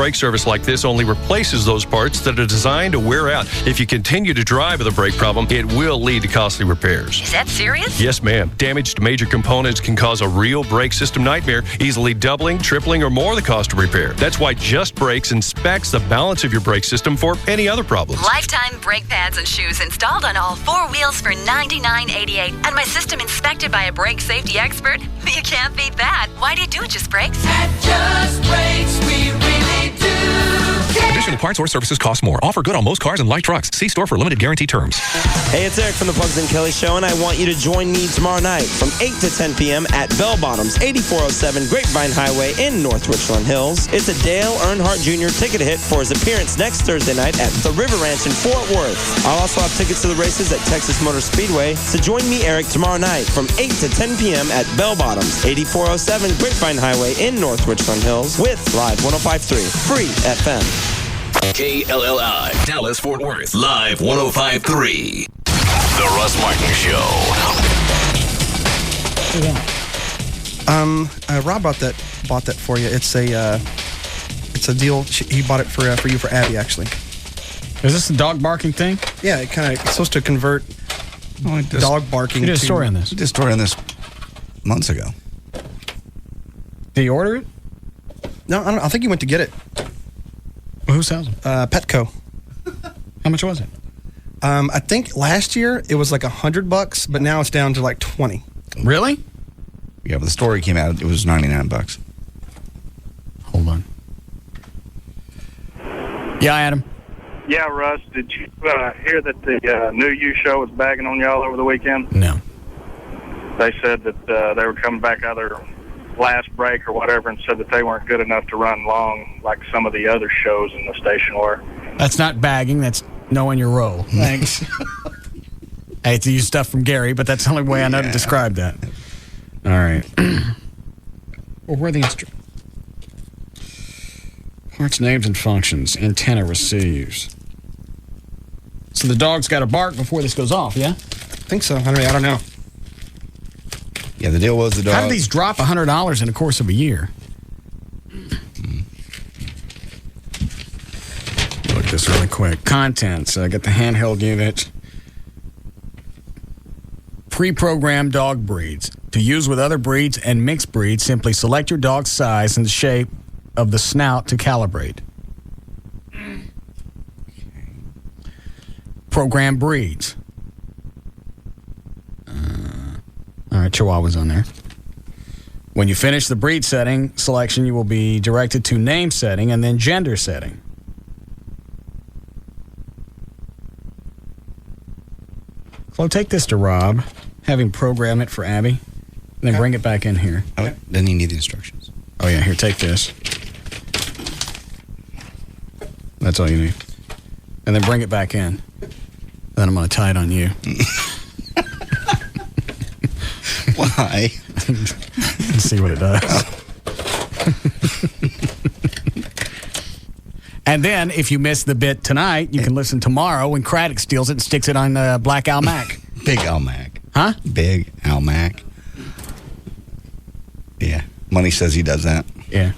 brake service like this only replaces those parts that are designed to wear out. If you continue to drive with a brake problem, it will lead to costly repairs. Is that serious? Yes, ma'am. Damage to major components can cause a real brake system nightmare, easily doubling, tripling, or more the cost of repair. That's why Just Brakes inspects the balance of your brake system for any other problems. Lifetime brake pads and shoes installed on all 4 wheels for $99.88. And my system inspected by a brake safety expert. You can't beat that. Why do you do it, Just Brakes? At Just Brakes, we really do. Additional parts or services cost more. Offer good on most cars and light trucks. See store for limited guarantee terms. Hey, it's Eric from the Pugs and Kelly Show, and I want you to join me tomorrow night from 8 to 10 p.m. at Bell Bottoms, 8407 Grapevine Highway in North Richland Hills. It's a Dale Earnhardt Jr. ticket hit for his appearance next Thursday night at the River Ranch in Fort Worth. I'll also have tickets to the races at Texas Motor Speedway, so join me, Eric, tomorrow night from 8 to 10 p.m. at Bell Bottoms, 8407 Grapevine Highway in North Richland Hills with Live 105.3 Free FM. KLLI, Dallas, Fort Worth, Live 105.3. The Russ Martin Show. Rob bought that for you. It's a deal. He bought it for you for Abby, actually. Is this the dog barking thing? Yeah, it's supposed to convert dog barking. You did a story on this. We did a story on this months ago. Did you order it? No, I don't. I think you went to get it. Well, who sells them? Petco. How much was it? I think last year it was like $100, but now it's down to like $20. Really? Yeah, but the story came out, it was $99. Hold on. Yeah, Adam. Yeah, Russ, did you hear that the New You show was bagging on y'all over the weekend? No. They said that they were coming back out of their last break or whatever and said that they weren't good enough to run long like some of the other shows in the station were. That's not bagging, that's knowing your role. Thanks. I hate to use stuff from Gary, but that's the only way I know to describe that. All right. Well, where are the parts, names, and functions? Antenna receives. So the dog's got to bark before this goes off, yeah? I think so. I don't know. Yeah, the deal was the dog. How do these drop $100 in the course of a year? Look at this really quick. Contents. I got the handheld unit. Pre-programmed dog breeds. To use with other breeds and mixed breeds, simply select your dog's size and the shape of the snout to calibrate. Program breeds. All right, Chihuahua's on there. When you finish the breed setting selection, you will be directed to name setting and then gender setting. Flo, take this to Rob, have him program it for Abby, and then bring it back in here. Okay. Then you need the instructions. Oh, yeah, here, take this. That's all you need. And then bring it back in. Then I'm going to tie it on you. Why? Let's see what it does. And then, if you miss the bit tonight, you can listen tomorrow when Craddock steals it and sticks it on Black Al Mac. Big Al Mac. Huh? Big Al Mac. Yeah. Money says he does that. Yeah.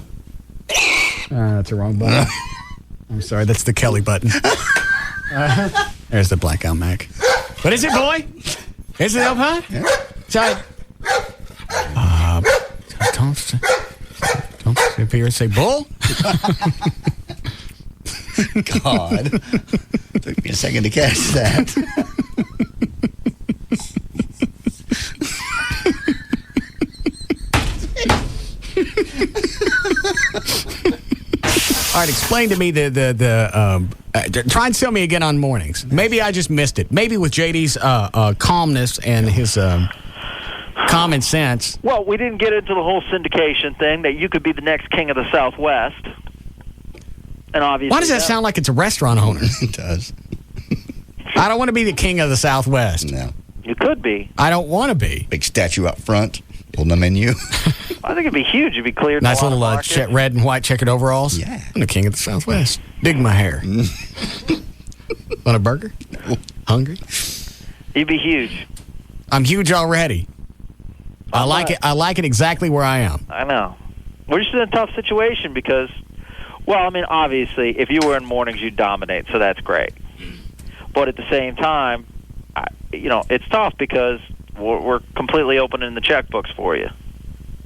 That's the wrong button. I'm sorry, that's the Kelly button. There's the Black Al Mac. What is it, boy? Is it up, huh? Yeah. Sorry. Don't sit up here and say bull. God. Took me a second to catch that. All right, explain to me try and sell me again on mornings. Maybe I just missed it. Maybe with JD's calmness and his common sense. Well, we didn't get into the whole syndication thing that you could be the next king of the Southwest. And obviously, why does that sound like it's a restaurant owner? It does. I don't want to be the king of the Southwest. No. You could be. I don't want to be. Big statue out front, holding the menu. I think it'd be huge if he cleared nice a lot little of red and white checkered overalls. Yeah. I'm the king of the Southwest. Dig my hair. Want a burger? Hungry? He'd be huge. I'm huge already. I like it. I like it exactly where I am. I know. We're just in a tough situation because Well, I mean, obviously, if you were in mornings, you'd dominate, so that's great. But at the same time, it's tough because we're completely opening the checkbooks for you.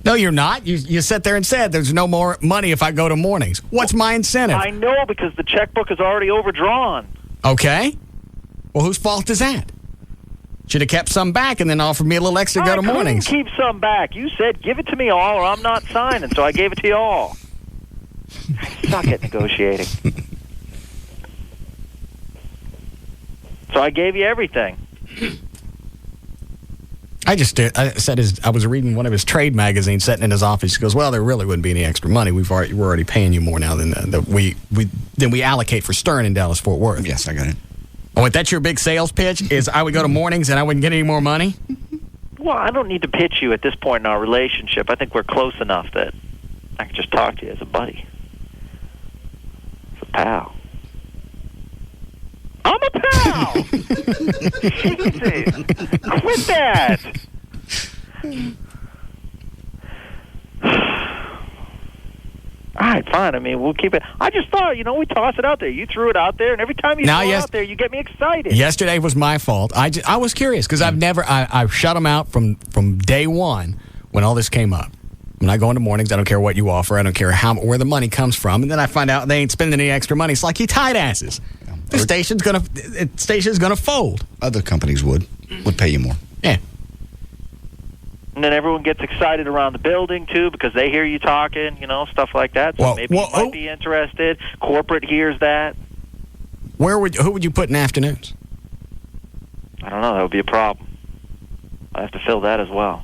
No, you're not. You sat there and said there's no more money if I go to mornings. What's my incentive? I know, because the checkbook is already overdrawn. Okay. Well, whose fault is that? Should have kept some back and then offered me a little extra to go to mornings. I couldn't keep some back. You said, give it to me all or I'm not signing, so I gave it to you all. I suck at negotiating. So I gave you everything. I was reading one of his trade magazines sitting in his office. He goes, well, there really wouldn't be any extra money. We're already paying you more now than we allocate for Stern in Dallas-Fort Worth. Yes, I got it. Oh, that's your big sales pitch? Is I would go to mornings and I wouldn't get any more money? Well, I don't need to pitch you at this point in our relationship. I think we're close enough that I can just talk to you as a buddy. As a pal. I'm a pal! Jesus! Quit that! All right, fine. I mean, we'll keep it. I just thought, we toss it out there. You threw it out there, and every time you throw it out there, you get me excited. Yesterday was my fault. I was curious because I shut them out from day one when all this came up. I'm not going to mornings. I don't care what you offer. I don't care where the money comes from. And then I find out they ain't spending any extra money. It's like you tight asses. The station's gonna fold. Other companies would pay you more. Yeah. And then everyone gets excited around the building, too, because they hear you talking, stuff like that. So maybe you might be interested. Corporate hears that. Who would you put in afternoons? I don't know. That would be a problem. I have to fill that as well.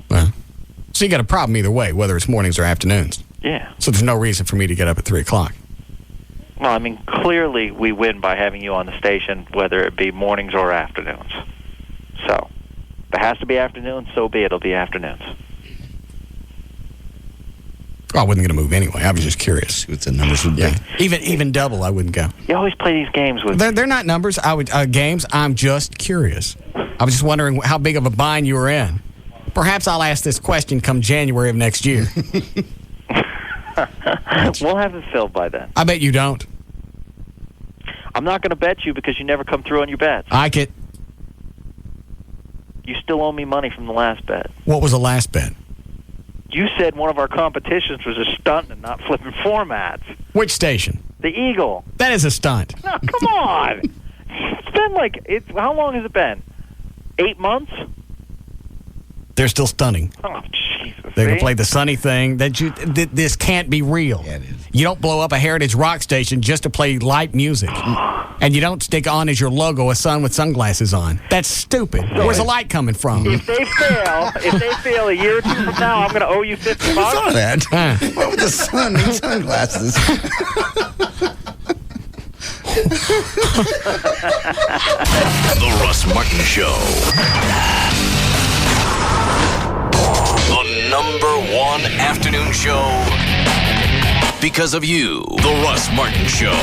So you got a problem either way, whether it's mornings or afternoons. Yeah. So there's no reason for me to get up at 3 o'clock. Well, I mean, clearly we win by having you on the station, whether it be mornings or afternoons. So, if it has to be afternoons, so be it. It'll be afternoons. Well, I wasn't going to move anyway. I was just curious. See what the numbers would be. Even double, I wouldn't go. You always play these games with me. They're not numbers. Games. I'm just curious. I was just wondering how big of a bind you were in. Perhaps I'll ask this question come January of next year. We'll have it filled by then. I bet you don't. I'm not going to bet you because you never come through on your bets. You still owe me money from the last bet. What was the last bet? You said one of our competitions was a stunt and not flipping formats. Which station? The Eagle. That is a stunt. No, come on. It's been how long has it been? 8 months? They're still stunning. Oh, Jesus. They're going to play the sunny thing. This can't be real. Yeah, it is. You don't blow up a Heritage rock station just to play light music. And you don't stick on as your logo a sun with sunglasses on. That's stupid. Where's the light coming from? If they fail a year or two from now, I'm going to owe you $50. I saw that. What with the sun and sunglasses? The Russ Martin Show. The #1 afternoon show because of you. The Russ Martin Show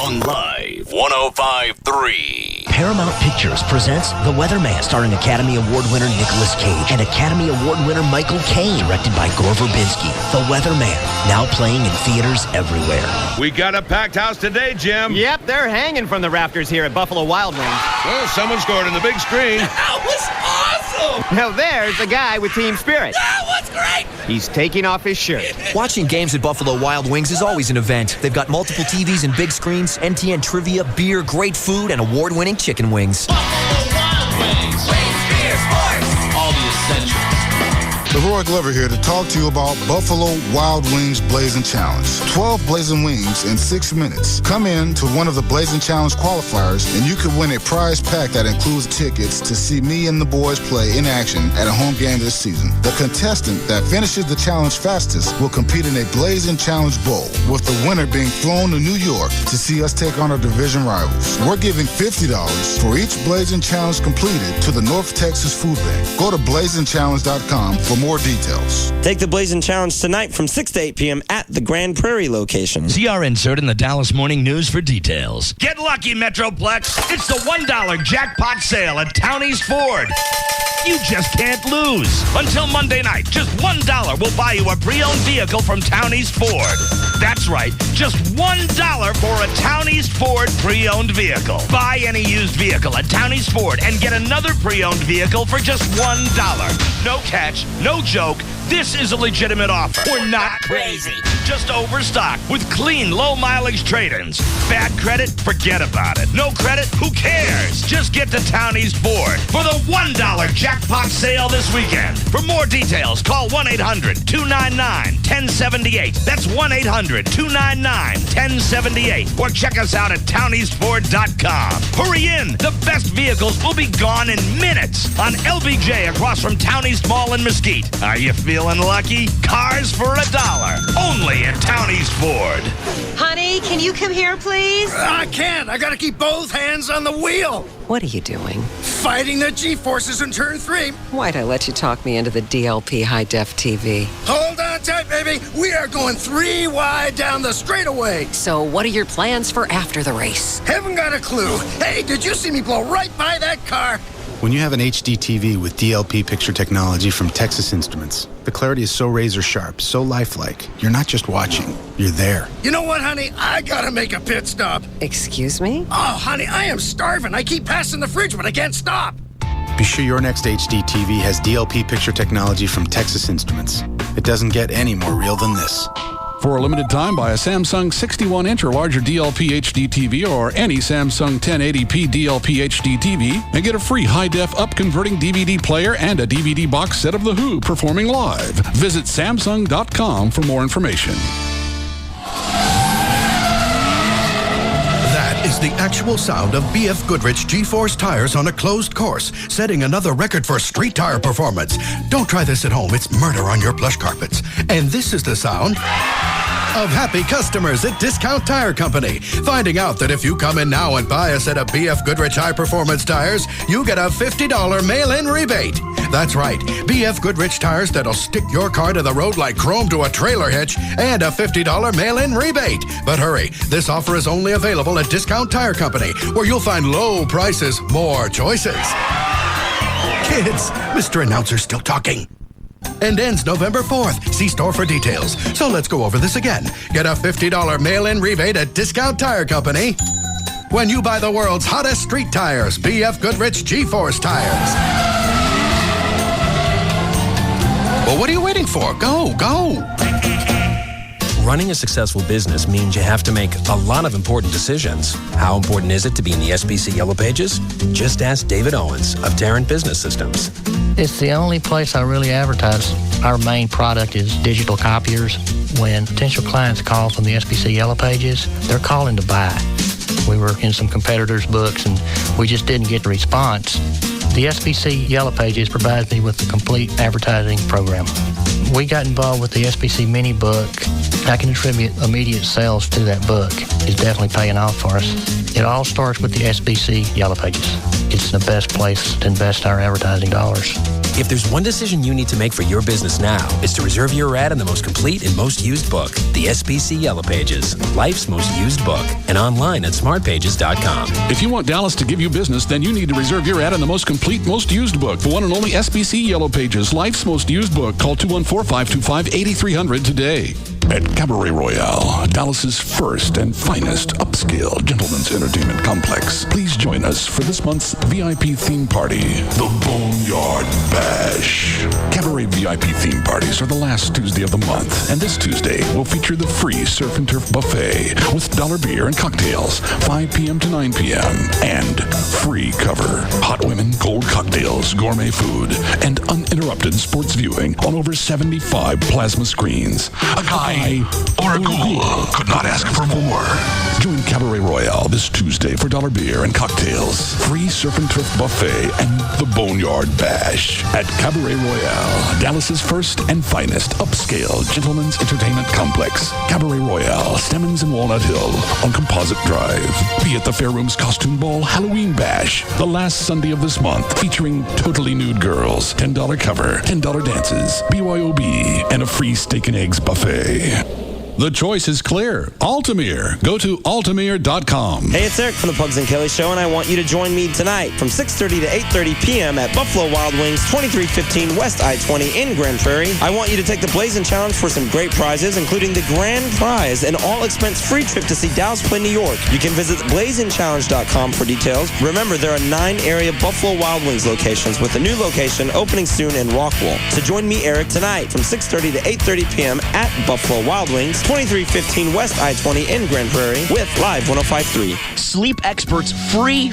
on Live 105.3. Paramount Pictures presents The Weatherman, starring Academy Award winner Nicolas Cage and Academy Award winner Michael Caine, directed by Gore Verbinski. The Weatherman, now playing in theaters everywhere. We got a packed house today, Jim. Yep, they're hanging from the rafters here at Buffalo Wild Wings. Well, someone scored on the big screen. That was awesome! Now there's a guy with team spirit. That was great! He's taking off his shirt. Watching games at Buffalo Wild Wings is always an event. They've got multiple TVs and big screens, NTN trivia, beer, great food, and award-winning chicken wings. Buffalo Wild Wings. Wings, beer, sports. All the essentials. Leroy Glover here to talk to you about Buffalo Wild Wings Blazing Challenge. 12 blazing wings in 6 minutes. Come in to one of the Blazing Challenge qualifiers and you could win a prize pack that includes tickets to see me and the boys play in action at a home game this season. The contestant that finishes the challenge fastest will compete in a Blazing Challenge Bowl, with the winner being flown to New York to see us take on our division rivals. We're giving $50 for each Blazing Challenge completed to the North Texas Food Bank. Go to blazingchallenge.com for more details. Take the Blazing Challenge tonight from 6 to 8 p.m. at the Grand Prairie location. See our insert in the Dallas Morning News for details. Get lucky, Metroplex. It's the $1 jackpot sale at Townie's Ford. You just can't lose. Until Monday night, just $1 will buy you a pre-owned vehicle from Townie's Ford. That's right, just $1 for a Town East Ford pre-owned vehicle. Buy any used vehicle at Town East Ford and get another pre-owned vehicle for just $1. No catch, no joke. This is a legitimate offer. We're not crazy. Just overstock with clean, low-mileage trade-ins. Bad credit? Forget about it. No credit? Who cares? Just get to Town East Ford for the $1 jackpot sale this weekend. For more details, call 1-800-299-1078. That's 1-800-299-1078. Or check us out at towneastford.com. Hurry in. The best vehicles will be gone in minutes on LBJ across from Town East Mall in Mesquite. Are you feeling lucky? Cars for $1. Only at Town East Ford. Honey, can you come here, please? I can't. I gotta keep both hands on the wheel. What are you doing? Fighting the G-forces in turn 3. Why'd I let you talk me into the DLP high-def TV? Hold on tight, baby. We are going 3 wide down the straightaway. So what are your plans for after the race? Haven't got a clue. Hey, did you see me blow right by that car? When you have an HD TV with DLP picture technology from Texas Instruments, the clarity is so razor sharp, so lifelike. You're not just watching, you're there. You know what, honey? I gotta make a pit stop. Excuse me? Oh, honey, I am starving. I keep passing the fridge, but I can't stop. Be sure your next HD TV has DLP picture technology from Texas Instruments. It doesn't get any more real than this. For a limited time, buy a Samsung 61-inch or larger DLP HD TV or any Samsung 1080p DLP HD TV and get a free high-def up-converting DVD player and a DVD box set of The Who performing live. Visit Samsung.com for more information. That is the actual sound of B.F. Goodrich G-Force tires on a closed course, setting another record for street tire performance. Don't try this at home. It's murder on your plush carpets. And this is the sound of happy customers at Discount Tire Company, finding out that if you come in now and buy a set of B.F. Goodrich high-performance tires, you get a $50 mail-in rebate. That's right, B.F. Goodrich tires that'll stick your car to the road like chrome to a trailer hitch, and a $50 mail-in rebate. But hurry, this offer is only available at Discount Tire Company, where you'll find low prices, more choices. Kids, Mr. Announcer's still talking. And ends November 4th. See store for details. So let's go over this again. Get a $50 mail-in rebate at Discount Tire Company when you buy the world's hottest street tires, B.F. Goodrich G-Force tires. Well, what are you waiting for? Go. Running a successful business means you have to make a lot of important decisions. How important is it to be in the SBC Yellow Pages? Just ask David Owens of Tarrant Business Systems. It's the only place I really advertise. Our main product is digital copiers. When potential clients call from the SBC Yellow Pages, they're calling to buy. We were in some competitors' books and we just didn't get the response. The SBC Yellow Pages provides me with a complete advertising program. We got involved with the SBC mini book. I can attribute immediate sales to that book. It's definitely paying off for us. It all starts with the SBC Yellow Pages. It's the best place to invest our advertising dollars. If there's one decision you need to make for your business now, it's to reserve your ad in the most complete and most used book, the SBC Yellow Pages, life's most used book, and online at smartpages.com. If you want Dallas to give you business, then you need to reserve your ad in the most complete, most used book, the one and only SBC Yellow Pages, life's most used book. Call 214-525-8300 today. At Cabaret Royale, Dallas's first and finest upscale gentlemen's entertainment complex. Please join us for this month's VIP theme party, the Boneyard Bash. Cabaret VIP theme parties are the last Tuesday of the month, and this Tuesday will feature the free Surf and Turf Buffet with dollar beer and cocktails, 5 p.m. to 9 p.m., and free cover, hot women, cold cocktails, gourmet food, and uninterrupted sports viewing on over 75 plasma screens. A guy or a ghoul could not ask for more. Join Cabaret Royale this Tuesday for dollar beer and cocktails, free Surf and Turf Buffet, and the Boneyard Bash at Cabaret Royale, Dallas's first and finest upscale gentlemen's entertainment complex. Cabaret Royale, Stemmons and Walnut Hill on Composite Drive. Be at the Fairrooms Costume Ball Halloween Bash, the last Sunday of this month, featuring totally nude girls, $10 cover, $10 dances, BYOB, and a free steak and eggs buffet. The choice is clear. Altamere. Go to altamere.com. Hey, it's Eric from the Pugs and Kelly Show, and I want you to join me tonight from 6:30 to 8:30 p.m. at Buffalo Wild Wings, 2315 West I-20 in Grand Prairie. I want you to take the Blazing Challenge for some great prizes, including the grand prize, an all-expense-free trip to see Dallas play New York. You can visit blazingchallenge.com for details. Remember, there are 9 area Buffalo Wild Wings locations, with a new location opening soon in Rockwell. So join me, Eric, tonight from 6:30 to 8:30 p.m. at Buffalo Wild Wings, 2315 West I-20 in Grand Prairie with Live 105.3. Sleep Expert's free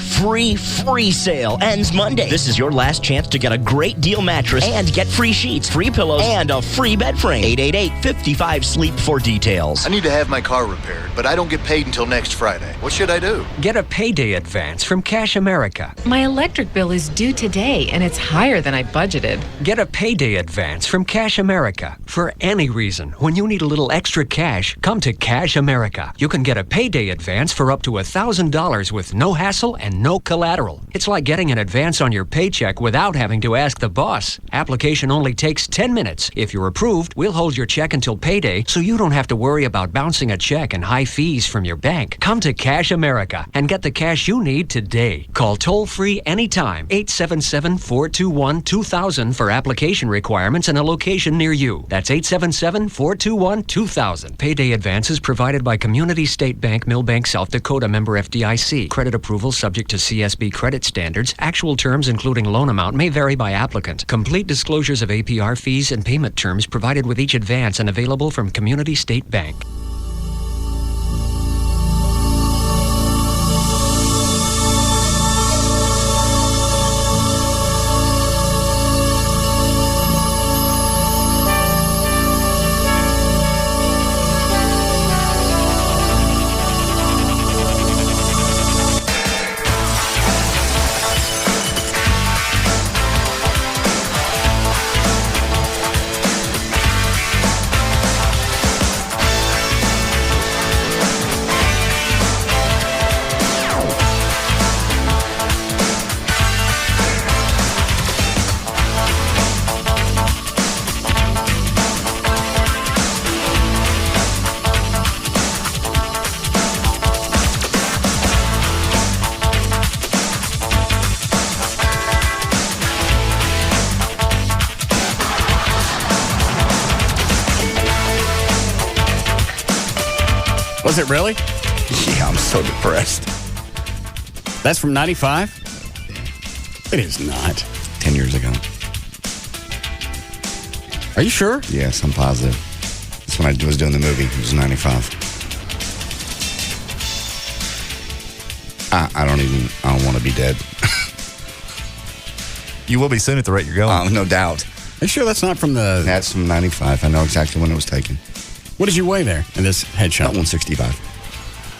sale ends Monday. This is your last chance to get a great deal mattress and get free sheets, free pillows, and a free bed frame. 888-55-SLEEP for details. I need to have my car repaired, but I don't get paid until next Friday. What should I do? Get a payday advance from Cash America. My electric bill is due today, and it's higher than I budgeted. Get a payday advance from Cash America. For any reason, when you need a little extra cash, come to Cash America. You can get a payday advance for up to $1,000 with no hassle and no collateral. It's like getting an advance on your paycheck without having to ask the boss. Application only takes 10 minutes. If you're approved, we'll hold your check until payday so you don't have to worry about bouncing a check and high fees from your bank. Come to Cash America and get the cash you need today. Call toll-free anytime, 877-421-2000 for application requirements and a location near you. That's 877-421-2000. Payday advances provided by Community State Bank, Millbank, South Dakota, member FDIC. Credit approval subject to CSB credit standards. Actual terms, including loan amount, may vary by applicant. Complete disclosures of APR fees and payment terms provided with each advance and available from Community State Bank. Was it really? Yeah, I'm so depressed. That's from 95? It is not. 10 years ago. Are you sure? Yes, I'm positive. That's when I was doing the movie. It was 95. I don't want to be dead. You will be soon at the rate you're going. No doubt. Are you sure that's not from the... That's from 95. I know exactly when it was taken. What did you weigh there in this headshot? About 165.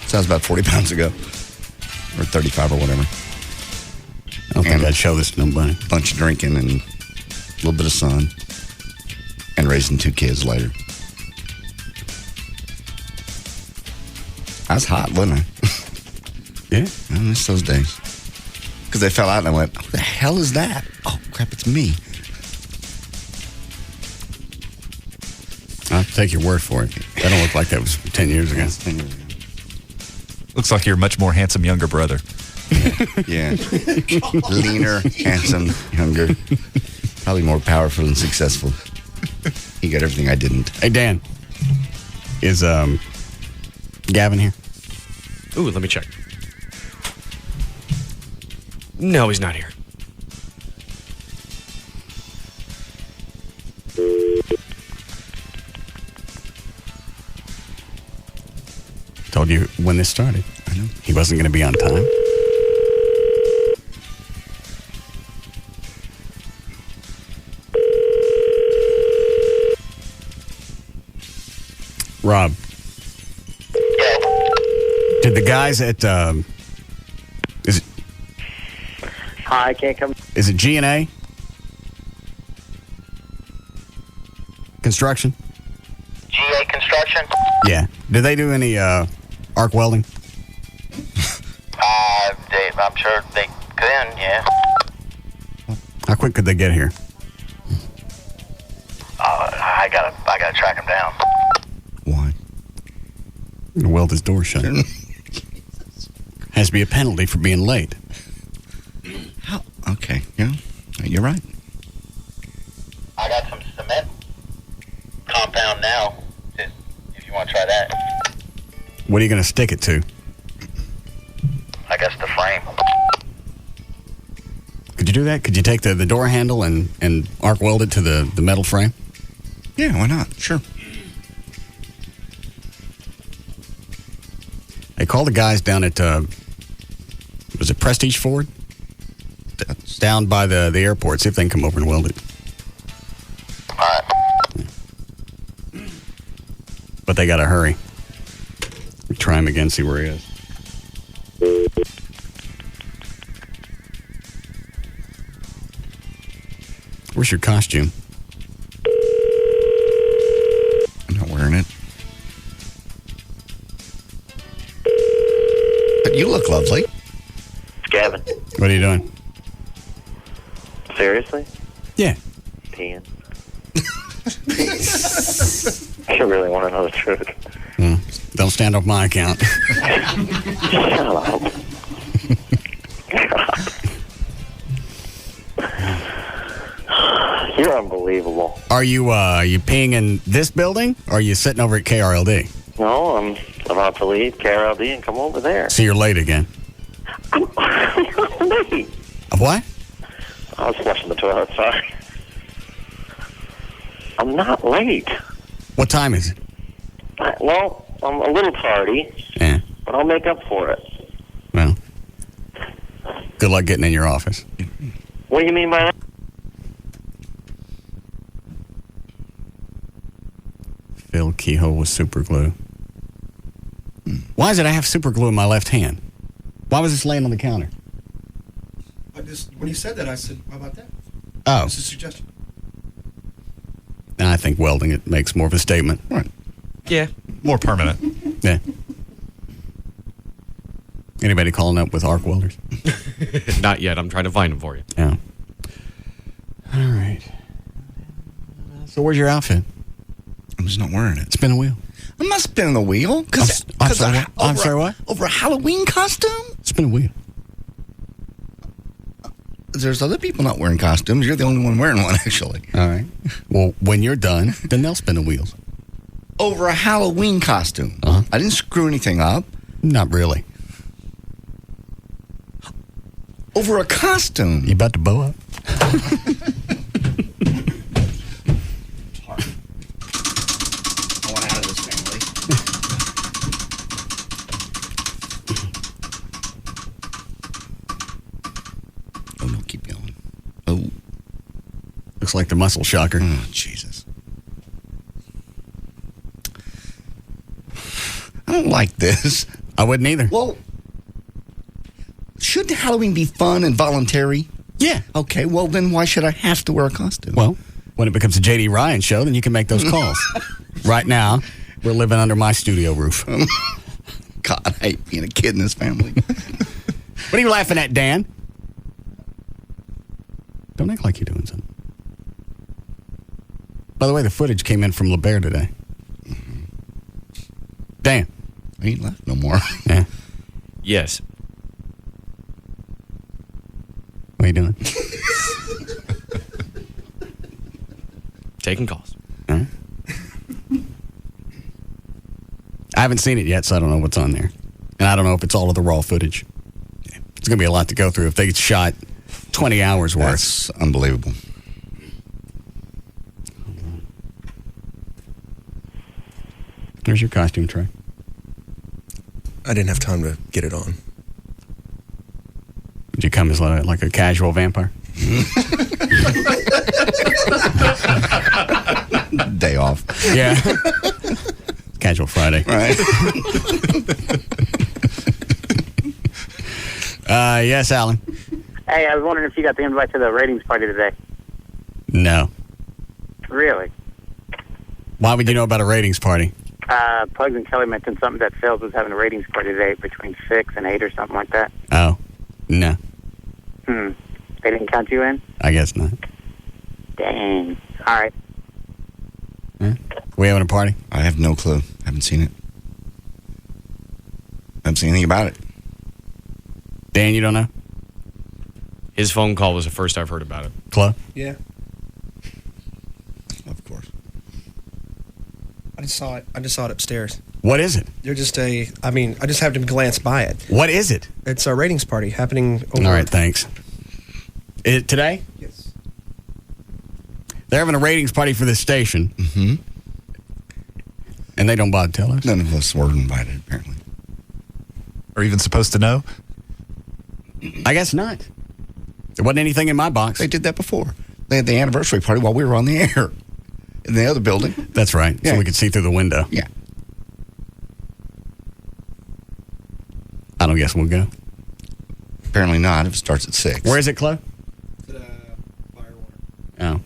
So that was about 40 pounds ago. Or 35 or whatever. I don't think I'd show this to nobody. Bunch of drinking and a little bit of sun. And raising 2 kids later. I was hot, wasn't I? Yeah. I miss those days. Because they fell out and I went, what the hell is that? Oh, crap, it's me. I'll take your word for it. That don't look like that was 10 years ago. 10 years ago. Looks like you're a much more handsome younger brother. Yeah. Leaner, handsome, younger. Probably more powerful and successful. He got everything I didn't. Hey, Dan. Is Gavin here? Ooh, let me check. No, he's not here. Told you when this started. I know. He wasn't going to be on time. Rob. Did the guys at is it Hi, I can't come. is it G&A Construction? GA Construction? Yeah. Did they do any arc welding? I'm sure they can, yeah. How quick could they get here? I gotta track them down. Why? gonna weld his door shut. Has to be a penalty for being late. How? Okay, yeah, you're right. I got some cement compound now, if you want to try that. What are you gonna stick it to? I guess the frame. Could you do that? Could you take the door handle and arc weld it to the metal frame? Yeah, why not? Sure. Hey, call the guys down at, was it Prestige Ford? Down by the airport. See if they can come over and weld it. All right. But they got to hurry. We try him again, see where he is. Where's your costume? I'm not wearing it. But you look lovely. Gavin. What are you doing? Seriously? Yeah. Peeing. You really want to know the truth? Don't stand off my account. Shut up. You're unbelievable. Are you peeing in this building, or are you sitting over at KRLD? No, I'm about to leave KRLD and come over there. So you're late again. I'm late. What? I was flushing the toilet, sorry. I'm not late. What time is it? Well, I'm a little tardy, Yeah. but I'll make up for it. Well, good luck getting in your office. What do you mean by that? Fill keyhole with super glue. Why is it I have super glue in my left hand? Why was this laying on the counter? When you said that, I said, how about that? Oh. It's a suggestion. I think welding it makes more of a statement. Right. Yeah, more permanent. Yeah. Anybody calling up with arc welders? Not yet. I'm trying to find them for you. Yeah. All right. So where's your outfit? I'm just not wearing it. Spin a wheel. I'm not spinning the wheel. I'm sorry, what? I'm sorry, what? Over a Halloween costume? Spin a wheel. There's other people not wearing costumes. You're the only one wearing one, actually. All right. Well, when you're done, then they'll spin the wheels. Over a Halloween costume. Uh-huh. I didn't screw anything up. Not really. Over a costume. You about to bow up? I want out of this family. Oh, no, keep going. Oh. Looks like the muscle shocker. Oh, Jesus. I don't like this. I wouldn't either. Well, shouldn't Halloween be fun and voluntary? Yeah. Okay, well, then why should I have to wear a costume? Well, when it becomes a J.D. Ryan show, then you can make those calls. Right now, we're living under my studio roof. God, I hate being a kid in this family. What are you laughing at, Dan? Don't act like you're doing something. By the way, the footage came in from LeBaire today. Mm-hmm. Dan. He ain't left no more. Yeah. Yes. What are you doing? Taking calls. All right. I haven't seen it yet, so I don't know what's on there. And I don't know if it's all of the raw footage. It's going to be a lot to go through if they shot 20 hours worth. That's unbelievable. There's your costume, Trey. I didn't have time to get it on. Did you come as like a casual vampire? Day off. Yeah. Casual Friday. Right. Yes, Alan. Hey, I was wondering if you got the invite to the ratings party today. No. Really? Why would you know about a ratings party? Pugs and Kelly mentioned something that Phil's was having a ratings party today between 6 and 8 or something like that. Oh. No. They didn't count you in? I guess not. Dang. All right. We having a party? I have no clue. Haven't seen it. haven't seen anything about it. Dan, you don't know? His phone call was the first I've heard about it. Club? Yeah. Of course. I just saw it upstairs. What is it? They're just I just happened to glance by it. What is it? It's a ratings party happening over. All right, thanks. Is it today? Yes. They're having a ratings party for this station. Mm-hmm. And they don't bother to tell us? None of us were invited, apparently. Or even supposed to know? I guess not. There wasn't anything in my box. They did that before. They had the anniversary party while we were on the air in the other building. That's right. Yeah. So we could see through the window. Yeah. I don't guess we'll go. Apparently not. If it starts at 6. Where is it, Chloe? Oh.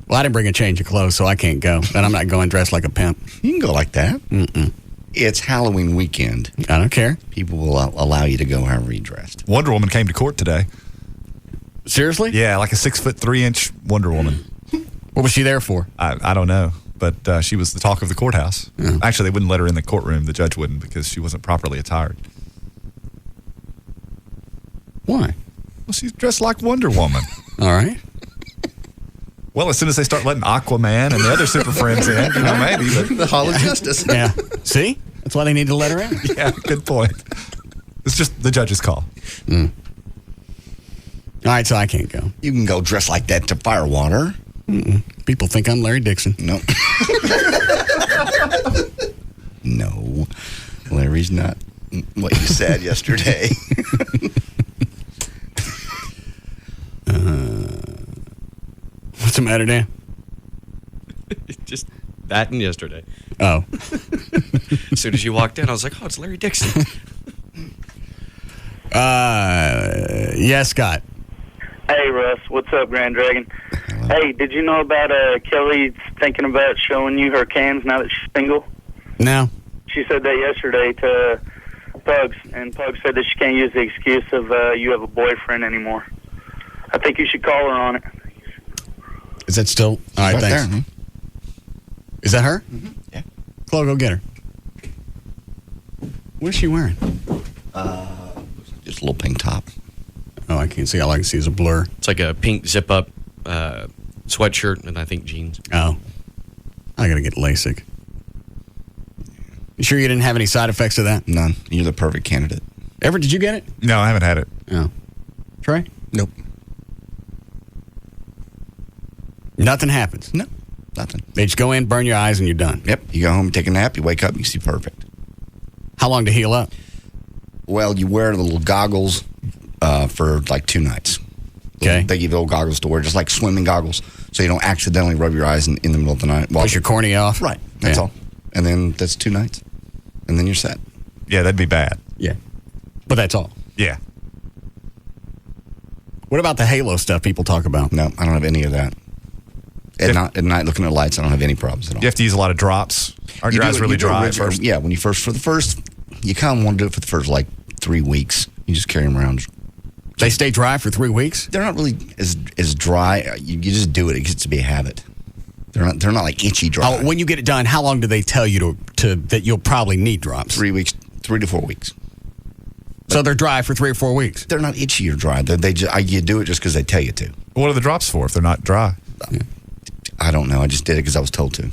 Well, I didn't bring a change of clothes, so I can't go. And I'm not going dressed like a pimp. You can go like that. Mm-mm. It's Halloween weekend. I don't care. People will allow you to go however you're dressed. Wonder Woman came to court today. Seriously? Yeah, like a 6'3" Wonder Woman. What was she there for? I don't know, but she was the talk of the courthouse. Yeah. Actually, they wouldn't let her in the courtroom. The judge wouldn't because she wasn't properly attired. Why? Well, she's dressed like Wonder Woman. All right. Well, as soon as they start letting Aquaman and the other super friends in, maybe. But the Hall of Justice. Yeah. See? That's why they need to let her in. Yeah, good point. It's just the judge's call. Mm. All right, so I can't go. You can go dressed like that to Firewater. Mm-mm. People think I'm Larry Dixon. No. No. Larry's not what you said yesterday. What's the matter, Dan? Just that and yesterday. Oh. As soon as you walked in, I was like, oh, it's Larry Dixon. Yes, Scott. Hey, Russ. What's up, Grand Dragon? Hey, did you know about Kelly thinking about showing you her cans now that she's single? No. She said that yesterday to Pugs, and Pugs said that she can't use the excuse of you have a boyfriend anymore. I think you should call her on it. Is that still? All right, thanks. There, Is that her? Mm-hmm. Yeah. Chloe, go get her. What is she wearing? Just a little pink top. Oh, I can't see. All I can see is a blur. It's like a pink zip-up sweatshirt and I think jeans. Oh. I got to get LASIK. You sure you didn't have any side effects of that? None. You're the perfect candidate. Ever? Did you get it? No, I haven't had it. Oh. Trey? Nope. Nothing happens. No, nothing. They just go in, burn your eyes, and you're done. Yep. You go home, take a nap, you wake up, you see perfect. How long to heal up? Well, you wear the little goggles for like 2 nights. Okay. They give you little goggles to wear, just like swimming goggles, so you don't accidentally rub your eyes in the middle of the night. Push your cornea off? Right. That's all. And then that's 2 nights. And then you're set. Yeah, that'd be bad. Yeah. But that's all. Yeah. What about the halo stuff people talk about? No, I don't have any of that. At night, looking at lights, I don't have any problems at all. You have to use a lot of drops. Aren't your eyes really dry at first? Yeah, when you first, you kind of want to do it for the first like 3 weeks. You just carry them around. They stay dry for 3 weeks? They're not really as dry. You just do it. It gets to be a habit. They're not like itchy dry. When you get it done, how long do they tell you to that you'll probably need drops? 3 weeks, 3 to 4 weeks. So they're dry for 3 or 4 weeks? They're not itchy or dry. You do it just because they tell you to. What are the drops for if they're not dry? I don't know. I just did it because I was told to.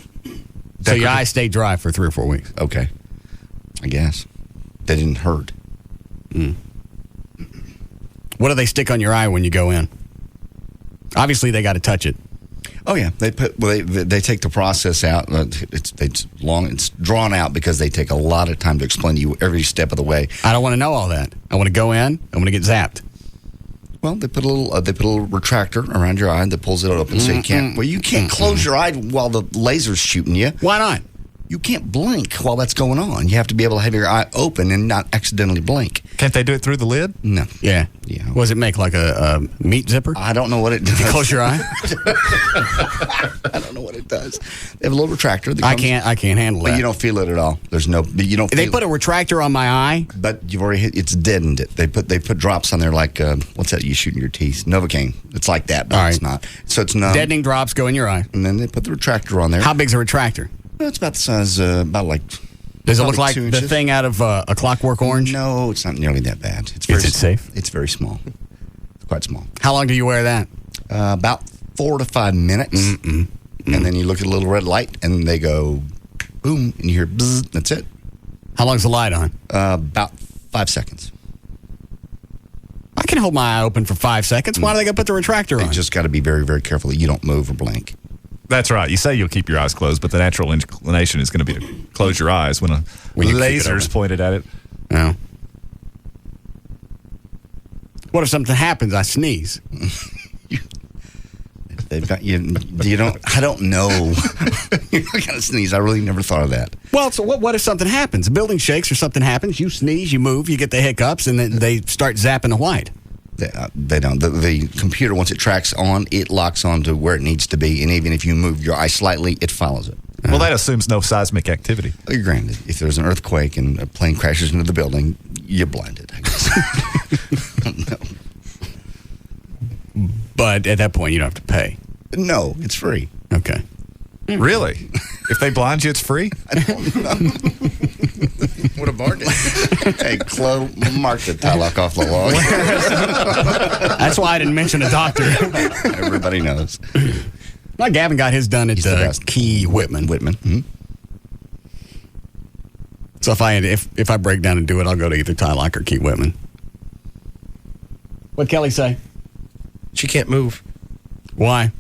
So your eyes stay dry for 3 or 4 weeks? Okay. I guess. They didn't hurt. Mm. What do they stick on your eye when you go in? Obviously, they got to touch it. Oh yeah, they take the process out. It's long. It's drawn out because they take a lot of time to explain to you every step of the way. I don't want to know all that. I want to go in. I want to get zapped. Well, they put a little retractor around your eye that pulls it open, so you can't. Well, you can't close your eye while the laser's shooting you. Why not? You can't blink while that's going on. You have to be able to have your eye open and not accidentally blink. Can't they do it through the lid? No. Yeah. What does it make, like a meat zipper? I don't know what it does. You close your eye? I don't know what it does. They have a little retractor. That I can't handle that. But you don't feel it at all. There's no. You don't. They put a retractor on my eye, but you've already hit. It's deadened it. They put drops on there like what's that you shoot in your teeth? Novocaine. It's like that, but it's not. So it's not. Deadening drops go in your eye, and then they put the retractor on there. How big's a retractor? Well, it's about the size, about like Does it look Probably like 2 the inches. thing out of A Clockwork Orange? No, it's not nearly that bad. It's Is it safe? It's very small. It's quite small. How long do you wear that? About 4 to 5 minutes. And then you look at a little red light, and they go boom, and you hear bzzz. That's it. How long's the light on? About 5 seconds. I can hold my eye open for 5 seconds. Why do they got to put the retractor on? You just got to be very, very careful that you don't move or blink. That's right. You say you'll keep your eyes closed, but the natural inclination is going to be to close your eyes when a laser's pointed at it. No. What if something happens? I sneeze. They've got you. You don't. I don't know. You're not gonna sneeze. I really never thought of that. Well, so what if something happens? A building shakes or something happens. You sneeze, you move, you get the hiccups, and then they start zapping the white. They don't. The computer, once it tracks on, it locks on to where it needs to be, and even if you move your eye slightly, it follows it. Well, that assumes no seismic activity. Granted, if there's an earthquake and a plane crashes into the building, you're blinded, I guess. No. But at that point, you don't have to pay. No, it's free. Okay. Really? If they blind you, it's free? I don't know. What a bargain. Hey, Chloe, mark the tie lock off the log. That's why I didn't mention a doctor. Everybody knows. Well, Gavin got his done at Key Whitman. Mm-hmm. So if I break down and do it, I'll go to either Ty Lock or Key Whitman. What'd Kelly say? She can't move. Why?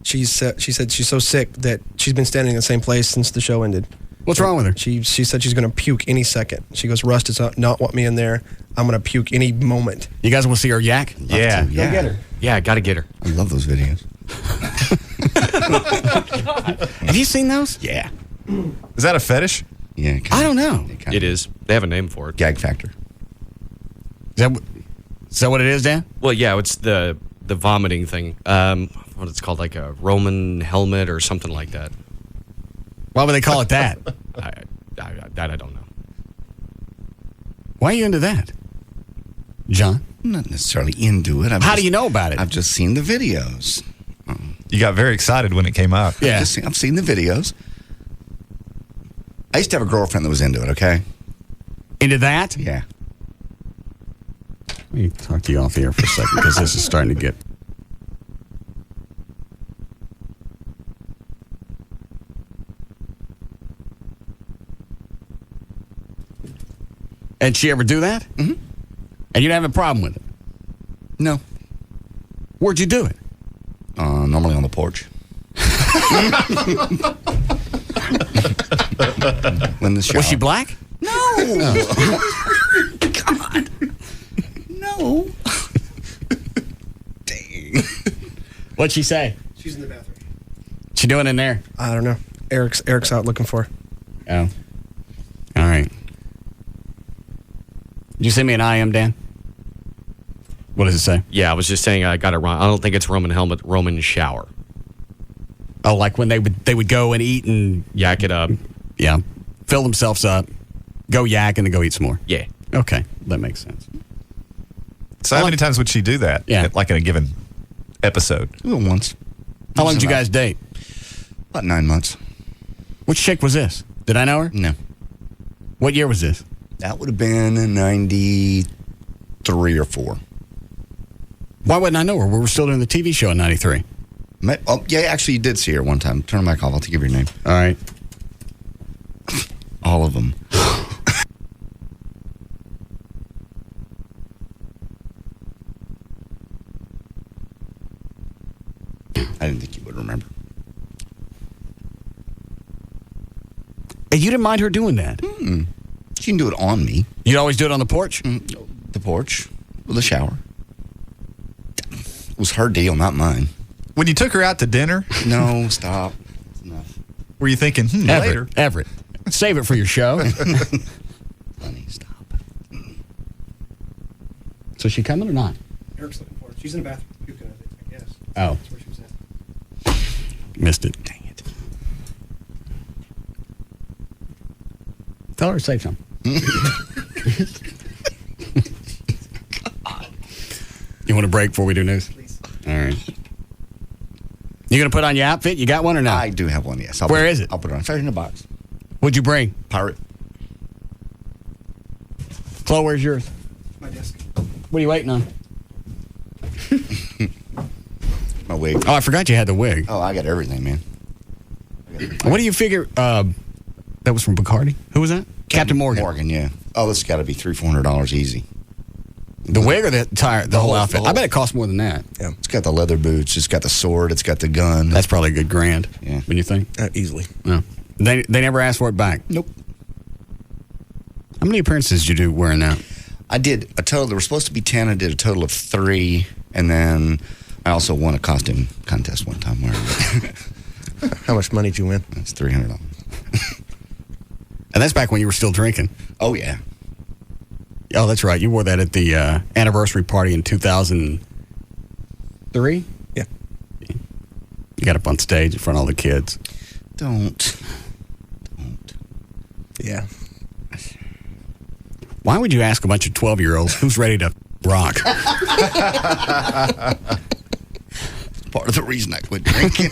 She said she's so sick that she's been standing in the same place since the show ended. What's wrong with her? She said she's going to puke any second. She goes, Russ does not want me in there. I'm going to puke any moment. You guys want to see her yak? Yeah. Go get her. Yeah, I got to get her. I love those videos. Have you seen those? Yeah. Is that a fetish? Yeah. I don't know. It is. They have a name for it. Gag factor. Is that what it is, Dan? Well, yeah, it's the vomiting thing. What it's called, like a Roman helmet or something like that. Why would they call it that? That I don't know. Why are you into that, John? I'm not necessarily into it. How do you know about it? I've just seen the videos. You got very excited when it came out. Yeah. I've seen the videos. I used to have a girlfriend that was into it, okay? Into that? Yeah. Let me talk to you off the air for a second because this is starting to get... And she ever do that? Mm-hmm. And you don't have a problem with it? No. Where'd you do it? Normally on the porch. When the shower. Was she black? No. God. No. Dang. What'd she say? She's in the bathroom. She doing in there? I don't know. Eric's out looking for her. Oh. All right. Did you send me an IM, Dan? What does it say? Yeah, I was just saying I got it wrong. I don't think it's Roman helmet, Roman shower. Oh, like when they would go and eat and... Yak it up. Yeah. Fill themselves up, go yak, and then go eat some more. Yeah. Okay. That makes sense. So how many times would she do that? Yeah. Like in a given episode? Once. How long did you guys date? About 9 months. Which chick was this? Did I know her? No. What year was this? That would have been in 93 or 4. Why wouldn't I know her? We were still doing the TV show in 93. Oh, yeah, actually, you did see her one time. Turn her mic off. I'll give your name. All right. All of them. I didn't think you would remember. And you didn't mind her doing that? She can do it on me. You'd always do it on the porch? The porch. With the shower. It was her deal, not mine. When you took her out to dinner? No, stop. It's enough. Were you thinking, later? Everett. Save it for your show. Honey, stop. So she coming or not? Eric's looking for her. She's in the bathroom puking, I guess. Oh. That's where she was at. Missed it. Dang it. Tell her to save some. You want a break before we do news? Please. All right. You going to put on your outfit? You got one or not? I do have one, yes. Where is it? I'll put it on. It's right in the box. What'd you bring? Pirate. Chloe, where's yours? My desk. What are you waiting on? My wig. Oh, I forgot you had the wig. Oh, I got everything, man. What do you figure? That was from Bacardi. Who was that? Captain Morgan. Morgan, yeah. Oh, this has got to be $300-400 easy. The wig or the tire? The whole outfit? I bet it costs more than that. Yeah. It's got the leather boots. It's got the sword. It's got the gun. That's probably a good grand. Yeah. When you think? Easily. No. They never asked for it back. Nope. How many appearances did you do wearing that? I did a total. There were supposed to be 10. I did a total of 3, and then I also won a costume contest one time wearing it. How much money did you win? That's $300. And that's back when you were still drinking. Oh yeah. Oh, that's right. You wore that at the anniversary party in 2003? Yeah. You got up on stage in front of all the kids. Don't. Yeah. Why would you ask a bunch of 12-year-olds who's ready to rock? Part of the reason I quit drinking.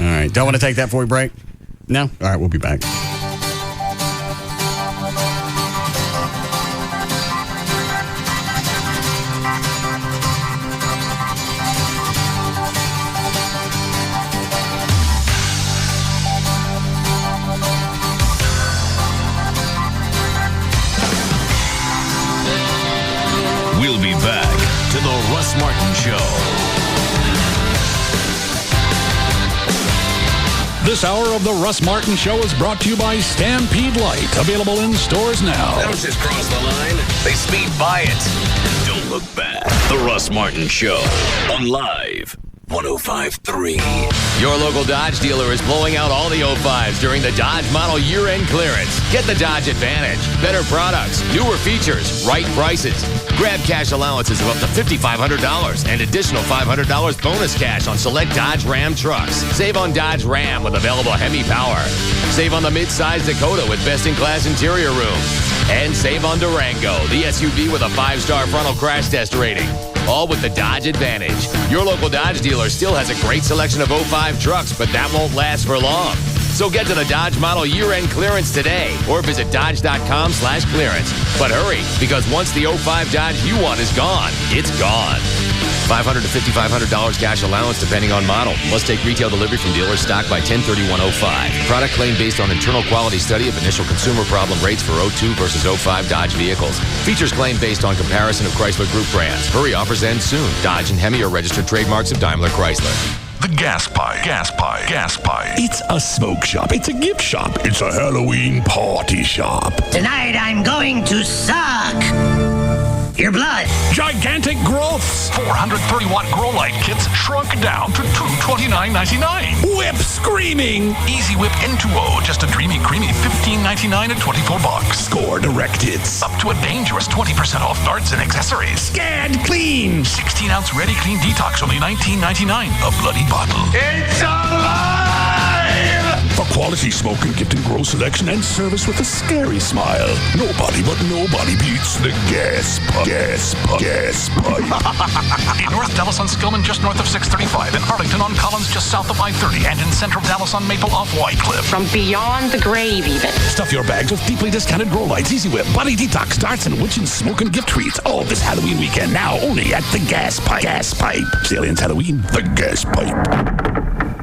All right. Don't want to take that before we break? No? All right, we'll be back. We'll be back to the Russ Martin Show. This hour of the Russ Martin Show is brought to you by Stampede Light, available in stores now. They don't just cross the line, they speed by it. Don't look back. The Russ Martin Show on Live 105.3. Your local Dodge dealer is blowing out all the 05s during the Dodge model year-end clearance. Get the Dodge Advantage. Better products, newer features, right prices. Grab cash allowances of up to $5,500 and additional $500 bonus cash on select Dodge Ram trucks. Save on Dodge Ram with available Hemi power. Save on the mid-size Dakota with best-in-class interior room. And save on Durango, the SUV with a 5-star frontal crash test rating. All with the Dodge Advantage. Your local Dodge dealer still has a great selection of 05 trucks, but that won't last for long. So get to the Dodge model year-end clearance today or visit dodge.com/clearance. But hurry, because once the 05 Dodge you want is gone, it's gone. $500 to $5,500 cash allowance depending on model. Must take retail delivery from dealer stock by 10/31/05. Product claim based on internal quality study of initial consumer problem rates for 02 versus 05 Dodge vehicles. Features claim based on comparison of Chrysler Group brands. Hurry, offers end soon. Dodge and Hemi are registered trademarks of Daimler Chrysler. The Gas Pipe. It's a smoke shop. It's a gift shop. It's a Halloween party shop. Tonight I'm going to suck your blood. Gigantic growths. 430-watt grow light kits shrunk down to $229.99. Whip screaming. Easy Whip N2O. Just a dreamy, creamy $15.99 at $24. Score direct hits. Up to a dangerous 20% off darts and accessories. Scad Clean. 16-ounce Ready Clean Detox. Only $19.99. A bloody bottle. It's alive! For quality smoke and gift and grow selection and service with a scary smile. Nobody beats the Gas Pipe. In North Dallas on Skillman, just north of 635. In Arlington on Collins, just south of I-30. And in Central Dallas on Maple off Whitecliff. From beyond the grave, even. Stuff your bags with deeply discounted grow lights, Easy Whip, body detox, darts, and witch and smoke and gift treats. All this Halloween weekend now only at the Gas Pipe. Sale ends Halloween. The Gas Pipe.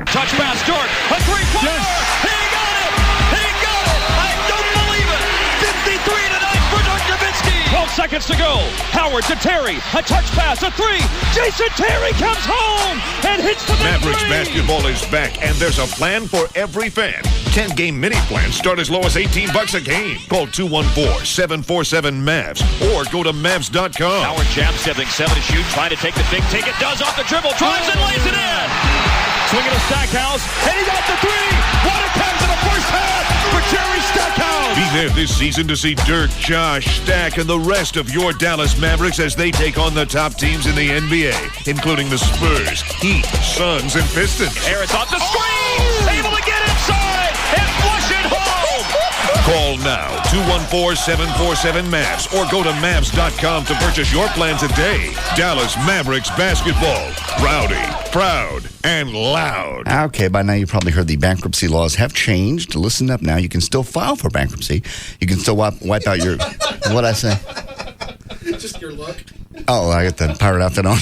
Touch pass, Dirk. A three-pointer. Yes. He got it. I don't believe it. 53 tonight for Dirk Nowitzki. 12 seconds to go. Howard to Terry. A touch pass, a three. Jason Terry comes home and hits the Mavericks three. basketball is back, and there's a plan for every fan. 10-game mini plans start as low as $18 a game. Call 214-747-MAVS or go to Mavs.com. Howard Jab 7 to shoot. Trying to take the big take. It does off the dribble. Drives and lays it in. Swinging to Stackhouse, and he got the three! What a pass in the first half for Jerry Stackhouse! Be there this season to see Dirk, Josh, Stack, and the rest of your Dallas Mavericks as they take on the top teams in the NBA, including the Spurs, Heat, Suns, and Pistons. Harris off the screen! Able to get inside and flush it home! Call Call now, 214-747-MAVS, or go to Mavs.com to purchase your plan today. Dallas Mavericks basketball. Rowdy, proud, and loud. Okay, by now you probably heard the bankruptcy laws have changed. Listen up now. You can still file for bankruptcy. You can still wipe out your... What'd I say? Just your look. Oh, I got the pirate outfit on.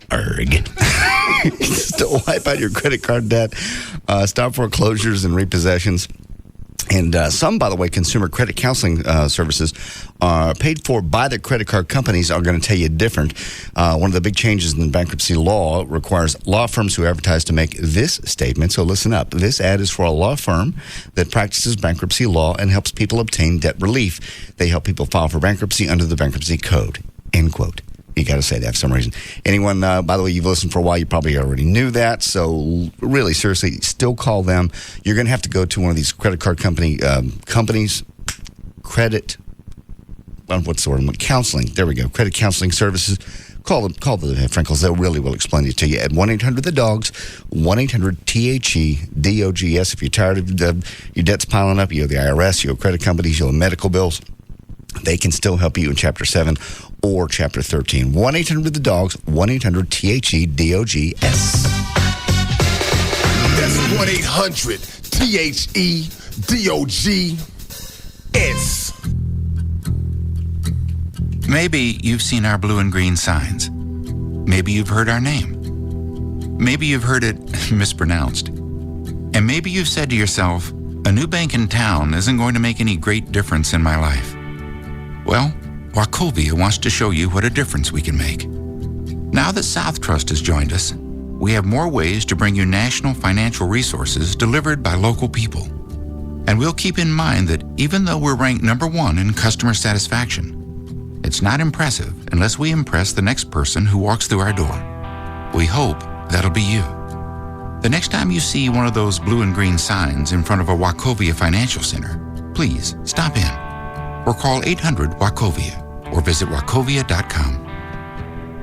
Arg. You can still wipe out your credit card debt, stop foreclosures and repossessions. And some, by the way, consumer credit counseling services are paid for by the credit card companies are going to tell you different. One of the big changes in the bankruptcy law requires law firms who advertise to make this statement. So listen up. This ad is for a law firm that practices bankruptcy law and helps people obtain debt relief. They help people file for bankruptcy under the bankruptcy code. End quote. You got to say that for some reason. Anyone, by the way, you've listened for a while, you probably already knew that. So really, seriously, still call them. You're going to have to go to one of these credit card companies, credit, what's the word? Counseling. There we go. Credit counseling services. Call the Frenkels. They really will explain it to you at 1-800-THE-DOGS, 1-800-THE-DOGS. If you're tired of your debts piling up, you owe the IRS, you owe credit companies, you owe medical bills, they can still help you in Chapter 7 or Chapter 13. 1-800-THE-DOGS, 1-800-THEDOGS. That's 1-800-THEDOGS. Maybe you've seen our blue and green signs. Maybe you've heard our name. Maybe you've heard it mispronounced. And maybe you've said to yourself, a new bank in town isn't going to make any great difference in my life. Well, Wachovia wants to show you what a difference we can make. Now that South Trust has joined us, we have more ways to bring you national financial resources delivered by local people. And we'll keep in mind that even though we're ranked #1 in customer satisfaction, it's not impressive unless we impress the next person who walks through our door. We hope that'll be you. The next time you see one of those blue and green signs in front of a Wachovia Financial Center, please stop in or call 800-WACHOVIA or visit wachovia.com.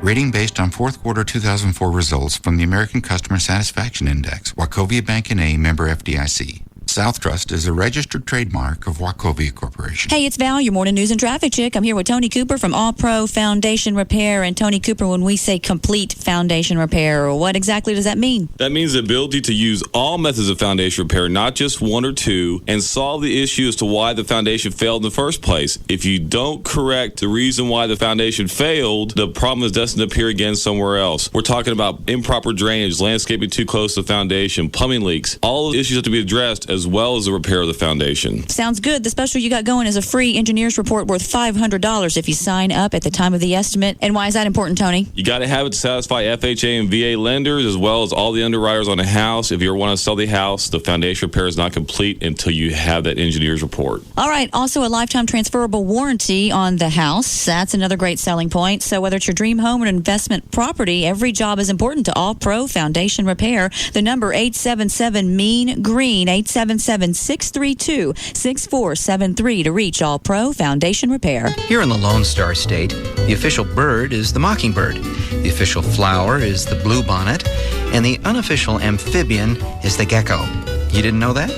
Rating based on fourth quarter 2004 results from the American Customer Satisfaction Index. Wachovia Bank N.A., member FDIC. South Trust is a registered trademark of Wachovia Corporation. Hey, it's Val, your morning news and traffic chick. I'm here with Tony Cooper from All Pro Foundation Repair. And Tony Cooper, when we say complete foundation repair, what exactly does that mean? That means the ability to use all methods of foundation repair, not just one or two, and solve the issue as to why the foundation failed in the first place. If you don't correct the reason why the foundation failed, the problem is destined to appear again somewhere else. We're talking about improper drainage, landscaping too close to the foundation, plumbing leaks. All of the issues have to be addressed as well as the repair of the foundation. Sounds good. The special you got going is a free engineer's report worth $500 if you sign up at the time of the estimate. And why is that important, Tony? You got to have it to satisfy FHA and VA lenders as well as all the underwriters on a house. If you ever want to sell the house, the foundation repair is not complete until you have that engineer's report. All right. Also, a lifetime transferable warranty on the house. That's another great selling point. So whether it's your dream home or an investment property, every job is important to All Pro Foundation Repair. The number 877-MEAN-GREEN, 877-632-6473 to reach All Pro Foundation Repair. Here in the Lone Star State, the official bird is the mockingbird, the official flower is the bluebonnet, and the unofficial amphibian is the gecko. You didn't know that?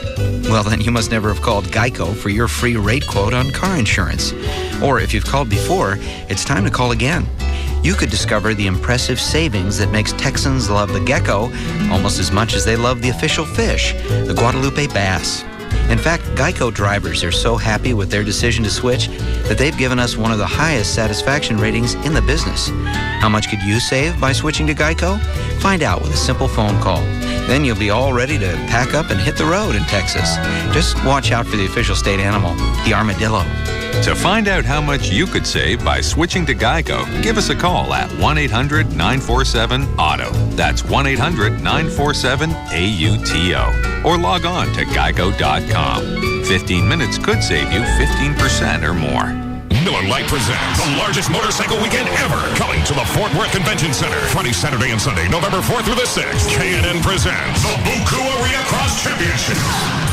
Well, then you must never have called Geico for your free rate quote on car insurance. Or if you've called before, it's time to call again. You could discover the impressive savings that makes Texans love the gecko almost as much as they love the official fish, the Guadalupe bass. In fact, Geico drivers are so happy with their decision to switch that they've given us one of the highest satisfaction ratings in the business. How much could you save by switching to Geico? Find out with a simple phone call. Then you'll be all ready to pack up and hit the road in Texas. Just watch out for the official state animal, the armadillo. To find out how much you could save by switching to Geico, give us a call at 1-800-947-AUTO. That's 1-800-947-AUTO. Or log on to geico.com. 15 minutes could save you 15% or more. Miller Lite presents the largest motorcycle weekend ever, coming to the Fort Worth Convention Center Friday, Saturday, and Sunday, November 4th through the 6th. K&N presents the Buku Arena Cross Championship.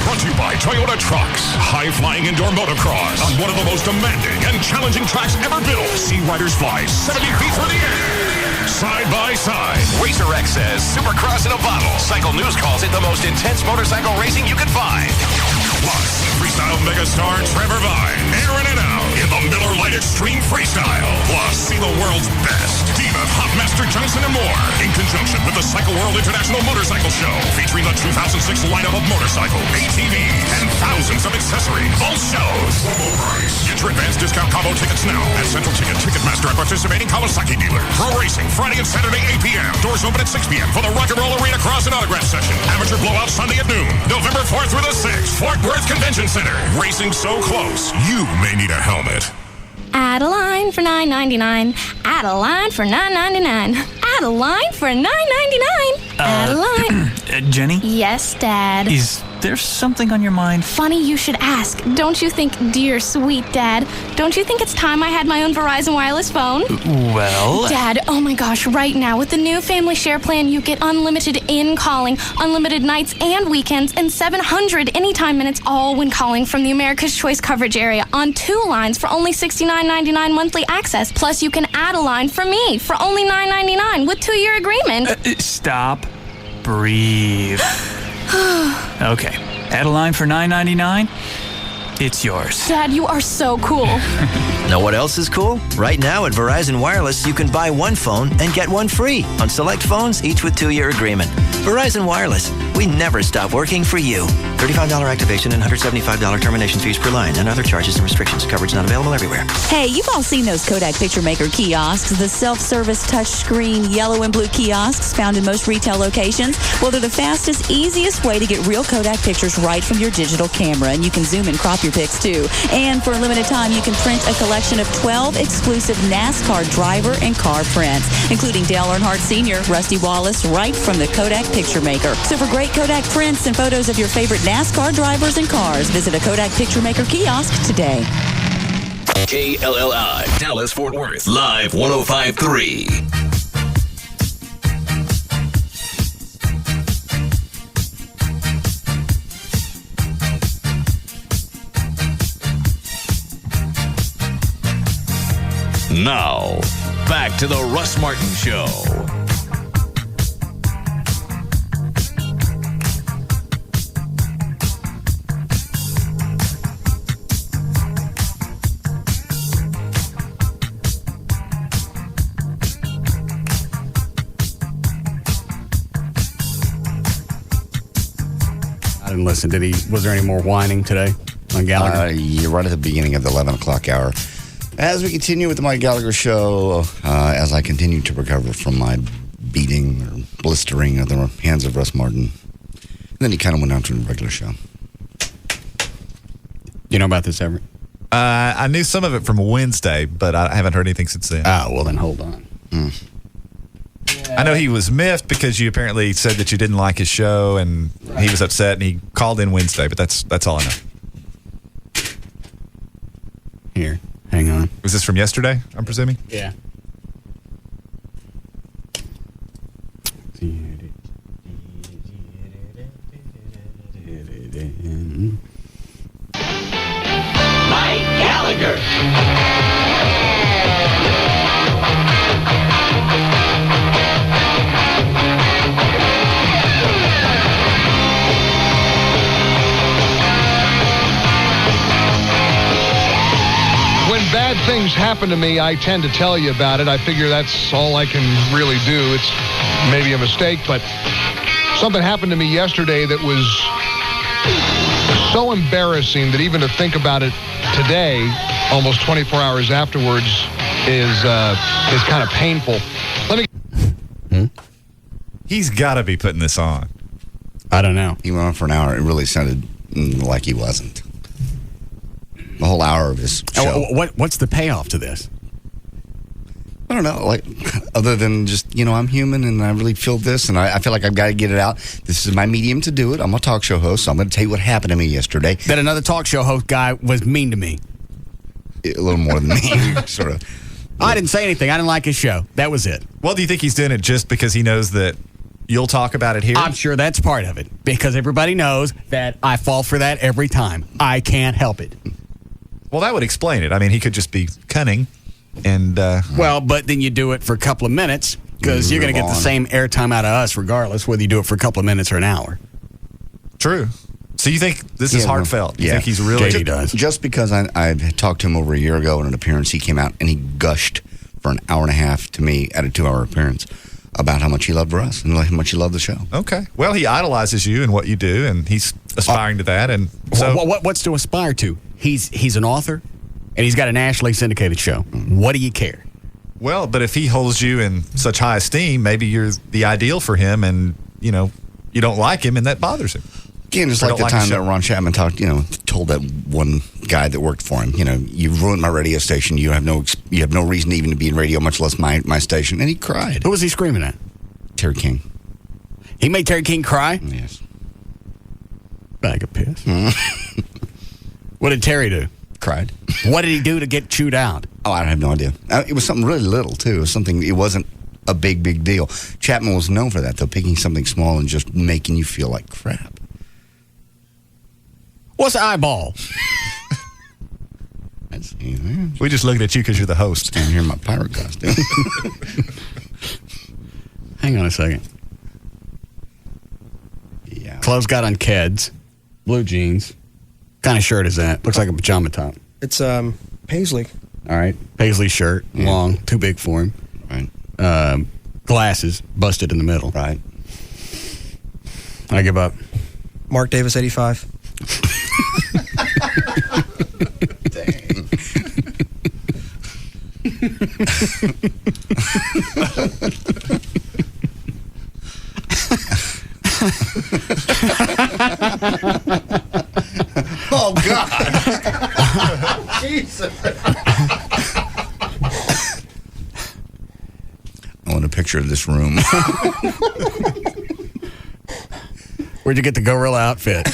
Brought to you by Toyota Trucks. High-flying indoor motocross on one of the most demanding and challenging tracks ever built. Sea Riders fly 70 feet through the air. Side by side. Racer X says Supercross in a bottle. Cycle News calls it the most intense motorcycle racing you could find. Plus, freestyle mega America star Trevor Vine, airing it out in the Miller Lite Extreme Freestyle. Plus, see the world's best Diva, Hopmaster Johnson, and more in conjunction with the Cycle World International Motorcycle Show, featuring the 2006 lineup of motorcycles, ATVs, and thousands of accessories. All shows promo price. Get your advanced discount combo tickets now at Central Ticket, Ticketmaster, and participating Kawasaki dealers. Pro Racing Friday and Saturday 8 p.m. Doors open at 6 p.m. for the Rock and Roll Arena Cross and Autograph Session. Amateur Blowout Sunday at noon. November 4th through the 6th. Fort Worth Convention Center. Racing so close, you may need a helmet. Add a line for $9.99. Add a line for $9.99. Add a line for $9.99. Add a line. Jenny? Yes, Dad. Is there something on your mind? Funny you should ask. Don't you think, dear sweet Dad, don't you think it's time I had my own Verizon wireless phone? Well... Dad, oh my gosh, right now with the new Family Share plan, you get unlimited in-calling, unlimited nights and weekends, and 700 anytime minutes, all when calling from the America's Choice coverage area on 2 lines for only $69.99 monthly access. Plus, you can add a line for me for only $9.99 with 2-year agreement. Stop. Breathe. Okay. Add a line for $9.99. It's yours. Dad, you are so cool. Know what else is cool? Right now at Verizon Wireless, you can buy one phone and get one free on select phones, each with 2-year agreement. Verizon Wireless, we never stop working for you. $35 activation and $175 termination fees per line and other charges and restrictions. Coverage not available everywhere. Hey, you've all seen those Kodak Picture Maker kiosks, the self-service touchscreen yellow and blue kiosks found in most retail locations. Well, they're the fastest, easiest way to get real Kodak pictures right from your digital camera, and you can zoom and crop your pics too. And for a limited time, you can print a collection of 12 exclusive NASCAR driver and car prints, including Dale Earnhardt Sr., Rusty Wallace, right from the Kodak Picture Maker. So for great Kodak prints and photos of your favorite NASCAR drivers and cars, visit a Kodak Picture Maker kiosk today. KLLI, Dallas, Fort Worth, Live 105.3. Now, back to the Russ Martin Show. I didn't listen. Was there any more whining today on Gallagher? You're right at the beginning of the 11 o'clock hour. As we continue with the Mike Gallagher Show, as I continue to recover from my beating or blistering of the hands of Russ Martin, and then he kind of went on to the regular show. You know about this, Everett? I knew some of it from Wednesday, but I haven't heard anything since then. Oh, well then hold on. I know he was miffed because you apparently said that you didn't like his show, and he was upset, and he called in Wednesday, but that's all I know. Here. Hang on. Was this from yesterday, I'm presuming? Yeah. Mike Gallagher. Bad things happen to me, I tend to tell you about it. I figure that's all I can really do. It's maybe a mistake, but something happened to me yesterday that was so embarrassing that even to think about it today, almost 24 hours afterwards, is kind of painful. Let me. He's got to be putting this on. I don't know. He went on for an hour. It really sounded like he wasn't. The whole hour of his show. What's the payoff to this? I don't know. Like, other than just, I'm human and I really feel this and I feel like I've got to get it out. This is my medium to do it. I'm a talk show host, so I'm going to tell you what happened to me yesterday. That another talk show host guy was mean to me. A little more than me, sort of. I didn't say anything. I didn't like his show. That was it. Well, do you think he's doing it just because he knows that you'll talk about it here? I'm sure that's part of it, because everybody knows that I fall for that every time. I can't help it. Well, that would explain it. I mean, he could just be cunning and... Well, but then you do it for a couple of minutes, because you're going to get the same airtime out of us regardless, whether you do it for a couple of minutes or an hour. True. So you think this is heartfelt? You think he's really... JD does. Just because I talked to him over a year ago in an appearance, he came out and he gushed for an hour and a half to me at a 2-hour appearance about how much he loved Russ and how much he loved the show. Okay. Well, he idolizes you and what you do, and he's aspiring to that. And so, what's to aspire to? He's an author, and he's got a nationally syndicated show. What do you care? Well, but if he holds you in such high esteem, maybe you're the ideal for him, and you don't like him, and that bothers him. Again, just like the time that Ron Chapman told that one guy that worked for him, you've ruined my radio station. You have no reason even to be in radio, much less my station. And he cried. Who was he screaming at? Terry King. He made Terry King cry? Yes. Bag of piss. What did Terry do? Cried. What did he do to get chewed out? Oh, I have no idea. It was something really little, too. It wasn't a big deal. Chapman was known for that, though, picking something small and just making you feel like crap. What's the eyeball? We just looked at you because you're the host. Standing here in my pirate costume. Hang on a second. Yeah. Clothes got on Keds. Blue jeans. What kind of shirt is that? Looks like a pajama top. It's Paisley. All right. Paisley shirt. Long. Too big for him. Right. Glasses. Busted in the middle. Right. I give up. Mark Davis, 85. Dang. Oh, God. Jesus. I want a picture of this room. Where'd you get the gorilla outfit?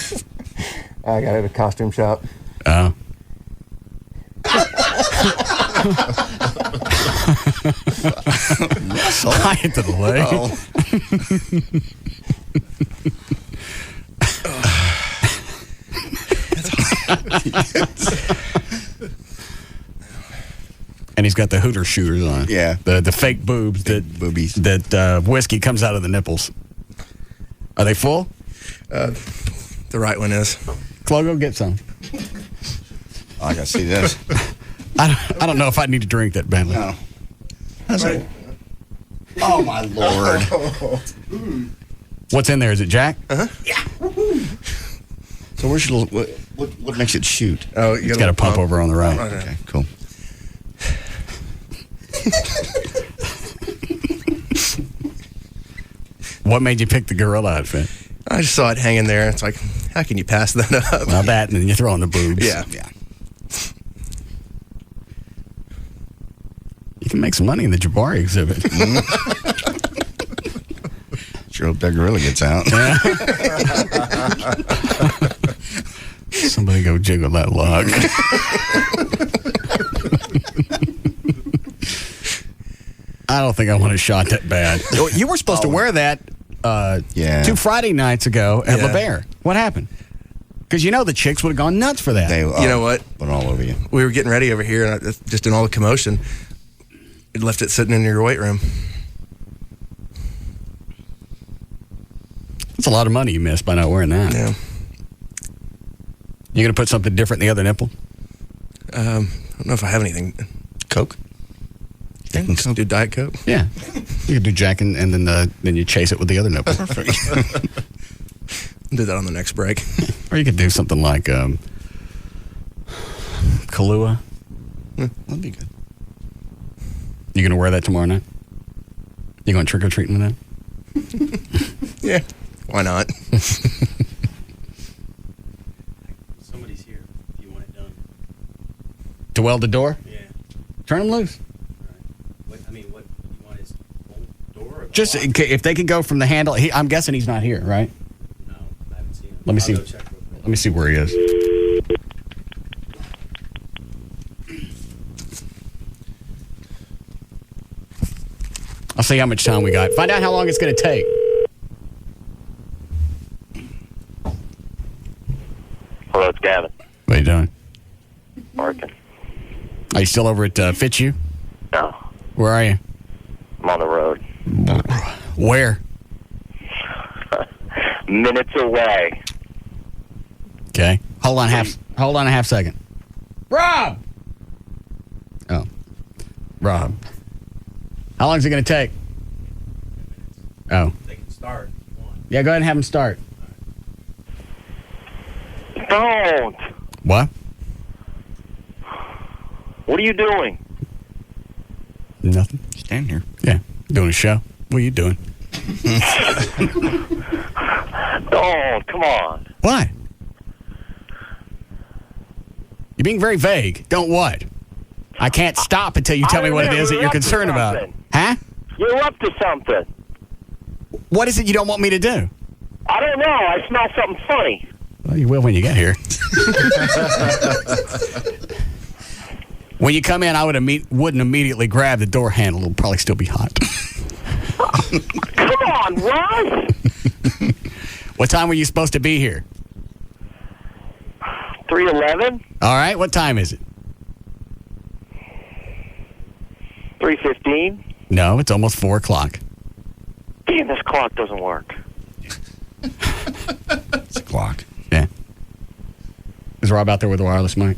I got it at a costume shop. Oh. High into the leg. And he's got the Hooter shooters on. Yeah. The fake boobs boobies. That whiskey comes out of the nipples. Are they full? The right one is. Chloe, go get some. I gotta see this. I don't know if I need to drink that, Bentley. No. That's right. Oh, my Lord. What's in there? Is it Jack? Uh-huh. Yeah. So where's your what makes it shoot? Oh, It's got a pump over on the right. Okay, cool. What made you pick the gorilla outfit? I just saw it hanging there. It's like, how can you pass that up? Well, that, and then you throw in the boobs. Yeah. You can make some money in the Jabari exhibit. Sure hope that gorilla gets out. Somebody go jiggle that log. I don't think I want a shot that bad. You were supposed to wear that 2 Friday nights ago at La Bear. What happened? Because the chicks would have gone nuts for that. You know what? Went all over you. We were getting ready over here, and just in all the commotion, we left it sitting in your weight room. That's a lot of money you missed by not wearing that. Yeah. You going to put something different in the other nipple? I don't know if I have anything. Coke? Yeah, just do Diet Coke. Yeah. You could do Jack and then you chase it with the other nipple. Perfect. Do that on the next break. Or you could do something like Kahlua. That'd be good. You going to wear that tomorrow night? You going trick-or-treating with that? Yeah. Why not? Somebody's here if you want it done. To weld the door? Yeah. Turn them loose. What you want is door? Or Just if they could go from the handle. I'm guessing he's not here, right? No, I haven't seen him. Let me see. I'll go check real quick. Let me see where he is. I'll see how much time we got. Find out how long it's going to take. Hello, it's Gavin. What are you doing? Working. Are you still over at Fitzhugh? No, Where are you? I'm on the road. Where? Minutes away. Okay. Hold on a half second. Rob! Oh. Rob. How long is it going to take? Oh. They can start. Yeah, go ahead and have him start. Don't. What? What are you doing? Nothing. Stand here. Yeah. Doing a show. What are you doing? Don't. Come on. What? You're being very vague. Don't what? I can't stop until you tell me what it is that you're concerned about. Huh? You're up to something. What is it you don't want me to do? I don't know. I smell something funny. Well, you will when you get here. When you come in, I wouldn't immediately grab the door handle. It'll probably still be hot. Come on, Russ. What time were you supposed to be here? 3:11. All right. What time is it? 3:15. No, it's almost 4 o'clock. Damn, this clock doesn't work. It's a clock. Yeah. Is Rob out there with the wireless mic?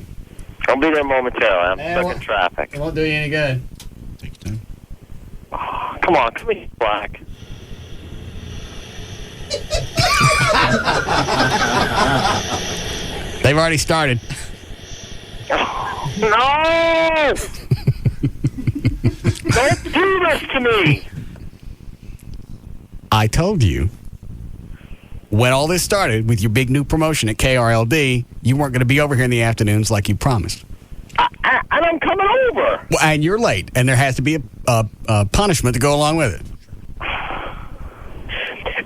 I'll be there momentarily. I'm stuck in traffic. It won't do you any good. Oh, come on, come here, Black. They've already started. No! Don't do this to me! I told you when all this started with your big new promotion at KRLD, you weren't going to be over here in the afternoons like you promised. And I'm coming over. Well, and you're late, and there has to be a punishment to go along with it.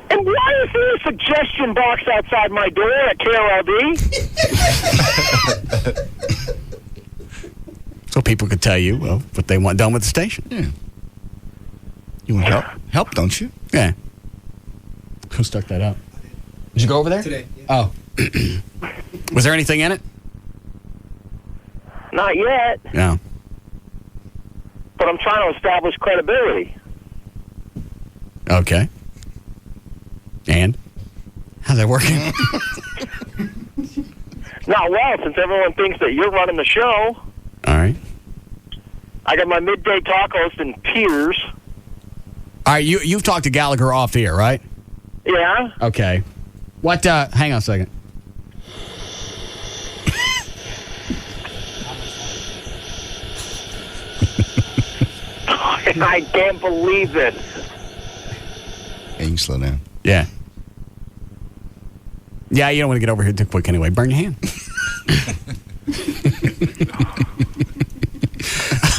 And why is there a suggestion box outside my door at KLLI? So people could tell you, well, what they want done with the station. Yeah. You want help? Help, don't you? Yeah. Who stuck that up? Did you go over there? Today. Yeah. Oh. Was there anything in it? Not yet, No. but I'm trying to establish credibility. Okay. And? How's that working? Not well, since everyone thinks that you're running the show. All right. I got my midday talk host and peers. All right, you've talked to Gallagher off the air, right? Yeah? Okay. What, hang on a second. I can't believe this. Yeah, you can slow down. Yeah. Yeah, you don't want to get over here too quick anyway. Burn your hand.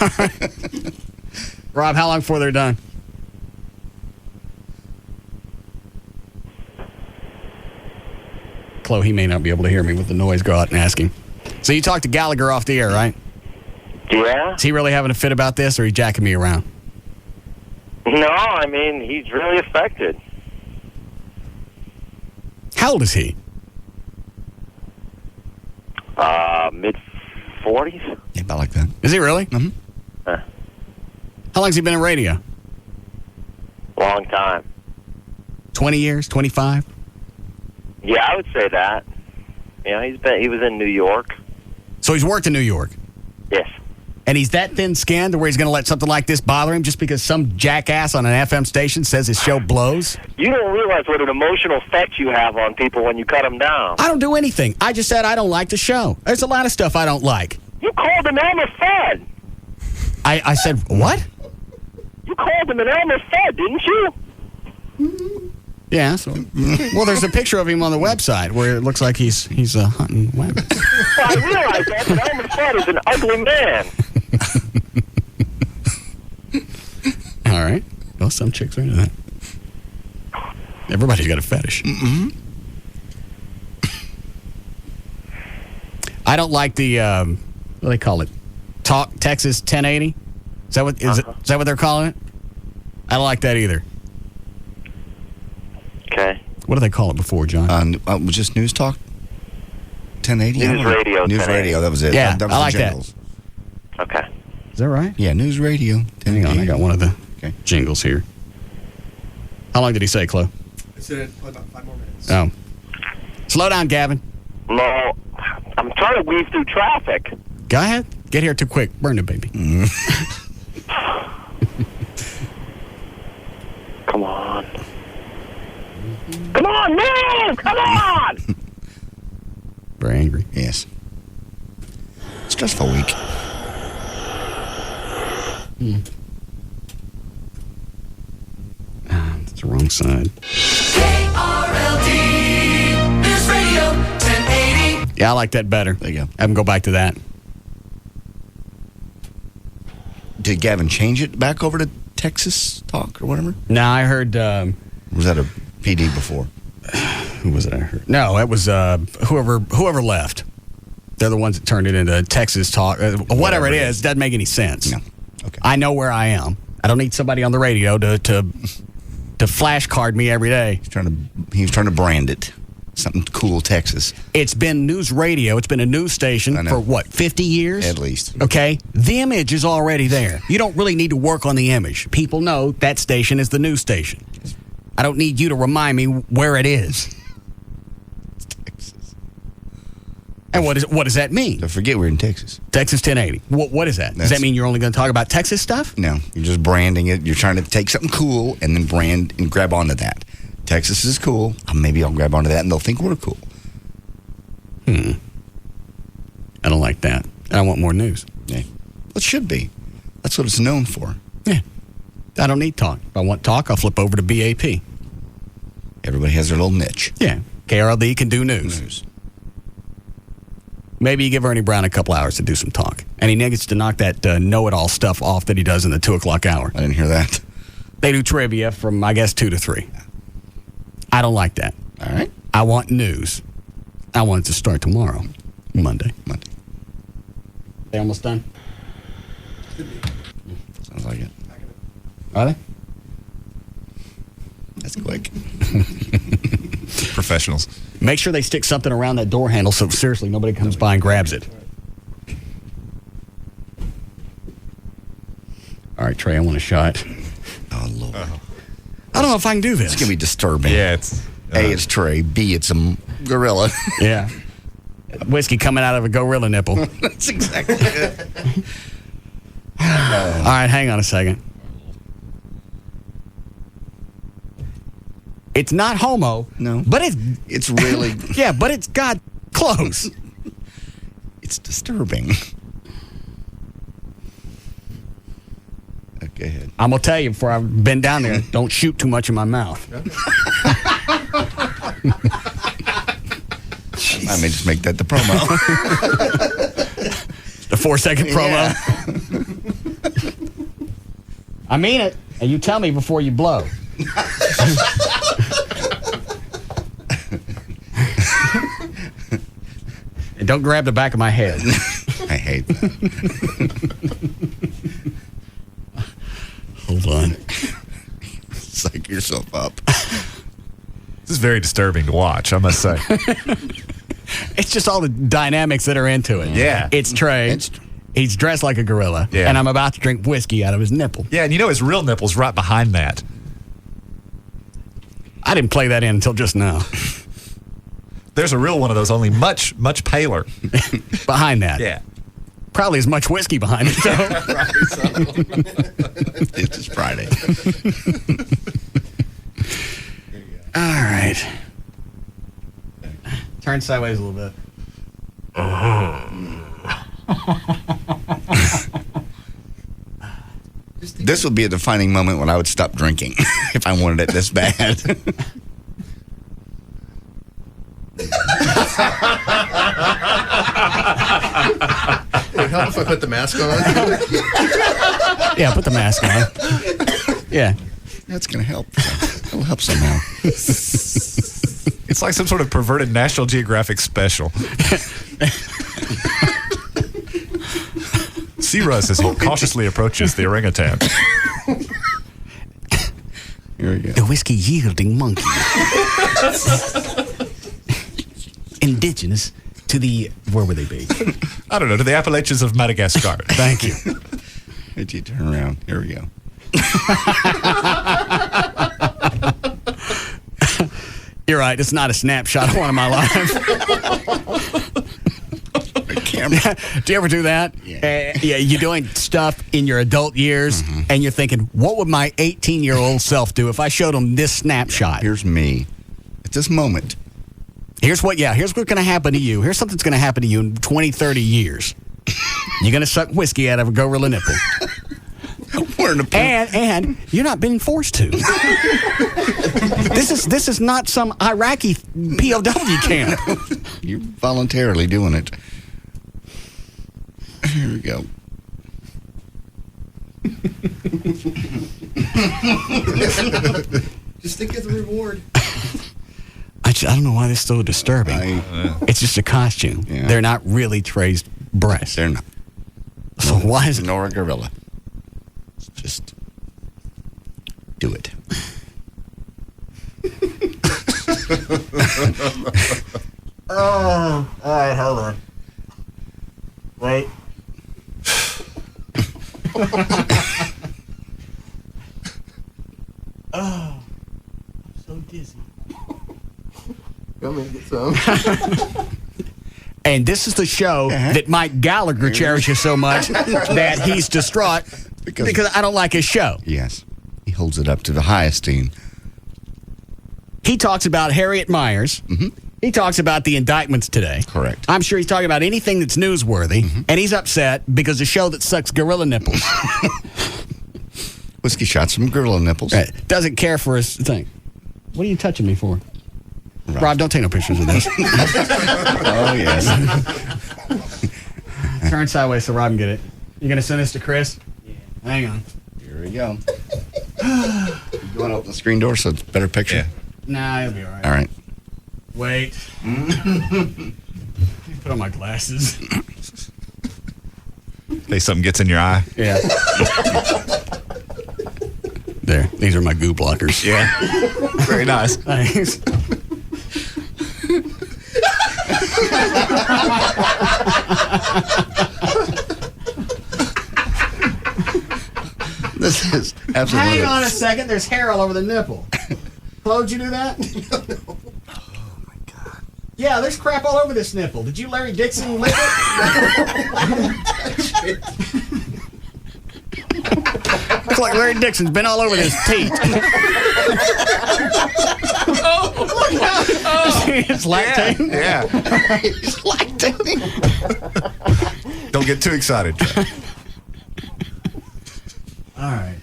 All right. Rob, how long before they're done? Chloe, he may not be able to hear me with the noise. Go out and ask him. So you talked to Gallagher off the air, right? Yeah? Is he really having a fit about this, or are you jacking me around? No, I mean, he's really affected. How old is he? Mid-40s? Yeah, about like that. Is he really? Mm-hmm. Huh. How long's he been in radio? Long time. 20 years? 25? Yeah, I would say that. Yeah, he was in New York. So he's worked in New York? Yes. And he's that thin-skinned to where he's going to let something like this bother him just because some jackass on an FM station says his show blows? You don't realize what an emotional effect you have on people when you cut them down. I don't do anything. I just said I don't like the show. There's a lot of stuff I don't like. You called him Elmer Fudd. I said, what? You called him an Elmer Fudd, didn't you? Yeah. So, well, there's a picture of him on the website where it looks like he's hunting rabbits. Well, I realize that, but Elmer Fudd is an ugly man. All right. Well, some chicks are into that. Everybody's got a fetish. Mm-hmm. I don't like the what do they call it? Talk Texas 1080. Is that what is that what they're calling it? I don't like that either. Okay. What do they call it before, John? Just News Talk 1080? News Radio. News 1080. Radio, that was it. Yeah, that was I the like jingles. that. Okay. Is that right? Yeah, News Radio. Hang on, I got one of the jingles here. How long did he say, Chloe? I said about 5 more minutes. Oh. Slow down, Gavin. No, I'm trying to weave through traffic. Go ahead. Get here too quick. Burn it, baby. Come on. Come on, man! Come on! Very angry. Yes. Stressful week. That's the wrong side. KRLD News Radio 1080. Yeah, I like that better. There you go. Have him go back to that. Did Gavin change it back over to Texas Talk or whatever? No, I heard. Was that a PD before? Who was it I heard? No, it was whoever left. They're the ones that turned it into Texas Talk. Whatever it is, doesn't make any sense. No. Okay. I know where I am. I don't need somebody on the radio to flashcard me every day. He was trying to brand it. Something cool, Texas. It's been news radio. It's been a news station for what, 50 years? At least. Okay? The image is already there. You don't really need to work on the image. People know that station is the news station. I don't need you to remind me where it is. Texas. And what does that mean? Don't forget we're in Texas. Texas 1080. What is that? Does that mean you're only going to talk about Texas stuff? No, you're just branding it. You're trying to take something cool and then brand and grab onto that. Texas is cool. Maybe I'll grab onto that and they'll think we're cool. I don't like that. I want more news. Yeah. Well, it should be. That's what it's known for. Yeah. I don't need talk. If I want talk, I'll flip over to BAP. Everybody has their little niche. Yeah. KRLD can do news. Maybe you give Ernie Brown a couple hours to do some talk. And he needs to knock that know-it-all stuff off that he does in the 2 o'clock hour. I didn't hear that. They do trivia from, I guess, 2 to 3. I don't like that. All right. I want news. I want it to start tomorrow, Monday. They almost done? Sounds like it. Are they? That's quick. Professionals. Make sure they stick something around that door handle so seriously nobody comes by and grabs it. All right, Trey, I want a shot. Oh, Lord. I don't know if I can do this. It's going to be disturbing. Yeah, it's... A, it's Trey. B, it's a gorilla. Yeah. Whiskey coming out of a gorilla nipple. That's exactly it. All right, hang on a second. It's not homo. No. But it's really... Yeah, but it's got close. It's disturbing. Go ahead. I'm going to tell you before I've been down there, don't shoot too much in my mouth. I may just make that the promo. The 4-second promo. Yeah. I mean it, and you tell me before you blow. And don't grab the back of my head. I hate that. Hold on. Psych yourself up. This is very disturbing to watch, I must say. It's just all the dynamics that are into it. Yeah. It's Trey. He's dressed like a gorilla. Yeah. And I'm about to drink whiskey out of his nipple. Yeah, and you know his real nipple's right behind that. I didn't play that in until just now. There's a real one of those, only much, much paler. Behind that. Yeah. Probably as much whiskey behind it, though. It's just Friday. All right. Turn sideways a little bit. This would be a defining moment when I would stop drinking if I wanted it this bad. Would it help if I put the mask on? Yeah, put the mask on. Yeah. That's going to help. That'll help somehow. It's like some sort of perverted National Geographic special. See Russ as he cautiously approaches the orangutan. Here we go. The whiskey yielding monkey. Indigenous to the, where would they be? I don't know, to the Appalachians of Madagascar. Thank you. Did you turn around? Here we go. You're right. It's not a snapshot of one of my life. camera. Do you ever do that? Yeah. You're doing stuff in your adult years, and you're thinking, what would my 18-year-old self do if I showed him this snapshot? Here's me at this moment. Here's what's going to happen to you. Here's something's going to happen to you in 20, 30 years. You're going to suck whiskey out of a gorilla nipple. And you're not being forced to. This is not some Iraqi POW camp. You're voluntarily doing it. Here we go. Just think of the reward. I don't know why this is so disturbing. It's just a costume. Yeah. They're not really Trey's breasts. They're not. So why is it? Nor a gorilla. Just do it. Oh, all right, hold on. Wait. Oh, I'm so dizzy. Come and get some. And this is the show that Mike Gallagher cherishes so much that he's distraught because I don't like his show. Yes. He holds it up to the high esteem. He talks about Harriet Myers. He talks about the indictments today. Correct. I'm sure he's talking about anything that's newsworthy, and he's upset because the show that sucks gorilla nipples. Whiskey shots from gorilla nipples. Doesn't care for his thing. What are you touching me for? Right. Rob, don't take no pictures of this. Oh, yes. Turn sideways so Rob can get it. You going to send this to Chris? Yeah. Hang on. Here we go. You want to open the screen door so it's a better picture? Yeah. Nah, it'll be all right. All right. Wait. Let me put on my glasses. In case something gets in your eye. Yeah. There. These are my goo blockers. Yeah. Very nice. Thanks. This is absolutely. Hang on a second. There's hair all over the nipple. Flo, did you do that? Oh, my God. Yeah, there's crap all over this nipple. Did you Larry Dixon lick it? Looks like Larry Dixon's been all over this teat. It's lactating? Yeah. He's lactating. Don't get too excited. All right.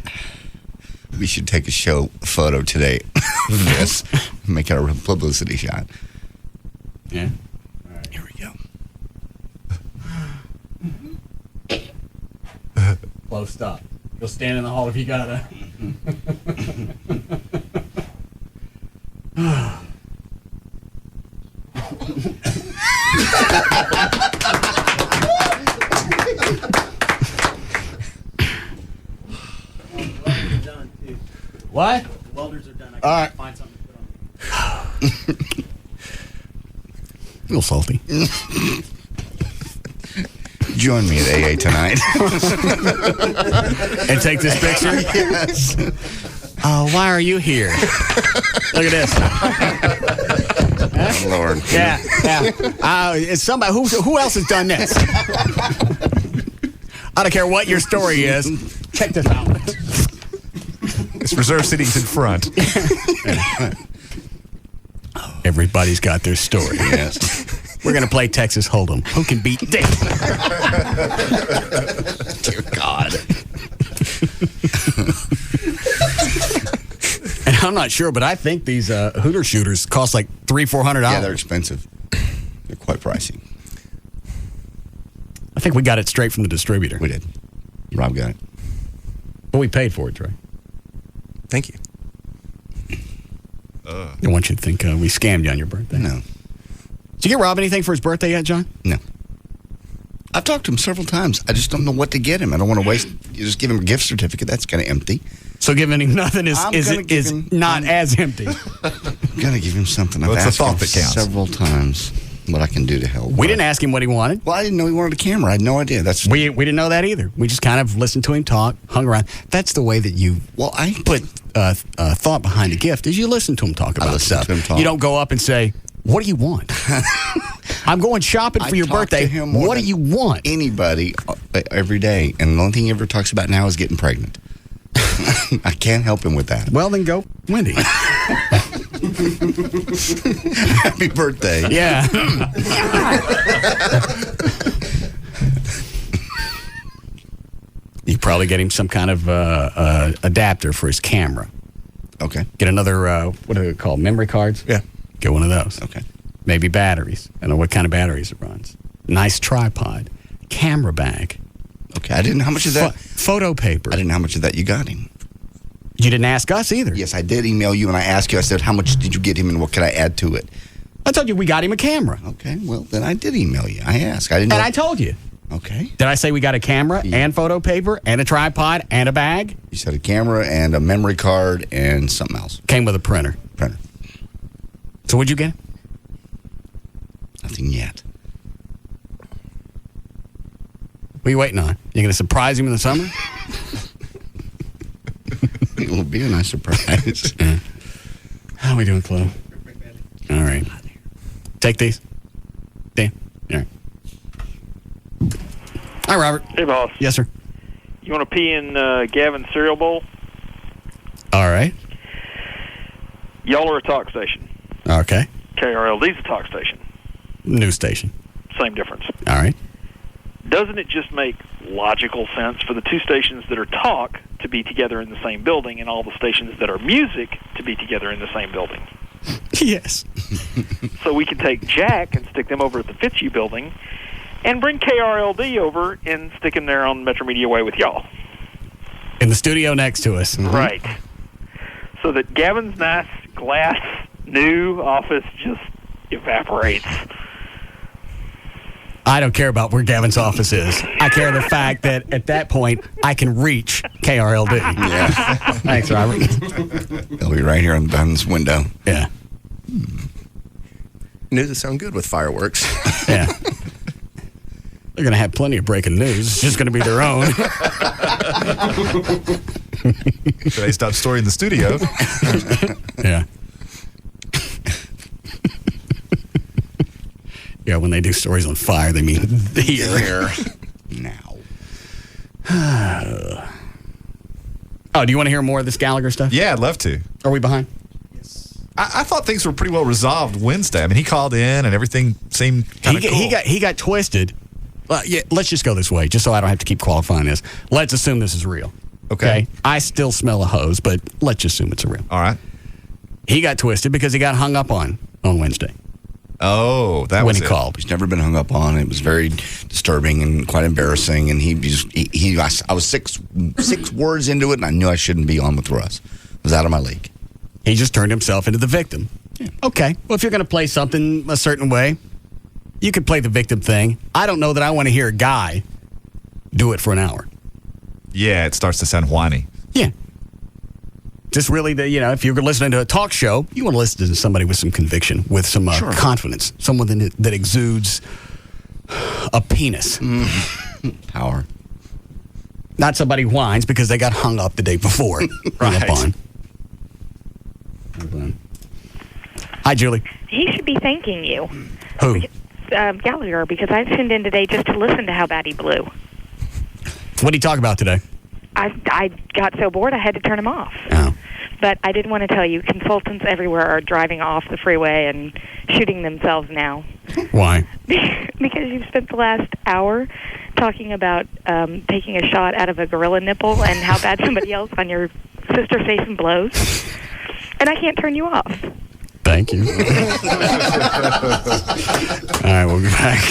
We should take a show photo today of this. Make it a publicity shot. Yeah. All right. Here we go. Flo, stop. Go stand in the hall if you gotta. What? The welders are done. I All right. can find something to put on. A little salty. Join me at AA tonight. And take this picture? Yes. Why are you here? Look at this. Oh, Lord. Yeah. It's somebody who else has done this? I don't care what your story is. Check this out. It's reserved seating's in front. Everybody's got their story. Yes. We're going to play Texas Hold'em. Who can beat Dick? Dear God. And I'm not sure, but I think these Hooter shooters cost like $300-$400. Yeah, they're expensive. They're quite pricey. I think we got it straight from the distributor. We did. Rob got it. But we paid for it, Trey. Thank you. I want you to think we scammed you on your birthday. No. Did you get Rob anything for his birthday yet, John? No. I've talked to him several times. I just don't know what to get him. I don't want to waste. You just give him a gift certificate. That's kind of empty. So giving him nothing is not as empty. I'm going to give him something. Well, I've it's the asked him thought that counts. several times what I can do to help. We didn't ask him what he wanted. Well, I didn't know he wanted a camera. I had no idea. That's We didn't know that either. We just kind of listened to him talk, hung around. That's the way that you I put thought behind a gift is you listen to him talk about listen stuff. to him talk. You don't go up and say, What do you want? I'm going shopping for your birthday. What do you want? Anybody every day. And the only thing he ever talks about now is getting pregnant. I can't help him with that. Well, then go, Wendy. Happy birthday. Yeah. You probably get him some kind of adapter for his camera. Okay. Get another, what are they called, memory cards? Yeah. Get one of those. Okay. Maybe batteries. I don't know what kind of batteries it runs. Nice tripod. Camera bag. Okay. I didn't know how much of that. Photo paper. I didn't know how much of that you got him. You didn't ask us either. Yes, I did email you and I asked you. I said, how much did you get him and what can I add to it? I told you we got him a camera. Okay. Well, then I did email you. I asked. I didn't know. And I told you. Okay. Did I say we got a camera and photo paper and a tripod and a bag? You said a camera and a memory card and something else. Came with a printer. So what'd you get? Nothing yet. What are you waiting on? You going to surprise him in the summer? It will be a nice surprise. Yeah. How are we doing, Chloe? All right. Take these. Dan. All right. Hi, Robert. Hey, boss. Yes, sir. You want to pee in Gavin's cereal bowl? All right. Y'all are a talk station. Okay. KRLD's a talk station. News station. Same difference. All right. Doesn't it just make logical sense for the two stations that are talk to be together in the same building and all the stations that are music to be together in the same building? Yes. So we can take Jack and stick them over at the Fitzhugh building and bring KRLD over and stick him there on Metro Media Way with y'all. In the studio next to us. Mm-hmm. Right. So that Gavin's nice glass new office just evaporates. I don't care about where Gavin's office is. I care the fact that at that point I can reach KRLD. Yeah. Thanks, Robert. They'll be right here on this window. Yeah. News that sound good with fireworks. Yeah. They're going to have plenty of breaking news. It's just going to be their own. They stopped story in the studio. Yeah. Yeah, when they do stories on fire, they mean here. Now. Oh, do you want to hear more of this Gallagher stuff? Yeah, I'd love to. Are we behind? I thought things were pretty well resolved Wednesday. I mean, he called in and everything seemed kind of cool. He got twisted. Yeah, let's just go this way, just so I don't have to keep qualifying this. Let's assume this is real. Okay. I still smell a hose, but let's just assume it's real. All right. He got twisted because he got hung up on Wednesday. Oh, that when was he called. He's never been hung up on. It was very disturbing and quite embarrassing. And I was six words into it, and I knew I shouldn't be on with Russ. I was out of my league. He just turned himself into the victim. Yeah. Okay. Well, if you're going to play something a certain way, you could play the victim thing. I don't know that I want to hear a guy do it for an hour. Yeah, it starts to sound whiny. Yeah. Just really, if you're listening to a talk show, you want to listen to somebody with some conviction, with some confidence, someone that exudes a penis. Power. Not somebody who whines because they got hung up the day before. Hung up on. Hi, Julie. He should be thanking you. Who? Gallagher, because I tuned in today just to listen to how bad he blew. What did he talk about today? I got so bored I had to turn him off. Oh. But I did want to tell you, consultants everywhere are driving off the freeway and shooting themselves now. Why? Because you've spent the last hour talking about taking a shot out of a gorilla nipple and how bad somebody else on your sister station blows. And I can't turn you off. Thank you. All right, we'll be back.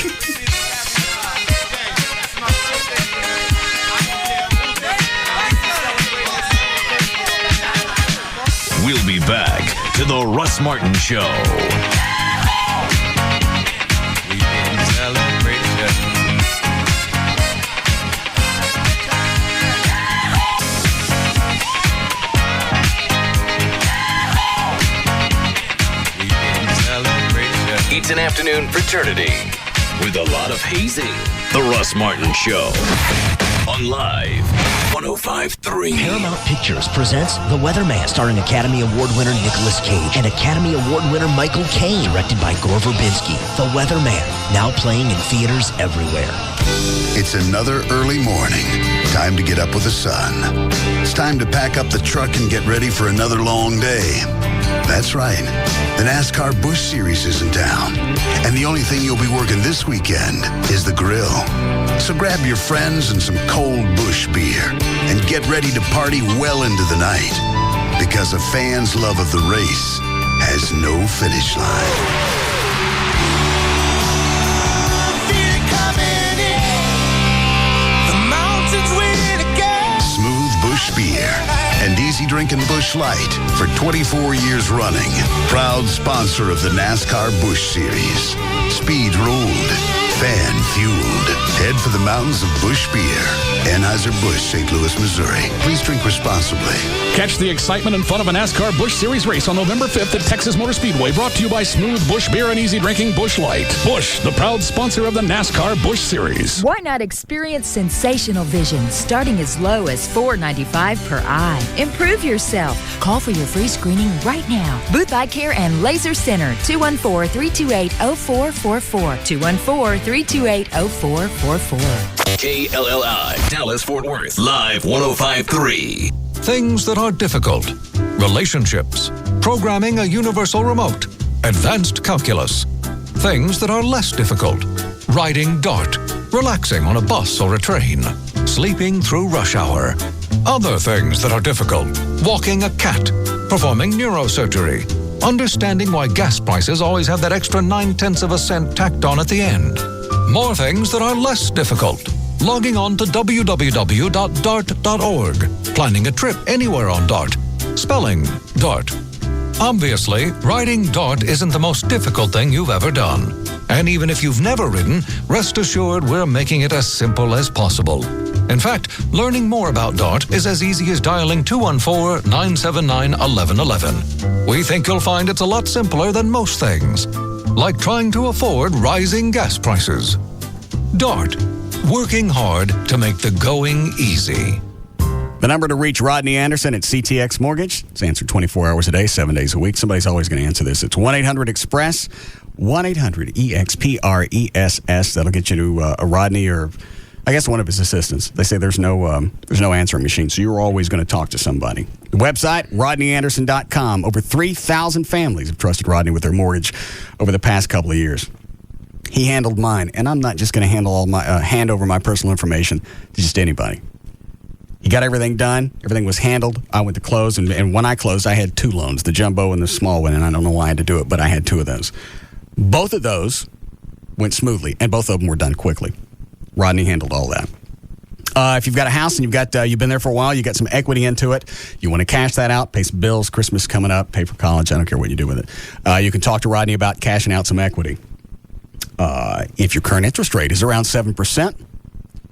We'll be back to the Russ Martin Show. It's an afternoon fraternity with a lot of hazing. The Russ Martin Show on on Live 105.3. Paramount Pictures presents The Weatherman, starring Academy Award winner Nicolas Cage and Academy Award winner Michael Caine, directed by Gore Verbinski. The Weatherman, now playing in theaters everywhere. It's another early morning. Time to get up with the sun. It's time to pack up the truck and get ready for another long day. That's right. The NASCAR Busch Series is in town. And the only thing you'll be working this weekend is the grill. So grab your friends and some cold Busch beer and get ready to party well into the night. Because a fan's love of the race has no finish line. Busch Beer and easy drinking Busch Light for 24 years running. Proud sponsor of the NASCAR Busch Series. Speed ruled, fan fueled. Head for the mountains of Busch Beer. Anheuser-Busch, St. Louis, Missouri. Please drink responsibly. Catch the excitement and fun of a NASCAR Busch Series race on November 5th at Texas Motor Speedway. Brought to you by Smooth Busch Beer and easy drinking Busch Light. Busch, the proud sponsor of the NASCAR Busch Series. Why not experience sensational vision starting as low as $4.95 per eye? Improve yourself. Call for your free screening right now. Booth Eye Care and Laser Center, 214-328-0444. 214-328-0444. KLLI, Dallas Fort Worth, Live 105.3. Things that are difficult. Relationships. Programming a universal remote. Advanced calculus. Things that are less difficult. Riding dart. Relaxing on a bus or a train. Sleeping through rush hour. Other things that are difficult. Walking a cat. Performing neurosurgery. Understanding why gas prices always have that extra 9/10 cent tacked on at the end. More things that are less difficult. Logging on to www.dart.org. Planning a trip anywhere on Dart. Spelling Dart. Obviously, riding Dart isn't the most difficult thing you've ever done. And even if you've never ridden, rest assured we're making it as simple as possible. In fact, learning more about Dart is as easy as dialing 214-979-1111. We think you'll find it's a lot simpler than most things. Like trying to afford rising gas prices. Dart. Working hard to make the going easy. The number to reach Rodney Anderson at CTX Mortgage. It's answered 24 hours a day, 7 days a week. Somebody's always going to answer this. It's 1-800-EXPRESS, 1-800-EXPRESS. That'll get you to a Rodney or, I guess, one of his assistants. They say there's no answering machine, so you're always going to talk to somebody. The website, RodneyAnderson.com. Over 3,000 families have trusted Rodney with their mortgage over the past couple of years. He handled mine, and I'm not just going to hand over my personal information to just anybody. He got everything done. Everything was handled. I went to close, and when I closed, I had 2 loans, the jumbo and the small one, and I don't know why I had to do it, but I had 2 of those. Both of those went smoothly, and both of them were done quickly. Rodney handled all that. If you've got a house and you've been there for a while, you got some equity into it, you want to cash that out, pay some bills, Christmas coming up, pay for college, I don't care what you do with it. You can talk to Rodney about cashing out some equity. If your current interest rate is around 7%,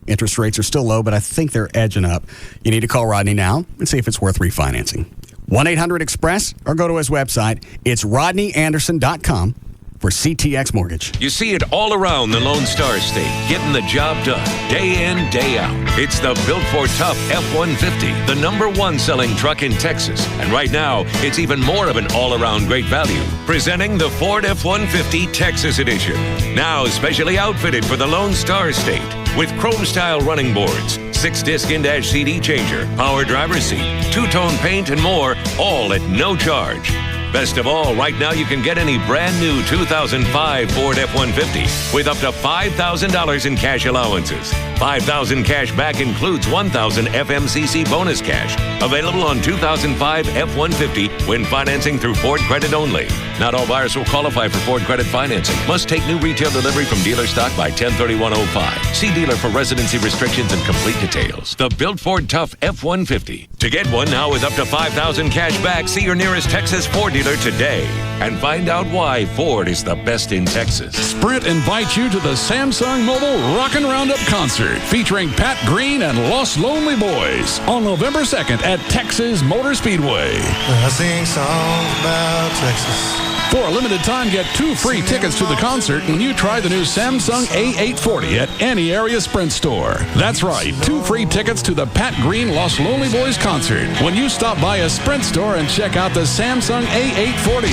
interest rates are still low, but I think they're edging up. You need to call Rodney now and see if it's worth refinancing. 1-800-EXPRESS or go to his website. It's RodneyAnderson.com for CTX Mortgage. You see it all around the Lone Star State, getting the job done, day in, day out. It's the Built for Tough F-150, the #1 selling truck in Texas. And right now, it's even more of an all-around great value. Presenting the Ford F-150 Texas Edition. Now specially outfitted for the Lone Star State. With chrome-style running boards, 6-disc in-dash CD changer, power driver's seat, 2-tone paint, and more, all at no charge. Best of all, right now you can get any brand new 2005 Ford F-150 with up to $5,000 in cash allowances. $5,000 cash back includes $1,000 FMCC bonus cash. Available on 2005 F-150 when financing through Ford Credit only. Not all buyers will qualify for Ford Credit financing. Must take new retail delivery from dealer stock by 10/31/05. See dealer for residency restrictions and complete details. The Built Ford Tough F-150. To get one now with up to $5,000 cash back, see your nearest Texas Ford dealer today and find out why Ford is the best in Texas. Sprint invites you to the Samsung Mobile Rockin' Roundup concert featuring Pat Green and Lost Lonely Boys on November 2nd at Texas Motor Speedway. I sing songs about Texas. For a limited time, get 2 free tickets to the concert when you try the new Samsung A840 at any area Sprint store. That's right, 2 free tickets to the Pat Green Los Lonely Boys concert when you stop by a Sprint store and check out the Samsung A840.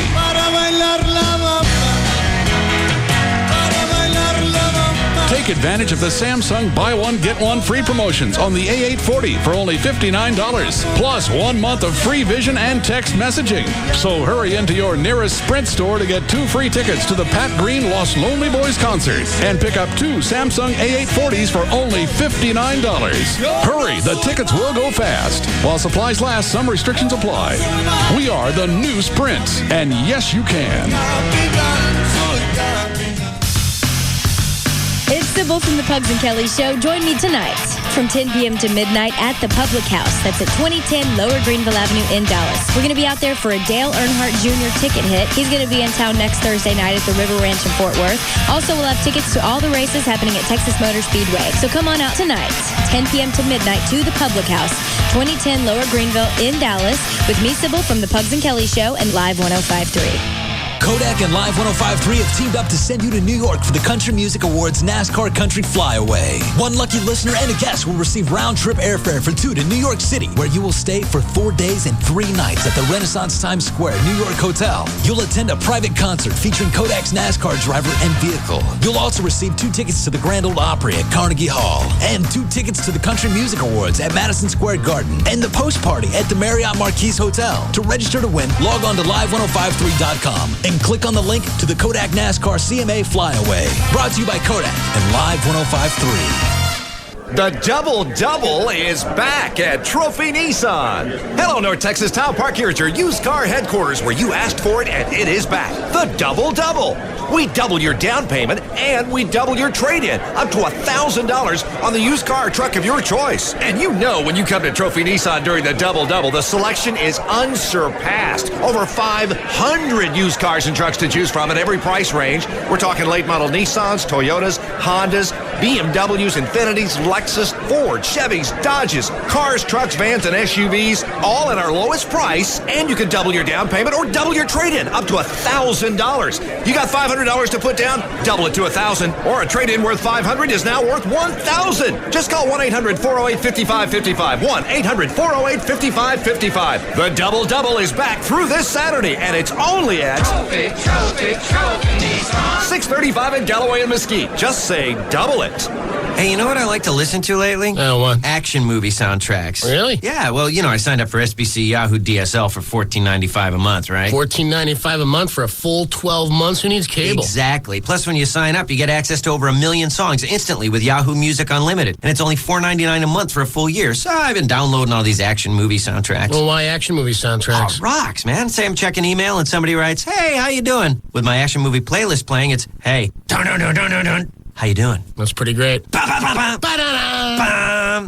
Take advantage of the Samsung buy one, get one free promotions on the A840 for only $59, plus 1 month of free vision and text messaging. So hurry into your nearest Sprint store to get 2 free tickets to the Pat Green Los Lonely Boys concert and pick up 2 Samsung A840s for only $59. Hurry, the tickets will go fast. While supplies last, some restrictions apply. We are the new Sprint, and yes, you can. It's Sybil from the Pugs and Kelly Show. Join me tonight from 10 p.m. to midnight at the Public House. That's at 2010 Lower Greenville Avenue in Dallas. We're going to be out there for a Dale Earnhardt Jr. ticket hit. He's going to be in town next Thursday night at the River Ranch in Fort Worth. Also, we'll have tickets to all the races happening at Texas Motor Speedway. So come on out tonight, 10 p.m. to midnight to the Public House, 2010 Lower Greenville in Dallas, with me, Sybil, from the Pugs and Kelly Show and Live 105.3. Kodak and Live 105.3 have teamed up to send you to New York for the Country Music Awards NASCAR Country Flyaway. One lucky listener and a guest will receive round-trip airfare for 2 to New York City, where you will stay for 4 days and 3 nights at the Renaissance Times Square, New York Hotel. You'll attend a private concert featuring Kodak's NASCAR driver and vehicle. You'll also receive 2 tickets to the Grand Ole Opry at Carnegie Hall and 2 tickets to the Country Music Awards at Madison Square Garden and the post party at the Marriott Marquis Hotel. To register to win, log on to live1053.com and click on the link to the Kodak NASCAR CMA Flyaway. Brought to you by Kodak and Live 105.3. The double-double is back at Trophy Nissan. Hello, North Texas Town Park. Here at your used car headquarters where you asked for it, and it is back. The double-double. We double your down payment, and we double your trade-in, up to $1,000 on the used car or truck of your choice. And you know when you come to Trophy Nissan during the double-double, the selection is unsurpassed. Over 500 used cars and trucks to choose from at every price range. We're talking late-model Nissans, Toyotas, Hondas, BMWs, Infinitis, Lexus, Ford, Chevys, Dodges, cars, trucks, vans, and SUVs, all at our lowest price. And you can double your down payment or double your trade-in, up to $1,000. You got $500 to put down, double it to $1,000, or a trade-in worth $500 is now worth $1,000. Just call 1-800-408-5555. 1-800-408-5555. The double-double is back through this Saturday, and it's only at Trophy Nissan. 635 in Galloway and Mesquite. Just say double it. Hey, you know what I like to listen to lately? What? Action movie soundtracks. Really? Yeah, well, you know, I signed up for SBC Yahoo DSL for $14.95 a month, right? $14.95 a month for a full 12 months? Who needs cable? Exactly. Plus, when you sign up, you get access to over 1 million songs instantly with Yahoo Music Unlimited. And it's only $4.99 a month for a full year. So I've been downloading all these action movie soundtracks. Well, why action movie soundtracks? Oh, rocks, man. Say I'm checking email and somebody writes, "Hey, how you doing?" With my action movie playlist playing, it's, "Hey, dun-dun-dun-dun-dun-dun. How you doing?" That's pretty great.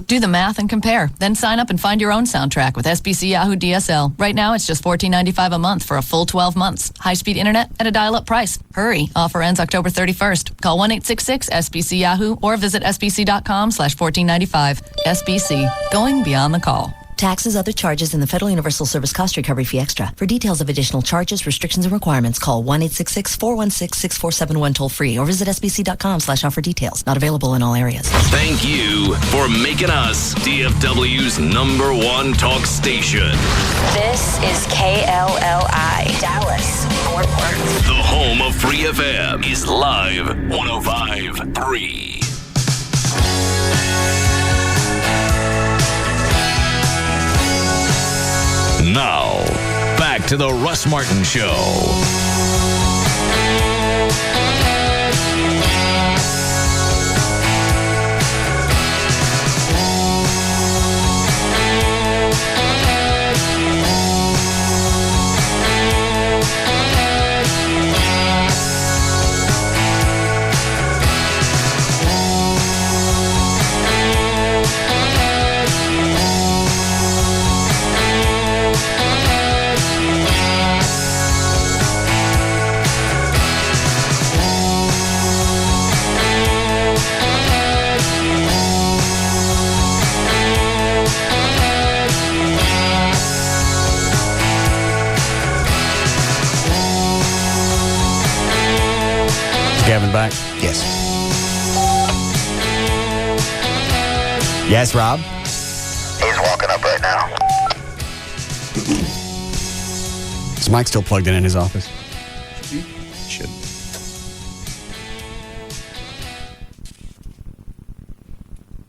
Do the math and compare. Then sign up and find your own soundtrack with SBC Yahoo DSL. Right now, it's just $14.95 a month for a full 12 months. High-speed internet at a dial-up price. Hurry. Offer ends October 31st. Call 1-866-SBC Yahoo or visit sbc.com/1495. SBC. Going beyond the call. Taxes, other charges, and the Federal Universal Service Cost Recovery Fee Extra. For details of additional charges, restrictions, and requirements, call 1-866-416-6471 toll-free or visit sbc.com/offer details. Not available in all areas. Thank you for making us DFW's #1 talk station. This is KLLI, Dallas, Fort Worth. The home of Free FM is Live 105.3. Now, back to the Russ Martin Show. Yes, Rob? He's walking up right now. Is Mike still plugged in his office? Should.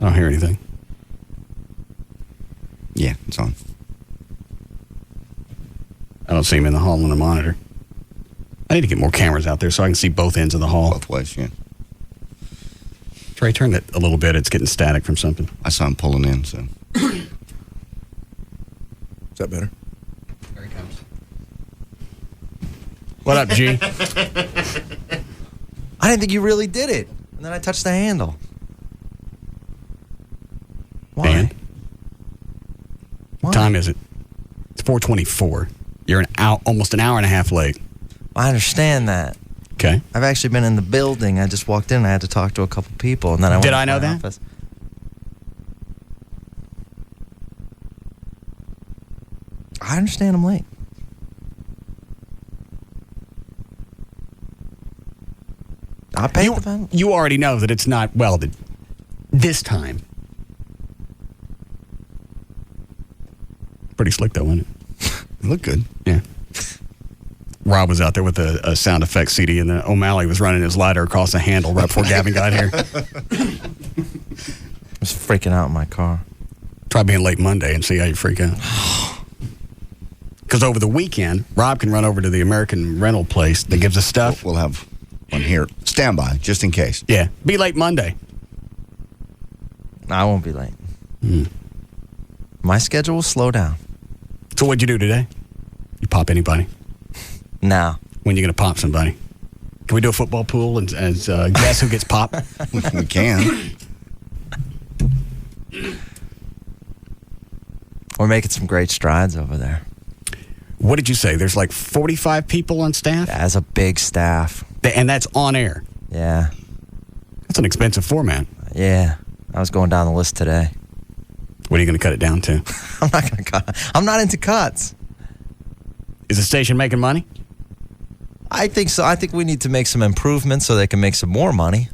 I don't hear anything. Yeah, it's on. I don't see him in the hall on the monitor. I need to get more cameras out there so I can see both ends of the hall. Both ways, yeah. Trey, turn it a little bit. It's getting static from something. I saw him pulling in, so. Is that better? There he comes. What up, G? I didn't think you really did it. And then I touched the handle. Why? Dan? What time is it? It's 4:24. You're almost an hour and a half late. I understand that. Okay. I've actually been in the building. I just walked in and I had to talk to a couple people. And then I went Did to I know my that? office. I understand I'm late. I paid the penalty. You already know that it's not welded this time. Pretty slick, though, wasn't it? Look good. Yeah. Rob was out there with a sound effects CD, and then O'Malley was running his lighter across the handle right before Gavin got here. I was freaking out in my car. Try being late Monday and see how you freak out. Because over the weekend, Rob can run over to the American rental place that gives us stuff. We'll have one here. Stand by, just in case. Yeah. Be late Monday. I won't be late. My schedule will slow down. So what'd you do today? You pop anybody? No. When you going to pop somebody? Can we do a football pool and guess who gets popped? We can. We're making some great strides over there. What did you say? There's like 45 people on staff? That's a big staff. And that's on air? Yeah. That's an expensive format. Yeah. I was going down the list today. What are you going to cut it down to? I'm not going to cut. I'm not into cuts. Is the station making money? I think so. I think we need to make some improvements so they can make some more money.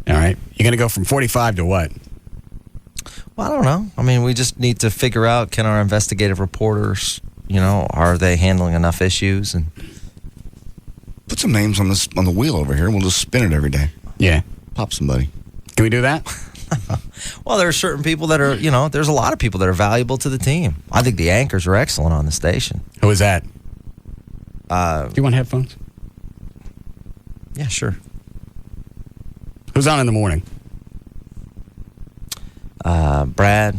All right. You're going to go from 45 to what? Well, I don't know. I mean, we just need to figure out, can our investigative reporters, are they handling enough issues? And put some names on the wheel over here. We'll just spin it every day. Yeah. Pop somebody. Can we do that? Well, there are certain people that are, there's a lot of people that are valuable to the team. I think the anchors are excellent on the station. Who is that? Do you want headphones? Yeah, sure. Who's on in the morning? Brad.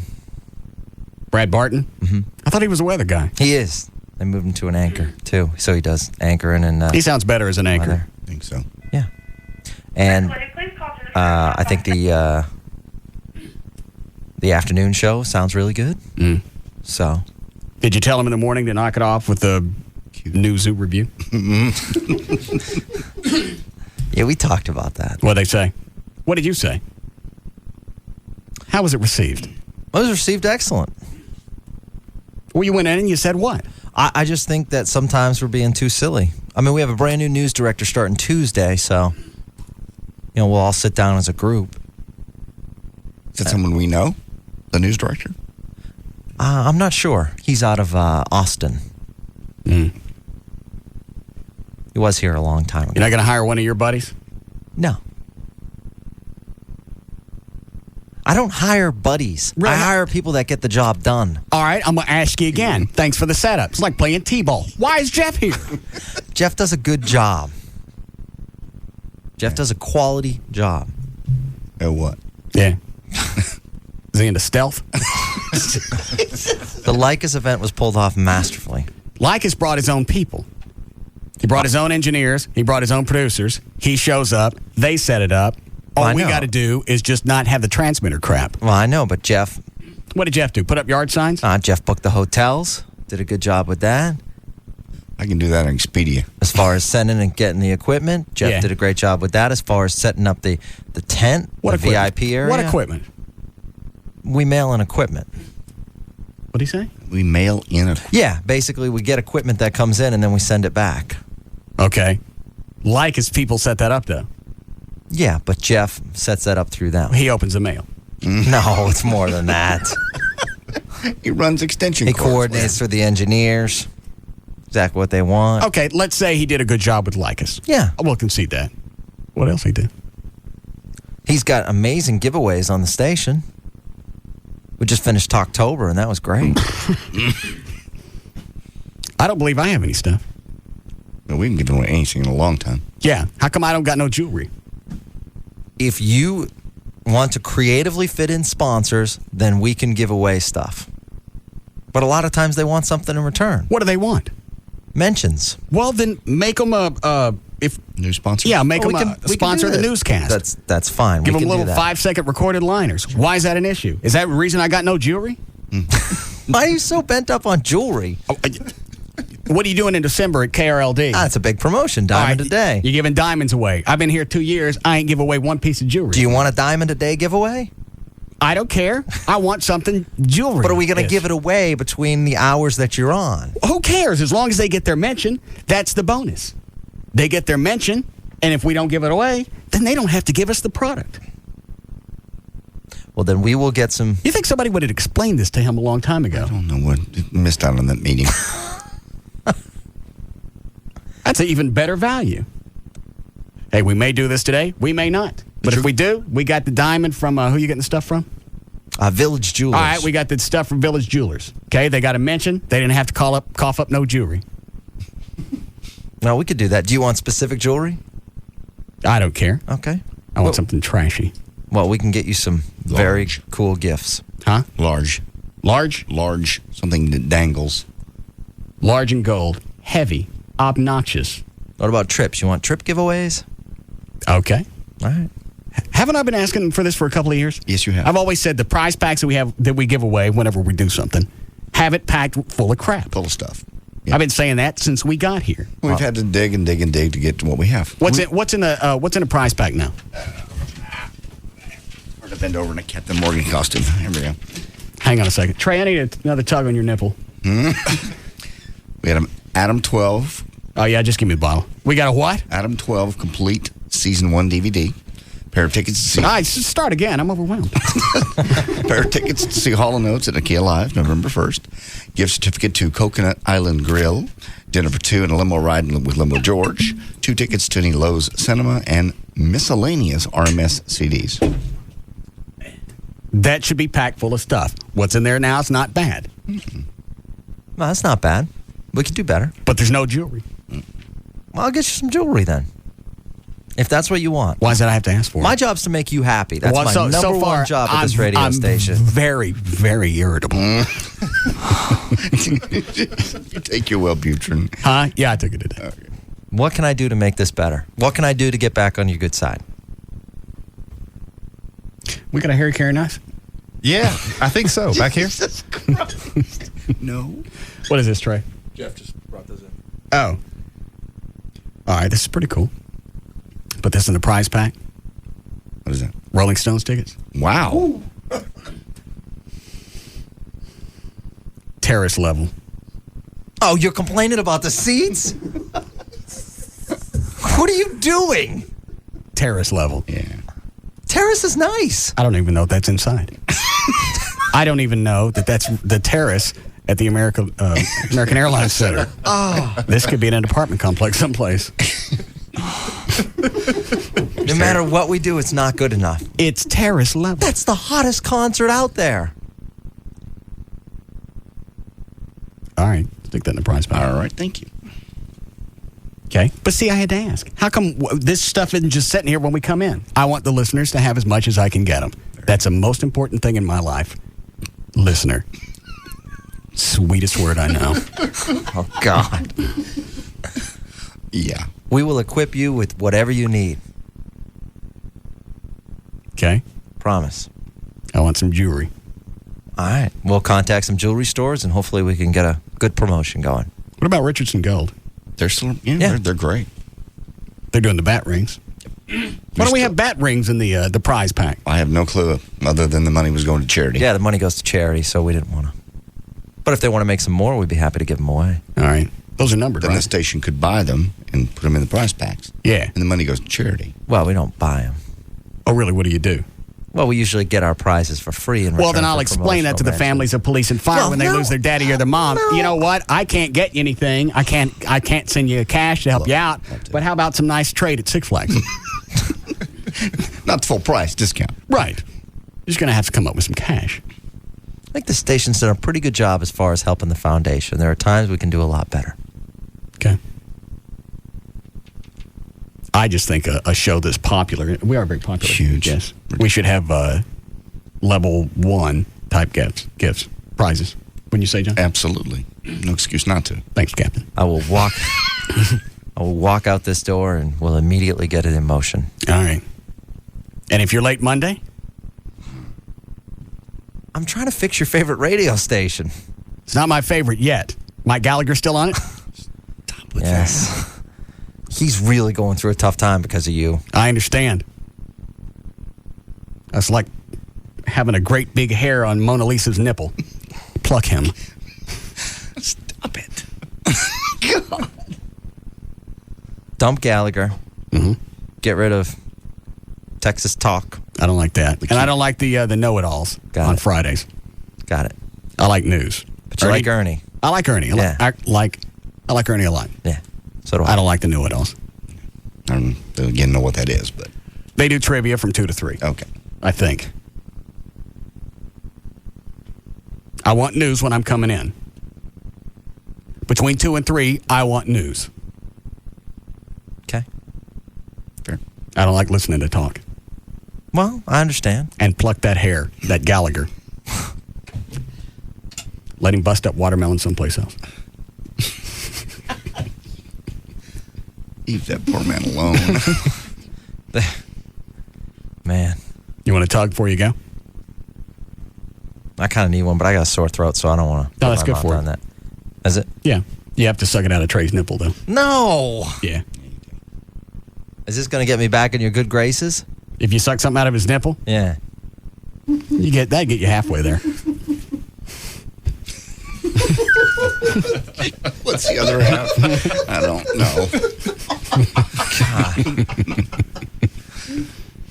Brad Barton? Mm-hmm. I thought he was a weather guy. He is. They moved him to an anchor, too. So he does anchoring and... he sounds better as an anchor. I think so. Yeah. And I think the afternoon show sounds really good. So... Did you tell him in the morning to knock it off with the new Zoo review? Yeah, we talked about that. What'd they say? What did you say? How was it received? It was received excellent. Well, you went in and you said what? I just think that sometimes we're being too silly. I mean, we have a brand new news director starting Tuesday, so, we'll all sit down as a group. Is that someone we know? The news director? I'm not sure. He's out of Austin. He was here a long time ago. You're not going to hire one of your buddies? No. I don't hire buddies. Really? I hire people that get the job done. All right, I'm going to ask you again. Thanks for the setup. It's like playing T-ball. Why is Jeff here? Jeff does a good job. Jeff does a quality job. Oh, what? Yeah. Is he into stealth? The Lycus event was pulled off masterfully. Lycus brought his own people. He brought his own engineers. He brought his own producers. He shows up. They set it up. All we got to do is just not have the transmitter crap. Well, I know, but Jeff... What did Jeff do? Put up yard signs? Jeff booked the hotels. Did a good job with that. I can do that on Expedia. As far as sending and getting the equipment, Jeff did a great job with that. As far as setting up the tent, the VIP area. What equipment? We mail in equipment. What'd he say? We mail in equipment? Yeah, basically we get equipment that comes in and then we send it back. Okay. Lycus people set that up, though. Yeah, but Jeff sets that up through them. He opens the mail. No, it's more than that. He runs extension He cords. coordinates for the engineers. Exactly what they want. Okay, let's say he did a good job with Lycus. Yeah. We'll concede that. What else he did? He's got amazing giveaways on the station. We just finished Talktober, and that was great. I don't believe I have any stuff. No, we haven't given away anything in a long time. Yeah. How come I don't got no jewelry? If you want to creatively fit in sponsors, then we can give away stuff. But a lot of times they want something in return. What do they want? Mentions. Well, then make them new sponsor. Yeah, make Oh, them a sponsor of the newscast. That's fine. Give we them can little do that. 5-second recorded liners. Why is that an issue? Is that the reason I got no jewelry? Why are you so bent up on jewelry? What are you doing in December at KRLD? It's a big promotion, diamond a day. You're giving diamonds away. I've been here 2 years. I ain't give away one piece of jewelry. Do you want a diamond a day giveaway? I don't care. I want something jewelry. But are we going to give it away between the hours that you're on? Who cares? As long as they get their mention, that's the bonus. They get their mention, and if we don't give it away, then they don't have to give us the product. Well, then we will get some. You think somebody would have explained this to him a long time ago? I don't know what missed out on that meeting. That's an even better value. Hey, we may do this today. We may not. But if we do, we got the diamond from, who you getting the stuff from? Village Jewelers. All right, we got the stuff from Village Jewelers. Okay, they got a mention. They didn't have to cough up no jewelry. No, we could do that. Do you want specific jewelry? I don't care. Okay. I want something trashy. Well, we can get you some very cool gifts. Huh? Large. Large? Large. Something that dangles. Large and gold. Heavy. Obnoxious. What about trips? You want trip giveaways? Okay. All right. Haven't I been asking for this for a couple of years? Yes, you have. I've always said the prize packs that we give away whenever we do something, have it packed full of crap. Full of stuff. I've been saying that since we got here. We've had to dig and dig and dig to get to what we have. What's in a prize pack now? Hard to bend over in a Captain Morgan costume. Here we go. Hang on a second. Trey, I need another tug on your nipple. We had an Adam 12. Oh, yeah, just give me the bottle. We got a what? Adam 12 complete season 1 DVD. Pair of tickets to see. All right, start again. I'm overwhelmed. Pair of tickets to see Hall & Oates at KLLI November 1st. Gift certificate to Coconut Island Grill. Dinner for two and a limo ride with Limo George. 2 tickets to any Lowe's Cinema and miscellaneous RMS CDs. That should be packed full of stuff. What's in there now is not bad. No, that's not bad. We could do better. But there's no jewelry. Well, I'll get you some jewelry then. If that's what you want. Why does that I have to ask for? My job's to make you happy. That's my number one job at this radio station. Very, very irritable. You take your Wellbutrin. Huh? Yeah, I took it today. Okay. What can I do to make this better? What can I do to get back on your good side? We got a Harry Carey knife? Yeah, I think so. Back here? Jesus Christ. No. What is this, Trey? Jeff just brought those in. Oh. All right, this is pretty cool. Put this in the prize pack. What is that? Rolling Stones tickets. Wow. Terrace level. Oh, you're complaining about the seats? What are you doing? Terrace level. Yeah. Terrace is nice. I don't even know if that's inside. I don't even know that that's the terrace at the American Airlines Center. Oh. This could be in an apartment complex someplace. No matter what we do, it's not good enough. It's terrace level. That's the hottest concert out there. All right, stick that in the prize pack. All right, thank you. Okay, but see, I had to ask. How come this stuff isn't just sitting here when we come in? I want the listeners to have as much as I can get them. That's the most important thing in my life. Listener. Sweetest word I know. Oh, God. Yeah. We will equip you with whatever you need. Okay. Promise. I want some jewelry. All right. We'll contact some jewelry stores, and hopefully we can get a good promotion going. What about Richardson Gold? They're still, yeah. They're great. They're doing the bat rings. Why don't we have bat rings in the prize pack? I have no clue other than the money was going to charity. Yeah, the money goes to charity, so we didn't want to. But if they want to make some more, we'd be happy to give them away. All right. Those are numbered, Then right? the station could buy them and put them in the prize packs. Yeah. And the money goes to charity. Well, we don't buy them. Oh, really? What do you do? Well, we usually get our prizes for free. Well, then I'll explain that to the families of police and fire when they lose their daddy or their mom. You know what? I can't get you anything. I can't send you cash to help you out. But how about some nice trade at Six Flags? Not full price, discount. Right. You're just going to have to come up with some cash. I think the station's done a pretty good job as far as helping the foundation. There are times we can do a lot better. Okay. I just think a show that's popular, we are very popular. Huge. Yes. We should have level 1 type gifts, prizes. Wouldn't you say, John? Absolutely. No excuse not to. Thanks, Captain. I will walk out this door and we'll immediately get it in motion. All right. And if you're late Monday? I'm trying to fix your favorite radio station. It's not my favorite yet. Mike Gallagher still on it? Stop with that. He's really going through a tough time because of you. I understand. That's like having a great big hair on Mona Lisa's nipple. Pluck him. Stop it. God. Dump Gallagher. Mm-hmm. Get rid of Texas Talk. I don't like that. And I don't like the know-it-alls on Fridays. Got it. I like news. But you like Ernie. I like Ernie. I like Ernie a lot. Yeah. So do I. I don't like the know-it-alls. I don't again know what that is, but they do trivia from 2 to 3. Okay. I think. I want news when I'm coming in. Between 2 and 3, I want news. Okay. Fair. I don't like listening to talk. Well, I understand. And pluck that hair, that Gallagher. Let him bust up watermelon someplace else. Leave that poor man alone. Man. You want a tug before you go? I kind of need one, but I got a sore throat, so I don't want to. No, that's good for that. Is it? Yeah. You have to suck it out of Trey's nipple, though. No. Yeah. Is this going to get me back in your good graces? If you suck something out of his nipple? Yeah. That'd get you halfway there. What's the other half? I don't know. God.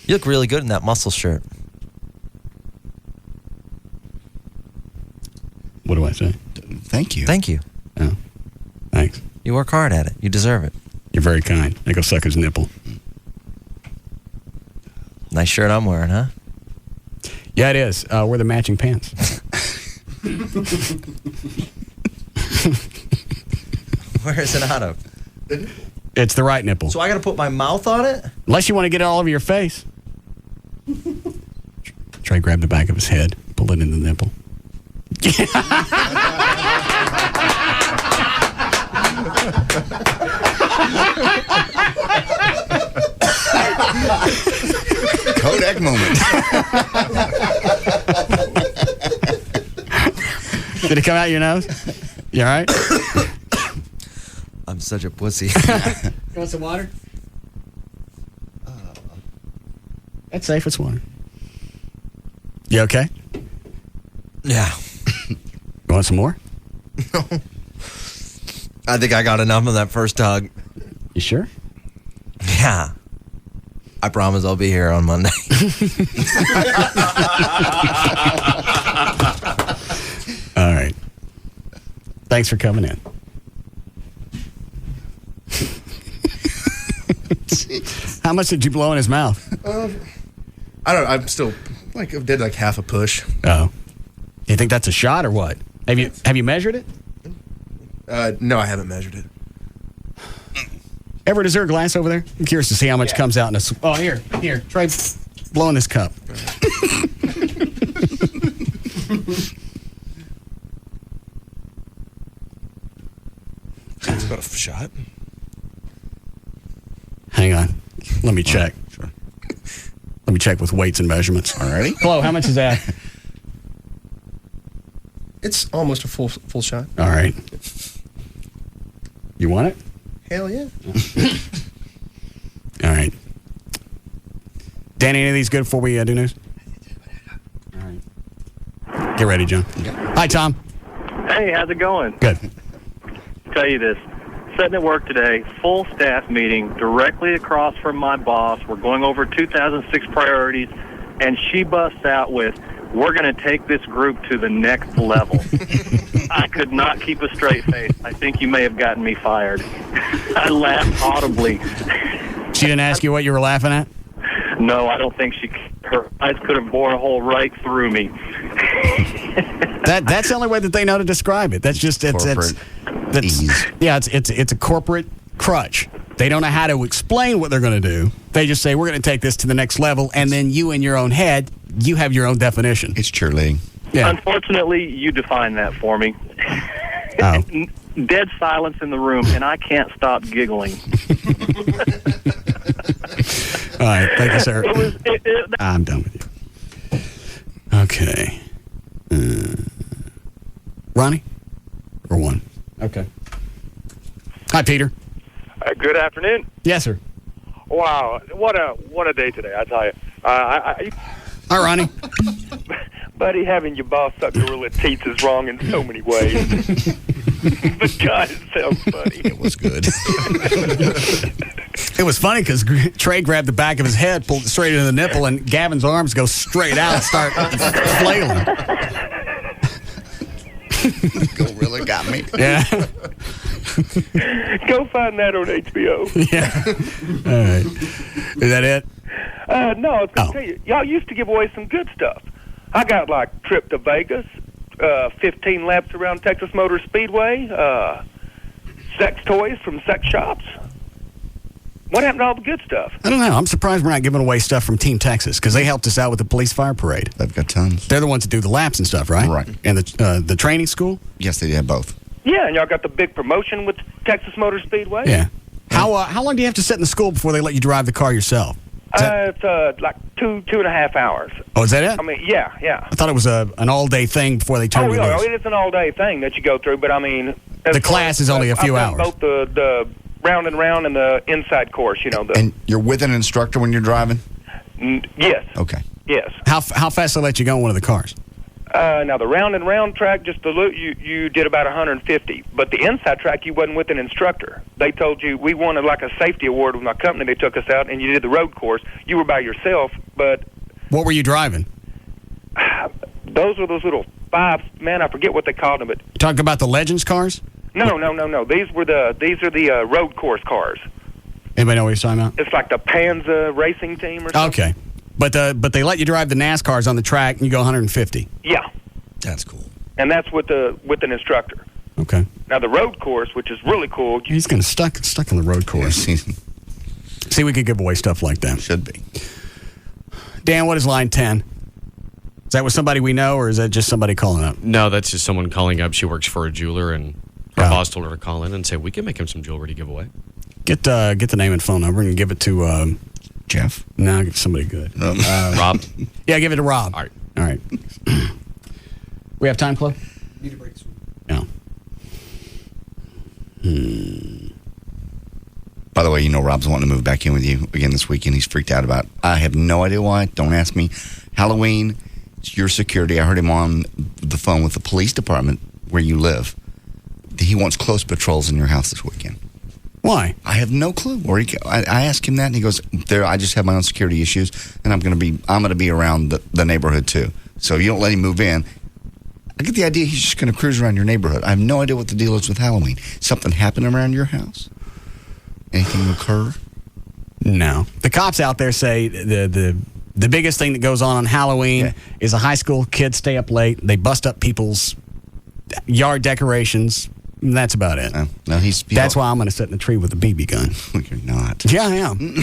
You look really good in that muscle shirt. What do I say? Thank you. Thank you. Oh, thanks. You work hard at it. You deserve it. You're very kind. I go suck his nipple. Nice shirt I'm wearing, huh? Yeah, it is. We're the matching pants. Where is it out of? It's the right nipple. So I got to put my mouth on it? Unless you want to get it all over your face. Trey grabbed the back of his head, pulled it in the nipple. Kodak moment. Did it come out your nose? You all right? I'm such a pussy. You want some water? That's safe. It's water. You okay? Yeah. You want some more? No. I think I got enough of that first hug. You sure? Yeah. I promise I'll be here on Monday. All right. Thanks for coming in. How much did you blow in his mouth? I don't know. I'm still I did like half a push. Oh. Do you think that's a shot or what? Have you measured it? No, I haven't measured it. Ever, is there a glass over there? I'm curious to see how much comes out in a... Oh, here. Try blowing this cup. It's about a shot. Hang on. Let me check. Sure. Let me check with weights and measurements. Alrighty. Hello, how much is that? It's almost a full shot. All right. You want it? Hell yeah. All right. Danny, any of these good before we do news? All right. Get ready, John. Hi, Tom. Hey, how's it going? Good. Tell you this. Sitting at work today, full staff meeting directly across from my boss. We're going over 2006 priorities. and she busts out with, "We're going to take this group to the next level." I could not keep a straight face. I think you may have gotten me fired. I laughed audibly. She didn't ask you what you were laughing at? No, I don't think her eyes could have bored a hole right through me. That's the only way that they know to describe it. That's just it's a corporate crutch. They don't know how to explain what they're going to do. They just say, we're going to take this to the next level, and then you in your own head, you have your own definition. It's cheerleading. Yeah. Unfortunately, you define that for me. Oh. Dead silence in the room, and I can't stop giggling. All right, thank you, sir. I'm done with you. Okay. Ronnie? Or one? Okay. Hi, Peter. Good afternoon. Yes, sir. Wow, what a day today! I tell you. Hi, Ronnie. Buddy, having your boss suck your little teeth is wrong in so many ways. But God, it sounds funny. It was good. It was funny because Trey grabbed the back of his head, pulled it straight into the nipple, and Gavin's arms go straight out and start flailing. Gorilla got me. Yeah. Go find that on HBO. Yeah. All right. Is that it? No, I was going to tell you. Y'all used to give away some good stuff. I got like trip to Vegas, 15 laps around Texas Motor Speedway, sex toys from sex shops. What happened to all the good stuff? I don't know. I'm surprised we're not giving away stuff from Team Texas because they helped us out with the police fire parade. They've got tons. They're the ones that do the laps and stuff, right? Right. And the training school? Yes, they have both. Yeah, and y'all got the big promotion with Texas Motor Speedway? Yeah. How long do you have to sit in the school before they let you drive the car yourself? It's like two and a half hours. Oh, is that it? I mean, yeah. I thought it was an all-day thing before they turned you loose. It is an all-day thing that you go through, but I mean... The class is only a few hours. Both the round and round and the inside course, you know. And you're with an instructor when you're driving? Yes. Okay. Yes. How fast they let you go in one of the cars? Now, the round and round track, just the loop, you did about 150. But the inside track, you wasn't with an instructor. They told you, we wanted like a safety award with my company. They took us out, and you did the road course. You were by yourself, but... What were you driving? Those were those little I forget what they called them, but... You talking about the Legends cars? No. These are the road course cars. Anybody know what you're talking about? It's like the Panza racing team or something. Okay. But they let you drive the NASCARs on the track, and you go 150. Yeah. That's cool. And that's with an instructor. Okay. Now, the road course, which is really cool... He's going to stuck on the road course. See, we could give away stuff like that. Should be. Dan, what is line 10? Is that with somebody we know, or is that just somebody calling up? No, that's just someone calling up. She works for a jeweler, and her boss told her to call in and say, we can make him some jewelry to give away. Get the name and phone number and give it to... Jeff? No, give it to somebody good. Rob? Yeah, give it to Rob. All right. We have time, Chloe? Need a break. No. By the way, Rob's wanting to move back in with you again this weekend. He's freaked out about it. I have no idea why. Don't ask me. Halloween, it's your security. I heard him on the phone with the police department where you live. He wants close patrols in your house this weekend. Why? I have no clue. I asked him that, and he goes, I just have my own security issues, and I'm going to be around the neighborhood too. So if you don't let him move in, I get the idea he's just going to cruise around your neighborhood. I have no idea what the deal is with Halloween. Something happen around your house? Anything occur? No. The cops out there say the biggest thing that goes on Halloween is a high school kids stay up late. They bust up people's yard decorations. And that's about it. No, that's why I'm going to sit in the tree with a BB gun. You're not. Yeah, I am.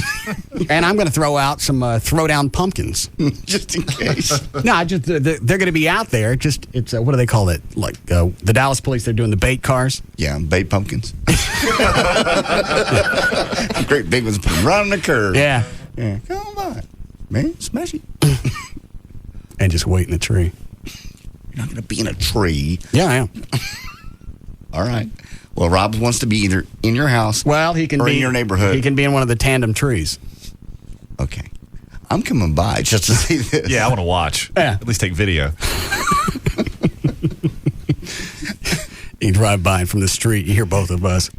And I'm going to throw out some throw-down pumpkins. Just in case. No, they're going to be out there. It's what do they call it? Like the Dallas police, they're doing the bait cars. Yeah, bait pumpkins. Great big ones, put them right on the curb. Yeah. Come on, man, smash it. And just wait in the tree. You're not going to be in a tree. Yeah, I am. All right. Well, Rob wants to be either in your house he can or be in your neighborhood. He can be in one of the tandem trees. Okay. I'm coming by just to see this. Yeah, I want to watch. Yeah. At least take video. You drive by from the street, you hear both of us.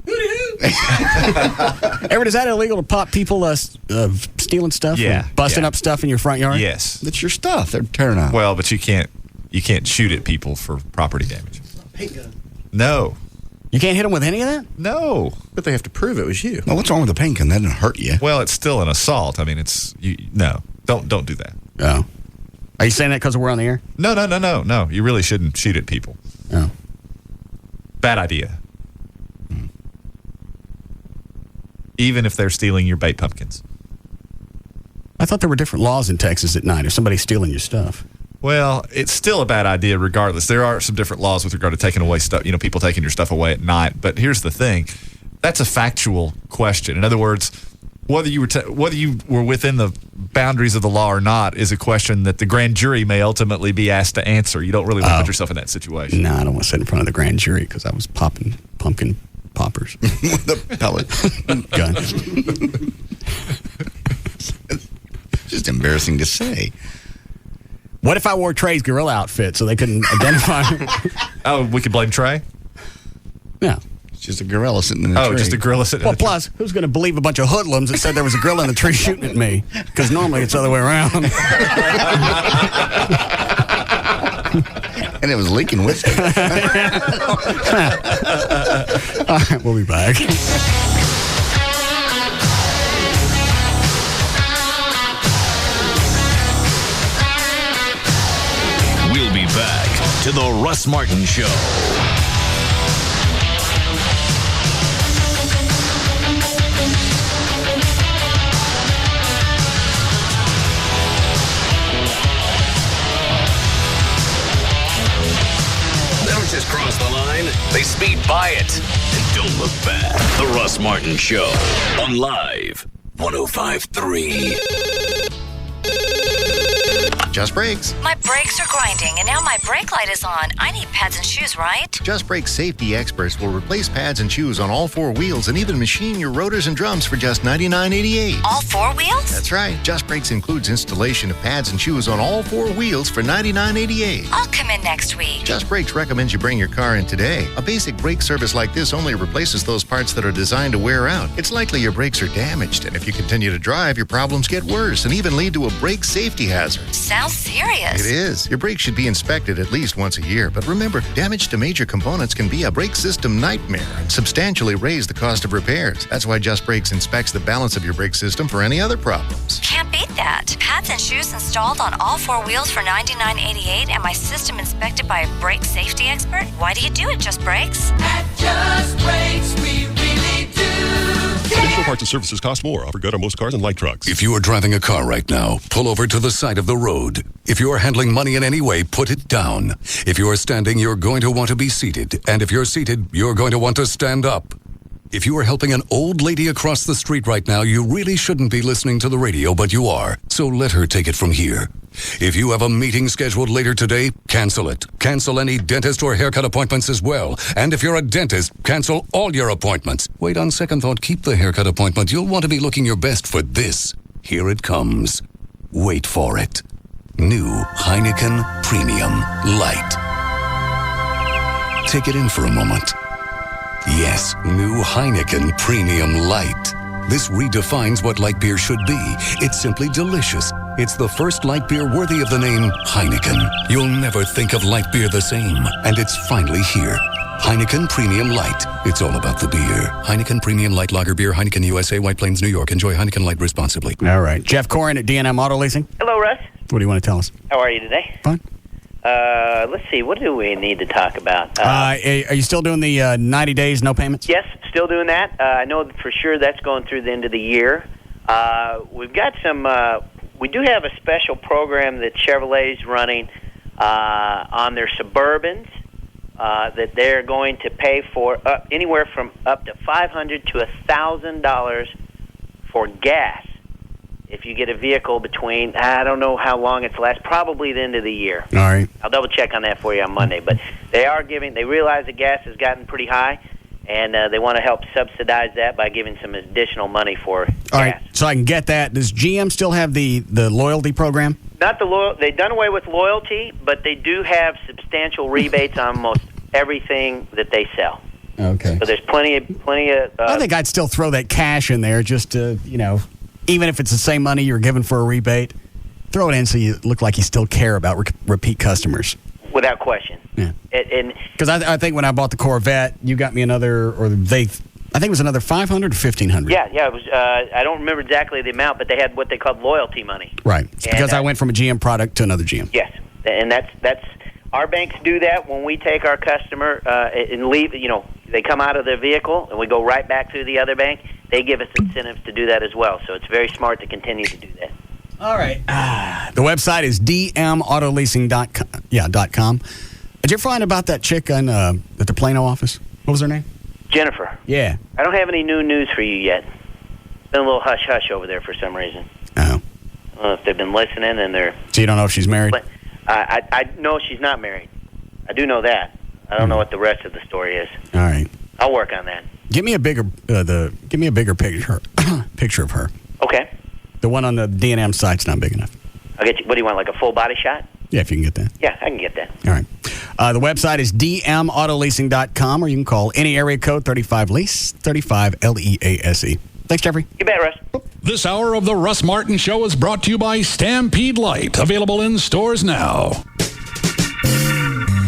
Everett, is that illegal to pop people stealing stuff? Yeah, and busting up stuff in your front yard? Yes. That's your stuff. They're tearing out. Well, but you can't shoot at people for property damage. Paint gun. No. You can't hit them with any of that? No. But they have to prove it was you. Well, what's wrong with the paint gun? That didn't hurt you. Well, it's still an assault. I mean, no. Don't do that. Oh. Are you saying that because we're on the air? No. You really shouldn't shoot at people. Oh. Bad idea. Even if they're stealing your bait pumpkins. I thought there were different laws in Texas at night if somebody's stealing your stuff. Well, it's still a bad idea regardless. There are some different laws with regard to taking away stuff, people taking your stuff away at night. But here's the thing. That's a factual question. In other words, whether you were within the boundaries of the law or not is a question that the grand jury may ultimately be asked to answer. You don't really want to put yourself in that situation. No, I don't want to sit in front of the grand jury because I was popping pumpkin poppers. With a pellet gun. Just embarrassing to say. What if I wore Trey's gorilla outfit so they couldn't identify me? Oh, we could blame Trey? Yeah. It's just a gorilla sitting in a tree. Oh, just a gorilla sitting in a tree. Well, plus, who's going to believe a bunch of hoodlums that said there was a gorilla in the tree shooting at me? Because normally it's the other way around. And it was leaking whiskey. All right, we'll be back. We'll be back to the Russ Martin Show. They don't just cross the line, they speed by it and don't look back. The Russ Martin Show on Live 105.3. Just Brakes. My brakes are grinding, and now my brake light is on. I need pads and shoes, right? Just Brakes safety experts will replace pads and shoes on all four wheels and even machine your rotors and drums for just $99.88. All four wheels? That's right. Just Brakes includes installation of pads and shoes on all four wheels for $99.88. I'll come in next week. Just Brakes recommends you bring your car in today. A basic brake service like this only replaces those parts that are designed to wear out. It's likely your brakes are damaged, and if you continue to drive, your problems get worse and even lead to a brake safety hazard. Sounds serious. It is. Your brakes should be inspected at least once a year. But remember, damage to major components can be a brake system nightmare and substantially raise the cost of repairs. That's why Just Brakes inspects the balance of your brake system for any other problems. Can't beat that. Pads and shoes installed on all four wheels for $99.88 and my system inspected by a brake safety expert? Why do you do it, Just Brakes? At Just Brakes, we really do. Additional parts and services cost more. Offer good on most cars and light trucks. If you are driving a car right now, pull over to the side of the road. If you are handling money in any way, put it down. If you are standing, you're going to want to be seated. And if you're seated, you're going to want to stand up. If you are helping an old lady across the street right now, you really shouldn't be listening to the radio, but you are. So let her take it from here. If you have a meeting scheduled later today, cancel it. Cancel any dentist or haircut appointments as well. And if you're a dentist, cancel all your appointments. Wait, on second thought, keep the haircut appointment. You'll want to be looking your best for this. Here it comes. Wait for it. New Heineken Premium Light. Take it in for a moment. Yes, new Heineken Premium Light. This redefines what light beer should be. It's simply delicious. It's the first light beer worthy of the name Heineken. You'll never think of light beer the same. And it's finally here. Heineken Premium Light. It's all about the beer. Heineken Premium Light Lager Beer, Heineken USA, White Plains, New York. Enjoy Heineken Light responsibly. All right. Jeff Corin at D&M Auto Leasing. Hello, Russ. What do you want to tell us? How are you today? Fine. Let's see. What do we need to talk about? Are you still doing the 90 days, no payments? Yes, still doing that. I know for sure that's going through the end of the year. We've got some... we do have a special program that Chevrolet's running on their Suburbans that they're going to pay for anywhere from up to $500 to $1,000 for gas. If you get a vehicle between, I don't know how long it's last, probably the end of the year. All right. I'll double check on that for you on Monday. But they realize that gas has gotten pretty high, and they want to help subsidize that by giving some additional money for gas. All right, so I can get that. Does GM still have the loyalty program? Not the they've done away with loyalty, but they do have substantial rebates on almost everything that they sell. Okay. So there's plenty of. I think I'd still throw that cash in there just to, even if it's the same money you're giving for a rebate, throw it in so you look like you still care about repeat customers. Without question. Yeah. And Because I think when I bought the Corvette, you got me another, or they, I think it was another $500 or $1,500. yeah, it was. I don't remember exactly the amount, but they had what they called loyalty money. Right. It's because I went from a GM product to another GM. Yes, and that's our banks do that when we take our customer and leave. You know, they come out of their vehicle and we go right back to the other bank. They give us incentives to do that as well. So it's very smart to continue to do that. All right. The website is dmautoleasing.com. Yeah, .com. Did you ever find about that chick at the Plano office? What was her name? Jennifer. Yeah. I don't have any new news for you yet. It's been a little hush-hush over there for some reason. Oh. I don't know if they've been listening and they're... So you don't know if she's married? But I know she's not married. I do know that. I don't know what the rest of the story is. All right. I'll work on that. Give me a bigger picture of her. Okay. The one on the D&M site's not big enough. I'll get you. What do you want, like a full body shot? Yeah, if you can get that. Yeah, I can get that. All right. The website is dmautoleasing.com, or you can call any area code 35LEASE, 35LEASE. Thanks, Jeffrey. You bet, Russ. This hour of the Russ Martin Show is brought to you by Stampede Light, available in stores now.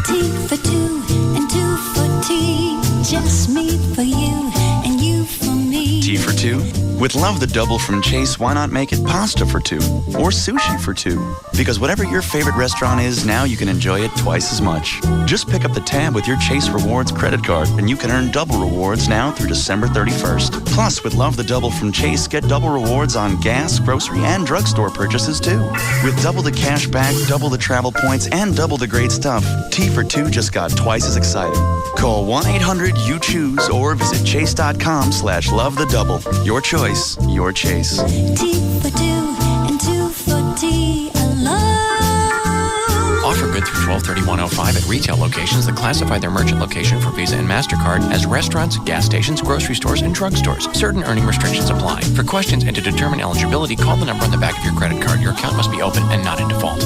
Tea for two and two for tea. Just me for you and you for me. Tea for two? With Love the Double from Chase, why not make it pasta for two? Or sushi for two? Because whatever your favorite restaurant is, now you can enjoy it twice as much. Just pick up the tab with your Chase Rewards credit card, and you can earn double rewards now through December 31st. Plus, with Love the Double from Chase, get double rewards on gas, grocery, and drugstore purchases, too. With double the cash back, double the travel points, and double the great stuff, Tea for Two just got twice as exciting. Call 1-800-YOU-CHOOSE or visit chase.com/love-the-double. Your choice, your Chase. Tea for two and two for tea. I love. Offer good through 12/31/05 at retail locations that classify their merchant location for Visa and MasterCard as restaurants, gas stations, grocery stores, and drugstores. Certain earning restrictions apply. For questions and to determine eligibility, call the number on the back of your credit card. Your account must be open and not in default.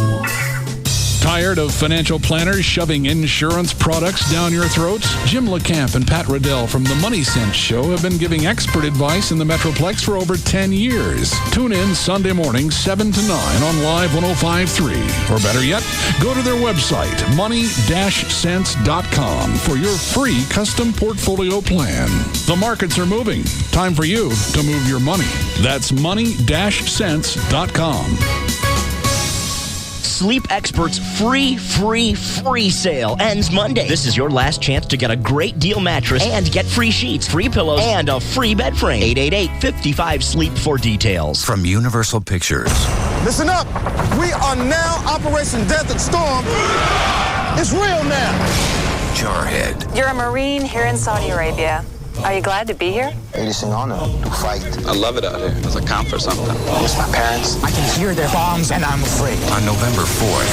Tired of financial planners shoving insurance products down your throats? Jim LeCamp and Pat Riddell from the Money Sense Show have been giving expert advice in the Metroplex for over 10 years. Tune in Sunday morning, 7 to 9 on Live 105.3. Or better yet, go to their website, money-sense.com, for your free custom portfolio plan. The markets are moving. Time for you to move your money. That's money-sense.com. Sleep Expert's free sale ends Monday. This is your last chance to get a great deal mattress and get free sheets, free pillows, and a free bed frame. 888-55-SLEEP for details. From Universal Pictures. Listen up. We are now Operation Desert Storm. It's real now. Jarhead. You're a Marine here in Saudi Arabia. Are you glad to be here? It is an honor to fight. I love it out here. It's a camp or something. It's my parents. I can hear their bombs and I'm afraid. On November 4th.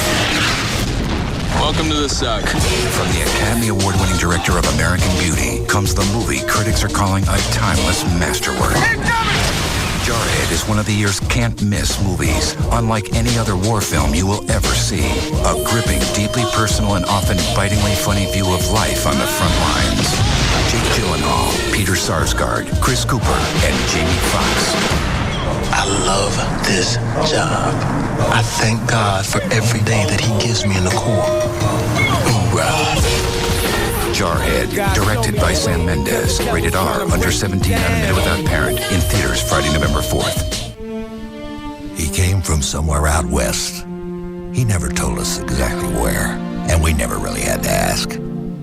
Welcome to the suck. From the Academy Award-winning director of American Beauty comes the movie critics are calling a timeless masterwork. Jarhead is one of the year's can't-miss movies, unlike any other war film you will ever see. A gripping, deeply personal, and often bitingly funny view of life on the front lines. Jake Gyllenhaal, Peter Sarsgaard, Chris Cooper, and Jamie Foxx. I love this job. I thank God for every day that He gives me in the Corps. Hoorah. Jarhead, directed by Sam Mendes. Rated R, under 17, unadmitted without parent. In theaters Friday, November 4th. He came from somewhere out west. He never told us exactly where, and we never really had to ask.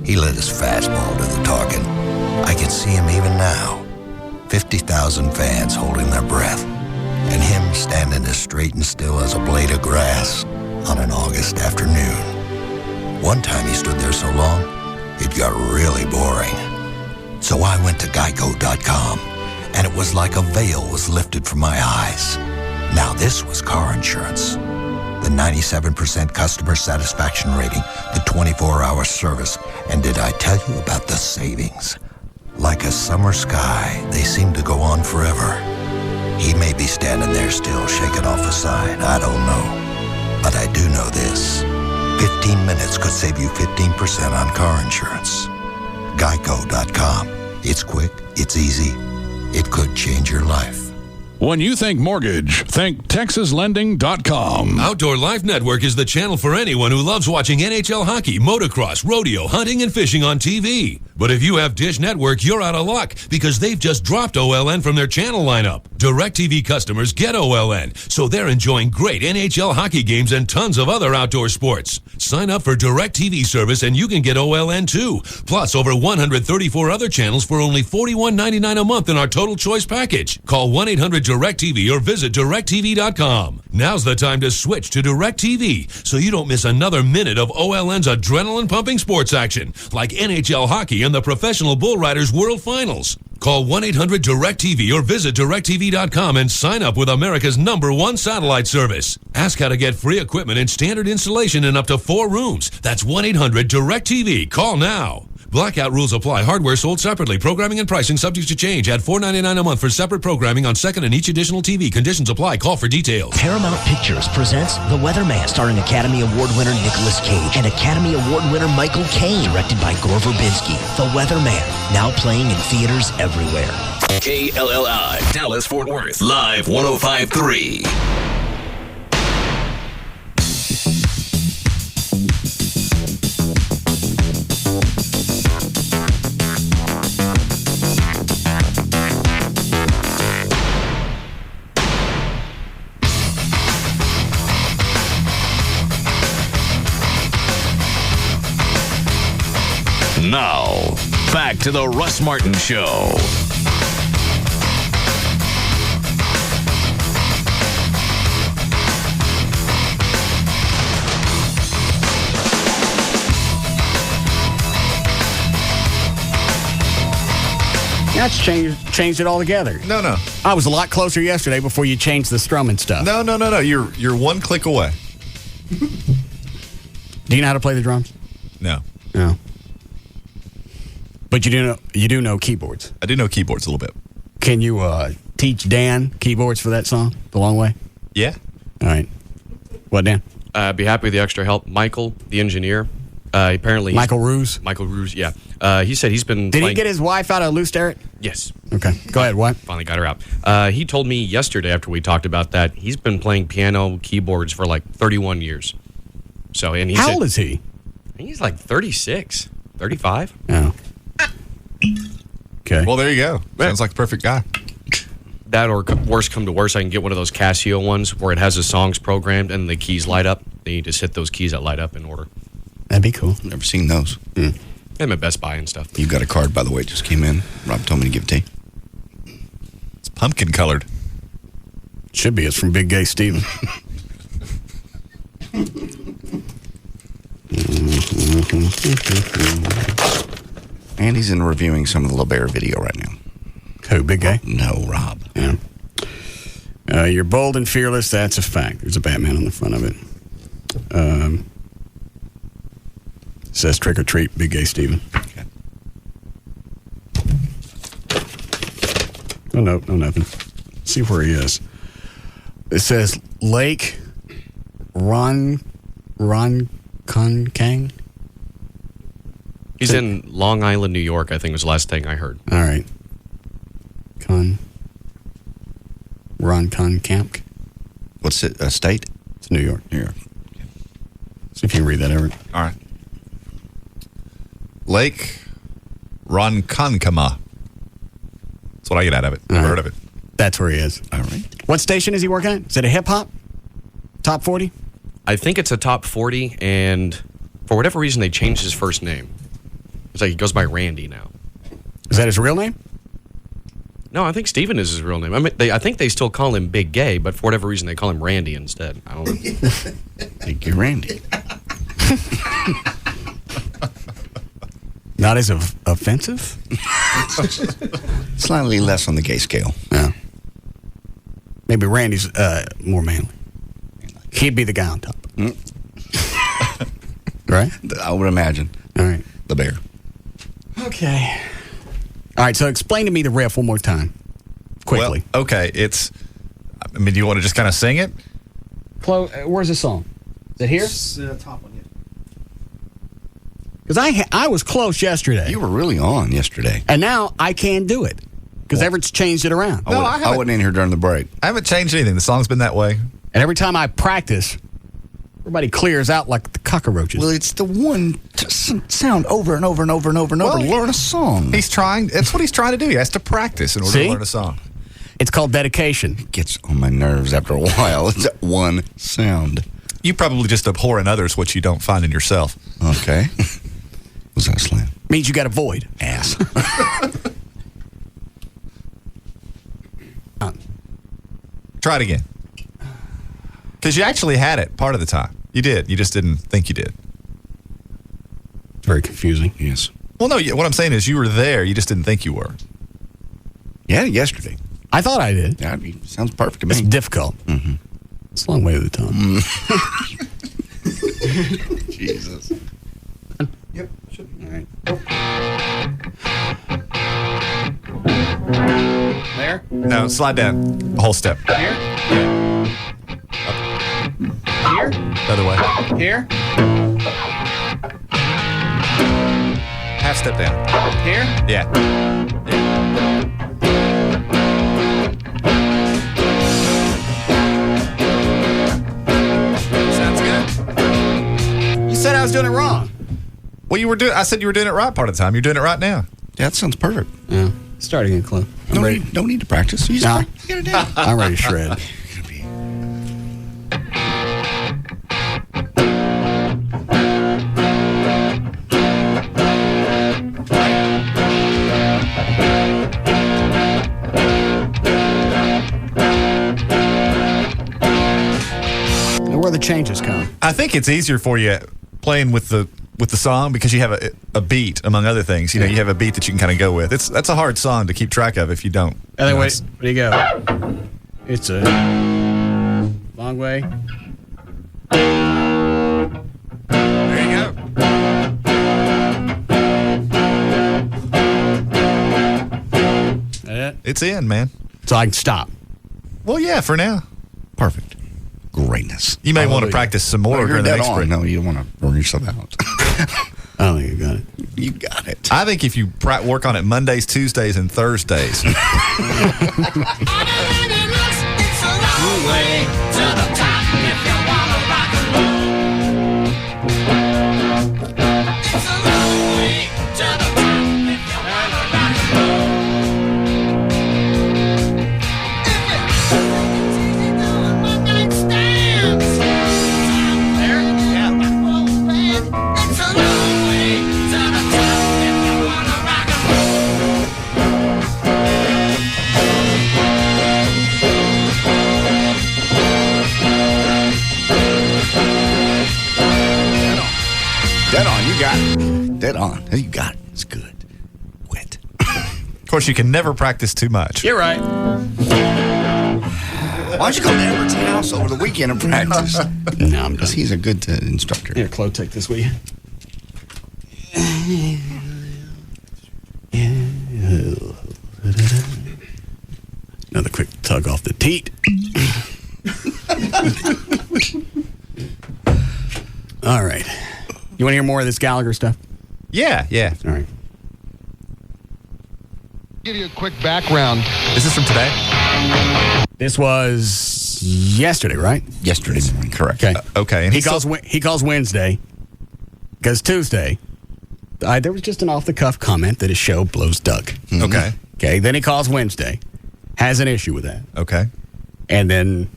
He let his fastball do the talking. I can see him even now. 50,000 fans holding their breath, and him standing as straight and still as a blade of grass on an August afternoon. One time he stood there so long, it got really boring. So I went to Geico.com, and it was like a veil was lifted from my eyes. Now this was car insurance. The 97% customer satisfaction rating, the 24-hour service, and did I tell you about the savings? Like a summer sky, they seem to go on forever. He may be standing there still shaking off a sign, I don't know. But I do know this. 15 minutes could save you 15% on car insurance. Geico.com. It's quick, it's easy, it could change your life. When you think mortgage, think TexasLending.com. Outdoor Life Network is the channel for anyone who loves watching NHL hockey, motocross, rodeo, hunting, and fishing on TV. But if you have Dish Network, you're out of luck because they've just dropped OLN from their channel lineup. DirecTV customers get OLN, so they're enjoying great NHL hockey games and tons of other outdoor sports. Sign up for DirecTV service and you can get OLN too. Plus over 134 other channels for only $41.99 a month in our Total Choice package. Call 1-800-DirecTV or visit DirecTV.com. Now's the time to switch to DirecTV so you don't miss another minute of OLN's adrenaline-pumping sports action, like NHL hockey and the Professional Bull Riders World Finals. Call 1-800-DirecTV or visit DirecTV.com and sign up with America's #1 satellite service. Ask how to get free equipment and standard installation in up to 4 rooms. That's 1-800-DirecTV. Call now. Blackout rules apply. Hardware sold separately. Programming and pricing subject to change. Add $4.99 a month for separate programming on second and each additional TV. Conditions apply. Call for details. Paramount Pictures presents The Weatherman, starring Academy Award winner Nicolas Cage and Academy Award winner Michael Caine, directed by Gore Verbinski. The Weatherman, now playing in theaters everywhere. KLLI, Dallas, Fort Worth, live 105.3. Now, back to the Russ Martin Show. That's changed it altogether. No. I was a lot closer yesterday before you changed the strumming stuff. No. You're one click away. Do you know how to play the drums? No. No. But you do know keyboards. I do know keyboards a little bit. Can you teach Dan keyboards for that song, The Long Way? Yeah. All right. What, Dan? I'd be happy with the extra help. Michael, the engineer, apparently... Michael Ruse? Michael Ruse, yeah. He said he's been Did he get his wife out of Lou Sterrett? Yes. Okay. Go ahead. What? Finally got her out. He told me yesterday after we talked about that, he's been playing piano keyboards for like 31 years. So, and he How said, old is he? I think he's like 36, 35. Oh. Okay. Well, there you go. Sounds like the perfect guy. That or worse come to worse, I can get one of those Casio ones where it has the songs programmed and the keys light up. Then you just hit those keys that light up in order. That'd be cool. Never seen those. I'm at Best Buy and stuff. You got a card, by the way, just came in. Rob told me to give it to you. It's pumpkin colored. Should be. It's from Big Gay Steven. And he's in reviewing some of the LeBear video right now. Who, Big Gay? No, Rob. Yeah. You're bold and fearless. That's a fact. There's a Batman on the front of it. Says trick or treat, Big Gay Steven. Okay. Oh, no, nothing. See where he is. It says Lake Ronkonkoma. He's in Long Island, New York, I think was the last thing I heard. All right. Ronkonkoma. What's it, a state? It's New York. New York. See if you can read that, Everett. All right. Lake Ronkonkoma. That's what I get out of it. Never heard of it. That's where he is. All right. What station is he working at? Is it a hip-hop? Top 40? I think it's a top 40, and for whatever reason, they changed his first name. It's like he goes by Randy now. Is that his real name? No, I think Steven is his real name. I mean, I think they still call him Big Gay, but for whatever reason, they call him Randy instead. I don't know. Big Gay Randy. Not as offensive? Slightly less on the gay scale. Yeah. Maybe Randy's more manly. He'd be the guy on top. Right? I would imagine. All right. The bear. Okay. All right, so explain to me the riff one more time. Quickly. Well, okay, do you want to just kind of sing it? Where's the song? Is it here? It's the top one, yeah. Because I was close yesterday. You were really on yesterday. And now I can't do it. Because Everett's changed it around. I wasn't in here during the break. I haven't changed anything. The song's been that way. And every time I practice, everybody clears out like the cockroaches. Well, it's the one sound over and over and over and over and over. Learn a song. He's trying. That's what he's trying to do. He has to practice in order to learn a song. It's called dedication. It gets on my nerves after a while. It's that one sound. You probably just abhor in others what you don't find in yourself. Okay. What's that slam? Means you got a void. Ass. Try it again. Because you actually had it part of the time. You did. You just didn't think you did. It's very confusing. Yes. Well, no, what I'm saying is you were there. You just didn't think you were. Yeah, yesterday. I thought I did. Yeah, sounds perfect to me. It's difficult. Mm-hmm. It's a long way to the top. Jesus. Yep. Should be. All right. There? No, slide down a whole step. Here? Here? The other way. Here? Half step down. Here? Yeah. Sounds good. You said I was doing it wrong. Well, I said you were doing it right part of the time. You're doing it right now. Yeah, that sounds perfect. Yeah. Starting in club. No need to practice. You No. get it down. I'm ready to shred. Where the changes come. I think it's easier for you playing with the song because you have a beat, among other things. You know, you have a beat that you can kind of go with. That's a hard song to keep track of if you don't. And then wait, where do you go? It's a long way. There you go. That it? It's in, man. So I can stop. Well, yeah, for now. Perfect. Greatness. You may want to practice some more during the next break. No, you don't want to burn yourself out. I don't think you got it. You got it. I think if you work on it Mondays, Tuesdays, and Thursdays. Dead on. You got it. Dead on. You got it. It's good. Quit. Of course, you can never practice too much. You're right. Why don't you go to Everett's house over the weekend and practice? No, I'm done. Because he's a good instructor. Here, Chloe, take this with you. Another quick tug off the teat. All right. You want to hear more of this Gallagher stuff? Yeah. All right. Give you a quick background. Is this from today? This was yesterday, right? Yesterday morning, correct. Okay. Okay. And He calls Wednesday because Tuesday, there was just an off-the-cuff comment that his show blows Doug. Mm-hmm. Okay. Okay. Then he calls Wednesday, has an issue with that. Okay. And then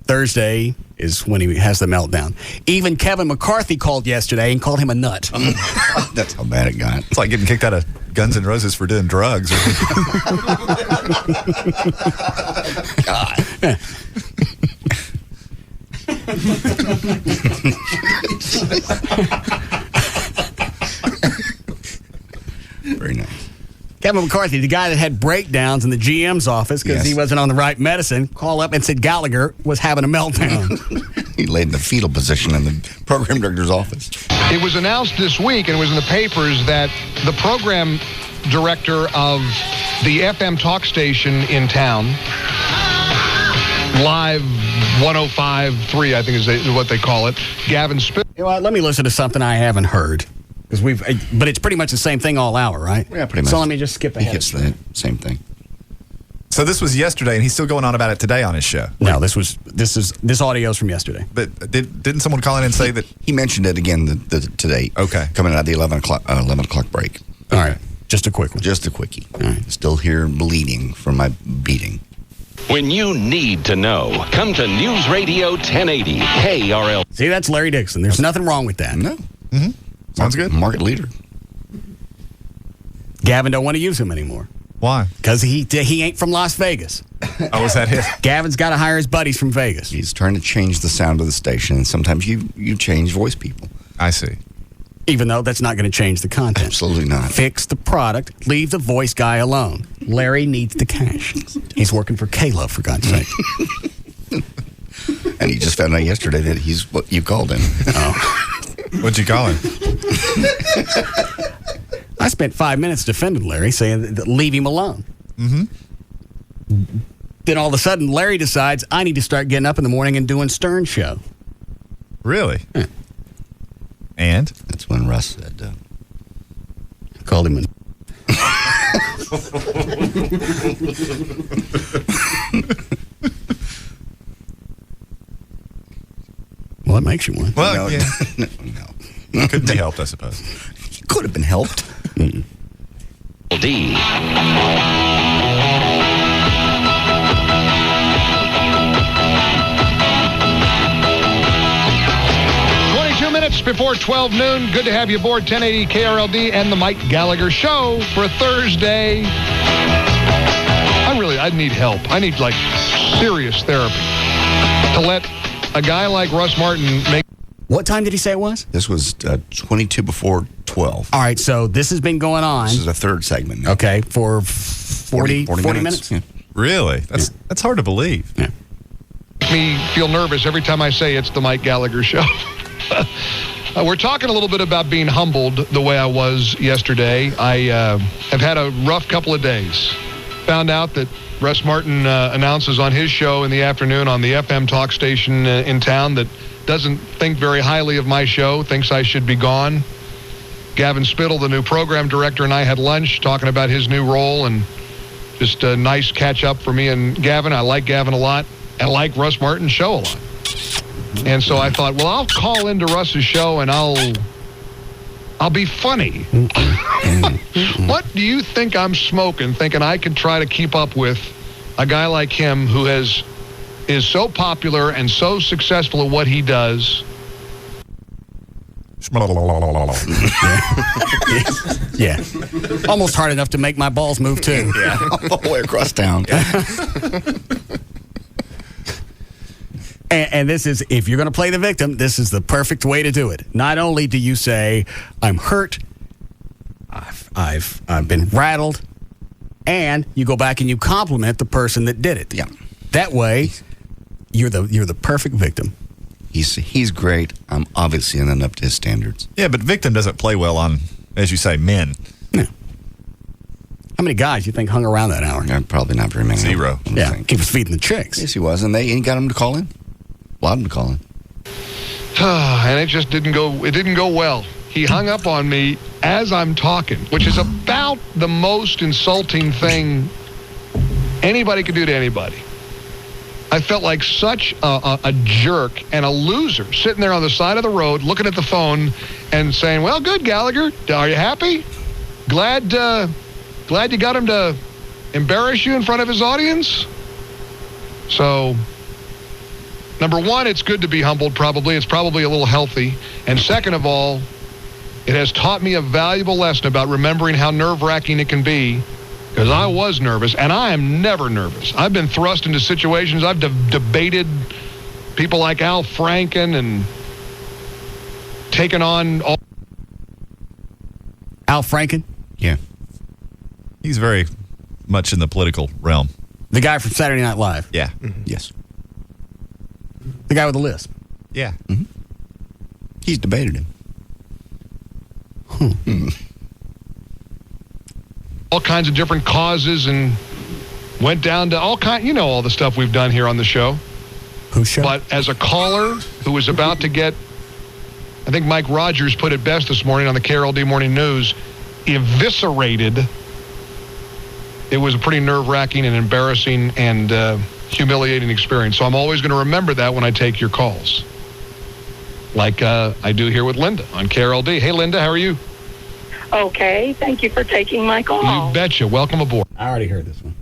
Thursday is when he has the meltdown. Even Kevin McCarthy called yesterday and called him a nut. That's how bad it got. It's like getting kicked out of Guns N' Roses for doing drugs. God. Very nice. Kevin McCarthy, the guy that had breakdowns in the GM's office because he wasn't on the right medicine, called up and said Gallagher was having a meltdown. He laid in the fetal position in the program director's office. It was announced this week, and it was in the papers, that the program director of the FM talk station in town, Live 105.3, I think is what they call it, Gavin Spitt. You know what? Let me listen to something I haven't heard. But it's pretty much the same thing all hour, right? Yeah, pretty much. So let me just skip ahead. It's the same thing. So this was yesterday, and he's still going on about it today on his show. No, this audio's from yesterday. But didn't someone call in and say that he mentioned it again today? Okay, coming out of the 11 o'clock break. All right, just a quick one. Just a quickie. All right, still here bleeding from my beating. When you need to know, come to News Radio 1080 KRL. See, that's Larry Dixon. There's nothing wrong with that. No. Mm-hmm. Sounds good. Market leader. Gavin don't want to use him anymore. Why? Because he ain't from Las Vegas. Oh, is that it? Gavin's got to hire his buddies from Vegas. He's trying to change the sound of the station, and sometimes you change voice people. I see. Even though that's not going to change the content. Absolutely not. Fix the product. Leave the voice guy alone. Larry needs the cash. He's working for KLLI, for God's sake. And he just found out yesterday that he's what you called him. Oh. What'd you call him? I spent 5 minutes defending Larry, saying that leave him alone. Mm-hmm. Then all of a sudden, Larry decides I need to start getting up in the morning and doing Stern Show. Really? Yeah. And? That's when Russ said, called him Well, that makes you one. Well, no, yeah. No. Couldn't be helped, I suppose. Could have been helped. D. 22 minutes before 12 noon. Good to have you aboard 1080 KRLD and the Mike Gallagher Show for Thursday. I need help. I need, serious therapy to let a guy like Russ Martin make... What time did he say it was? This was 22 before 12. All right, so this has been going on. This is a third segment. Okay, for 40 minutes? Yeah. Really? That's hard to believe. Yeah. Makes me feel nervous every time I say it's the Mike Gallagher Show. We're talking a little bit about being humbled the way I was yesterday. I have had a rough couple of days. Found out that Russ Martin announces on his show in the afternoon on the FM talk station in town that doesn't think very highly of my show, thinks I should be gone. Gavin Spittle, the new program director, and I had lunch talking about his new role, and just a nice catch-up for me and Gavin. I like Gavin a lot. I like Russ Martin's show a lot. And so I thought, well, I'll call into Russ's show and I'll be funny. What do you think I'm smoking, thinking I can try to keep up with a guy like him who is so popular and so successful at what he does? Yeah. Almost hard enough to make my balls move, too. Yeah. All the way across town. And this is, if you're going to play the victim, this is the perfect way to do it. Not only do you say, I'm hurt, I've been rattled, and you go back and you compliment the person that did it. Yeah. That way, you're the perfect victim. He's great. I'm obviously not up to his standards. Yeah, but victim doesn't play well on, as you say, men. Yeah. How many guys you think hung around that hour? Yeah, probably not very many. Zero. Yeah, he was feeding the chicks. Yes, he was, and he got him to call in. Allowed him to call in. And it just didn't go well. He hung up on me as I'm talking, which is about the most insulting thing anybody could do to anybody. I felt like such a jerk and a loser sitting there on the side of the road looking at the phone and saying, well, good, Gallagher. Are you happy? Glad you got him to embarrass you in front of his audience? So, number one, it's good to be humbled, probably. It's probably a little healthy. And second of all, it has taught me a valuable lesson about remembering how nerve-wracking it can be, because I was nervous, and I am never nervous. I've been thrust into situations. I've debated people like Al Franken and taken on all... Al Franken? Yeah. He's very much in the political realm. The guy from Saturday Night Live? Yeah. Mm-hmm. Yes. The guy with the lisp? Yeah. Mm-hmm. He's debated him. All kinds of different causes and went down to all the stuff we've done here on the show. Whose show? But as a caller who was about to get, I think Mike Rogers put it best this morning on the KRLD Morning News, eviscerated it was a pretty nerve-wracking and embarrassing and humiliating experience. So I'm always going to remember that when I take your calls, like I do here with Linda on KRLD. Hey, Linda, how are you? Okay, thank you for taking my call. You betcha. Welcome aboard. I already heard this one.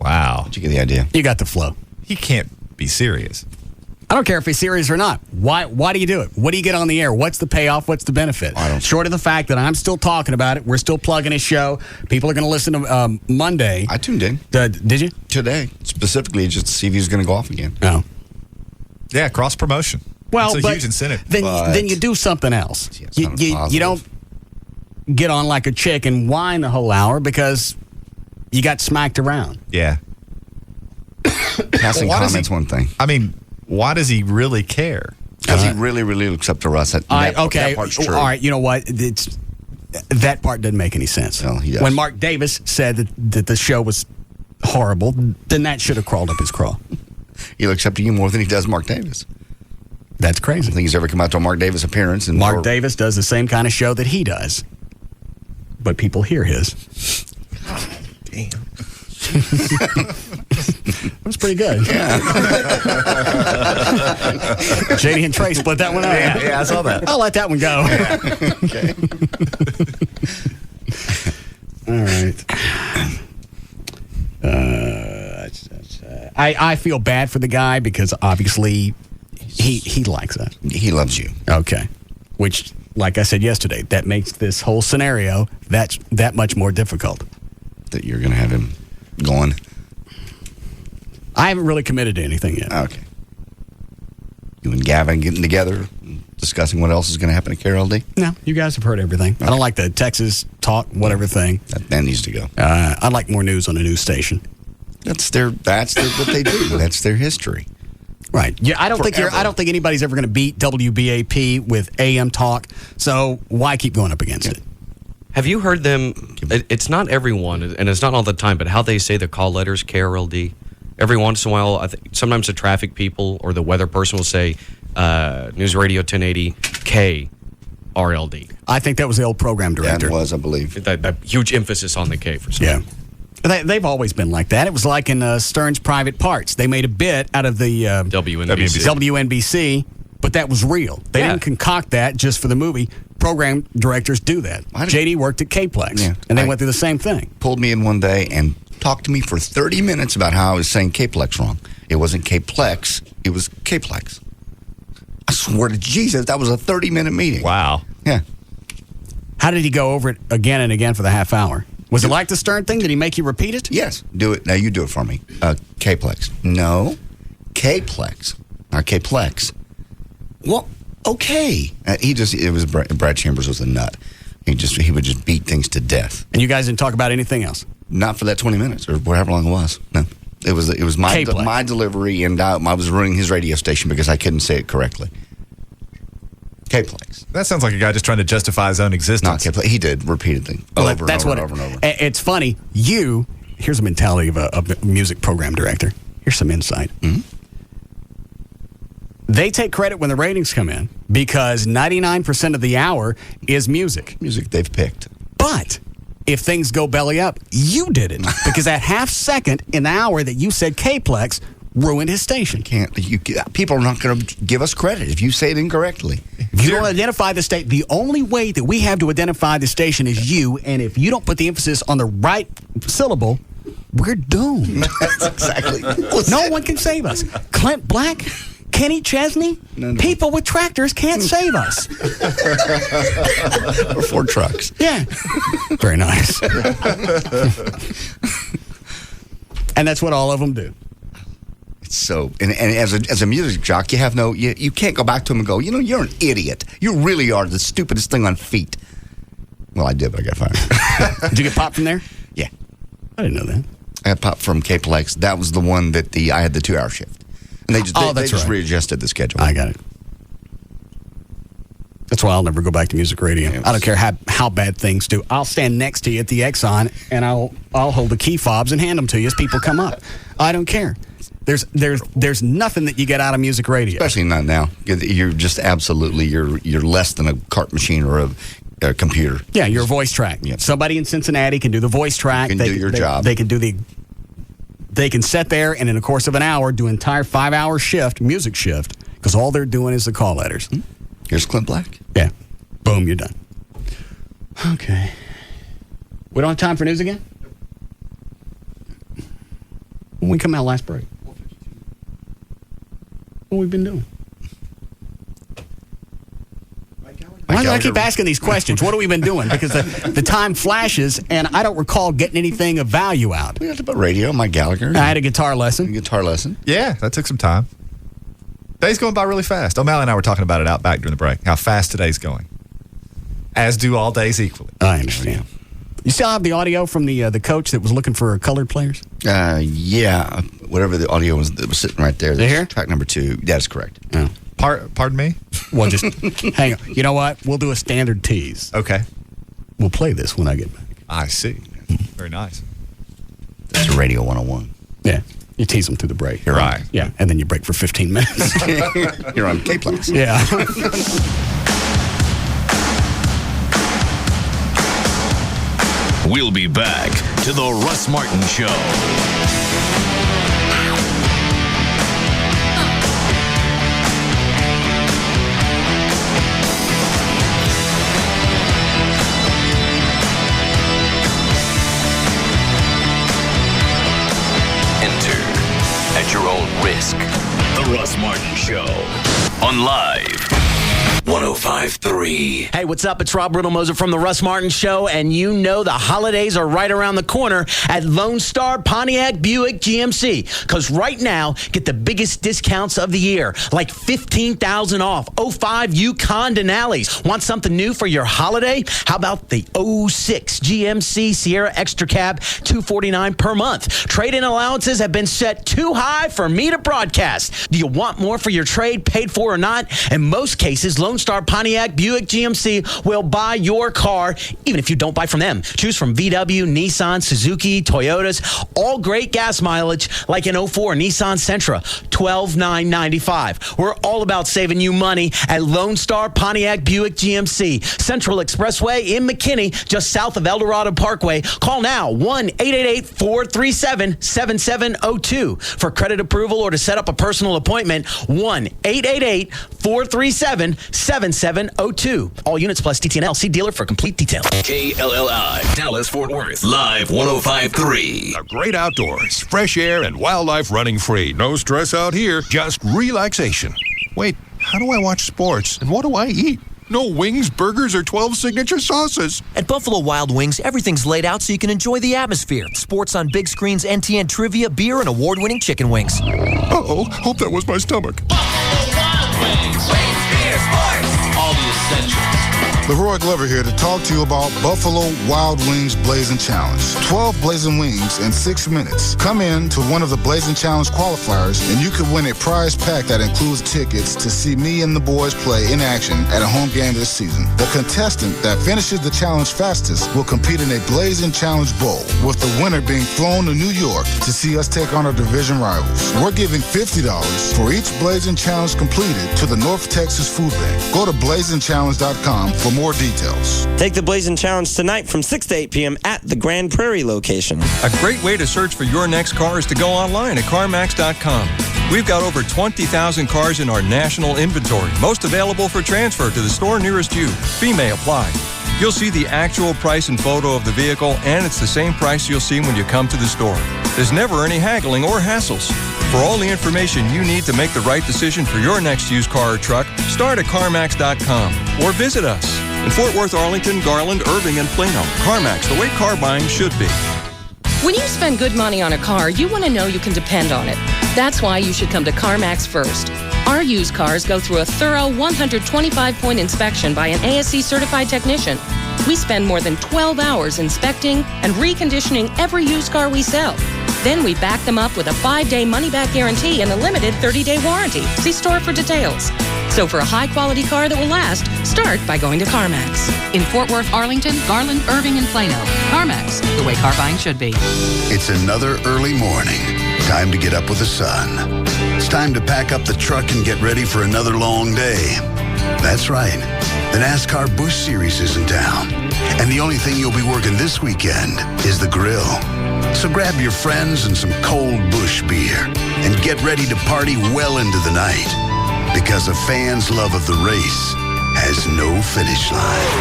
Wow. Did you get the idea? You got the flow. He can't be serious. I don't care if he's serious or not. Why do you do it? What do you get on the air? What's the payoff? What's the benefit? Short of the fact that I'm still talking about it, we're still plugging his show. People are going to listen to Monday. I tuned in. Did you? Today. Specifically just to see if he was going to go off again. No. Yeah, cross-promotion. Well, it's a huge incentive. Then you do something else. You don't get on like a chick and whine the whole hour because you got smacked around. Yeah. Passing comments one thing. I mean, why does he really care? Because he really, really looks up to Russ. That part's true. All right, you know what? That part doesn't make any sense. No, he does. When Mark Davis said that the show was horrible, then that should have crawled up his craw. He looks up to you more than he does Mark Davis. That's crazy. I don't think he's ever come out to a Mark Davis appearance. And Mark Davis does the same kind of show that he does, but people hear his. Damn. That was pretty good. Yeah. JD and Trey split that one up. Yeah, I saw that. I'll let that one go. Yeah. Okay. All right. I feel bad for the guy because obviously he likes us. He loves you. Okay. Which, like I said yesterday, that makes this whole scenario that much more difficult. That you're going to have him going. I haven't really committed to anything yet. Okay. You and Gavin getting together, discussing what else is going to happen at KRLD? No, you guys have heard everything. Okay. I don't like the Texas talk, whatever thing. That needs to go. I like more news on a news station. That's what they do. That's their history. Right. Yeah, I don't think anybody's ever going to beat WBAP with AM talk. So why keep going up against it? Have you heard them? It's not everyone, and it's not all the time, but how they say the call letters KRLD. Every once in a while, sometimes the traffic people or the weather person will say News Radio 1080 KRLD. I think that was the old program director. That was, I believe. That huge emphasis on the K for some reason. They've always been like that. It was like in Stern's Private Parts. They made a bit out of the WNBC, but that was real. They didn't concoct that just for the movie. Program directors do that. JD worked at K-Plex, and they went through the same thing. Pulled me in one day and talked to me for 30 minutes about how I was saying K-Plex wrong. It wasn't K-Plex, it was K-Plex. I swear to Jesus, that was a 30-minute meeting. Wow. Yeah. How did he go over it again and again for the half hour? Was it like the Stern thing? Did he make you repeat it? Yes. Do it. Now you do it for me. K-Plex. No. K-Plex. Not K-Plex. Well, okay. Brad Chambers was a nut. He would just beat things to death. And you guys didn't talk about anything else? Not for that 20 minutes or however long it was. No. It was my delivery, and I was ruining his radio station because I couldn't say it correctly. K-Plex. That sounds like a guy just trying to justify his own existence. Not K-Plex. He did repeatedly. Over and over. It's funny. Here's a mentality of a music program director. Here's some insight. Mm-hmm. They take credit when the ratings come in because 99% of the hour is music. Music they've picked. But if things go belly up, you did it because that half second in the hour that you said K-Plex ruined his station. People are not going to give us credit if you say it incorrectly. If you don't identify the state, the only way that we have to identify the station is you, and if you don't put the emphasis on the right syllable, we're doomed. That's exactly. No one can save us. Clint Black, Kenny Chesney, people with tractors can't save us. Or Ford trucks. Yeah. Very nice. And that's what all of them do. So, and as a music jock, you can't go back to him and go, you're an idiot. You really are the stupidest thing on feet. Well, I did, but I got fired. Did you get popped from there? Yeah. I didn't know that. I got popped from K-Plex. That was the one that I had the 2-hour shift. And they just readjusted the schedule. I got it. That's why I'll never go back to music radio. I don't care how bad things do. I'll stand next to you at the Exxon, and I'll hold the key fobs and hand them to you as people come up. I don't care. There's nothing that you get out of music radio. Especially not now. You're just absolutely, you're less than a cart machine or computer. Yeah, your voice track. Yep. Somebody in Cincinnati can do the voice track. Can do your job. They can do They can sit there and in the course of an hour do an entire 5-hour shift, music shift, because all they're doing is the call letters. Here's Clint Black. Yeah. Boom, you're done. Okay. We don't have time for news again? When we come out last break. What we've been doing? Why do I keep asking these questions? What have we been doing? Because the time flashes, and I don't recall getting anything of value out. We talked about radio, Mike Gallagher. I had a guitar lesson. Yeah, that took some time. Day's going by really fast. O'Malley and I were talking about it out back during the break, how fast today's going. As do all days equally. I understand. You still have the audio from the coach that was looking for colored players? Yeah. Whatever the audio was that was sitting right there. They here? Track number 2. That is correct. Oh. Pardon me? Well, just hang on. You know what? We'll do a standard tease. Okay. We'll play this when I get back. I see. Very nice. That's Radio 101. Yeah. You tease them through the break. You're right. Yeah. And then you break for 15 minutes. You're on K-Plex. Yeah. We'll be back to the Russ Martin Show. Enter at your own risk. The Russ Martin Show on Live 105.3. Hey, what's up? It's Rob Riddlemoser from the Russ Martin Show, and you know the holidays are right around the corner at Lone Star Pontiac Buick GMC. Because right now, get the biggest discounts of the year, like $15,000 off 05 Yukon Denali's. Want something new for your holiday? How about the 06 GMC Sierra Extra Cab, $249 per month? Trade-in allowances have been set too high for me to broadcast. Do you want more for your trade, paid for or not? In most cases, Lone Star Pontiac Buick GMC will buy your car, even if you don't buy from them. Choose from VW, Nissan, Suzuki, Toyotas, all great gas mileage, like an 04 Nissan Sentra, $12,995. We're all about saving you money at Lone Star Pontiac Buick GMC, Central Expressway in McKinney, just south of El Dorado Parkway. Call now, 1-888-437-7702. For credit approval or to set up a personal appointment, 1-888-437-7702. All units plus TTNL. See dealer for complete details. KLLI, Dallas, Fort Worth, Live 105.3. The great outdoors, fresh air, and wildlife running free. No stress out here, just relaxation. Wait, how do I watch sports? And what do I eat? No wings, burgers, or 12 signature sauces. At Buffalo Wild Wings, everything's laid out so you can enjoy the atmosphere. Sports on big screens, NTN trivia, beer, and award-winning chicken wings. Uh-oh, hope that was my stomach. Buffalo Wild Wings. Wings, beer, sports. All the essentials. Leroy Glover here to talk to you about Buffalo Wild Wings Blazing Challenge. 12 blazing wings in 6 minutes. Come in to one of the Blazing Challenge qualifiers and you could win a prize pack that includes tickets to see me and the boys play in action at a home game this season. The contestant that finishes the challenge fastest will compete in a Blazing Challenge Bowl, with the winner being flown to New York to see us take on our division rivals. We're giving $50 for each Blazing Challenge completed to the North Texas Food Bank. Go to blazingchallenge.com for more details. Take the Blazing Challenge tonight from 6 to 8 p.m. at the Grand Prairie location. A great way to search for your next car is to go online at CarMax.com. We've got over 20,000 cars in our national inventory, most available for transfer to the store nearest you. Fee may apply. You'll see the actual price and photo of the vehicle, and it's the same price you'll see when you come to the store. There's never any haggling or hassles. For all the information you need to make the right decision for your next used car or truck, start at CarMax.com or visit us in Fort Worth, Arlington, Garland, Irving, and Plano. CarMax, the way car buying should be. When you spend good money on a car, you want to know you can depend on it. That's why you should come to CarMax first. Our used cars go through a thorough 125-point inspection by an ASC certified technician. We spend more than 12 hours inspecting and reconditioning every used car we sell. Then we back them up with a 5-day money-back guarantee and a limited 30-day warranty. See store for details. So for a high-quality car that will last, start by going to CarMax. In Fort Worth, Arlington, Garland, Irving, and Plano. CarMax, the way car buying should be. It's another early morning. Time to get up with the sun. It's time to pack up the truck and get ready for another long day. That's right. The NASCAR Busch Series is in town. And the only thing you'll be working this weekend is the grill. So grab your friends and some cold Busch beer and get ready to party well into the night. Because a fan's love of the race has no finish line.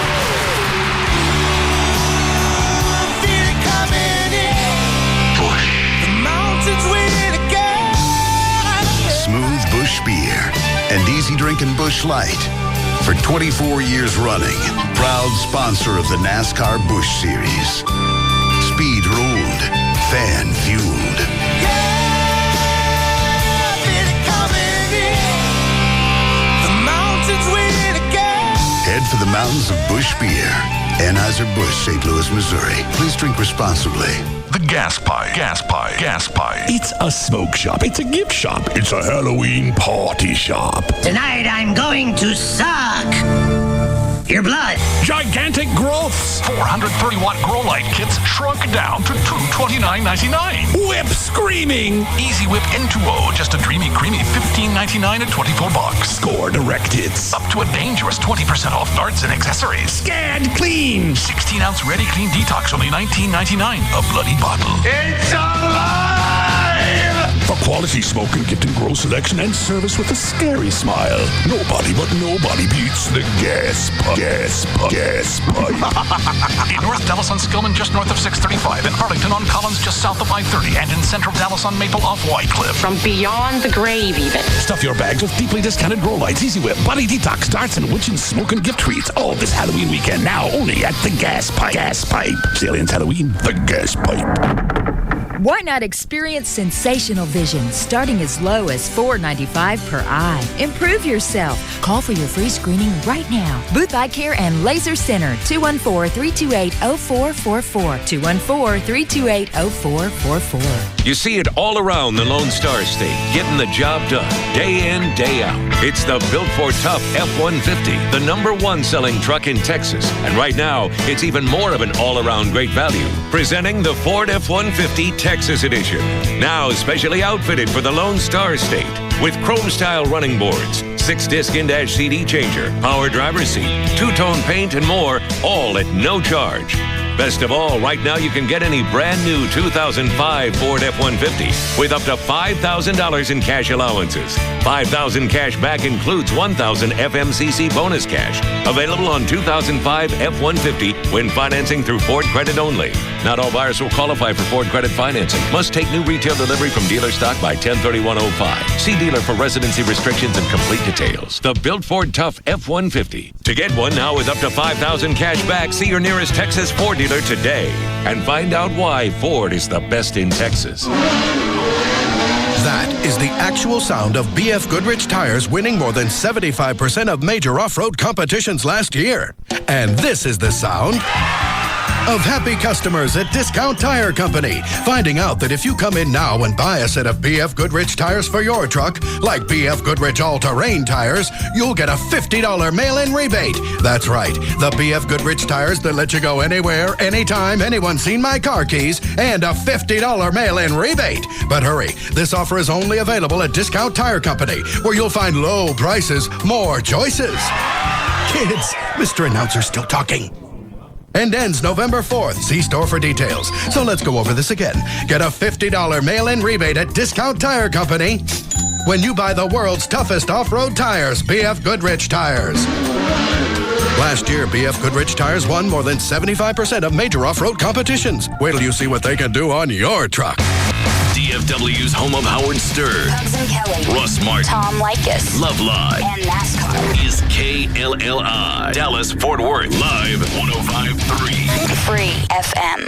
Smooth Busch beer and easy drinking Busch Light. For 24 years running, proud sponsor of the NASCAR Busch Series. Speed ruled, fan fueled. Head for the mountains of Busch beer. Anheuser-Busch, St. Louis, Missouri. Please drink responsibly. The Gas Pipe. It's a smoke shop. It's a gift shop. It's a Halloween party shop. Tonight I'm going to suck your blood. Gigantic growths. 430-watt grow light kits shrunk down to $229.99. Whip screaming. Easy Whip N2O. Just a dreamy, creamy $15.99 at $24. Score direct hits. Up to a dangerous 20% off darts and accessories. Scad clean. 16-ounce Ready Clean Detox, only $19.99. A bloody bottle. It's alive! For quality smoke and gift and grow selection and service with a scary smile. Nobody beats the Gas Pipe. In North Dallas on Skillman, just north of 635. In Arlington on Collins, just south of I-30. And in Central Dallas on Maple off Wycliffe. From beyond the grave, even. Stuff your bags with deeply discounted grow lights, Easy Whip, body detox, darts, and witch and smoke and gift treats. All this Halloween weekend now only at the Gas Pipe. Gas Pipe. Sale ends Halloween. The Gas Pipe. Why not experience sensational vision starting as low as $4.95 per eye? Improve yourself. Call for your free screening right now. Booth Eye Care and Laser Center, 214-328-0444. 214-328-0444. You see it all around the Lone Star State, getting the job done, day in, day out. It's the Built for Tough F-150, the #1 selling truck in Texas. And right now, it's even more of an all-around great value. Presenting the Ford F-150 Texas Edition. Now specially outfitted for the Lone Star State. With chrome-style running boards, 6-disc in-dash CD changer, power driver's seat, 2-tone paint, and more, all at no charge. Best of all, right now you can get any brand new 2005 Ford F-150 with up to $5,000 in cash allowances. $5,000 cash back includes $1,000 FMCC bonus cash. Available on 2005 F-150 when financing through Ford Credit only. Not all buyers will qualify for Ford Credit financing. Must take new retail delivery from dealer stock by 10/31/05. See dealer for residency restrictions and complete details. The Built Ford Tough F-150. To get one now with up to $5,000 cash back, see your nearest Texas Ford dealer today and find out why Ford is the best in Texas. That is the actual sound of BF Goodrich tires winning more than 75% of major off-road competitions last year. And this is the sound of happy customers at Discount Tire Company, finding out that if you come in now and buy a set of BF Goodrich tires for your truck, like BF Goodrich All-Terrain tires, you'll get a $50 mail-in rebate. That's right, the BF Goodrich tires that let you go anywhere, anytime, anyone seen my car keys, and a $50 mail-in rebate. But hurry, this offer is only available at Discount Tire Company, where you'll find low prices, more choices. Kids, Mr. Announcer's still talking. And ends November 4th. See store for details. So let's go over this again. Get a $50 mail-in rebate at Discount Tire Company when you buy the world's toughest off-road tires, BF Goodrich tires. Last year, BF Goodrich tires won more than 75% of major off-road competitions. Wait till you see what they can do on your truck. DFW's home of Howard Stern, Hugs and Kelly, Russ Martin, Tom Likas, Love Live, and NASCAR is KLLI, Dallas, Fort Worth, live 105.3 Free FM.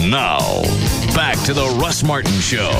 Now, back to the Russ Martin Show.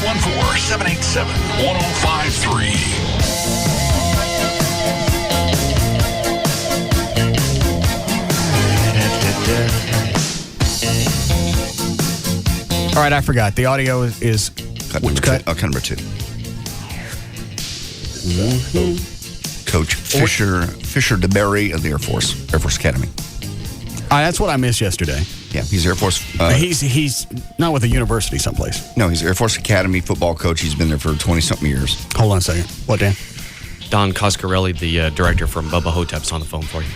474-787-1053. All right, I forgot. The audio is cut number two. Oh, cut number 2. Coach Fisher DeBerry of the Air Force Academy. That's what I missed yesterday. Yeah, he's Air Force. He's not with a university someplace. No, he's Air Force Academy football coach. He's been there for 20-something years. Hold on a second. What, Dan? Don Coscarelli, the director from Bubba Hotep's on the phone for you.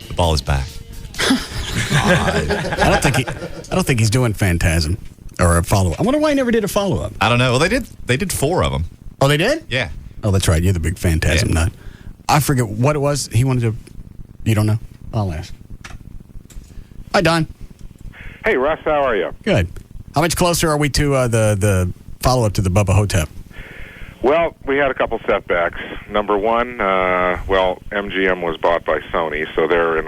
The ball is back. I don't think he's doing Phantasm or a follow-up. I wonder why he never did a follow-up. I don't know. Well, they did 4 of them. Oh, they did? Yeah. Oh, that's right. You're the big Phantasm nut. I forget what it was he wanted to. You don't know? I'll ask. Hi, Don. Hey, Russ. How are you? Good. How much closer are we to the follow-up to the Bubba Hotep? Well, we had a couple setbacks. Number one, MGM was bought by Sony, so they're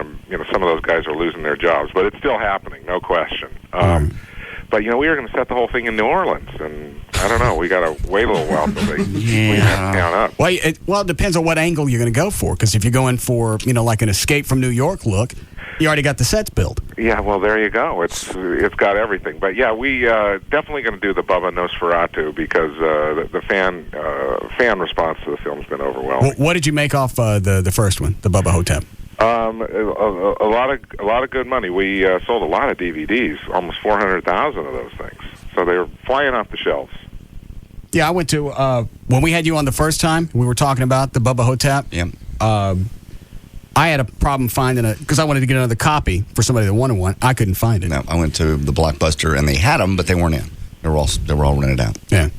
some of those guys are losing their jobs, but it's still happening, no question. But we were going to set the whole thing in New Orleans, and I don't know. We got to wait a little while until they count up. Well, it depends on what angle you're going to go for. Because if you're going for like an Escape from New York look, you already got the sets built. Yeah, well, there you go. It's got everything. But yeah, we definitely going to do the Bubba Nosferatu because the fan response to the film's been overwhelming. What did you make off the first one, the Bubba Hotep? A lot of good money. We sold a lot of DVDs, almost 400,000 of those things. So they were flying off the shelves. Yeah, I went to when we had you on the first time. We were talking about the Bubba Hotep. Yeah. I had a problem finding it because I wanted to get another copy for somebody that wanted one. I couldn't find it. No, I went to the Blockbuster and they had them, but they weren't in. They were all rented out. Yeah.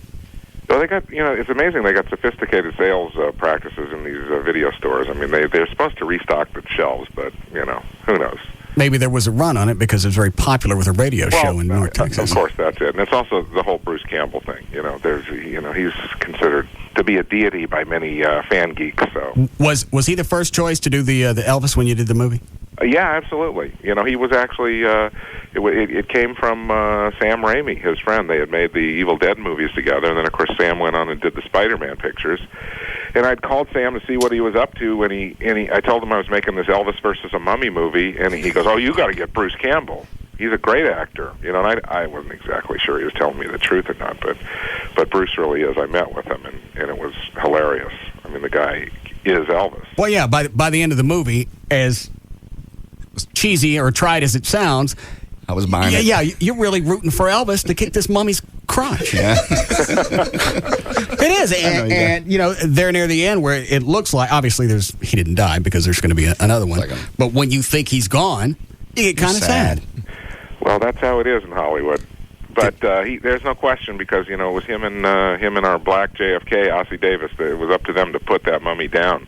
So they got, it's amazing. They got sophisticated sales practices in these video stores. I mean, they're supposed to restock the shelves, but who knows? Maybe there was a run on it because it was very popular with a radio show in North Texas. Of course, that's it. And it's also the whole Bruce Campbell thing. He's considered to be a deity by many fan geeks. So was he the first choice to do the Elvis when you did the movie? Yeah, absolutely. He was actually. It came from Sam Raimi, his friend. They had made the Evil Dead movies together, and then of course Sam went on and did the Spider-Man pictures. And I'd called Sam to see what he was up to when I told him I was making this Elvis versus a Mummy movie, and he goes, "Oh, you got to get Bruce Campbell. He's a great actor." And I wasn't exactly sure he was telling me the truth or not, but Bruce really is. I met with him, and it was hilarious. I mean, the guy is Elvis. Well, yeah. By the end of the movie, as cheesy or tried as it sounds, I was buying it. Yeah, you're really rooting for Elvis to kick this mummy's crotch. Yeah. It is. And they're near the end where it looks like, obviously he didn't die because there's going to be another one. But when you think he's gone, you get kind of sad. Well, that's how it is in Hollywood. But there's no question because, it was him and our black JFK, Ossie Davis, it was up to them to put that mummy down.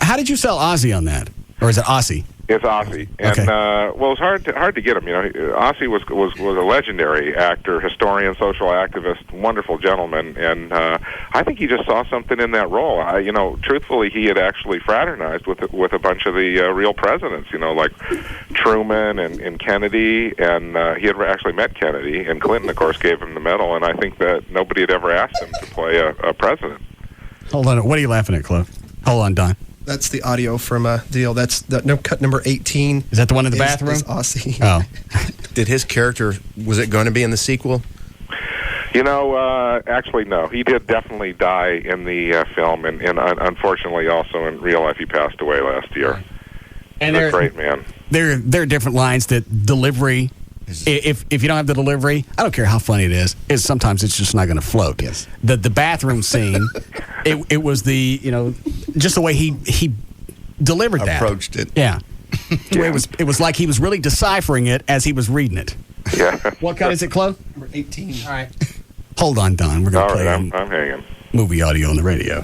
How did you sell Ozzy on that? Or is it Ossie? It's Ossie, and okay. It was hard to get him. Ossie was a legendary actor, historian, social activist, wonderful gentleman, and I think he just saw something in that role. Truthfully, he had actually fraternized with a bunch of the real presidents, like Truman and Kennedy, and he had actually met Kennedy, and Clinton, of course, gave him the medal, and I think that nobody had ever asked him to play a president. Hold on, what are you laughing at, Chloe? Hold on, Don. That's the audio from Deal. That's cut number 18. Is that the one in the bathroom? Is Ossie. Oh. Did his character, was it going to be in the sequel? Actually, no. He did definitely die in the film, and unfortunately also in real life he passed away last year. And he's a great man. There are different lines that delivery, if you don't have the delivery, I don't care how funny it is sometimes it's just not going to float. Yes. The bathroom scene, it was just the way he delivered that. Approached it. Yeah. It was like he was really deciphering it as he was reading it. Yeah. What cut is it, Chloe? Number 18. All right. Hold on, Don. We're going to play I'm hanging. Movie audio on the radio.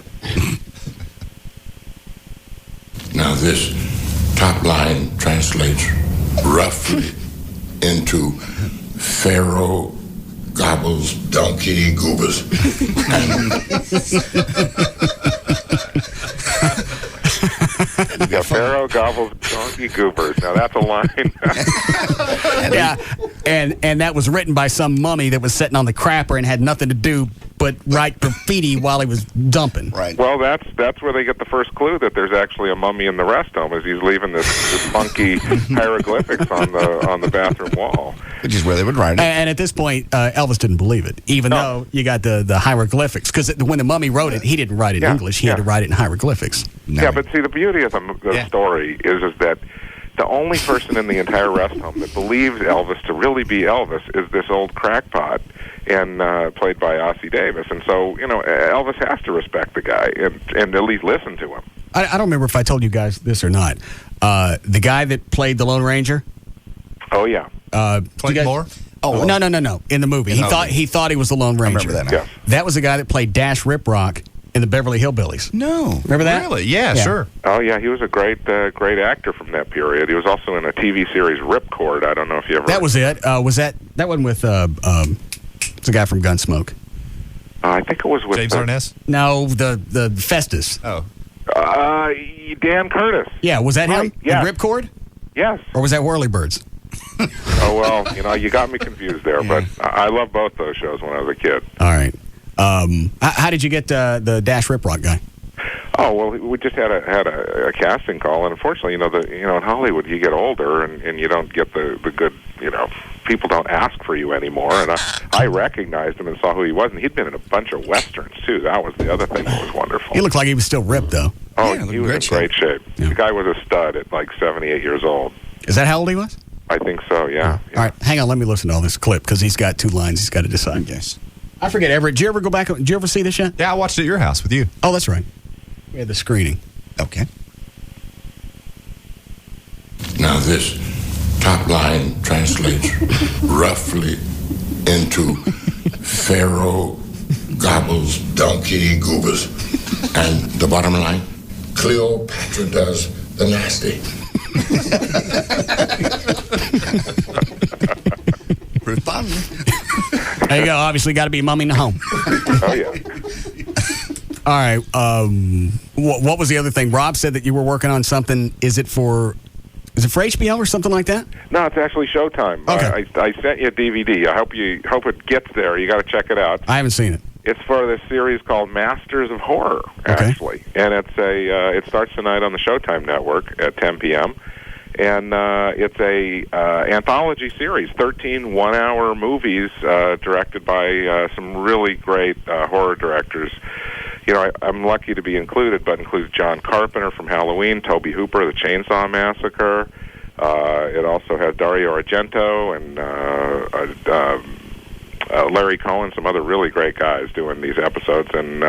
Now this top line translates roughly into Pharaoh gobbles donkey goobers. got Pharaoh gobbles donkey goobers. Now that's a line. Yeah, and that was written by some mummy that was sitting on the crapper and had nothing to do but write graffiti while he was dumping. Right. Well, that's where they get the first clue that there's actually a mummy in the rest home, as he's leaving this funky hieroglyphics on the bathroom wall. Which is where they would write it. And at this point, Elvis didn't believe it, even though you got the hieroglyphics. Because when the mummy wrote it, he didn't write it in English. He had to write it in hieroglyphics. Yeah, but see, the beauty of the story is that the only person in the entire rest home that believes Elvis to really be Elvis is this old crackpot, and played by Ossie Davis. And so, Elvis has to respect the guy and at least listen to him. I don't remember if I told you guys this or not. The guy that played the Lone Ranger. Oh yeah. Clayton Moore. Oh no! In the movie, he thought he was the Lone Ranger. I remember that now. Yes. That was the guy that played Dash Riprock in the Beverly Hillbillies. No. Remember that? Really? Yeah, sure. Oh yeah, he was a great actor from that period. He was also in a TV series Ripcord. I don't know if you ever. That was it. Was that one with the guy from Gunsmoke? I think it was with James Arness. No, the Festus. Oh. Dan Curtis. Yeah, was that him? Yes. In Ripcord? Yes. Or was that Whirlybirds? Oh well, you got me confused there, but I loved both those shows when I was a kid. All right. How did you get the Dash Riprock guy? Oh well, we just had a casting call, and unfortunately, in Hollywood, you get older, and you don't get the good, people don't ask for you anymore. And I recognized him and saw who he was, and he'd been in a bunch of westerns too. That was the other thing that was wonderful. He looked like he was still ripped, though. Oh, he was in great shape. Yeah. The guy was a stud at like 78 years old. Is that how old he was? I think so. Yeah. All right, hang on. Let me listen to all this clip because he's got 2 lines he's got to decide. Yes. I forget, Everett. Did you ever go back? Did you ever see this yet? Yeah, I watched it at your house with you. Oh, that's right. We had the screening. Okay. Now this top line translates roughly into Pharaoh gobbles donkey goobers. And the bottom line, Cleopatra does the nasty. There you go. Obviously got to be mummy in the home. Oh, yeah. All right. What was the other thing? Rob said that you were working on something. Is it for HBO or something like that? No, it's actually Showtime. Okay. I sent you a DVD. I hope it gets there. You got to check it out. I haven't seen it. It's for this series called Masters of Horror, actually, and it's it starts tonight on the Showtime network at 10 p.m. And it's a anthology series, 13 one-hour movies directed by some really great horror directors. I'm lucky to be included, but includes John Carpenter from Halloween, Tobe Hooper, The Chainsaw Massacre. It also has Dario Argento and Larry Cohen, some other really great guys doing these episodes, and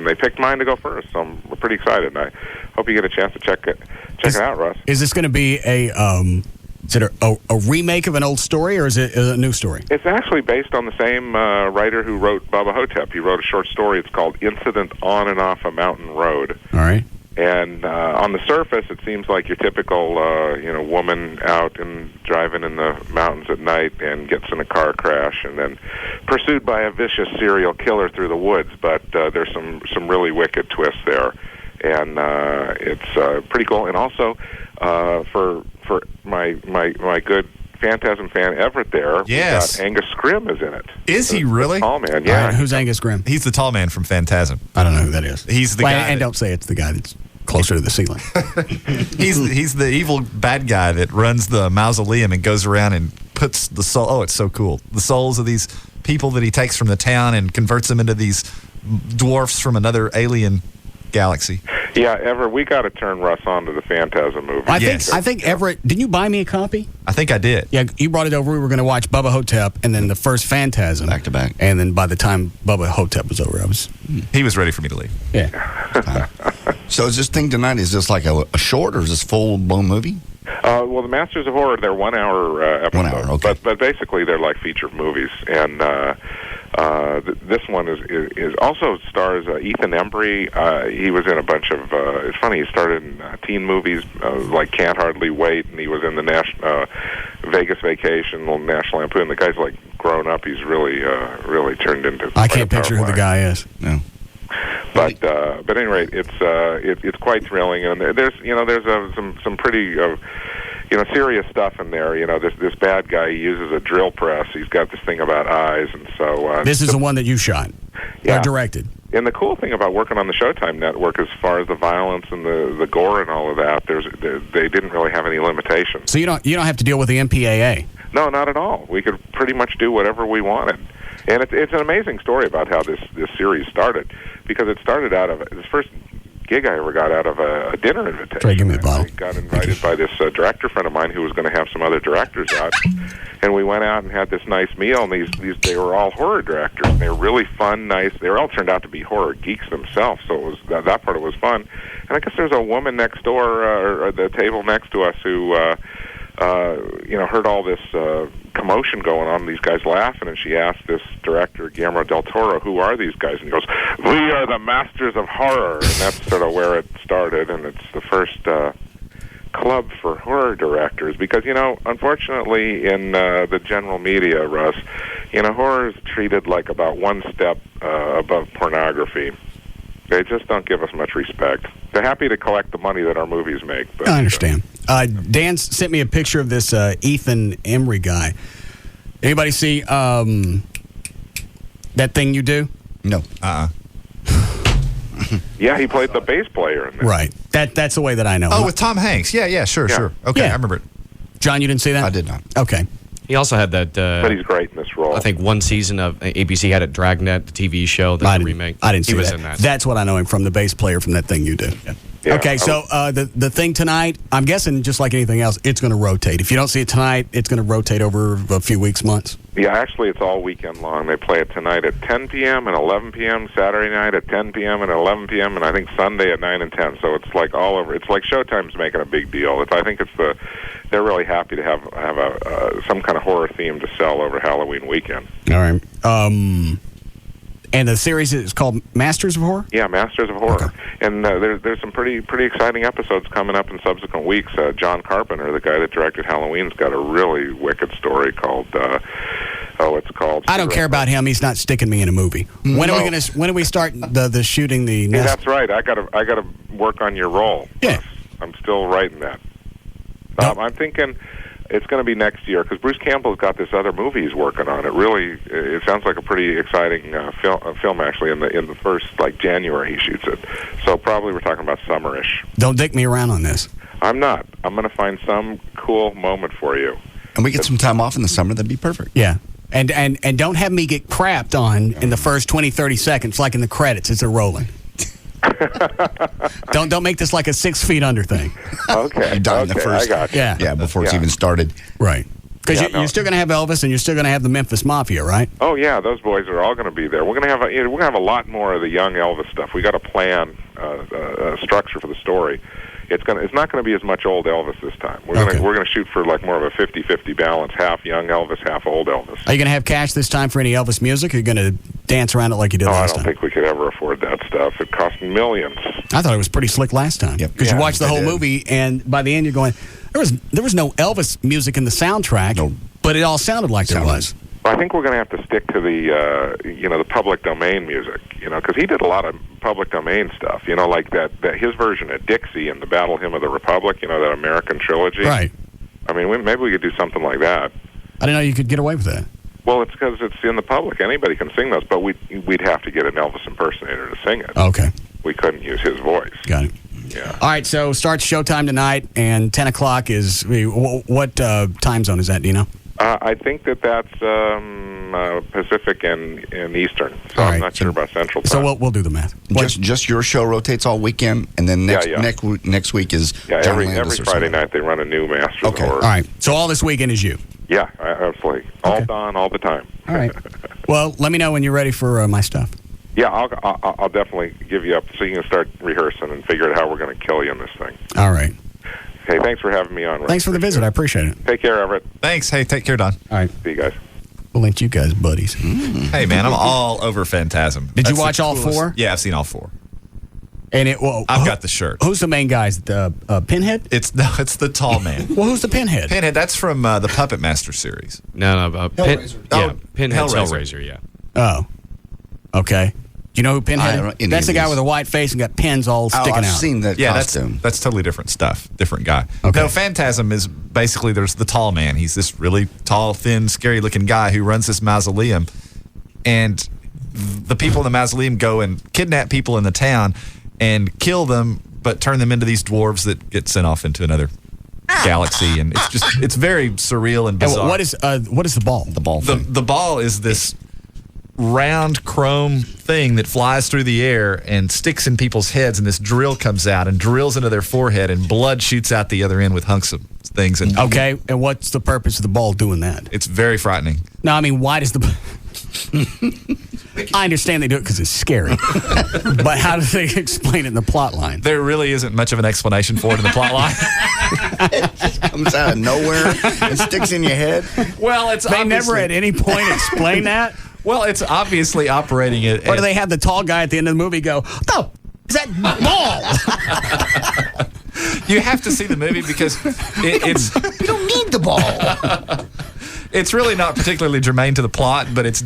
they picked mine to go first, so I'm pretty excited. And I hope you get a chance to check it out, Russ. Is this going to be a remake of an old story, or is it a new story? It's actually based on the same writer who wrote Bubba Hotep. He wrote a short story. It's called Incident on and Off a Mountain Road. All right. And on the surface, it seems like your typical, woman out and driving in the mountains at night and gets in a car crash and then pursued by a vicious serial killer through the woods. But there's some really wicked twists there, and it's pretty cool. And also for my good Phantasm fan Everett there, yes, Angus Scrimm is in it. Is he really? The tall man, yeah. Right, who's Angus Scrimm? He's the tall man from Phantasm. I don't know who that is. He's the guy. And don't say it's the guy that's closer to the ceiling. He's the evil bad guy that runs the mausoleum and goes around and puts the soul. Oh, it's so cool. The souls of these people that he takes from the town and converts them into these dwarfs from another alien galaxy. Yeah, Everett, we got to turn Russ on to the Phantasm movie. I think Everett, didn't you buy me a copy? I think I did. Yeah, you brought it over. We were going to watch Bubba Hotep and then the first Phantasm. Back to back. And then by the time Bubba Hotep was over, he was ready for me to leave. Yeah. So is this thing tonight, is this like a short or is this full-blown movie? Well, the Masters of Horror, they're 1 hour episodes. 1 hour, okay. But basically they're like feature movies. And this one is also stars Ethan Embry. He was in a bunch of, it's funny, he started in teen movies like Can't Hardly Wait, and he was in the Vegas Vacation, National Lampoon. The guy's like grown up. He's really turned into I can't picture who the guy is. No. But at any rate, it's quite thrilling, and there's some pretty serious stuff in there. This bad guy, he uses a drill press. He's got this thing about eyes, and so this is the one that you shot, or directed. And the cool thing about working on the Showtime network, as far as the violence and the gore and all of that, they didn't really have any limitations. So you don't have to deal with the MPAA. No, not at all. We could pretty much do whatever we wanted. And it's an amazing story about how this series started, because it started out of this first gig I ever got out of a dinner invitation. Trey, give me a bottle. I got invited by this director friend of mine who was going to have some other directors out, and we went out and had this nice meal. And these they were all horror directors. And they were really fun, nice. They all turned out to be horror geeks themselves, so it was that part of it was fun. And I guess there's a woman next door, or at the table next to us, who heard all this commotion going on, these guys laughing, and she asked this director, Guillermo del Toro, who are these guys? And he goes, "We are the masters of horror." And that's sort of where it started, and it's the first club for horror directors, because, unfortunately, in the general media, Russ, horror is treated like about one step above pornography. They just don't give us much respect. They're happy to collect the money that our movies make. But, I understand. Dan sent me a picture of this Ethan Embry guy. Anybody see that thing you do? No. Yeah, he played the bass player in there. Right. That's the way that I know. Oh, with Tom Hanks. Yeah, sure. Okay, Yeah. I remember it. John, you didn't see that? I did not. Okay. He also had that. But he's great in this role. I think one season of ABC had it, Dragnet, the TV show, the remake. I didn't see He was that. in that. That's what I know him from, the bass player from that thing you do. Yeah, Okay, so the thing tonight, I'm guessing just like anything else, it's going to rotate. If you don't see it tonight, it's going to rotate over a few weeks, months. Yeah, actually, it's all weekend long. They play it tonight at 10 p.m. and 11 p.m., Saturday night at 10 p.m. and 11 p.m., and I think Sunday at 9 and 10. So it's like all over. It's like Showtime's making a big deal. I think they're really happy to have some kind of horror theme to sell over Halloween weekend. All right. And the series is called Masters of Horror? Yeah, Masters of Horror. Okay. And there's some pretty exciting episodes coming up in subsequent weeks. John Carpenter, the guy that directed Halloween's got a really wicked story called it's called. I don't care about him. He's not sticking me in a movie. When do we start the shooting the Yeah, that's right. I gotta work on your role. Yeah. I'm still writing that. I'm thinking it's going to be next year, because Bruce Campbell's got this other movie he's working on. It sounds like a pretty exciting film actually. In the first January he shoots it, so probably we're talking about summerish. Don't dick me around on this. I'm not. I'm going to find some cool moment for you. And we get some time off in the summer, that'd be perfect. Yeah. And don't have me get crapped on in the first 20, 30 seconds, like in the credits as they're rolling. Don't make this like a 6 feet under thing. Okay. Done the first. I got you. Yeah, before it's even started. Right. Because you're still going to have Elvis, and you're still going to have the Memphis Mafia, right? Oh yeah, those boys are all going to be there. We're going to have a lot more of the young Elvis stuff. We got to plan a structure for the story. It's not going to be as much old Elvis this time. We're going to shoot for more of a 50-50 balance, half young Elvis, half old Elvis. Are you going to have cash this time for any Elvis music, or are you going to dance around it like you did last time? I don't think we could ever afford that stuff. It cost millions. I thought it was pretty slick last time. Because you watched the whole movie, and by the end you're going, there was no Elvis music in the soundtrack, but it all sounded like there was. Well, I think we're going to have to stick to the public domain music, because he did a lot of public domain stuff, like that his version of Dixie and the Battle Hymn of the Republic, that American trilogy. Right. I mean, maybe we could do something like that. I didn't know you could get away with that. Well, it's because it's in the public. Anybody can sing those, but we'd have to get an Elvis impersonator to sing it. Okay. We couldn't use his voice. Got it. Yeah. All right, so starts Showtime tonight, and 10 o'clock is, what time zone is that, do you know? I think that's Pacific and Eastern, so I'm not sure about Central Time. So we'll do the math. Just your show rotates all weekend, and then next week is John every Landis or Friday something. night they run a new Masters of Horror. All right, so all this weekend is you? Yeah, absolutely. All done, all the time. All right. Well, let me know when you're ready for my stuff. Yeah, I'll definitely give you up so you can start rehearsing and figure out how we're going to kill you in this thing. All right. Hey, thanks for having me on. Rick. Thanks for the visit. I appreciate it. Take care, Everett. Thanks. Hey, take care, Don. All right. See you guys. We'll link you guys buddies. Hey, man, I'm all over Phantasm. Did you watch all four? Yeah, I've seen all four. And I've got the shirt. Who's the main guy? Is it the Pinhead? It's the tall man. Well, who's the Pinhead? Pinhead, that's from the Puppet Master series. No, Pinhead's Hellraiser. Hellraiser, yeah. Oh, okay. Do you know who Pinhead is? That's the guy these. with a white face and got pins all sticking I've out. seen that costume. That's totally different stuff. Different guy. Okay. No, Phantasm is basically there's the tall man. He's this really tall, thin, scary-looking guy who runs this mausoleum, and the people in the mausoleum go and kidnap people in the town and kill them, but turn them into these dwarves that get sent off into another galaxy, and it's very surreal and bizarre. And what is the ball? The ball. The ball is this round chrome thing that flies through the air and sticks in people's heads, and this drill comes out and drills into their forehead, and blood shoots out the other end with hunks of things. And okay, and what's the purpose of the ball doing that? It's very frightening. No, I mean, why does the... I understand they do it because it's scary, but how do they explain it in the plot line? There really isn't much of an explanation for it in the plot line. It just comes out of nowhere and sticks in your head. Well, they never at any point explain that. Well, it's obviously operating it. Or do they have the tall guy at the end of the movie go, "No, is that ball?" You have to see the movie because it's. You don't need the ball. It's really not particularly germane to the plot, but it's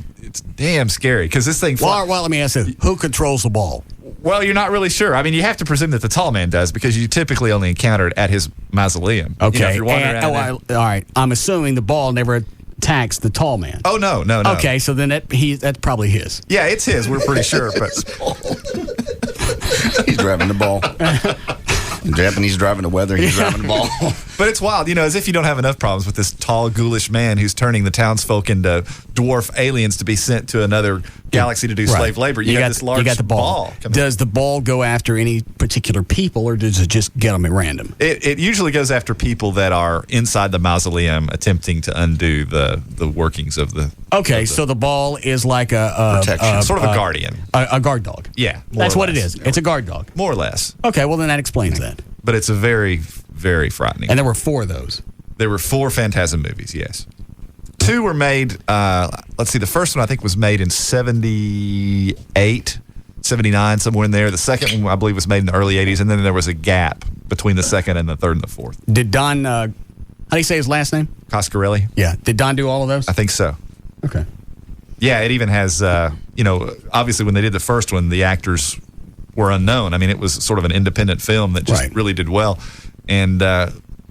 damn scary because this thing. Well, let me ask you: who controls the ball? Well, you're not really sure. I mean, you have to presume that the tall man does because you typically only encounter it at his mausoleum. Okay, you know, if you're wandering around all right. I'm assuming the ball never attacks the tall man. Oh no. Okay, so then that's probably his. Yeah, it's his. We're pretty sure, but he's driving the ball. Japanese driving the weather, he's driving the ball. But it's wild, as if you don't have enough problems with this tall, ghoulish man who's turning the townsfolk into dwarf aliens to be sent to another galaxy to do slave labor. You got this large ball. Does the ball go after any particular people, or does it just get them at random? It usually goes after people that are inside the mausoleum attempting to undo the workings of the... Okay, so the ball is like a protection, sort of a guardian. A guard dog. Yeah. That's what it is. It's a guard dog. More or less. Okay, well then that explains that. But it's a very, very frightening. And there were 4 of those. There were 4 Phantasm movies, yes. 2 were made, let's see, the first one I think was made in 78, 79, somewhere in there. The second one I believe was made in the early 80s, and then there was a gap between the second and the third and the fourth. Did Don, how do you say his last name? Coscarelli. Yeah. Did Don do all of those? I think so. Okay. Yeah, it even has, obviously when they did the first one, the actors were unknown. I mean, it was sort of an independent film that just really did well. And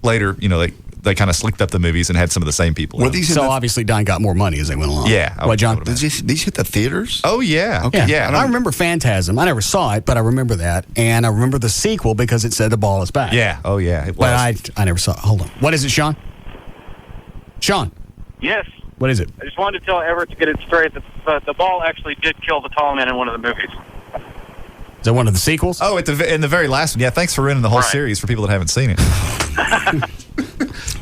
later, they kind of slicked up the movies and had some of the same people. So obviously Don got more money as they went along. Yeah. What, John? Did these hit the theaters? Oh, yeah. Okay. Yeah. I remember Phantasm. I never saw it, but I remember that. And I remember the sequel because it said the ball is back. Yeah. Oh, yeah. It was. But I never saw it. Hold on. What is it, Sean? Sean? Yes. What is it? I just wanted to tell Everett to get it straight that the ball actually did kill the tall man in one of the movies. Is that one of the sequels? Oh, in the very last one. Yeah, thanks for ruining the whole series for people that haven't seen it.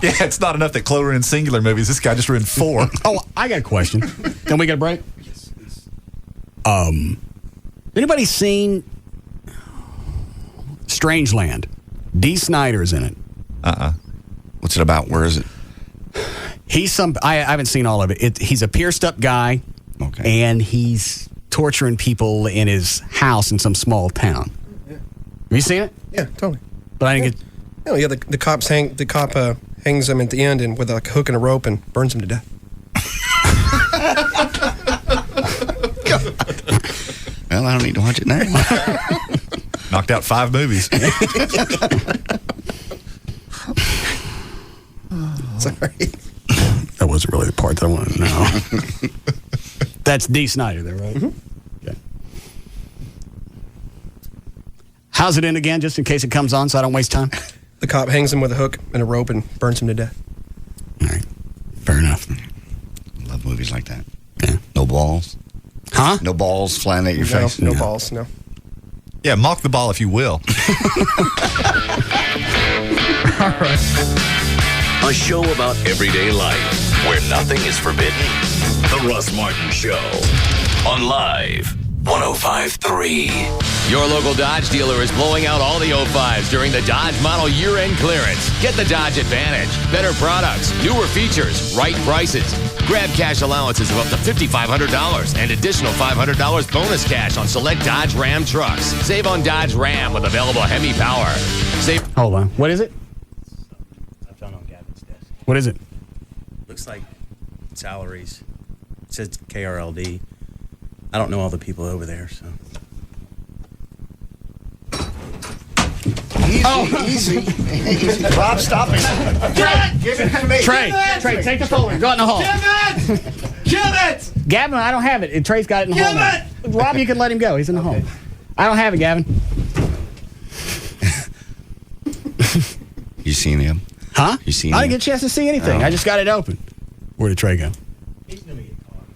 Yeah, it's not enough that Chloe ruined singular movies. This guy just ruined 4. Oh, I got a question. Can we get a break? Anybody seen Strangeland? Dee Snider's in it. What's it about? Where is it? He's I haven't seen all of it. He's a pierced up guy. Okay. And he's torturing people in his house in some small town. Yeah. Have you seen it? Yeah, totally. But I didn't get. Oh yeah, the cop hangs him at the end and with a hook and a rope and burns him to death. Well, I don't need to watch it now. Knocked out 5 movies. Sorry. That wasn't really the part that I wanted to know. That's Dee Snider there, right? Mm-hmm. Okay. How's it end again, just in case it comes on so I don't waste time? The cop hangs him with a hook and a rope and burns him to death. All right. Fair enough. Love movies like that. Yeah. No balls. Huh? No balls flying at your face. No balls, no. Yeah, mock the ball if you will. All right. A show about everyday life where nothing is forbidden. The Russ Martin Show on Live 105.3. Your local Dodge dealer is blowing out all the 05s during the Dodge Model Year-End Clearance. Get the Dodge Advantage. Better products, newer features, right prices. Grab cash allowances of up to $5,500 and additional $500 bonus cash on select Dodge Ram trucks. Save on Dodge Ram with available Hemi power. Hold on. What is it? I found on Gavin's desk. What is it? Looks like salaries. It says KRLD. I don't know all the people over there, so. Easy. Rob, stop it. Give it to me. Trey, take the folder. Go out in the hall. Give it! Gavin, I don't have it. Trey's got it in the hall. Now. Rob, you can let him go. He's in the hall. I don't have it, Gavin. You seen him? Huh? You seen I him? didn't get a chance to see anything. Oh. I just got it open. Where did Trey go? He's going to get caught.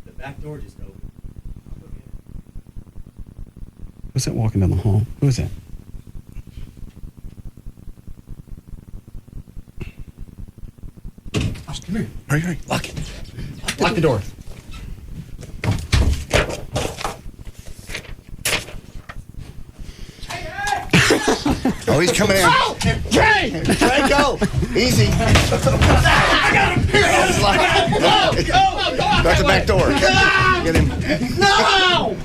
The back door just opened. Who's that walking down the hall? Who is that? Oh, come here. Hurry. Lock it. Lock the door. Oh, he's coming in. Oh, Trey! Trey, go. Easy. I got him here. Go. Back the back door. Get him. No!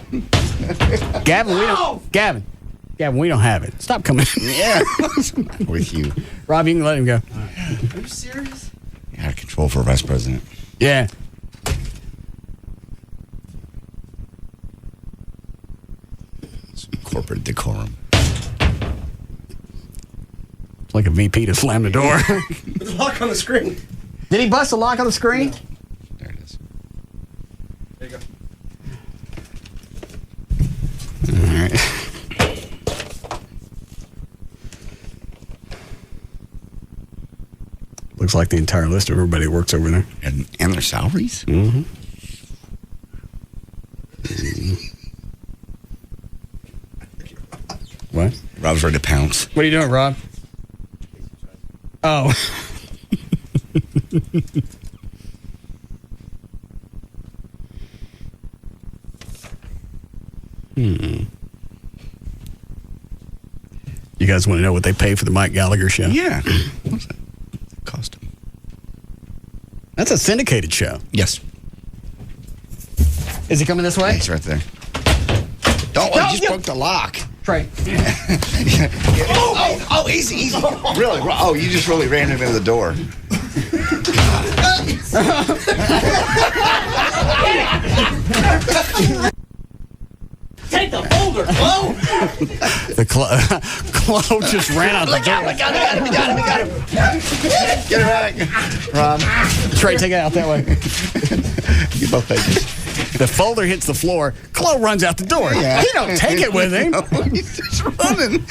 Gavin, we don't have it. Stop coming. Yeah. What's the matter with you? Rob, you can let him go. Are you serious? Out of control for a vice president. Yeah. Some corporate decorum. It's like a VP to slam the door. There's a lock on the screen. Did he bust a lock on the screen? There it is. There you go. All right. Looks like the entire list of everybody who works over there. And their salaries? Mm-hmm. What? Rob's ready to pounce. What are you doing, Rob? Oh. You guys want to know what they pay for the Mike Gallagher show? Yeah. What's that? Cost him. That's a syndicated show. Yes. Is he coming this way? Yeah, he's right there. Don't. No, He just broke the lock. Trey. Oh, easy. Really? Oh, you just really ran him into the door. Take the folder, Chloe! The Chloe just ran out the door. We got him. Get him back. Rob. Trey, take it out that way. You both pages. The folder hits the floor. Chloe runs out the door. Yeah. He don't take it with him. No, he's just running.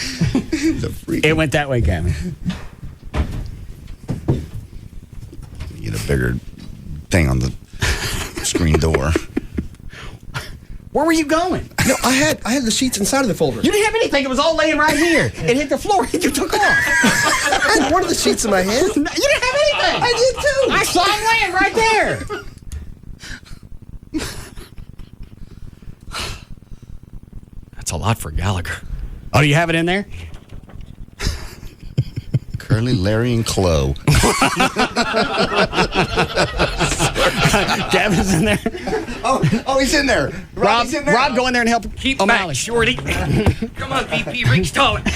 He's a freak. It went that way, Gavin. Get a bigger thing on the screen door. Where were you going? No, I had the sheets inside of the folder. You didn't have anything. It was all laying right here. It hit the floor. You took off. I had one of the sheets in my hand. No, you didn't have anything. I did too. I saw him laying right there. That's a lot for Gallagher. Oh, do you have it in there? Curly, Larry, and Chloe. Gavin's in there. Oh, he's in there. Rob, He's in there. Rob, go in there and help Keep O'Malley. back, shorty. Come on, VP, reach tall. Don't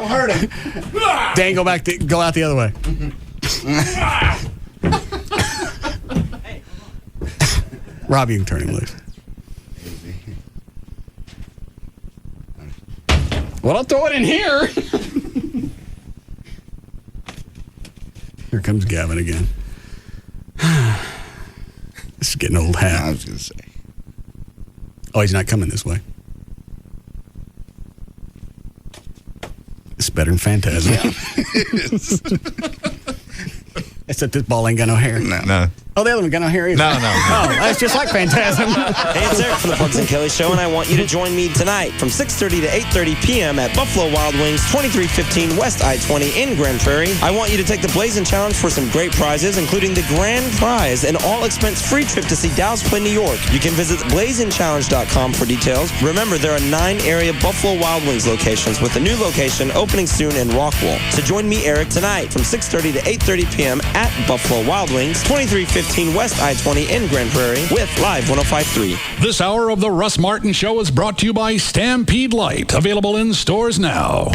hurt him. Dan, go out the other way. Rob, you can turn him loose. Well, I'll throw it in here. Here comes Gavin again. This is getting old hat. I was going to say. Oh, he's not coming this way. It's better than Phantasm. Yeah. Except this ball ain't got no hair. No. Oh, the other one got no hair either. No. Oh, that's just like Phantasm. Hey, it's Eric from the Bugs and Kelly Show, and I want you to join me tonight from 6:30 to 8:30 p.m. at Buffalo Wild Wings, 2315 West I-20 in Grand Prairie. I want you to take the Blazing Challenge for some great prizes, including the grand prize, an all-expense-free trip to see Dallas play New York. You can visit blazingchallenge.com for details. Remember, there are 9 area Buffalo Wild Wings locations, with a new location opening soon in Rockwell. So join me, Eric, tonight from 6:30 to 8:30 p.m. at Buffalo Wild Wings, 2315 West I-20 in Grand Prairie with Live 105.3. This hour of the Russ Martin Show is brought to you by Stampede Light, available in stores now.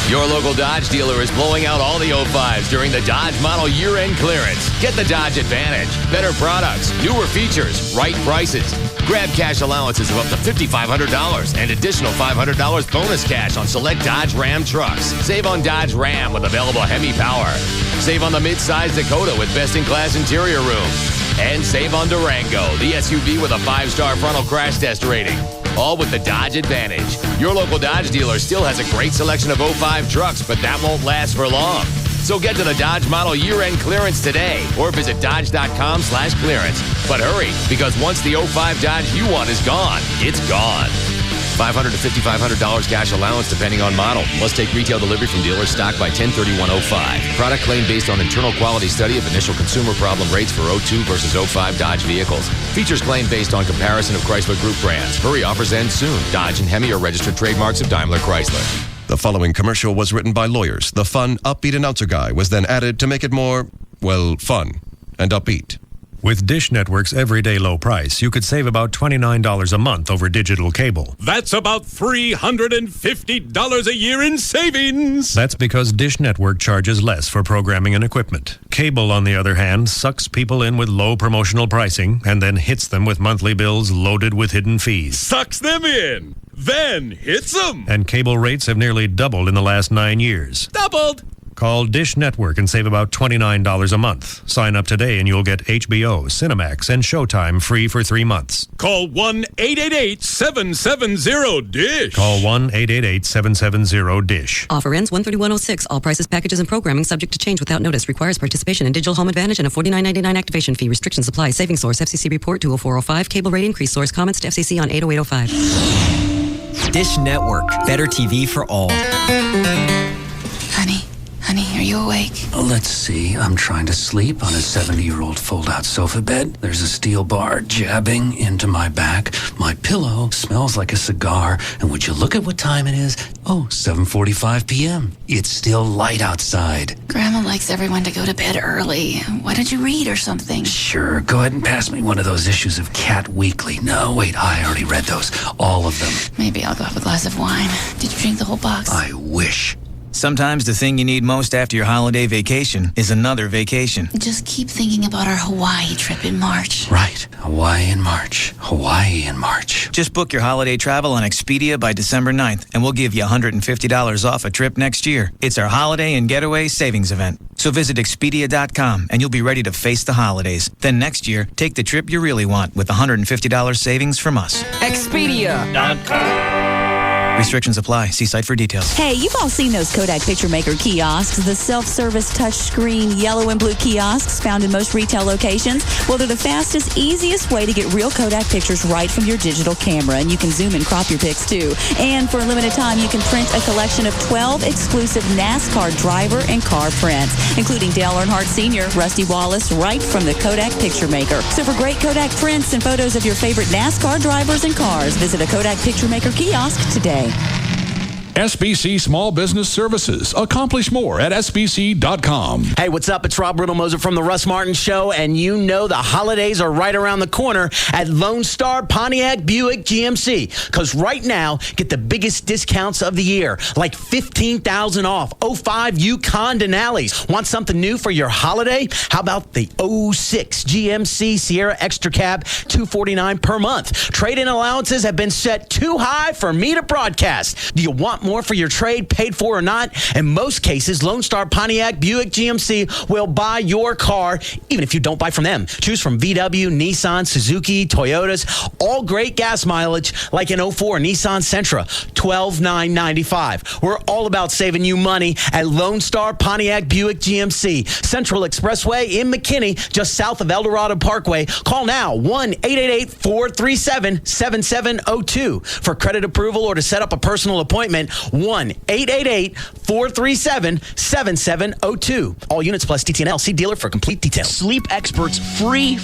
Your local Dodge dealer is blowing out all the 05s during the Dodge Model Year-End Clearance. Get the Dodge Advantage. Better products, newer features, right prices. Grab cash allowances of up to $5,500 and additional $500 bonus cash on select Dodge Ram trucks. Save on Dodge Ram with available Hemi power. Save on the mid-size Dakota with best-in-class interior room. And save on Durango, the SUV with a 5-star frontal crash test rating. All with the Dodge Advantage. Your local Dodge dealer still has a great selection of 05 trucks, but that won't last for long. So get to the Dodge Model Year-End Clearance today or visit Dodge.com/clearance. But hurry, because once the 05 Dodge you want is gone, it's gone. $500 to $5,500 cash allowance depending on model. Must take retail delivery from dealer stock by 10/31/05. Product claim based on internal quality study of initial consumer problem rates for 02 versus 05 Dodge vehicles. Features claim based on comparison of Chrysler Group brands. Hurry, offers end soon. Dodge and Hemi are registered trademarks of Daimler Chrysler. The following commercial was written by lawyers. The fun, upbeat announcer guy was then added to make it more, well, fun and upbeat. With Dish Network's everyday low price, you could save about $29 a month over digital cable. That's about $350 a year in savings. That's because Dish Network charges less for programming and equipment. Cable, on the other hand, sucks people in with low promotional pricing and then hits them with monthly bills loaded with hidden fees. Sucks them in, then hits them. And cable rates have nearly doubled in the last 9 years. Doubled. Call Dish Network and save about $29 a month. Sign up today and you'll get HBO, Cinemax, and Showtime free for 3 months. Call 1-888-770-DISH. Call 1-888-770-DISH. Offer ends 1/31/06. All prices, packages, and programming subject to change without notice. Requires participation in Digital Home Advantage and a $49.99 activation fee. Restrictions apply. Savings source, FCC report 20405. Cable rate increase source. Comments to FCC on 80805. Dish Network. Better TV for all. Honey, are you awake? Let's see. I'm trying to sleep on a 70-year-old fold-out sofa bed. There's a steel bar jabbing into my back. My pillow smells like a cigar. And would you look at what time it is? Oh, 7:45 p.m. It's still light outside. Grandma likes everyone to go to bed early. Why don't you read or something? Sure. Go ahead and pass me one of those issues of Cat Weekly. No, wait, I already read those. All of them. Maybe I'll go have a glass of wine. Did you drink the whole box? I wish. Sometimes the thing you need most after your holiday vacation is another vacation. Just keep thinking about our Hawaii trip in March. Right. Hawaii in March. Hawaii in March. Just book your holiday travel on Expedia by December 9th, and we'll give you $150 off a trip next year. It's our holiday and getaway savings event. So visit Expedia.com, and you'll be ready to face the holidays. Then next year, take the trip you really want with $150 savings from us. Expedia.com. Restrictions apply. See site for details. Hey, you've all seen those Kodak Picture Maker kiosks, the self-service touchscreen yellow and blue kiosks found in most retail locations. Well, they're the fastest, easiest way to get real Kodak pictures right from your digital camera, and you can zoom and crop your pics too. And for a limited time, you can print a collection of 12 exclusive NASCAR driver and car prints, including Dale Earnhardt Sr., Rusty Wallace, right from the Kodak Picture Maker. So for great Kodak prints and photos of your favorite NASCAR drivers and cars, visit a Kodak Picture Maker kiosk today. SBC Small Business Services. Accomplish more at SBC.com. Hey, what's up? It's Rob Riddlemoser from the Russ Martin Show, and you know the holidays are right around the corner at Lone Star Pontiac Buick GMC. Because right now, get the biggest discounts of the year, like $15,000 off 05 Yukon Denali's. Want something new for your holiday? How about the 06 GMC Sierra Extra Cab, $249 per month? Trade-in allowances have been set too high for me to broadcast. Do you want more for your trade, paid for or not? In most cases, Lone Star Pontiac Buick GMC will buy your car, even if you don't buy from them. Choose from VW, Nissan, Suzuki, Toyotas, all great gas mileage, like an 04 Nissan Sentra, $12,995. We're all about saving you money at Lone Star Pontiac Buick GMC, Central Expressway in McKinney, just south of El Dorado Parkway. Call now, 1-888-437-7702 for credit approval or to set up a personal appointment. 1-888-437-7702. All units plus TTNL. See dealer for complete details. Sleep Expert's free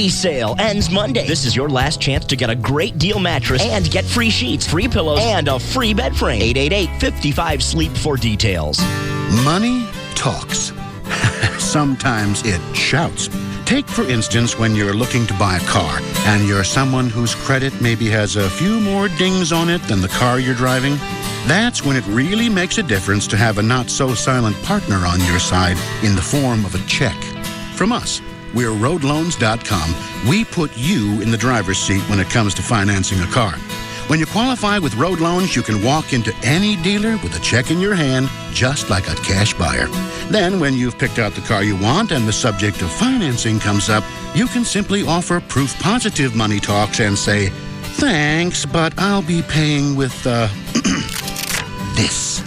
sale ends Monday. This is your last chance to get a great deal mattress and get free sheets, free pillows, and a free bed frame. 888-55-SLEEP for details. Money talks. Sometimes it shouts. Take, for instance, when you're looking to buy a car and you're someone whose credit maybe has a few more dings on it than the car you're driving. That's when it really makes a difference to have a not-so-silent partner on your side in the form of a check. From us, we're roadloans.com. We put you in the driver's seat when it comes to financing a car. When you qualify with Road Loans, you can walk into any dealer with a check in your hand, just like a cash buyer. Then, when you've picked out the car you want and the subject of financing comes up, you can simply offer proof positive money talks and say, "Thanks, but I'll be paying with, this."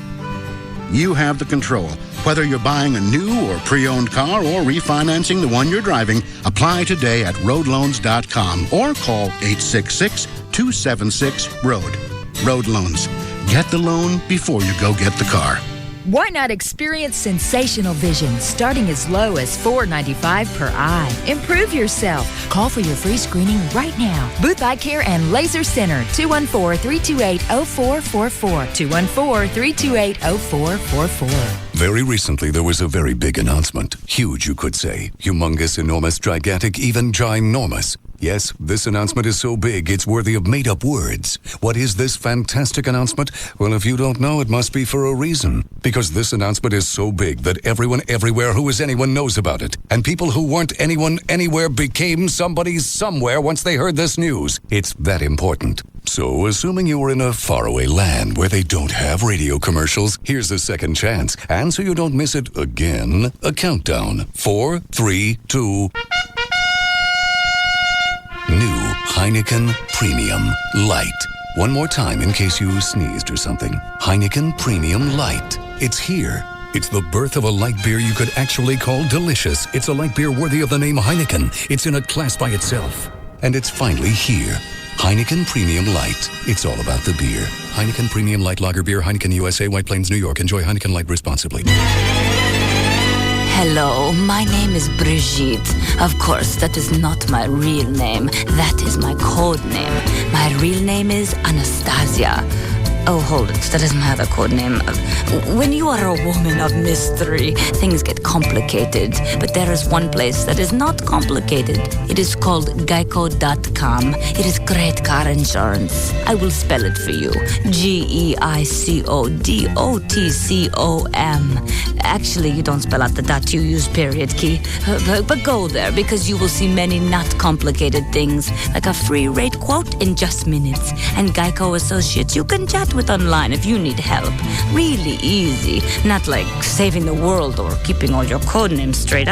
You have the control. Whether you're buying a new or pre-owned car or refinancing the one you're driving, apply today at roadloans.com or call 866-276-ROAD. Road Loans. Get the loan before you go get the car. Why not experience sensational vision starting as low as $4.95 per eye? Improve yourself. Call for your free screening right now. Booth Eye Care and Laser Center, 214-328-0444. 214-328-0444. Very recently, there was a very big announcement. Huge, you could say. Humongous, enormous, gigantic, even ginormous. Yes, this announcement is so big, it's worthy of made-up words. What is this fantastic announcement? Well, if you don't know, it must be for a reason. Because this announcement is so big that everyone everywhere who is anyone knows about it. And people who weren't anyone anywhere became somebody somewhere once they heard this news. It's that important. So, assuming you were in a faraway land where they don't have radio commercials, here's a second chance. And so you don't miss it again, a countdown. 4, 3, 2... New Heineken Premium Light. One more time in case you sneezed or something. Heineken Premium Light. It's here. It's the birth of a light beer you could actually call delicious. It's a light beer worthy of the name Heineken. It's in a class by itself. And it's finally here. Heineken Premium Light. It's all about the beer. Heineken Premium Light Lager Beer, Heineken USA, White Plains, New York. Enjoy Heineken Light responsibly. Hello, my name is Brigitte. Of course, that is not my real name. That is my code name. My real name is Anastasia. Oh, hold it. That is my other code name. When you are a woman of mystery, things get complicated. But there is one place that is not complicated. It is called Geico.com. It is great car insurance. I will spell it for you. GEICODOTCOM. Actually, you don't spell out the dot, you use period key. But go there, because you will see many not complicated things, like a free rate quote in just minutes. And Geico Associates, you can chat with online if you need help. Really easy. Not like saving the world or keeping all your code names straight.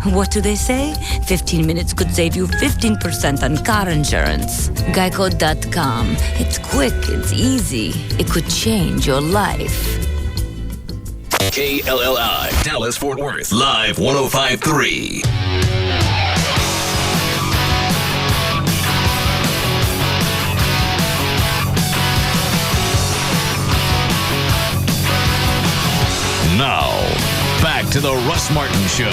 What do they say? 15 minutes could save you 15% on car insurance. Geico.com. It's quick, it's easy. It could change your life. KLLI, Dallas, Fort Worth, live 105.3. Now, back to the Russ Martin Show.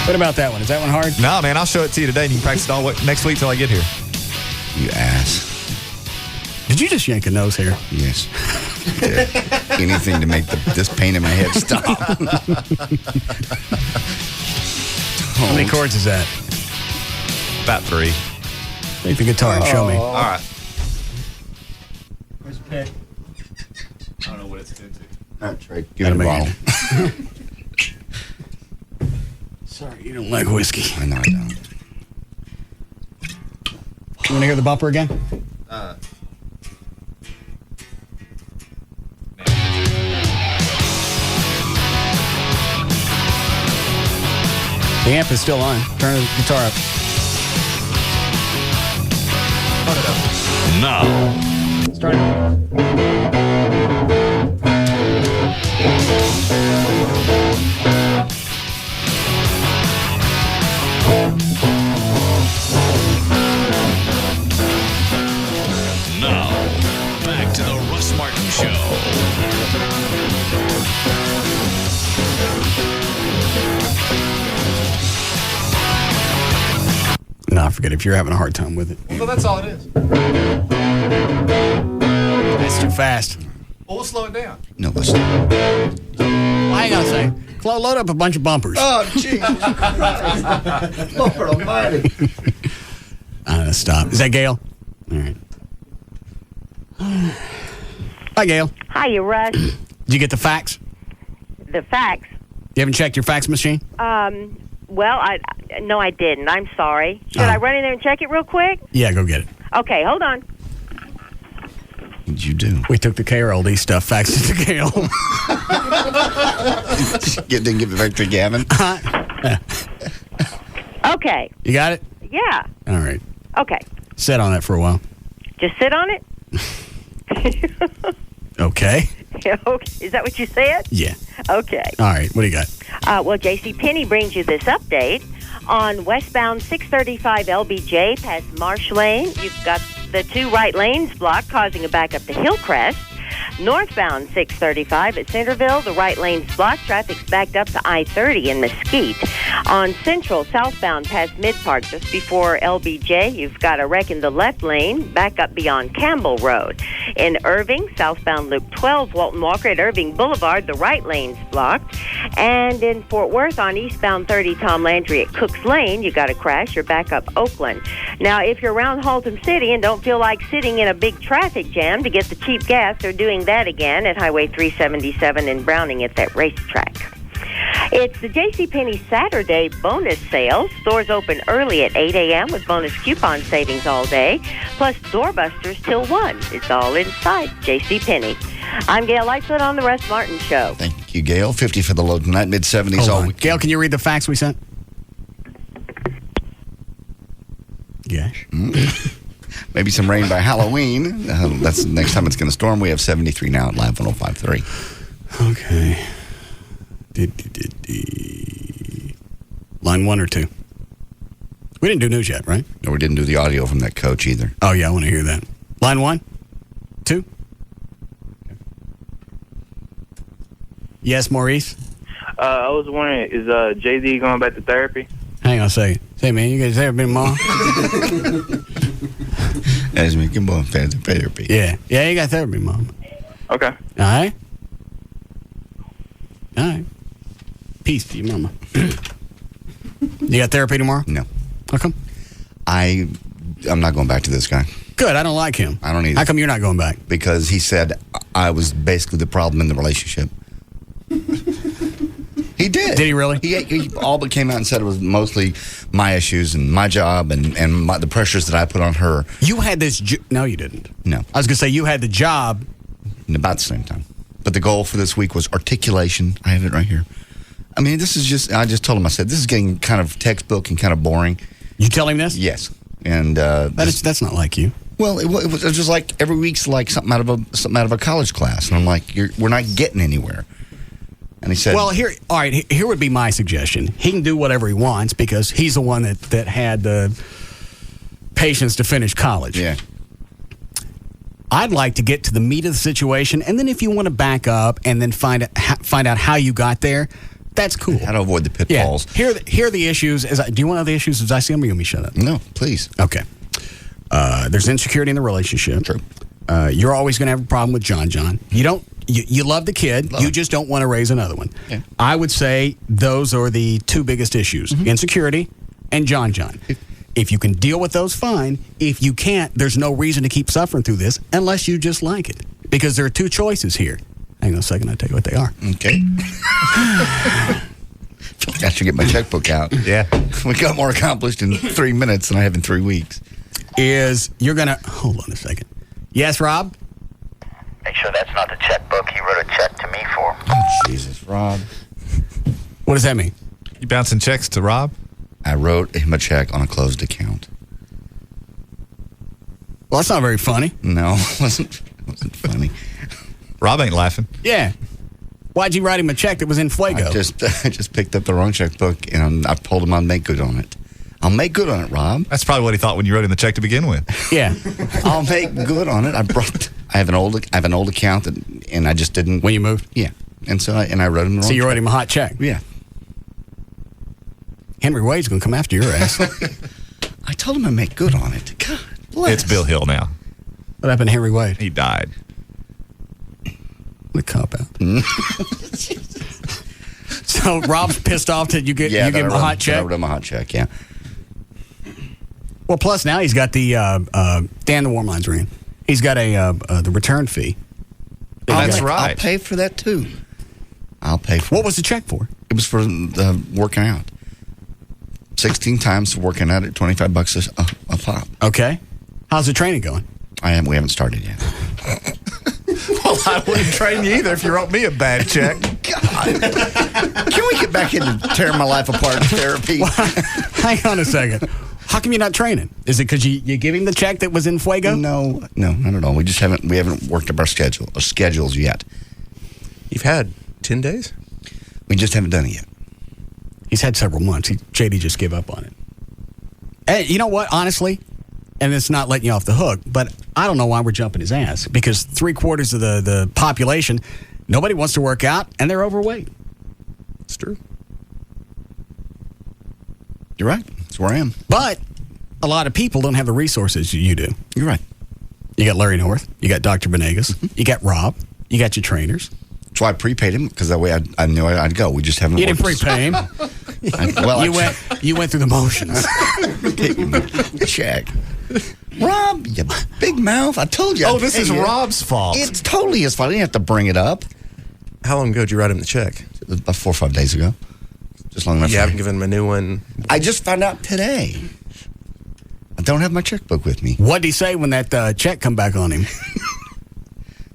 What about that one? Is that one hard? No, man, I'll show it to you today and you can practice it all next week till I get here. You ass. Did you just yank a nose hair? Yes. Anything to make this pain in my head stop. How many chords is that? About 3. Take the guitar and show me. All right. Where's the pick? I don't know what it's into. All right, Trey, give it a bottle. Sorry, you don't like whiskey. I know I don't. You want to hear the bumper again? The amp is still on. Turn the guitar up. Turn it up. Now. Start it. Now, back to the Russ Martin Show. No, I forgot it if you're having a hard time with it. Well, that's all it is. That's too fast. Well, we'll slow it down. No, listen. Hang on a second. Flo, load up a bunch of bumpers. Oh, jeez. Lord almighty. Stop. Is that Gail? All right. Hi, Gail. Hiya, Russ. Did you get the fax? The fax. You haven't checked your fax machine? Well, no, I didn't. I'm sorry. Should I run in there and check it real quick? Yeah, go get it. Okay, hold on. What did you do? We took the KRLD stuff, faxed it to Gail. Didn't give it back to Gavin? Okay. You got it? Yeah. All right. Okay. Sit on it for a while. Just sit on it? Okay. Is that what you said? Yeah. Okay. All right. What do you got? Well, JCPenney brings you this update. On westbound 635 LBJ past Marsh Lane, you've got the two right lanes blocked, causing a backup to Hillcrest. Northbound 635 at Centerville, the right lane's blocked. Traffic's backed up to I-30 in Mesquite. On Central, southbound past Mid-Park, just before LBJ, you've got a wreck in the left lane, back up beyond Campbell Road. In Irving, southbound Loop 12, Walton Walker at Irving Boulevard, the right lane's blocked. And in Fort Worth, on eastbound 30 Tom Landry at Cooks Lane, you got a crash. You're back up Oakland. Now, if you're around Haltom City and don't feel like sitting in a big traffic jam to get the cheap gas, they're doing that again at Highway 377 in Browning at that racetrack. It's the JCPenney Saturday bonus sale. Stores open early at 8 a.m. with bonus coupon savings all day, plus doorbusters till 1. It's all inside JCPenney. I'm Gail Lightfoot on the Russ Martin Show. Thank you, Gail. 50 for the low tonight, mid-70s all week. Gail, can you read the fax we sent? Yes. Maybe some rain by Halloween. That's the next time it's going to storm. We have 73 now at Live 105.3. Okay. Line 1 or 2? We didn't do news yet, right? No, we didn't do the audio from that coach either. Oh, yeah, I want to hear that. Line 1? 2? Yes, Maurice? I was wondering, is Jay-Z going back to therapy? Hang on a second. Say, man, you guys ever been mom? As me, come on, fans of therapy. Yeah. Yeah, you got therapy, mom. Okay. All right? All right. Peace to your mama. You got therapy tomorrow? No. How come? I'm not going back to this guy. Good. I don't like him. I don't either. How come you're not going back? Because he said I was basically the problem in the relationship. He did. Did he really? He all but came out and said it was mostly my issues and my job and the pressures that I put on her. You had this... No, you didn't. No. I was going to say you had the job... About the same time. But the goal for this week was articulation. I have it right here. I mean, this is just... I just told him, I said, this is getting kind of textbook and kind of boring. You tell him this? Yes. And... That's not like you. Well, it was just like every week's like something out of a college class. And I'm like, we're not getting anywhere. And he said... Well, here would be my suggestion. He can do whatever he wants because he's the one that had the patience to finish college. Yeah. I'd like to get to the meat of the situation, and then if you want to back up and then find out how you got there, that's cool. How to avoid the pitfalls. Yeah. Here are the issues. Do you want to know the issues as I see them, or you want me to shut up? No, please. Okay. There's insecurity in the relationship. True. You're always going to have a problem with John. You love the kid. You just don't want to raise another one. Yeah. I would say those are the two biggest issues. Mm-hmm. Insecurity and John. If you can deal with those, fine. If you can't, there's no reason to keep suffering through this unless you just like it. Because there are two choices here. Hang on a second, I'll tell you what they are. Okay. I should get my checkbook out. Yeah. We got more accomplished in 3 minutes than I have in 3 weeks. You're going to... Hold on a second. Yes, Rob? Make sure that's not the checkbook he wrote a check to me for. Oh, Jesus, Rob. What does that mean? You bouncing checks to Rob? I wrote him a check on a closed account. Well, that's not very funny. No, it wasn't funny. Rob ain't laughing. Yeah. Why'd you write him a check that was in Fuego? I just picked up the wrong checkbook, and I told him I'll make good on it. I'll make good on it, Rob. That's probably what he thought when you wrote in the check to begin with. Yeah. I'll make good on it. I have an old account, and I just didn't. When you moved? Yeah. And so I wrote him the wrong So you check. wrote him a hot check? Yeah. Henry Wade's going to come after your ass. I told him I'd make good on it. God bless. It's Bill Hill now. What happened to Henry Wade? He died. The cop out. So Rob's pissed off that you give him a hot check? I wrote him a hot check, yeah. Well, plus now he's got the Dan the Warm Lines ring. He's got the return fee. That's right. I'll pay for that too. I'll pay for. What was the check for? It was for the working out. 16 times working out at $25 a pop. Okay. How's the training going? We haven't started yet. Well, I wouldn't train you either if you wrote me a bad check. God. Can we get back into tearing my life apart in therapy? Well, hang on a second. How come you're not training? Is it because you give him the check that was in Fuego? No, not at all. We haven't worked up our schedules yet. You've had 10 days? We just haven't done it yet. He's had several months. JD just gave up on it. Hey, you know what? Honestly, and it's not letting you off the hook, but I don't know why we're jumping his ass, because 3/4 of the population, nobody wants to work out, and they're overweight. It's true. You're right. That's where I am. But a lot of people don't have the resources you do. You're right. You got Larry North. You got Dr. Benegas. You got Rob. You got your trainers. That's why I prepaid him, because that way I knew I'd go. We just haven't. You didn't prepay him. You went through the motions. Check. Rob, you big mouth. I told you. Oh, this is Rob's fault. It's totally his fault. I didn't have to bring it up. How long ago did you write him the check? About 4 or 5 days ago. Just long enough. You haven't given him a new one? I just found out today. I don't have my checkbook with me. What did he say when that check come back on him?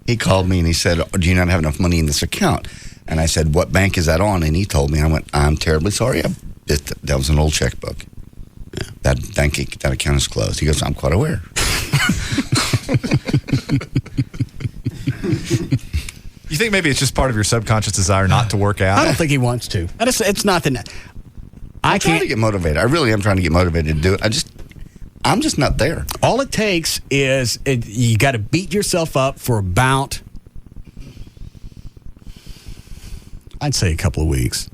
He called me and he said, do you not have enough money in this account? And I said, what bank is that on? And he told me. I went, I'm terribly sorry. That was an old checkbook. Yeah. That account is closed. He goes, I'm quite aware. You think maybe it's just part of your subconscious desire not to work out? I don't think he wants to. It's not the. I'm trying to get motivated. I really am trying to get motivated to do it. I'm just not there. All it takes is you got to beat yourself up for about, I'd say, a couple of weeks.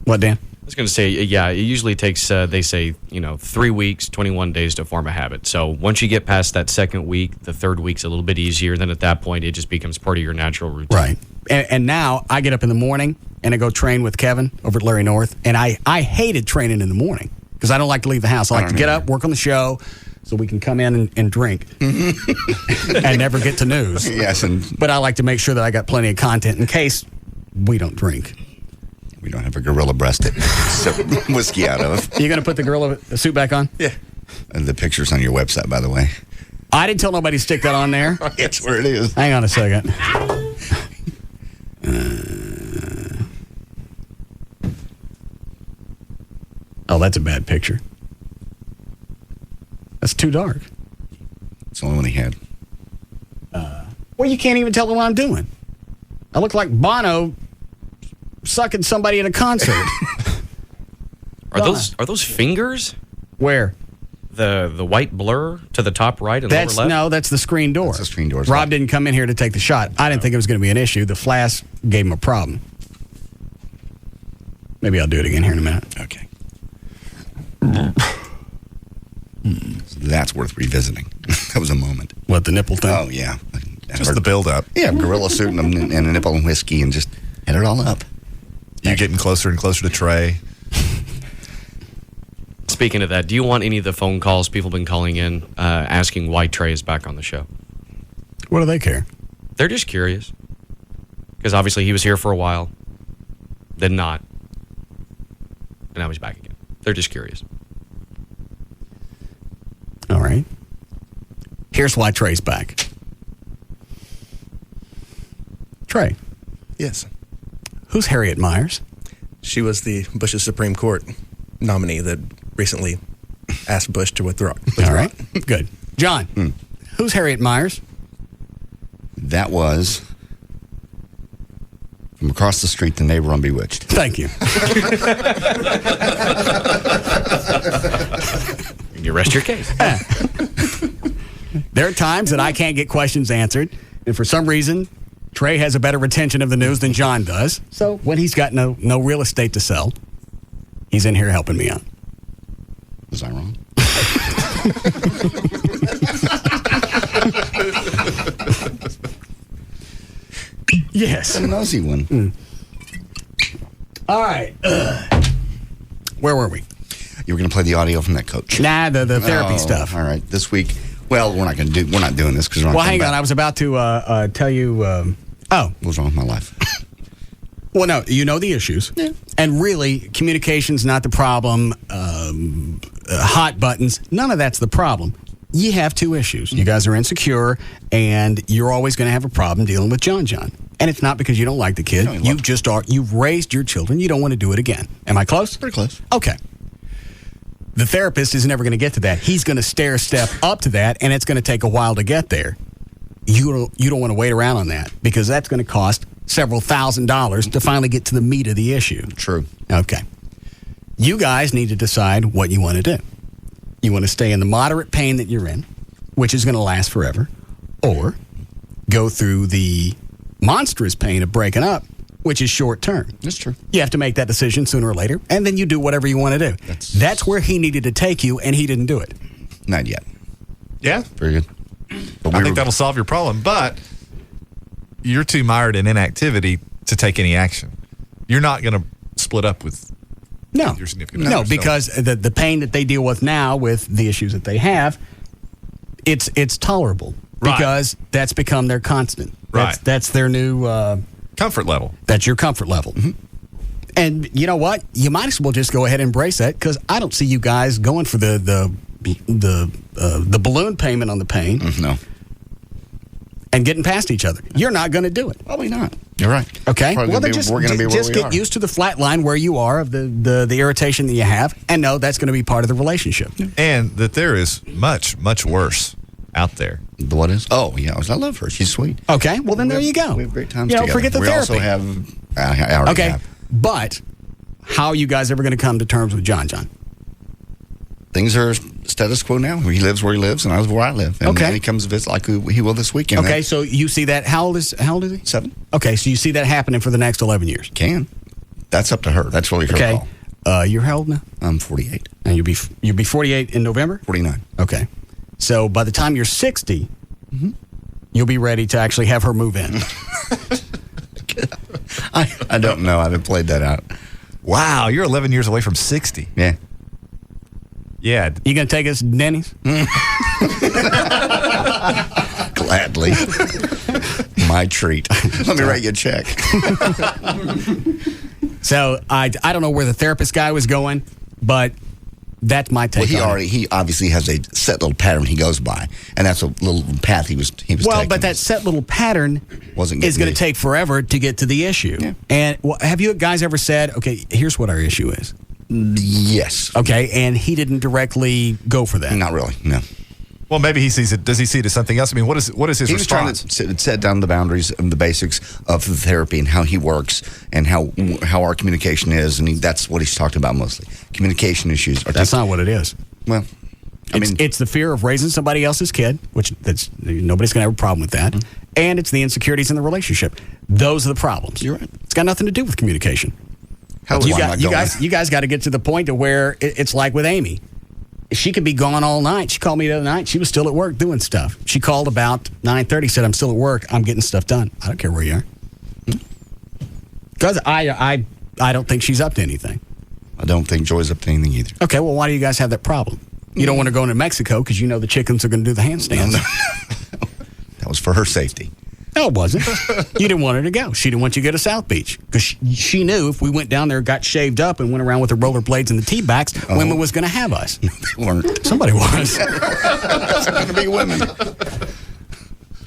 What, Dan? I was going to say, yeah, it usually takes, they say, 3 weeks, 21 days to form a habit. So once you get past that second week, the third week's a little bit easier. Then at that point, it just becomes part of your natural routine. Right. And now I get up in the morning and I go train with Kevin over at Larry North. And I hated training in the morning because I don't like to leave the house. I like to get up, work on the show, so we can come in and drink and never get to news. Yes. But I like to make sure that I got plenty of content in case we don't drink. We don't have a gorilla breast to sip whiskey out of. You going to put the gorilla suit back on? Yeah. And the picture's on your website, by the way. I didn't tell nobody to stick that on there. It's where it is. Hang on a second. Oh, that's a bad picture. That's too dark. It's the only one he had. Well, you can't even tell what I'm doing. I look like Bono sucking somebody at a concert. Are those fingers? Where? The white blur to the top right and lower left? No, that's the screen door. That's the screen door. Rob didn't come in here to take the shot. I didn't think it was going to be an issue. The flash gave him a problem. Maybe I'll do it again here in a minute. Okay. So that's worth revisiting. That was a moment. What, the nipple thing? Oh, yeah. Just the build-up. Yeah, gorilla suit and a nipple and whiskey and just hit it all up. You're getting closer and closer to Trey. Speaking of that, do you want any of the phone calls people have been calling in asking why Trey is back on the show? What do they care? They're just curious. Because obviously he was here for a while, then not. And now he's back again. They're just curious. All right. Here's why Trey's back. Trey. Yes. Who's Harriet Myers? She was the Bush's Supreme Court nominee that recently asked Bush to withdraw. All right. Good. John, who's Harriet Myers? That was from across the street, the neighbor on Bewitched. Thank you. You rest your case. There are times that I can't get questions answered, and for some reason, Trey has a better retention of the news than John does. So when he's got no real estate to sell, he's in here helping me out. Was I wrong? Yes. A nosy one. All right. Where were we? You were going to play the audio from that coach. Nah, the therapy stuff. All right. This week, well, we're not doing this because we're not. Well, hang on. I was about to tell you. What's wrong with my life? Well, no, you know the issues. Yeah. And really, communication's not the problem. Hot buttons, none of that's the problem. You have two issues. You guys are insecure, and you're always going to have a problem dealing with John. And it's not because you don't like the kid. You've raised your children. You don't want to do it again. Am I close? Pretty close. Okay. The therapist is never going to get to that. He's going to stair step up to that, and it's going to take a while to get there. You don't want to wait around on that because that's going to cost several $1,000s to finally get to the meat of the issue. True. Okay. You guys need to decide what you want to do. You want to stay in the moderate pain that you're in, which is going to last forever, or go through the monstrous pain of breaking up, which is short term. That's true. You have to make that decision sooner or later, and then you do whatever you want to do. That's where he needed to take you, and he didn't do it. Not yet. Yeah. Very good. I think that'll solve your problem, but you're too mired in inactivity to take any action. You're not going to split up with your significant other. No, because the pain that they deal with now with the issues that they have, it's tolerable because that's become their constant. That's their new comfort level. That's your comfort level. Mm-hmm. And you know what? You might as well just go ahead and embrace that because I don't see you guys going for the balloon payment on the pain. No. And getting past each other. You're not going to do it. Probably not. You're right. Okay. We're going to be just get used to the flat line where you are of the irritation that you have, and know that's going to be part of the relationship. And that there is much, much worse out there. What is? Oh, yeah. I love her. She's sweet. Okay. Well, then there you go. We have great times together. together. Forget the we therapy. Also have. I already have. But how are you guys ever going to come to terms with John? Things are status quo now. He lives where he lives, and I live where I live. And he comes to visit like he will this weekend. Okay, so you see that. How old is he? 7. Okay, so you see that happening for the next 11 years. Can. That's up to her. That's really her call. You're how old now? I'm 48. And you'll be 48 in November? 49. Okay. So by the time you're 60, you'll be ready to actually have her move in. I don't know. I haven't played that out. Wow, you're 11 years away from 60. Yeah. Yeah. You going to take us to Denny's? Gladly. My treat. Let me write you a check. So I don't know where the therapist guy was going, but that's my take. Well, he obviously has a set little pattern he goes by, and that's a little path he was well, taking. but that set little pattern is going to take forever to get to the issue. Yeah. And have you guys ever said, okay, here's what our issue is? Yes. Okay, and he didn't directly go for that? Not really, no. Well, maybe he sees it. Does he see it as something else? I mean, what is his response? He was trying to set down the boundaries and the basics of the therapy and how he works and how our communication is, and that's what he's talked about mostly. Communication issues. That's not what it is. Well, it's the fear of raising somebody else's kid, which nobody's going to have a problem with that, and it's the insecurities in the relationship. Those are the problems. You're right. It's got nothing to do with communication. You guys got to get to the point of where it's like with Amy. She could be gone all night. She called me the other night. She was still at work doing stuff. She called about 9:30, said, I'm still at work. I'm getting stuff done. I don't care where you are. Because I don't think she's up to anything. I don't think Joy's up to anything either. Okay, well, why do you guys have that problem? You don't want to go into Mexico because you know the chickens are going to do the handstands. No. That was for her safety. No, it wasn't. You didn't want her to go. She didn't want you to go to South Beach because she knew if we went down there, got shaved up, and went around with the rollerblades and the tea bags, women was going to have us. No, they weren't. Somebody was. It's going to be women.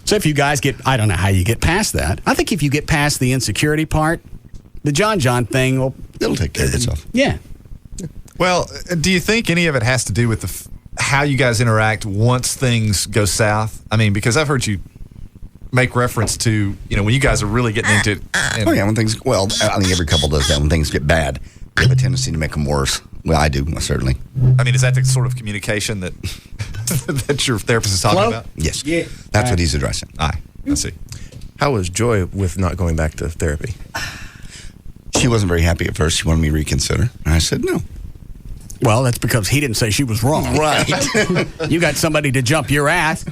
So if you guys I don't know how you get past that. I think if you get past the insecurity part, the John thing, well, it'll take care of itself. Yeah. Well, do you think any of it has to do with how you guys interact once things go south? I mean, because I've heard you make reference to, when you guys are really getting into it. I think every couple does that. When things get bad, they have a tendency to make them worse. Well, I do, certainly. I mean, is that the sort of communication that that your therapist is talking about? Yes. Yeah. That's what he's addressing. I see. How was Joy with not going back to therapy? She wasn't very happy at first. She wanted me to reconsider. And I said, no. Well, that's because he didn't say she was wrong. Right. You got somebody to jump your ass.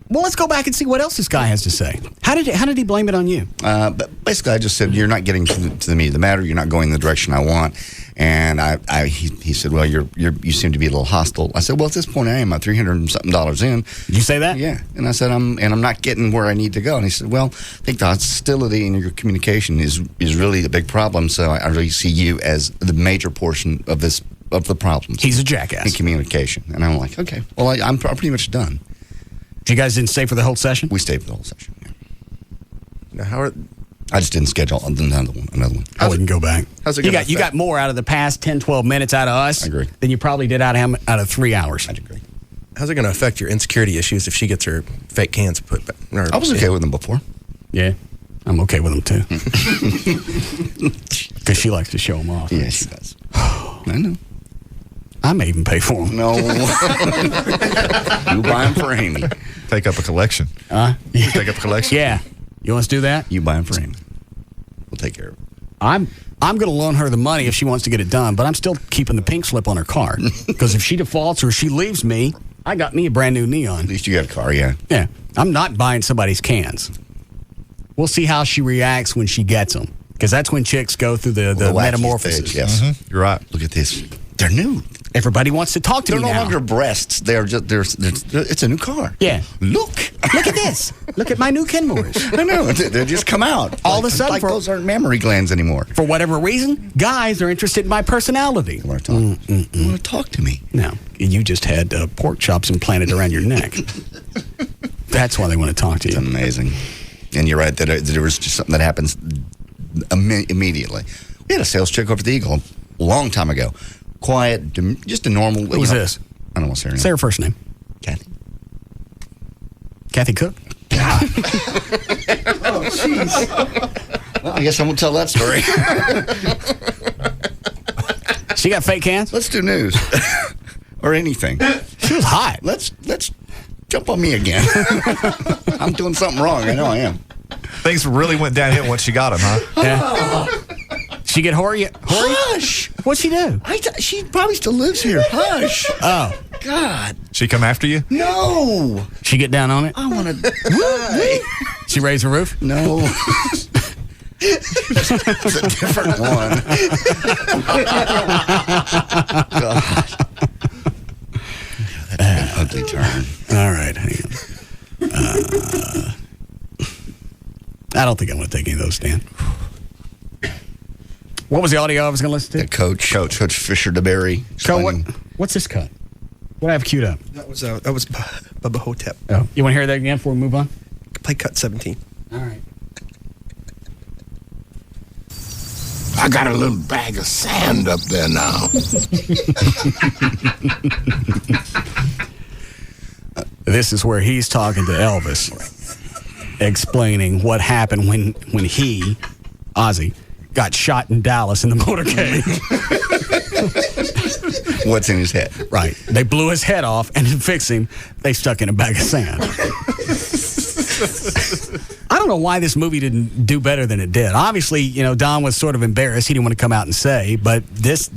Well, let's go back and see what else this guy has to say. How did he blame it on you? But basically, I just said, you're not getting to the meat of the matter. You're not going the direction I want. And he said, well, you seem to be a little hostile. I said, well, at this point, I am at $300 and something in. Did you say that? Yeah. And I said, I'm not getting where I need to go. And he said, well, I think the hostility in your communication is really the big problem. So I really see you as the major portion of the problems. He's a jackass in communication. And I'm like, okay, well, I'm pretty much done. You guys didn't stay for the whole session? We stayed for the whole session. Yeah. Now, I just didn't schedule another one. I wouldn't go back. How's it you got more out of the past 10, 12 minutes out of us I agree. than you probably did out of 3 hours. I agree. How's it going to affect your insecurity issues if she gets her fake cans put back? I was okay with them before. Yeah, I'm okay with them too. Because she likes to show them off. Yeah, she does. I know. I may even pay for them. No. You buy them for Amy. Take up a collection. Take up a collection. Yeah. You want us to do that? You buy them for Amy. We'll take care of it. I'm going to loan her the money if she wants to get it done, but I'm still keeping the pink slip on her card. Because if she defaults or she leaves me, I got me a brand new Neon. At least you got a car, yeah. Yeah. I'm not buying somebody's cans. We'll see how she reacts when she gets them. Because that's when chicks go through the metamorphosis. Stage, yes. Mm-hmm. You're right. Look at this. They're new. Everybody wants to talk to They're me no now. longer breasts. They're it's a new car. Yeah. Look at this. Look at my new Kenmores. I know. They just come out. All of a sudden, those aren't mammary glands anymore. For whatever reason, guys are interested in my personality. You want to talk to me? No. You just had pork chops implanted around your neck. That's why they want to talk to you. It's amazing. And you're right that there was just something that happens immediately. We had a sales chick over at the Eagle a long time ago. Quiet, just a normal. Who was this? I don't want to say her name. Say her first name. Kathy. Kathy Cook? Oh, jeez. Well, I guess I won't tell that story. She got fake cans? Let's do news. Or anything. She was hot. Let's jump on me again. I'm doing something wrong. I know I am. Things really went downhill once she got him, huh? Yeah. She get hoary? Hush! What'd she do? She probably still lives here. Hush! Oh. God. She come after you? No! She get down on it? I want to die. She raise the roof? No. It's a different one. God. That's an ugly turn. All right, hang on. I don't think I'm going to take any of those, Dan. What was the audio I was going to listen to? Coach Fisher DeBerry. What's this cut? What do I have queued up? That was Bubba Hotep. Oh, you want to hear that again before we move on? Play cut 17. All right. I got a little bag of sand up there now. This is where he's talking to Elvis, explaining what happened when he, Ozzy, got shot in Dallas in the motorcade. What's in his head? Right. They blew his head off, and to fix him, they stuck in a bag of sand. I don't know why this movie didn't do better than it did. Obviously, Don was sort of embarrassed. He didn't want to come out and say, but this...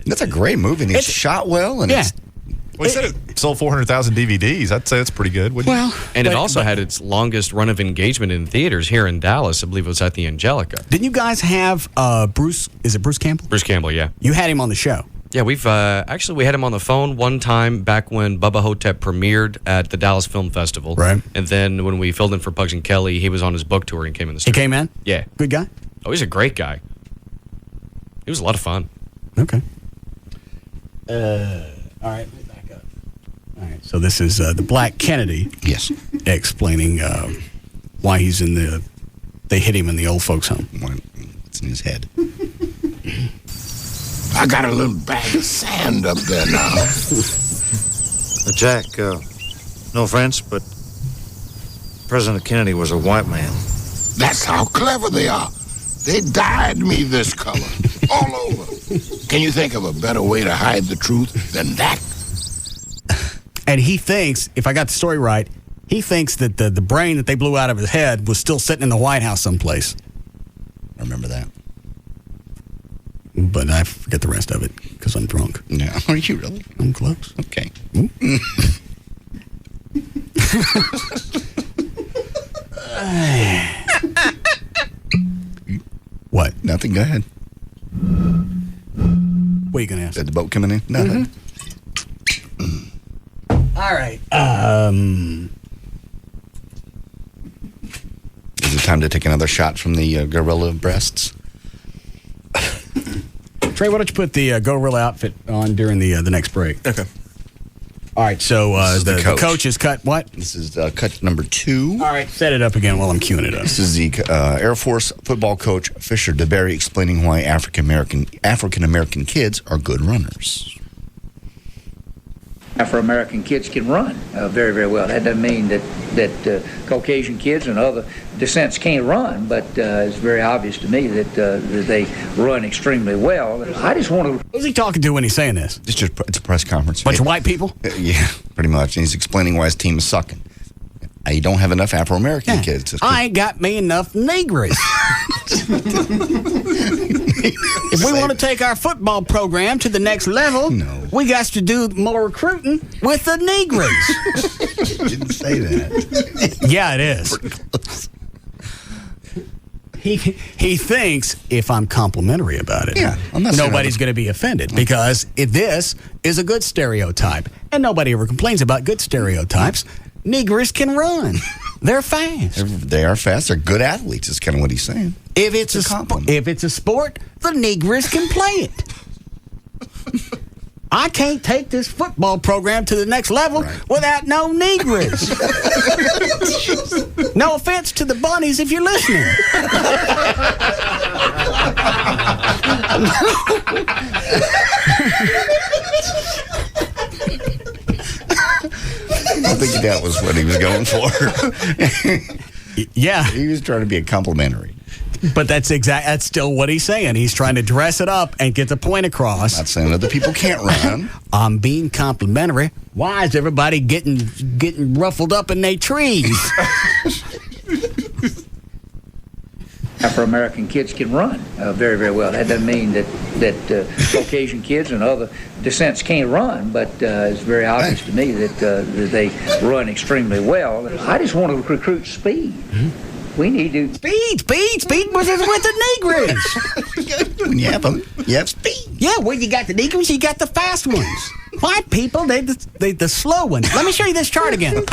That's a great movie, and it's shot well. And it's... Well, he said it sold 400,000 DVDs. I'd say that's pretty good. And it also had its longest run of engagement in theaters here in Dallas. I believe it was at the Angelica. Didn't you guys have Bruce? Is it Bruce Campbell? Bruce Campbell, yeah. You had him on the show. Yeah, we've we had him on the phone one time back when Bubba Hotep premiered at the Dallas Film Festival. Right. And then when we filled in for Pugs and Kelly, he was on his book tour and came in the studio. He came in? Yeah. Good guy? Oh, he's a great guy. He was a lot of fun. Okay. All right. All right, so this is the Black Kennedy. Yes. Explaining why he's in they hit him in the old folks' home. It's in his head. I got a little bag of sand up there now. Jack, no offense, but President Kennedy was a white man. That's how clever they are. They dyed me this color, all over. Can you think of a better way to hide the truth than that? And he thinks, if I got the story right, he thinks that the brain that they blew out of his head was still sitting in the White House someplace. I remember that. But I forget the rest of it because I'm drunk. Yeah. Are you really? I'm close. Okay. What? Nothing. Go ahead. What are you going to ask? Is the boat coming in? Nothing. All right. Is it time to take another shot from the gorilla breasts? Trey, why don't you put the gorilla outfit on during the next break? Okay. All right, so the coach is cut what? This is cut number 2. All right, set it up again while I'm queuing it up. This is the Air Force football coach Fisher DeBerry explaining why African American kids are good runners. Afro-American kids can run very, very well. That doesn't mean that Caucasian kids and other descents can't run, but it's very obvious to me that they run extremely well. I just want to... Who's he talking to when he's saying this? It's a press conference. Bunch of white people? Yeah, pretty much. And he's explaining why his team is sucking. You don't have enough Afro-American kids. I ain't got me enough Negroes. If we want to take our football program to the next level, we got to do more recruiting with the Negroes. Didn't say that. Yeah, it is. He thinks if I'm complimentary about it, I'm not nobody's going to be offended because this is a good stereotype, and nobody ever complains about good stereotypes. Negroes can run. They're fast. They are fast. They're good athletes. Is kind of what he's saying. If it's a sport, the Negroes can play it. I can't take this football program to the next level without no Negroes. No offense to the bunnies if you're listening. I think that was what he was going for. Yeah. He was trying to be complimentary. But that's still what he's saying. He's trying to dress it up and get the point across. Not saying other people can't run. I'm being complimentary. Why is everybody getting ruffled up in their trees? Afro-American kids can run very, very well. That doesn't mean that Caucasian kids and other descents can't run, but it's very obvious to me that they run extremely well. I just want to recruit speed. Mm-hmm. We need to... Speed with the Negroes. When you have them, you have speed. Yeah, when you got the Negroes, you got the fast ones. White people, they the slow ones. Let me show you this chart again.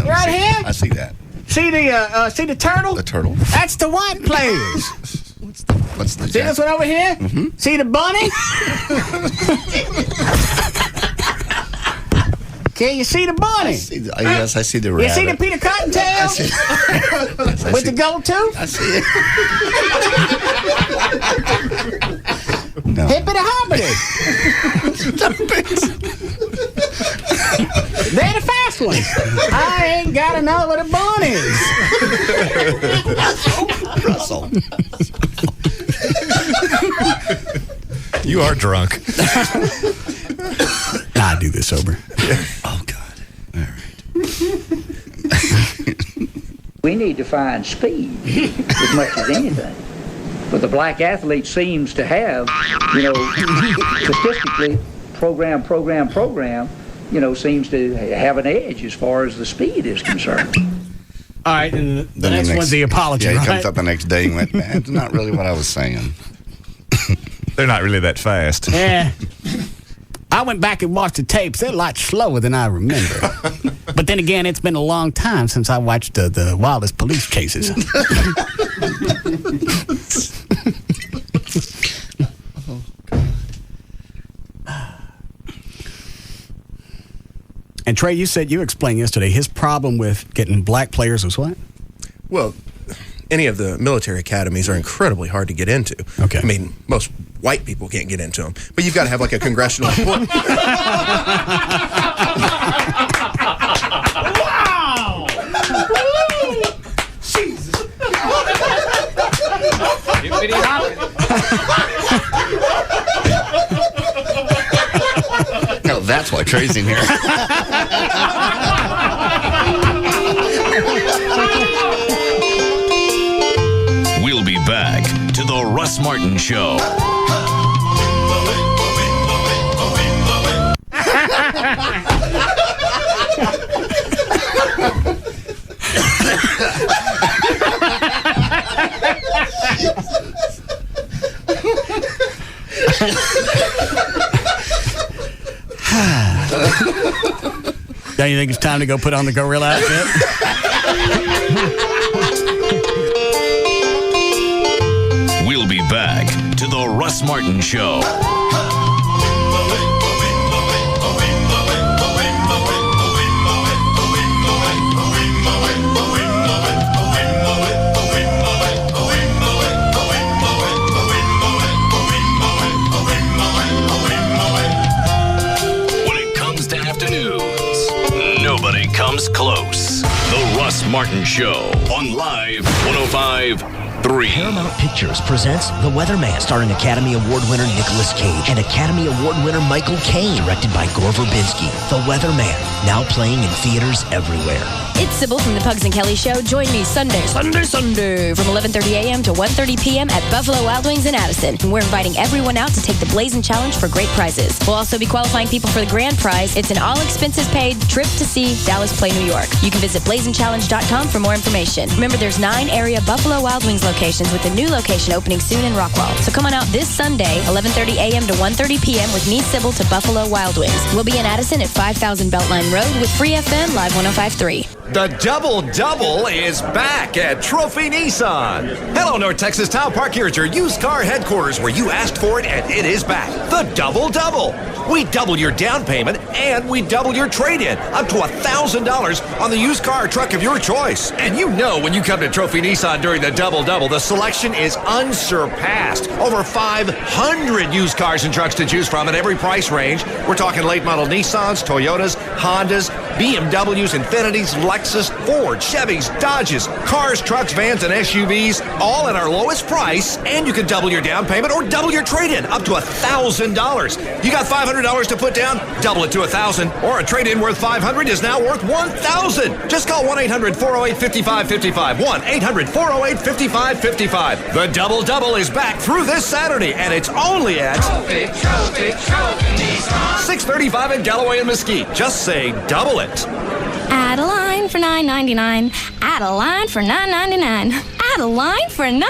Right here? I see that. See the turtle? The turtle. That's the white players. What's the See this one over here? Mm-hmm. See the bunny? Okay, you see the bunny? Yes, I see the rabbit. You see the Peter Cottontail? With the gold tooth? I see it. No. Hippity hoppity. They're the fast ones. I ain't got to know what a bunny is. Russell. You are drunk. I do this sober. Oh, God. All right. We need to find speed as much as anything. But the black athlete seems to have, statistically, program, seems to have an edge as far as the speed is concerned. All right, and the next one's the apology, he right? comes up the next day and went, that's not really what I was saying. They're not really that fast. Yeah. I went back and watched the tapes. They're a lot slower than I remember. But then again, it's been a long time since I watched the wildest police chases. And Trey, you explained yesterday his problem with getting black players was what? Well, any of the military academies are incredibly hard to get into. Okay. I mean, most white people can't get into them. But you've got to have like a congressional... Wow! Jesus. No, that's why Trey's in here. We'll be back to the Russ Martin Show. Don't you think it's time to go put on the gorilla outfit? We'll be back to the Russ Martin Show. Nobody comes close. The Russ Martin Show on Live 105.3. Paramount Pictures presents The Weatherman, starring Academy Award winner Nicolas Cage and Academy Award winner Michael Caine, directed by Gore Verbinski. The Weatherman, now playing in theaters everywhere. It's Sybil from the Pugs and Kelly Show. Join me Sunday from 11:30 a.m. to 1:30 p.m. at Buffalo Wild Wings in Addison. And we're inviting everyone out to take the Blazing Challenge for great prizes. We'll also be qualifying people for the grand prize. It's an all-expenses-paid trip to see Dallas play New York. You can visit blazingchallenge.com for more information. Remember, there's 9 area Buffalo Wild Wings locations with a new location opening soon in Rockwall. So come on out this Sunday, 11:30 a.m. to 1:30 p.m. with me, Sybil, to Buffalo Wild Wings. We'll be in Addison at 5000 Beltline Road with Free FM Live 105.3. The Double-Double is back at Trophy Nissan. Hello, North Texas Town Park. Here at your used car headquarters where you asked for it, and it is back. The Double-Double. We double your down payment, and we double your trade-in, up to $1,000 on the used car or truck of your choice. And you know when you come to Trophy Nissan during the Double-Double, the selection is unsurpassed. Over 500 used cars and trucks to choose from at every price range. We're talking late-model Nissans, Toyotas, Hondas, BMWs, Infinitis, Lexus, Ford, Chevys, Dodges, cars, trucks, vans, and SUVs, all at our lowest price. And you can double your down payment or double your trade-in, up to $1,000. You got $500 to put down? Double it to $1,000. Or a trade-in worth $500 is now worth $1,000. Just call 1-800-408-5555. 1-800-408-5555. The Double-Double is back through this Saturday, and it's only at Trophy Nissan. 635 in Galloway and Mesquite. Just say double it. Add a line for $9.99. Add a line for $9.99. Add a line for $9.99.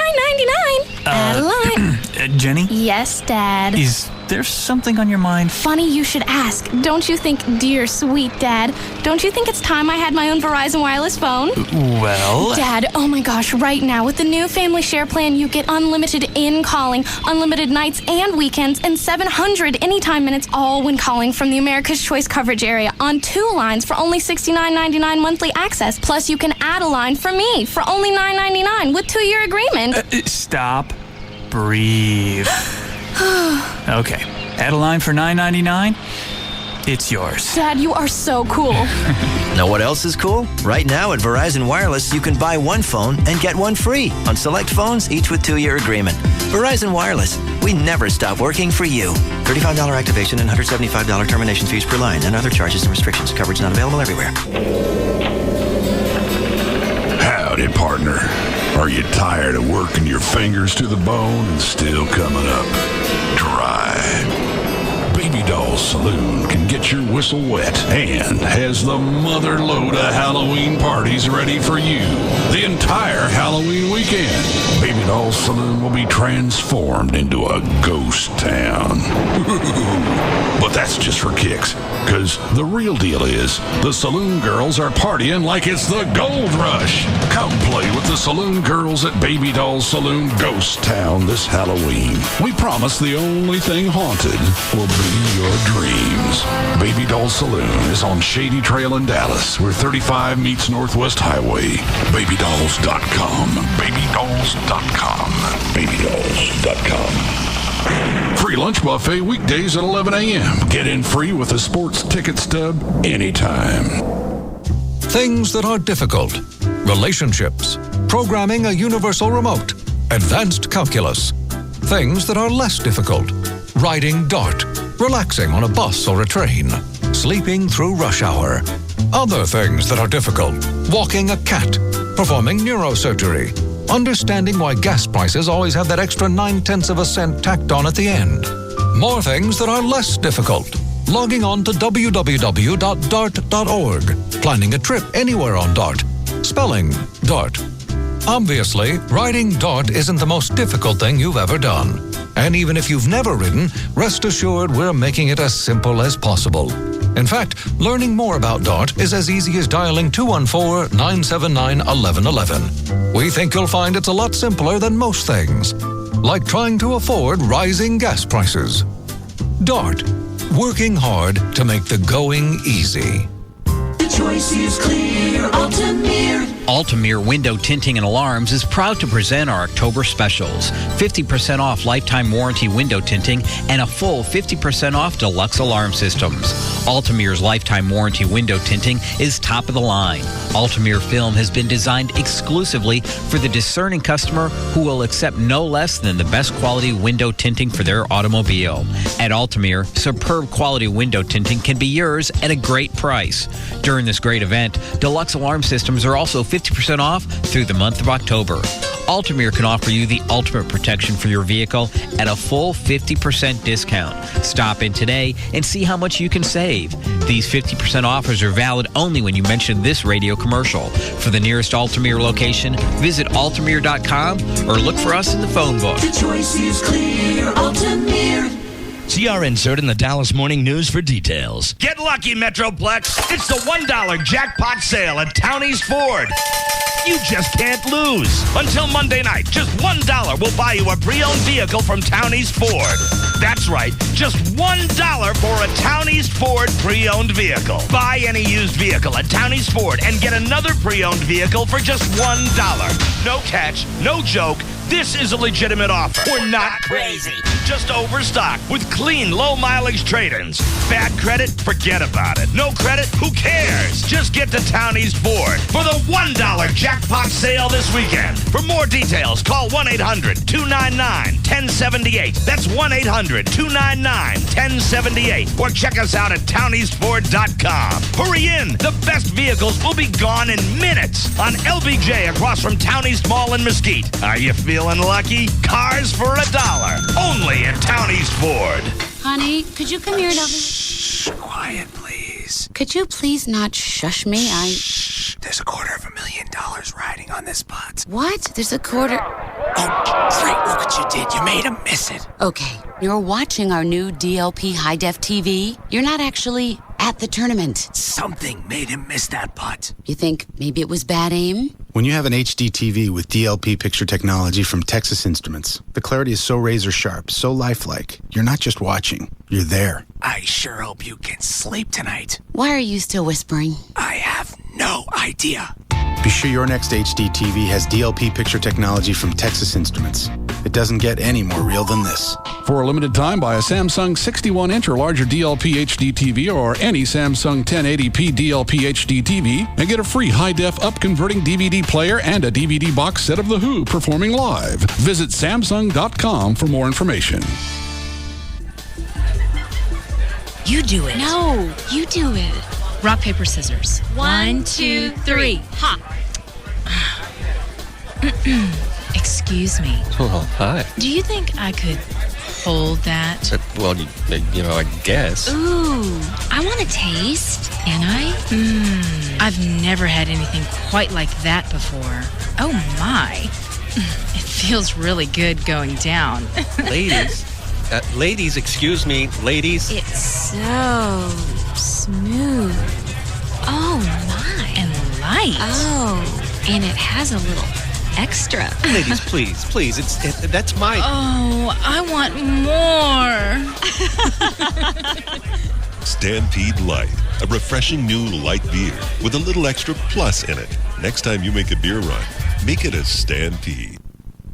Add a line. Jenny? Yes, Dad. Is there something on your mind? Funny you should ask. Don't you think, dear sweet Dad, don't you think it's time I had my own Verizon wireless phone? Well... Dad, oh my gosh, right now with the new Family Share plan, you get unlimited in-calling, unlimited nights and weekends, and 700 anytime minutes, all when calling from the America's Choice coverage area on 2 lines for only $69.99 monthly access. Plus, you can add a line for me for only $9.99 with 2-year agreement. Stop. Breathe. Okay. Add a line for $9.99. It's yours. Dad, you are so cool. Know what else is cool? Right now at Verizon Wireless, you can buy one phone and get one free on select phones, each with 2-year agreement. Verizon Wireless. We never stop working for you. $35 activation and $175 termination fees per line and other charges and restrictions. Coverage not available everywhere. Howdy, partner. Are you tired of working your fingers to the bone and still coming up dry? Baby Doll Saloon can get your whistle wet and has the mother load of Halloween parties ready for you the entire Halloween weekend. Baby Doll Saloon will be transformed into a ghost town. But that's just for kicks, because the real deal is the Saloon Girls are partying like it's the gold rush. Come play with the Saloon Girls at Baby Doll Saloon Ghost Town this Halloween. We promise the only thing haunted will be your dreams. Baby Doll Saloon is on Shady Trail in Dallas, where 35 meets Northwest Highway. BabyDolls.com. BabyDolls.com. BabyDolls.com. Free lunch buffet weekdays at 11 a.m. Get in free with a sports ticket stub anytime. Things that are difficult. Relationships. Programming a universal remote. Advanced calculus. Things that are less difficult. Riding dart. Relaxing on a bus or a train. Sleeping through rush hour. Other things that are difficult. Walking a cat. Performing neurosurgery. Understanding why gas prices always have that extra 0.9 cents tacked on at the end. More things that are less difficult. logging on to www.dart.org, planning a trip anywhere on Dart, spelling DART. Obviously, riding Dart isn't the most difficult thing you've ever done. And even if you've never ridden, rest assured we're making it as simple as possible. In fact, learning more about Dart is as easy as dialing 214-979-1111. We think you'll find it's a lot simpler than most things, like trying to afford rising gas prices. Dart, working hard to make the going easy. The choice is clear, Altamir. Altamir Window Tinting and Alarms is proud to present our October specials. 50% off lifetime warranty window tinting and a full 50% off deluxe alarm systems. Altamir's lifetime warranty window tinting is top of the line. Altamir film has been designed exclusively for the discerning customer who will accept no less than the best quality window tinting for their automobile. At Altamir, superb quality window tinting can be yours at a great price. During this great event, deluxe alarm systems are also 50% off through the month of October. Altamir can offer you the ultimate protection for your vehicle at a full 50% discount. Stop in today and see how much you can save. These 50% offers are valid only when you mention this radio commercial. For the nearest Altamir location, visit altamir.com or look for us in the phone book. The choice is clear, Altamir. See our insert in the Dallas Morning News for details. Get lucky, Metroplex. It's the $1 jackpot sale at Townie's Ford. You just can't lose. Until Monday night, just $1 will buy you a pre-owned vehicle from Townie's Ford. That's right, just $1 for a Townie's Ford pre-owned vehicle. Buy any used vehicle at Townie's Ford and get another pre-owned vehicle for just $1. No catch, no joke. This is a legitimate offer. We're not crazy. Just overstock with clean, low-mileage trade-ins. Bad credit? Forget about it. No credit? Who cares? Just get to Townie's Ford for the $1 jackpot sale this weekend. For more details, call 1-800-299-1078. That's 1-800-299-1078. Or check us out at towniesford.com. Hurry in. The best vehicles will be gone in minutes on LBJ across from Townie's Mall in Mesquite. Are you feeling lucky? Cars for $1. Only at Townie's Ford. Honey, could you come here and help me? Shh, quiet, please. Could you please not shush me? Shh, there's $250,000 riding on this pot. What? There's a quarter... Oh, great, look what you did. You made him miss it. Okay, you're watching our new DLP high-def TV. You're not actually at the tournament. Something made him miss that putt. You think maybe it was bad aim? When you have an HD TV with DLP picture technology from Texas Instruments, the clarity is so razor sharp, so lifelike. You're not just watching, you're there. I sure hope you can sleep tonight. Why are you still whispering? I have no idea. Be sure your next HD TV has DLP picture technology from Texas Instruments. It doesn't get any more real than this. For a limited time, buy a Samsung 61-inch or larger DLP HD TV or any Samsung 1080p DLP HD TV and get a free high-def up-converting DVD player and a DVD box set of The Who performing live. Visit Samsung.com for more information. You do it. No, you do it. Rock, paper, scissors. 1, 2, 3. Ha! Excuse me. Oh, hi. Do you think I could hold that? Well, you know, I guess. Ooh, I want to taste. Can I? I've never had anything quite like that before. Oh, my. It feels really good going down. Ladies, excuse me, ladies. It's so smooth. Oh, my. And light. Oh, and it has a little extra. Ladies, please. That's my... Oh, I want more. Stampede Light, a refreshing new light beer with a little extra plus in it. Next time you make a beer run, make it a Stampede.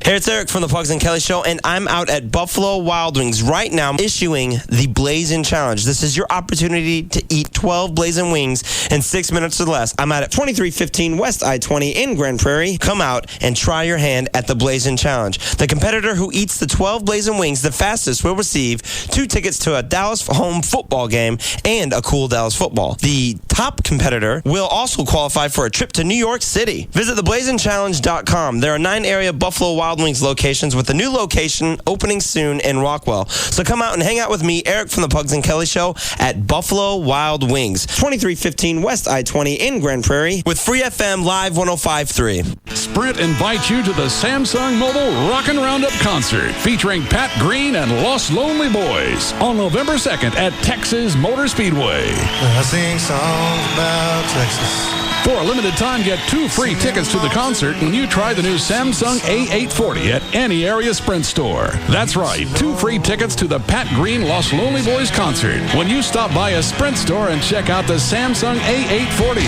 Hey, it's Eric from the Pugs and Kelly Show, and I'm out at Buffalo Wild Wings right now issuing the Blazin' Challenge. This is your opportunity to eat 12 Blazin' Wings in 6 minutes or less. I'm out at 2315 West I-20 in Grand Prairie. Come out and try your hand at the Blazin' Challenge. The competitor who eats the 12 Blazin' Wings the fastest will receive 2 tickets to a Dallas home football game and a cool Dallas football. The top competitor will also qualify for a trip to New York City. Visit theblazinchallenge.com. There are 9 area Buffalo Wild Wild Wings locations, with a new location opening soon in Rockwell. So come out and hang out with me, Eric from the Pugs and Kelly Show, at Buffalo Wild Wings, 2315 West I-20 in Grand Prairie, with Free FM Live 105.3. Sprint invites you to the Samsung Mobile Rockin' Roundup concert featuring Pat Green and Los Lonely Boys on November 2nd at Texas Motor Speedway. I sing songs about Texas. For a limited time, get 2 free tickets to the concert when you try the new Samsung A840 at any area Sprint store. That's right, 2 free tickets to the Pat Green Los Lonely Boys concert when you stop by a Sprint store and check out the Samsung A840.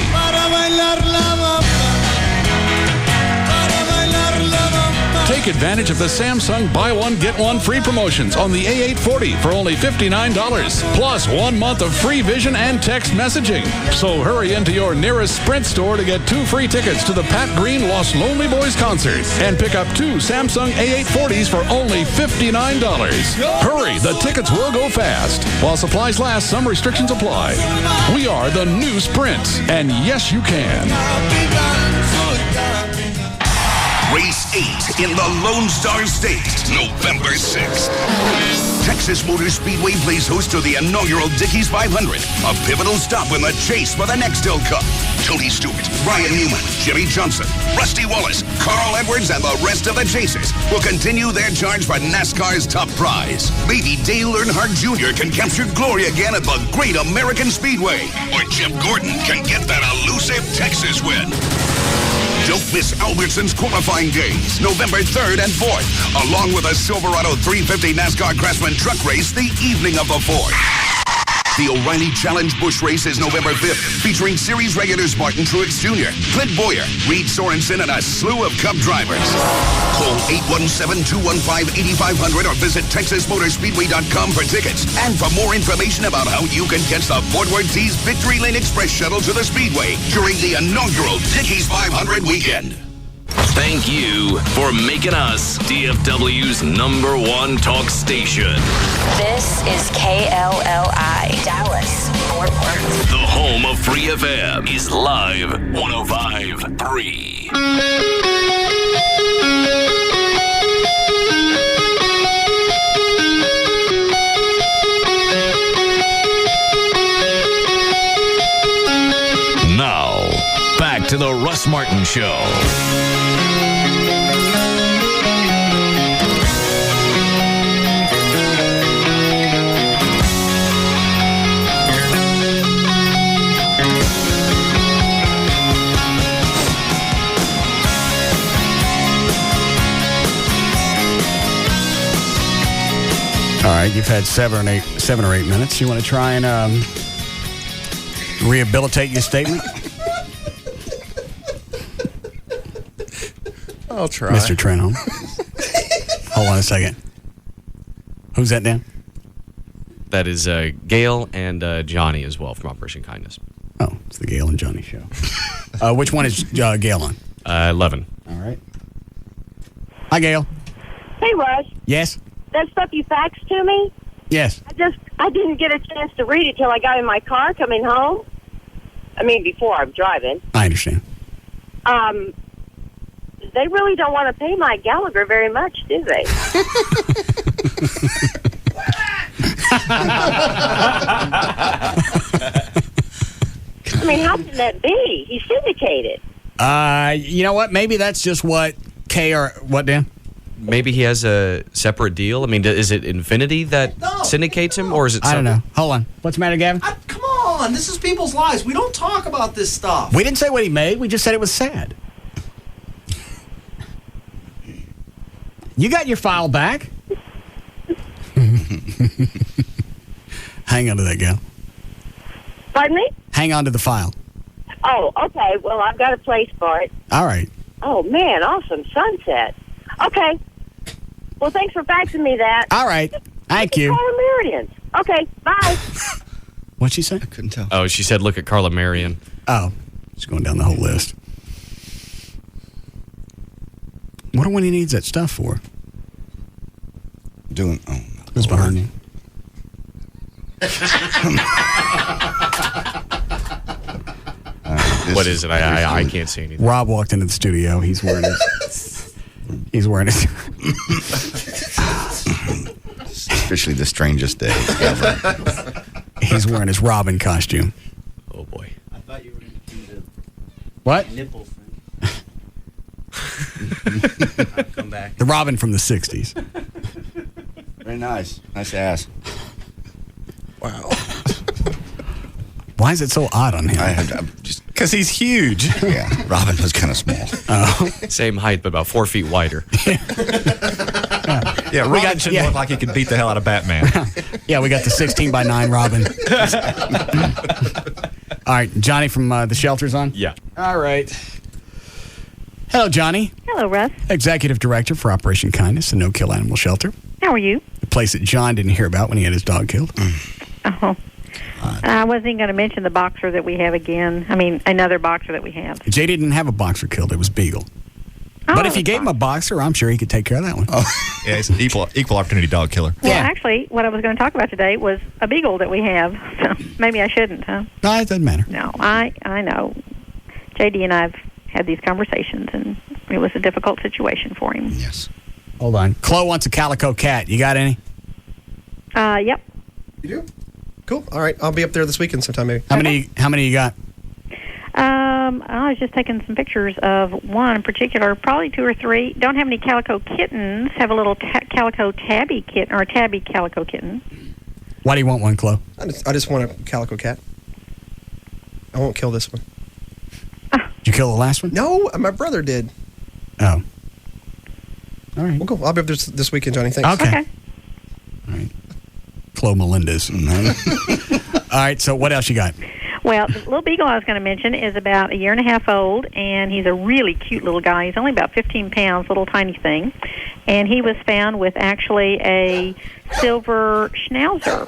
Take advantage of the Samsung buy one, get one free promotions on the A840 for only $59, plus 1 month of free vision and text messaging. So hurry into your nearest Sprint store to get 2 free tickets to the Pat Green Los Lonely Boys concert and pick up 2 Samsung A840s for only $59. Hurry, the tickets will go fast. While supplies last, some restrictions apply. We are the new Sprint, and yes, you can. Race 8 in the Lone Star State, November 6th. Texas Motor Speedway plays host to the inaugural Dickies 500, a pivotal stop in the chase for the Nextel Cup. Tony Stewart, Ryan Newman, Jimmy Johnson, Rusty Wallace, Carl Edwards, and the rest of the chasers will continue their charge for NASCAR's top prize. Maybe Dale Earnhardt Jr. can capture glory again at the Great American Speedway, or Jeff Gordon can get that elusive Texas win. Don't miss Albertson's qualifying days, November 3rd and 4th, along with a Silverado 350 NASCAR Craftsman truck race the evening of the 4th. The O'Reilly Challenge Busch Race is November 5th, featuring series regulars Martin Truex Jr., Clint Boyer, Reed Sorensen, and a slew of Cup drivers. Call 817-215-8500 or visit TexasMotorspeedway.com for tickets and for more information about how you can catch the Fort Worth T's Victory Lane Express shuttle to the Speedway during the inaugural Dickies 500 weekend. Thank you for making us DFW's #1 talk station. This is KLLI, Dallas, Fort Worth. The home of Free FM is Live 105.3. Now, back to the Russ Martin Show. All right, you've had 7 or 8 minutes. You want to try and rehabilitate your statement? I'll try. Mr. Trenholm. Hold on a second. Who's that, Dan? That is Gail and Johnny as well from Operation Kindness. Oh, it's the Gail and Johnny show. Which one is Gail on? 11. All right. Hi, Gail. Hey, Russ. Yes? That stuff you faxed to me? Yes. I didn't get a chance to read it till I got in my car coming home. I mean, before I'm driving. I understand. They really don't want to pay Mike Gallagher very much, do they? I mean, how can that be? He's syndicated. You know what? Maybe that's just what what, Dan? Maybe he has a separate deal. I mean, is it Infinity that syndicates him, or is it? I don't know. Hold on. What's the matter, Gavin? Come on, this is people's lives. We don't talk about this stuff. We didn't say what he made. We just said it was sad. You got your file back. Hang on to that, Gal. Pardon me? Hang on to the file. Oh, okay. Well, I've got a place for it. All right. Oh, man, awesome sunset. Okay. Well, thanks for faxing me that. All right. Thank you. Carla Marion. Okay, bye. What'd she say? I couldn't tell. Oh, she said, look at Carla Marion. Oh, she's going down the whole list. What do he needs that stuff for? Who's behind you? What is it? I can't see anything. Rob walked into the studio. He's wearing his It's officially the strangest day ever. He's wearing his Robin costume. Oh, boy. I thought you were going to do the What? nipple thing. I'll come back. The Robin from the 60s. Very nice. Nice ass. Wow. Why is it so odd on him? Because he's huge. Yeah, Robin was kind of small. Oh. Same height, but about 4 feet wider. Yeah, Robin shouldn't look like he could beat the hell out of Batman. Yeah, we got the 16 by 9 Robin. All right, Johnny from the shelter's on? Yeah. All right. Hello, Johnny. Hello, Russ. Executive Director for Operation Kindness and No Kill Animal Shelter. How are you? The place that John didn't hear about when he had his dog killed. Oh. I wasn't even going to mention the boxer that we have again. I mean, another boxer that we have. Jay didn't have a boxer killed. It was Beagle. But if you gave him a boxer, I'm sure he could take care of that one. Oh. Yeah, he's an equal opportunity dog killer. Well, actually, what I was going to talk about today was a beagle that we have. So maybe I shouldn't, huh? No, it doesn't matter. No, I know. JD and I have had these conversations, and it was a difficult situation for him. Yes. Hold on. Chloe wants a calico cat. You got any? Yep. You do? Cool. All right. I'll be up there this weekend sometime, maybe. How many you got? I was just taking some pictures of one in particular, probably 2 or 3. Don't have any calico kittens. Have a little calico tabby kitten, or a tabby calico kitten. Why do you want one, Chloe? I just want a calico cat. I won't kill this one. Did you kill the last one? No, my brother did. Oh. All right. Well, cool. I'll be up there this weekend, Johnny. Thanks. Okay. All right. Chloe Melendez. All right, so what else you got? Well, the little beagle I was going to mention is about 1.5 years old, and he's a really cute little guy. He's only about 15 pounds, little tiny thing. And he was found with actually a silver schnauzer.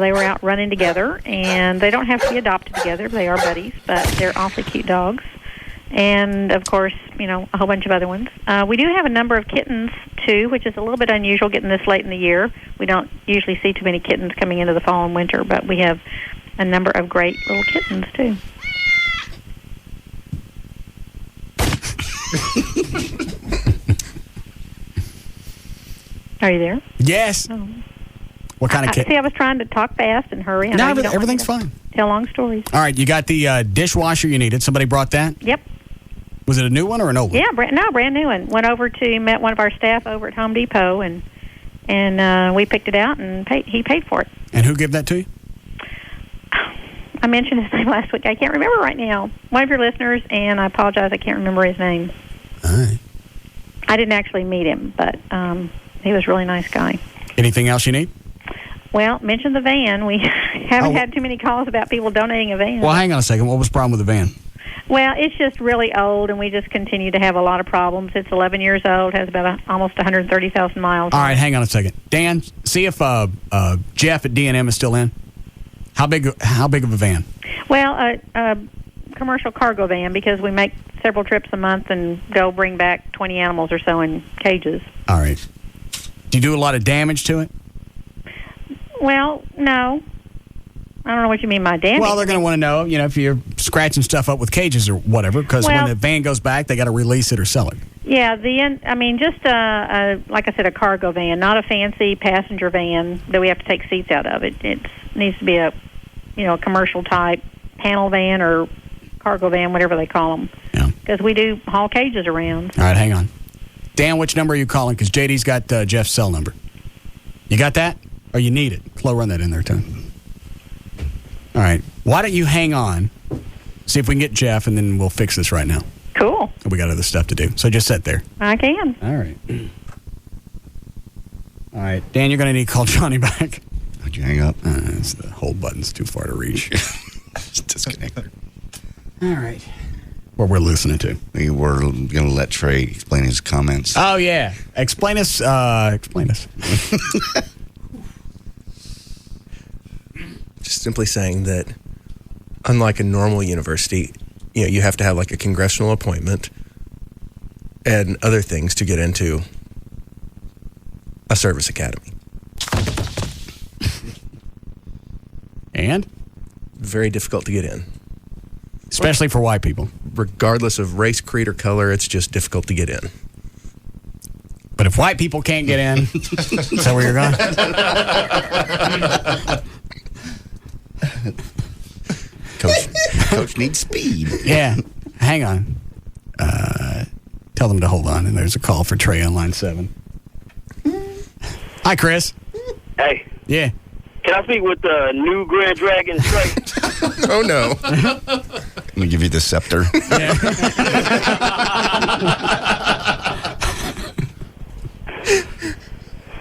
They were out running together, and they don't have to be adopted together. They are buddies, but they're awfully cute dogs. And, of course, a whole bunch of other ones. We do have a number of kittens, too, which is a little bit unusual getting this late in the year. We don't usually see too many kittens coming into the fall and winter, but we have a number of great little kittens, too. Are you there? Yes. Oh. What kind of kitten? See, I was trying to talk fast and hurry. No, everything's fine. Tell long stories. All right, you got the dishwasher you needed. Somebody brought that? Yep. Was it a new one or an old one? Yeah, brand new one. Went over to met one of our staff over at Home Depot, and we picked it out, and he paid for it. And who gave that to you? I mentioned his name last week. I can't remember right now. One of your listeners, and I apologize, I can't remember his name. All right. I didn't actually meet him, but he was a really nice guy. Anything else you need? Well, mention the van. We haven't had too many calls about people donating a van. Well, hang on a second. What was the problem with the van? Well, it's just really old, and we just continue to have a lot of problems. It's 11 years old, has about almost 130,000 miles. All right, hang on a second. Dan, see if Jeff at D&M is still in. How big of a van? Well, a commercial cargo van, because we make several trips a month and go bring back 20 animals or so in cages. All right. Do you do a lot of damage to it? Well, no. I don't know what you mean by damage. Well, they're going to want to know, if you're scratching stuff up with cages or whatever, because when the van goes back, they got to release it or sell it. Yeah, just like I said, a cargo van, not a fancy passenger van that we have to take seats out of. It needs to be a commercial type panel van or cargo van, whatever they call them. Yeah. Because we do haul cages around. All right, hang on. Dan, which number are you calling? Because JD's got Jeff's cell number. You got that? Or you need it? Chloe, run that in there, too. All right. Why don't you hang on, see if we can get Jeff, and then we'll fix this right now. Cool. We got other stuff to do. So just sit there. I can. All right. All right. Dan, you're going to need to call Johnny back. How'd you hang up? The hold button's too far to reach. It's disconnected. All right. What we're listening to. We were going to let Trey explain his comments. Oh, yeah. Explain us. Just simply saying that, unlike a normal university, you have to have like a congressional appointment and other things to get into a service academy. And? Very difficult to get in. Especially for white people. Regardless of race, creed, or color, it's just difficult to get in. But if white people can't get in, is that where you're going? Coach needs speed. Yeah. Hang on. Tell them to hold on, and there's a call for Trey on line 7. Hi, Chris. Hey. Yeah. Can I speak with the new Grand Dragon Trey? Oh, no. Let me give you the scepter.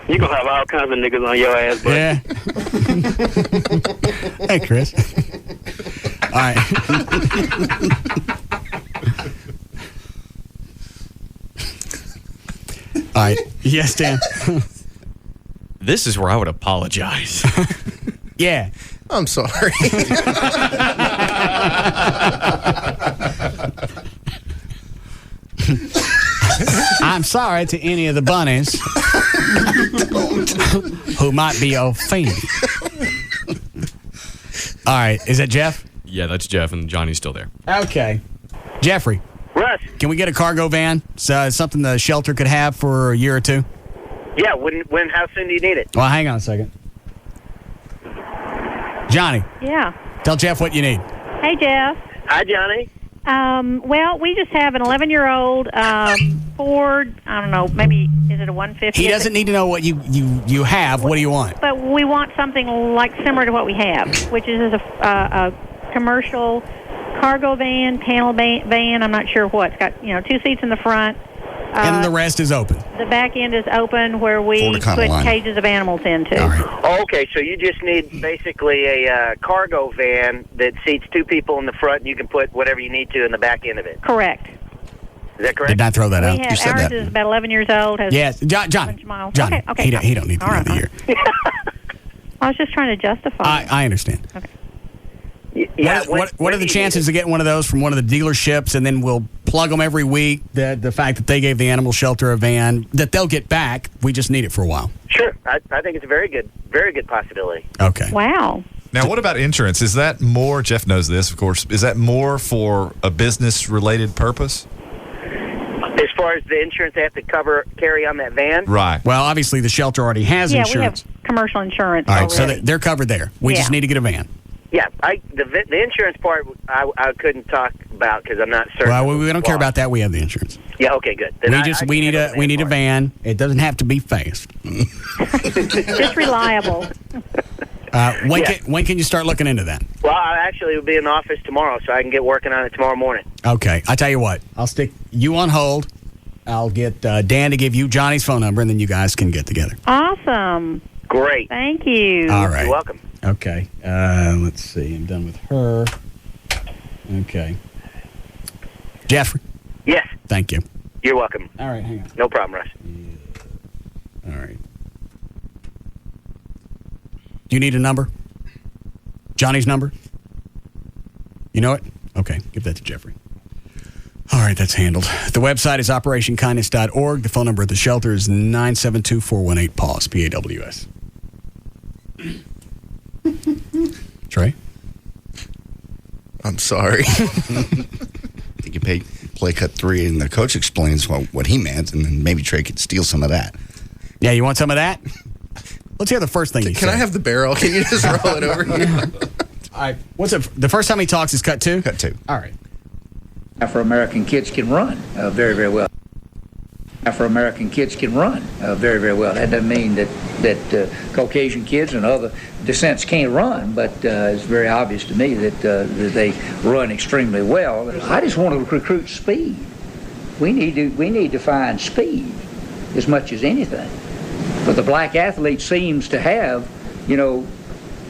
You gonna have all kinds of niggas on your ass, but Yeah. Hey, Chris. All right. All right. Yes, Dan. This is where I would apologize. Yeah. I'm sorry. I'm sorry to any of the bunnies who might be offended. All right. Is that Jeff? Yeah, that's Jeff, and Johnny's still there. Okay. Jeffrey. Russ. Can we get a cargo van? Something the shelter could have for a year or two? Yeah, how soon do you need it? Well, hang on a second. Johnny. Yeah. Tell Jeff what you need. Hey, Jeff. Hi, Johnny. Well, we just have an 11-year-old Ford. I don't know. Maybe is it a 150? He doesn't need to know what you have. What do you want? But we want something like similar to what we have, which is a commercial cargo van, panel van. I'm not sure what. It's got 2 seats in the front. And the rest is open. The back end is open where we put cages of animals into. Oh, okay, so you just need basically a cargo van that seats 2 people in the front, and you can put whatever you need to in the back end of it. Correct. Is that correct? Did not throw that out. You said ours is about 11 years old. Has Yes, Johnny. Johnny. Okay. He don't need to know the year. I was just trying to justify. I understand. Okay. Yeah, what are the chances of getting one of those from one of the dealerships, and then we'll plug them every week? The fact that they gave the animal shelter a van that they'll get back, we just need it for a while. Sure, I think it's a very good possibility. Okay. Wow. Now, what about insurance? Is that more, Jeff knows this, of course, is that more for a business-related purpose? As far as the insurance they have to carry on that van? Right. Well, obviously, the shelter already has insurance. We have commercial insurance All right, already. so they're covered there. We just need to get a van. Yeah, the insurance part I couldn't talk about because I'm not certain. Well, we don't care about that. We have the insurance. Yeah, okay, good. Then we need a van. It doesn't have to be fast. Just reliable. When can you start looking into that? Well, I actually will be in the office tomorrow, so I can get working on it tomorrow morning. Okay, I tell you what, I'll stick you on hold. I'll get Dan to give you Johnny's phone number, and then you guys can get together. Awesome. Great. Thank you. All right. You're welcome. Okay. Let's see. I'm done with her. Okay. Jeffrey. Yes. Thank you. You're welcome. All right, hang on. No problem, Russ. All right. Do you need a number? Johnny's number? You know it? Okay, give that to Jeffrey. All right, that's handled. The website is operationkindness.org. The phone number of the shelter is 972-418-PAWS, P-A-W-S. Trey? I'm sorry. You could play cut 3, and the coach explains what he meant, and then maybe Trey could steal some of that. Yeah, you want some of that? Let's hear the first thing he said. Can I have the barrel? Can you just roll it over here? All right. The first time he talks is cut 2? Cut 2. All right. Afro-American kids can run very, very well. Afro-American kids can run very, very well. That doesn't mean that Caucasian kids and other descents can't run, but it's very obvious to me that they run extremely well. I just want to recruit speed. We need to find speed as much as anything. But the black athlete seems to have,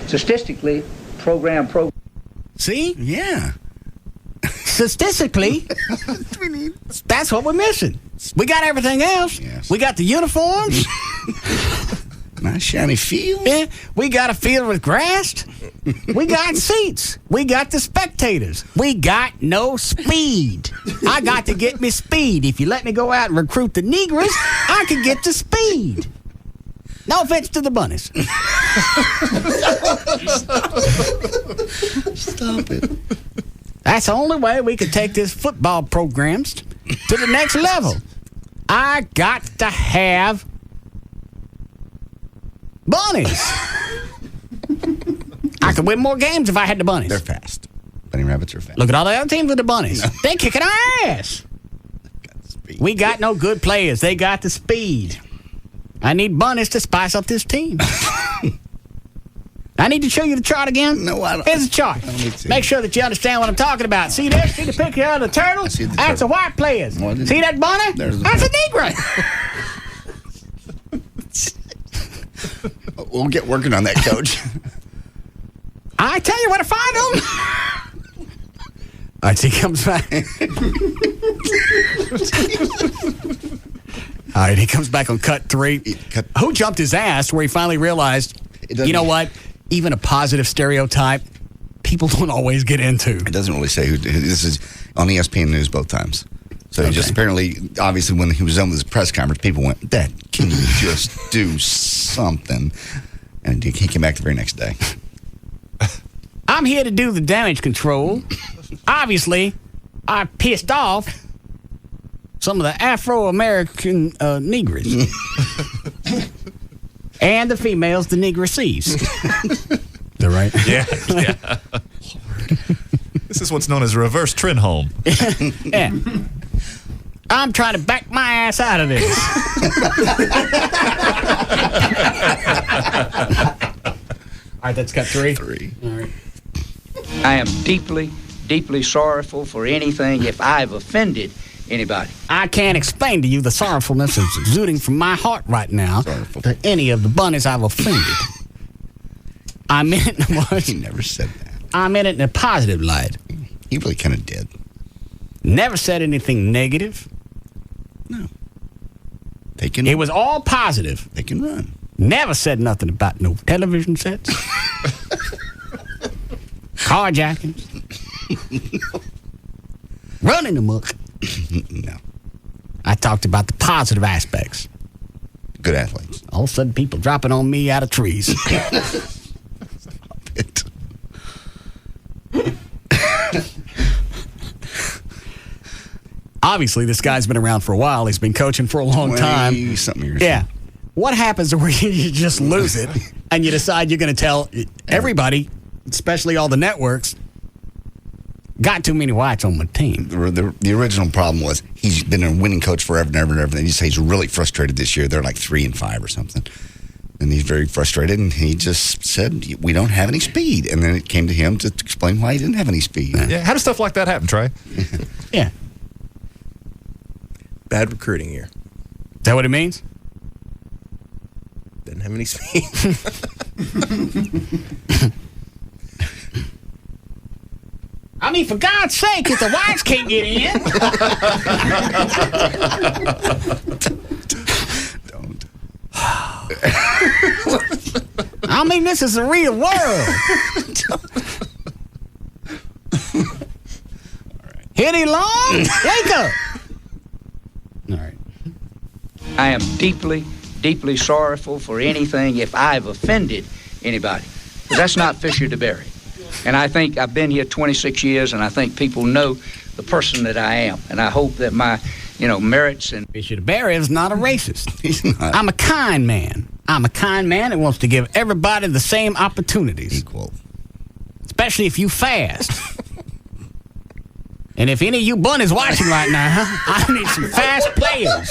statistically, program. See? Yeah. Statistically, that's what we're missing. We got everything else. Yes. We got the uniforms. Nice shiny field. Yeah, we got a field with grass. We got seats. We got the spectators. We got no speed. I got to get me speed. If you let me go out and recruit the Negroes, I could get the speed. No offense to the bunnies. Stop it. That's the only way we could take this football programs to the next level. I got to have bunnies. I could win more games if I had the bunnies. They're fast. Bunny rabbits are fast. Look at all the other teams with the bunnies. No. They kicking our ass. We got no good players. They got the speed. I need bunnies to spice up this team. I need to show you the chart again. No, I don't. Here's the chart. Make sure that you understand what I'm talking about. See this? See the picture of the turtle? That's the white players. See that bunny? That's a Negro. We'll get working on that, Coach. I tell you where to find them. All right, he comes back. All right, he comes back on cut 3. Who jumped his ass where he finally realized, you know what? Even a positive stereotype, people don't always get into. It doesn't really say who. This is on ESPN News both times. So he just apparently, obviously, when he was done with his press conference, people went, Dad, can you just do something? And he came back the very next day. I'm here to do the damage control. Obviously, I pissed off some of the Afro-American Negroes. And the females, the Negresses. They're right? Yeah. This is what's known as reverse Trenholm. Yeah. I'm trying to back my ass out of this. All right, that's cut 3. 3. All right. I am deeply, deeply sorrowful for anything if I've offended anybody. I can't explain to you the sorrowfulness that's exuding from my heart right now to any of the bunnies I've offended. I meant it was. He never said that. I meant it in a positive light. He really kind of did. Never said anything negative. No. It was all positive. They can run. Never said nothing about no television sets. Carjackings. No. Running amok. No. I talked about the positive aspects. Good athletes. All of a sudden, people dropping on me out of trees. Stop it. Obviously, this guy's been around for a while. He's been coaching for a long time. Something years. Yeah. What happens where you just lose it and you decide you're going to tell everybody, especially all the networks, got too many whites on my team? The original problem was he's been a winning coach forever and ever and ever. And you say he's really frustrated this year. They're like 3-5 or something. And he's very frustrated. And he just said, we don't have any speed. And then it came to him to explain why he didn't have any speed. Yeah. How does stuff like that happen, Trey? Yeah. Bad recruiting year. Is that what it means? Didn't have any speed. I mean, for God's sake, if the whites can't get in. Don't. I mean, this is the real world. Hit it long, wake up. All right. I am deeply, deeply sorrowful for anything if I've offended anybody. Because that's not Fisher to bury. And I think I've been here 26 years, and I think people know the person that I am. And I hope that my, merits and... Bishop Barry is not a racist. He's not. I'm a kind man. I'm a kind man that wants to give everybody the same opportunities. Equal. Especially if you fast. And if any of you bunnies watching right now, I need some fast players.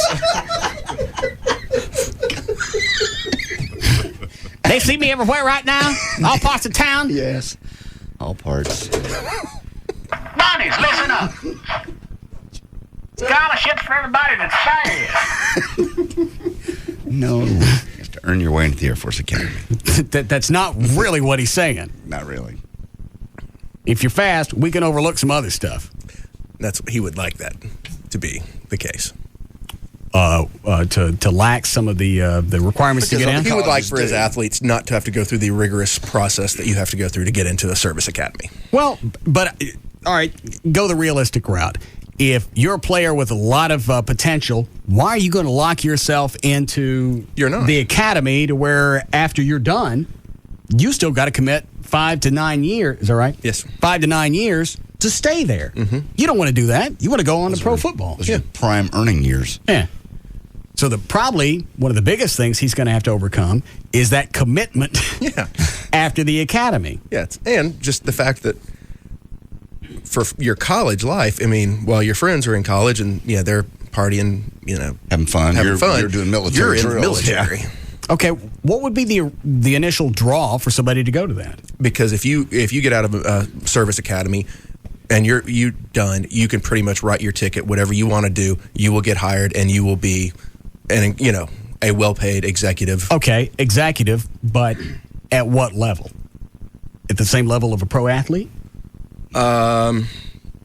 They see me everywhere right now? All parts of town? Yes. All parts. Bunnies, listen up. Scholarships for everybody that's fast. No. You have to earn your way into the Air Force Academy. That's not really what he's saying. Not really. If you're fast, we can overlook some other stuff. That's he would like that to be the case. To lack some of the requirements to get in? He would like for his athletes not to have to go through the rigorous process that you have to go through to get into a service academy. Well, but, all right, go the realistic route. If you're a player with a lot of potential, why are you going to lock yourself into the academy to where after you're done, you still got to commit 5 to 9 years, is that right? Yes. 5 to 9 years to stay there. Mm-hmm. You don't want to do that. You want to go on to pro football. Those are prime earning years. Yeah. So probably one of the biggest things he's going to have to overcome is that commitment after the academy. Yeah, and just the fact that for your college life, I mean, while your friends are in college and they're partying, having fun. You're doing military You're in drills. the military. Yeah. Okay, what would be the initial draw for somebody to go to that? Because if you get out of a service academy and you done, you can pretty much write your ticket. Whatever you want to do, you will get hired, and you will be, a well-paid executive. Okay, executive, but at what level? At the same level of a pro athlete? No,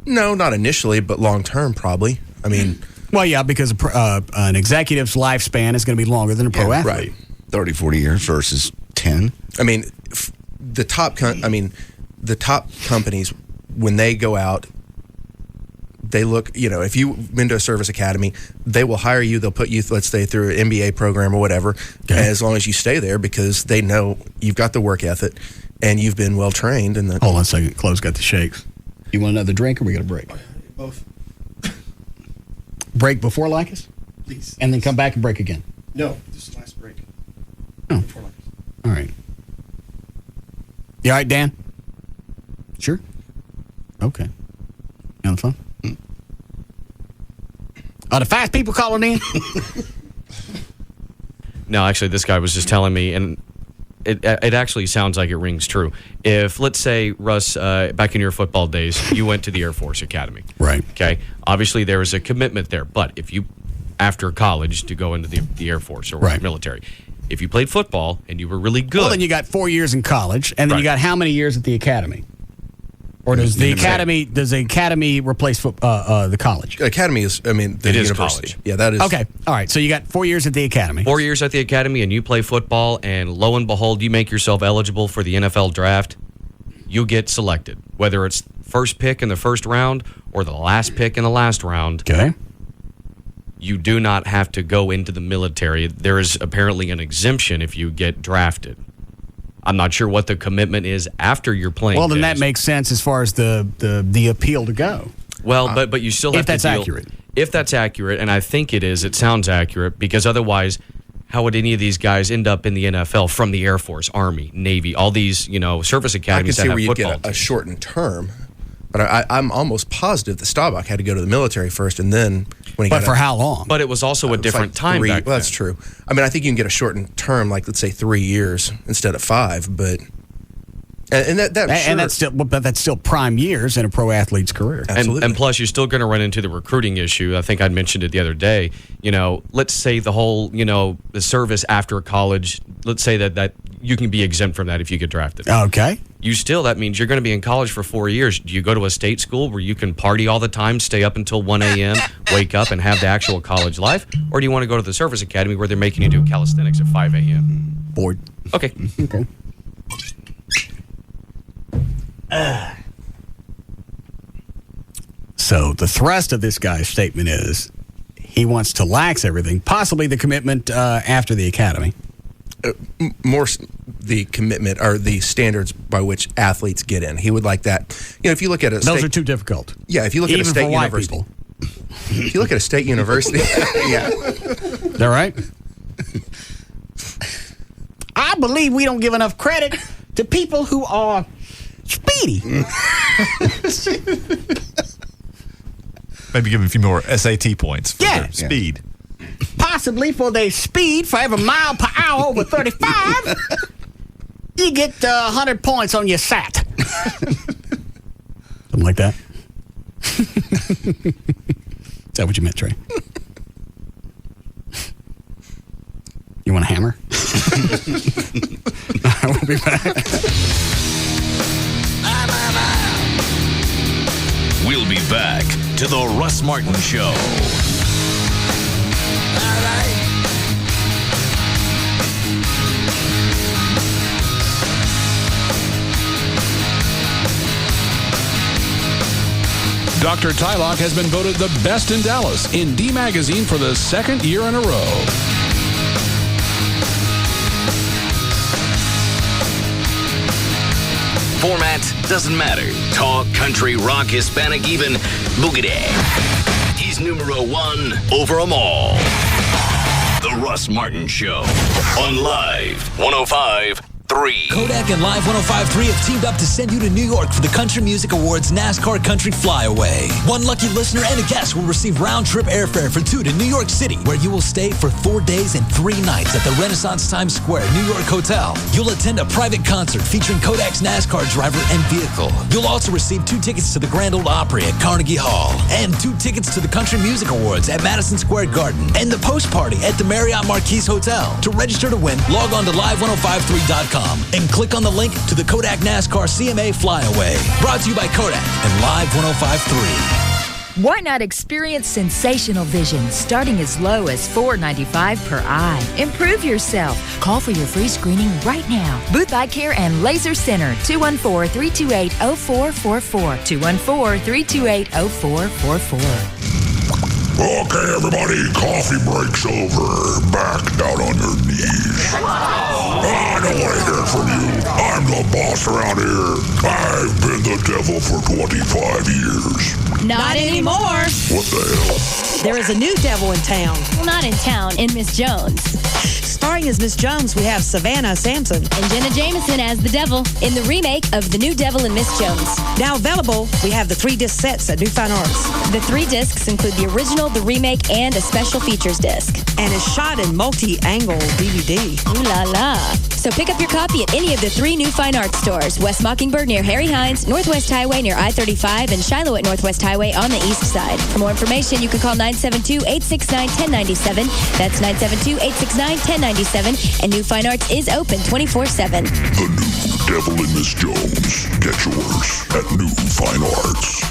not initially, but long term, probably. I mean, well, yeah, because an executive's lifespan is going to be longer than a pro athlete. Right. 30, 40 years versus 10. I mean, the top companies, when they go out, they look, if you've been to a service academy, they will hire you. They'll put you, let's say, through an MBA program or whatever, as long as you stay there, because they know you've got the work ethic and you've been well trained. And hold on a second. Chloe's got the shakes. You want another drink, or we got a break? Both. Break before Lycus? Please. And then come back and break again? No, this is the last break. Oh. Before Lycus. All right. You all right, Dan? Sure? Okay. You on the phone? Are the fast people calling in? No, actually, this guy was just telling me, and it actually sounds like it rings true. If, let's say, Russ, back in your football days, you went to the Air Force Academy. Right. Okay. Obviously, there is a commitment there. But if you, after college, to go into the Air Force or military, if you played football and you were really good. Well, then you got 4 years in college, and then you got how many years at the academy? Or does the academy replace the college? Academy is, the it is university. college. Yeah, that is. Okay. All right. So you got 4 years at the academy. 4 years at the academy, and you play football, and lo and behold, you make yourself eligible for the NFL draft. You get selected, whether it's first pick in the first round or the last pick in the last round. Okay. You do not have to go into the military. There is apparently an exemption if you get drafted. I'm not sure what the commitment is after you're playing. Well, then that makes sense as far as the appeal to go. Well, but you still have if that's to deal, accurate. If that's accurate, and I think it is, it sounds accurate, because otherwise, how would any of these guys end up in the NFL from the Air Force, Army, Navy, all these service I can academies see that where have you football get a teams? shortened term, but I'm almost positive that Staubach had to go to the military first, and then when he But got for out, how long? But it was also a it was different time three, back well, that's then. true. I mean, I think you can get a shortened term, like let's say 3 years instead of 5, but. And that's still prime years in a pro athlete's career. And plus, you're still going to run into the recruiting issue. I think I mentioned it the other day. Let's say the whole, the service after college, let's say that you can be exempt from that if you get drafted. Okay. That means you're going to be in college for 4 years. Do you go to a state school where you can party all the time, stay up until 1 a.m., wake up and have the actual college life? Or do you want to go to the service academy where they're making you do calisthenics at 5 a.m.? Bored. Okay. Okay. So the thrust of this guy's statement is he wants to lax everything, possibly the commitment after the academy. More the commitment or the standards by which athletes get in. He would like that. If you look at those are too difficult. Yeah, if you look at a state university. If you look at a state university, yeah. All right. I believe we don't give enough credit to people who are speedy. Maybe give him a few more SAT points for their speed. Possibly for their speed for every mile per hour over 35, you get 100 points on your SAT. Something like that. Is that what you meant, Trey? You want a hammer? We'll be back. We'll be back to the Russ Martin Show. Dr. Tylock has been voted the best in Dallas in D Magazine for the second year in a row. Format doesn't matter. Talk, country, rock, Hispanic, even boogity. He's numero one over them all. Russ Martin Show on Live 105.3. Kodak and Live 105.3 have teamed up to send you to New York for the Country Music Awards NASCAR Country Flyaway. One lucky listener and a guest will receive round-trip airfare for two to New York City, where you will stay for 4 days and 3 nights at the Renaissance Times Square New York Hotel. You'll attend a private concert featuring Kodak's NASCAR driver and vehicle. You'll also receive 2 tickets to the Grand Ole Opry at Carnegie Hall and 2 tickets to the Country Music Awards at Madison Square Garden and the post party at the Marriott Marquis Hotel. To register to win, log on to live1053.com and click on the link to the Kodak NASCAR CMA Flyaway. Brought to you by Kodak and Live 105.3. Why not experience sensational vision starting as low as $4.95 per eye? Improve yourself. Call for your free screening right now. Booth Eye Care and Laser Center, 214-328-0444. 214-328-0444. Okay, everybody, coffee break's over. Back down on your knees. I don't want to hear from you. I'm the boss around here. I've been the devil for 25 years. Not anymore. What the hell? There is a new devil in town. Well, not in town, in Miss Jones. Starring as Miss Jones, we have Savannah Sampson. And Jenna Jameson as the devil in the remake of The New Devil and Miss Jones. Now available, we have the 3-disc sets at New Fine Arts. The 3 discs include the original, the remake, and a special features disc. And is shot in multi-angle DVD. Ooh la la. So pick up your copy at any of the 3 New Fine Arts stores. West Mockingbird near Harry Hines, Northwest Highway near I-35, and Shiloh at Northwest Highway on the east side. For more information, you can call 972-869-1097. That's 972-869-1097. And New Fine Arts is open 24/7. The new Devil and Miss Jones. Get yours at New Fine Arts.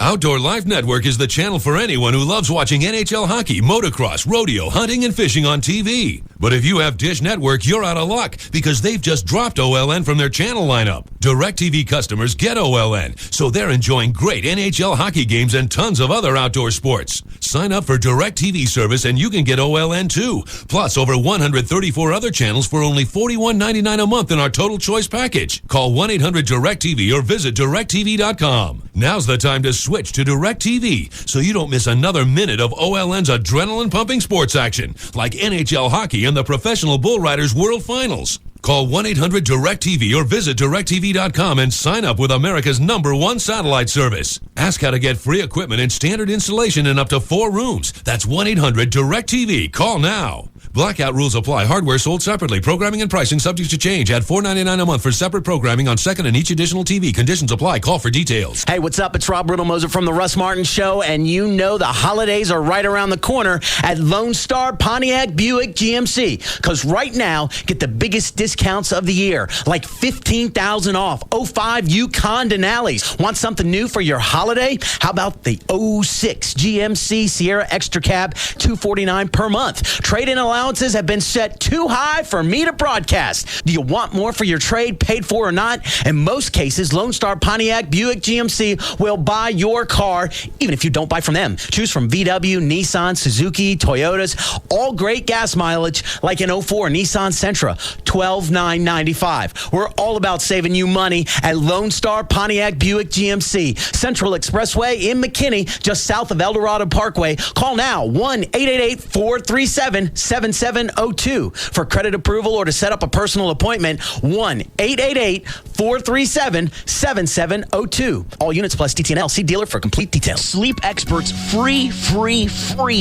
Outdoor Life Network is the channel for anyone who loves watching NHL hockey, motocross, rodeo, hunting, and fishing on TV. But if you have Dish Network, you're out of luck because they've just dropped OLN from their channel lineup. DirecTV customers get OLN, so they're enjoying great NHL hockey games and tons of other outdoor sports. Sign up for DirecTV service and you can get OLN too. Plus over 134 other channels for only $41.99 a month in our Total Choice package. Call 1-800-DirecTV or visit directtv.com. Now's the time to switch to DirecTV so you don't miss another minute of OLN's adrenaline-pumping sports action like NHL hockey and the Professional Bull Riders World Finals. Call 1-800-DirecTV or visit directtv.com and sign up with America's #1 satellite service. Ask how to get free equipment and standard installation in up to 4 rooms. That's 1-800-DirecTV. Call now. Blackout rules apply. Hardware sold separately. Programming and pricing subject to change. Add $4.99 a month for separate programming on second and each additional TV. Conditions apply. Call for details. Hey, what's up? It's Rob Riddlemoser from the Russ Martin Show, and you know the holidays are right around the corner at Lone Star Pontiac Buick GMC. Because right now, get the biggest discounts of the year, like $15,000 off 05 Yukon Denali's. Want something new for your holiday? How about the 06 GMC Sierra Extra Cab, $249 per month? Trade-in allowances have been set too high for me to broadcast. Do you want more for your trade, paid for or not? In most cases, Lone Star Pontiac Buick GMC will buy your car, even if you don't buy from them. Choose from VW, Nissan, Suzuki, Toyotas, all great gas mileage, like an 04 Nissan Sentra, $12,995. We're all about saving you money at Lone Star Pontiac Buick GMC, Central Expressway in McKinney, just south of El Dorado Parkway. Call now, 1-888-437-7702 for credit approval or to set up a personal appointment, 1-888-437-7702. All units plus TTNL. See dealer for complete details. Sleep Expert's free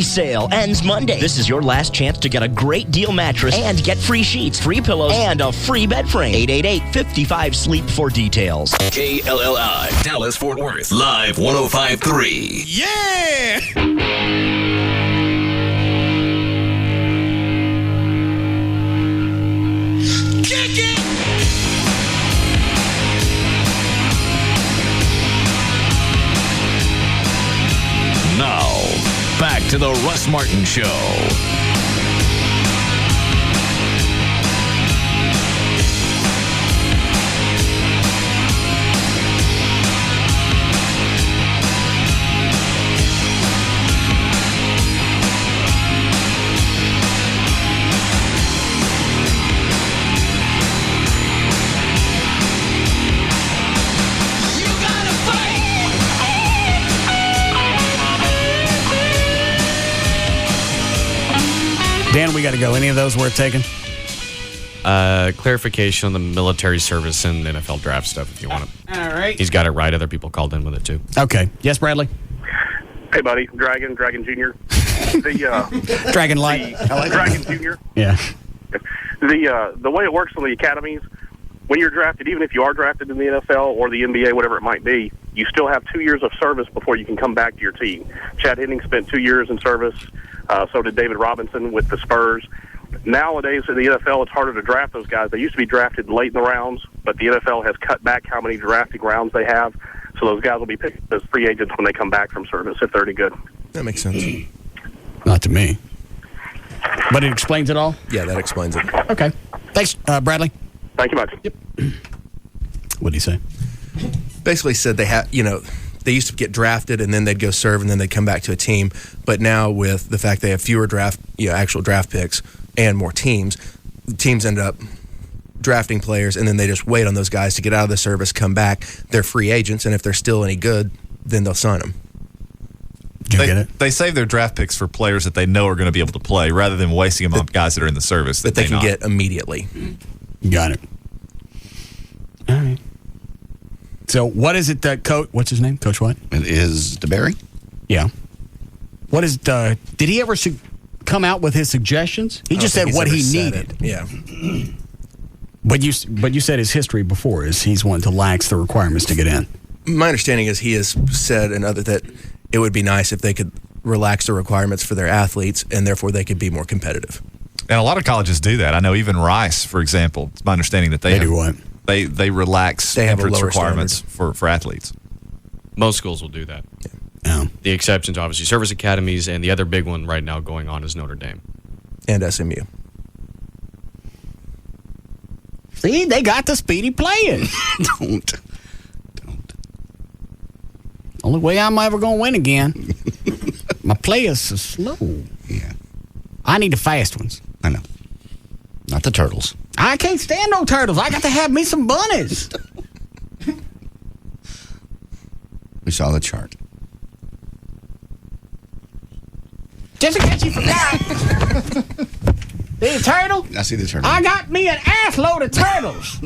sale ends Monday. This is your last chance to get a great deal mattress and get free sheets, free pillows, and a free bed frame. 888-55-SLEEP for details. KLLI, Dallas, Fort Worth, Live 105.3. Yeah! Now, back to the Russ Martin Show. Dan, we got to go. Any of those worth taking? Clarification on the military service and NFL draft stuff if you want it. All right. He's got it right. Other people called in with it too. Okay. Yes, Bradley? Hey, buddy. Dragon Jr. Dragon Light. Dragon Jr. Yeah. The way it works on the academies, when you're drafted, even if you are drafted in the NFL or the NBA, whatever it might be, you still have 2 years of service before you can come back to your team. Chad Hennings spent 2 years in service. So did David Robinson with the Spurs. Nowadays in the NFL, it's harder to draft those guys. They used to be drafted late in the rounds, but the NFL has cut back how many drafting rounds they have. So those guys will be picked as free agents when they come back from service, if they're any good. That makes sense. Not to me. But it explains it all? Yeah, that explains it. Okay. Thanks, Bradley. Thank you much. Yep. What did he say? Basically said they used to get drafted and then they'd go serve and then they'd come back to a team. But now with the fact they have fewer actual draft picks and more teams, the teams end up drafting players and then they just wait on those guys to get out of the service, come back. They're free agents, and if they're still any good, then they'll sign them. They save their draft picks for players that they know are going to be able to play rather than wasting them on guys that are in the service that they can get immediately. Got it. All right. So what is it that Coach, what's his name? Coach what? It is DeBerry. Yeah. What is, did he ever come out with his suggestions? He just said what he needed. Yeah. But you said his history before is he's one to lax the requirements to get in. My understanding is he has said that it would be nice if they could relax the requirements for their athletes and therefore they could be more competitive. And a lot of colleges do that. I know even Rice, for example, it's my understanding that they do what? They relax entrance requirements for athletes. Most schools will do that. Yeah. The exceptions, obviously, service academies, and the other big one right now going on is Notre Dame. And SMU. See, they got the speedy players. Don't. Only way I'm ever going to win again. My players are slow. Yeah. I need the fast ones. I know. Not the turtles. I can't stand no turtles. I got to have me some bunnies. We saw the chart. Just in case you forgot. See the turtle? I see the turtle. I got me an ass load of turtles.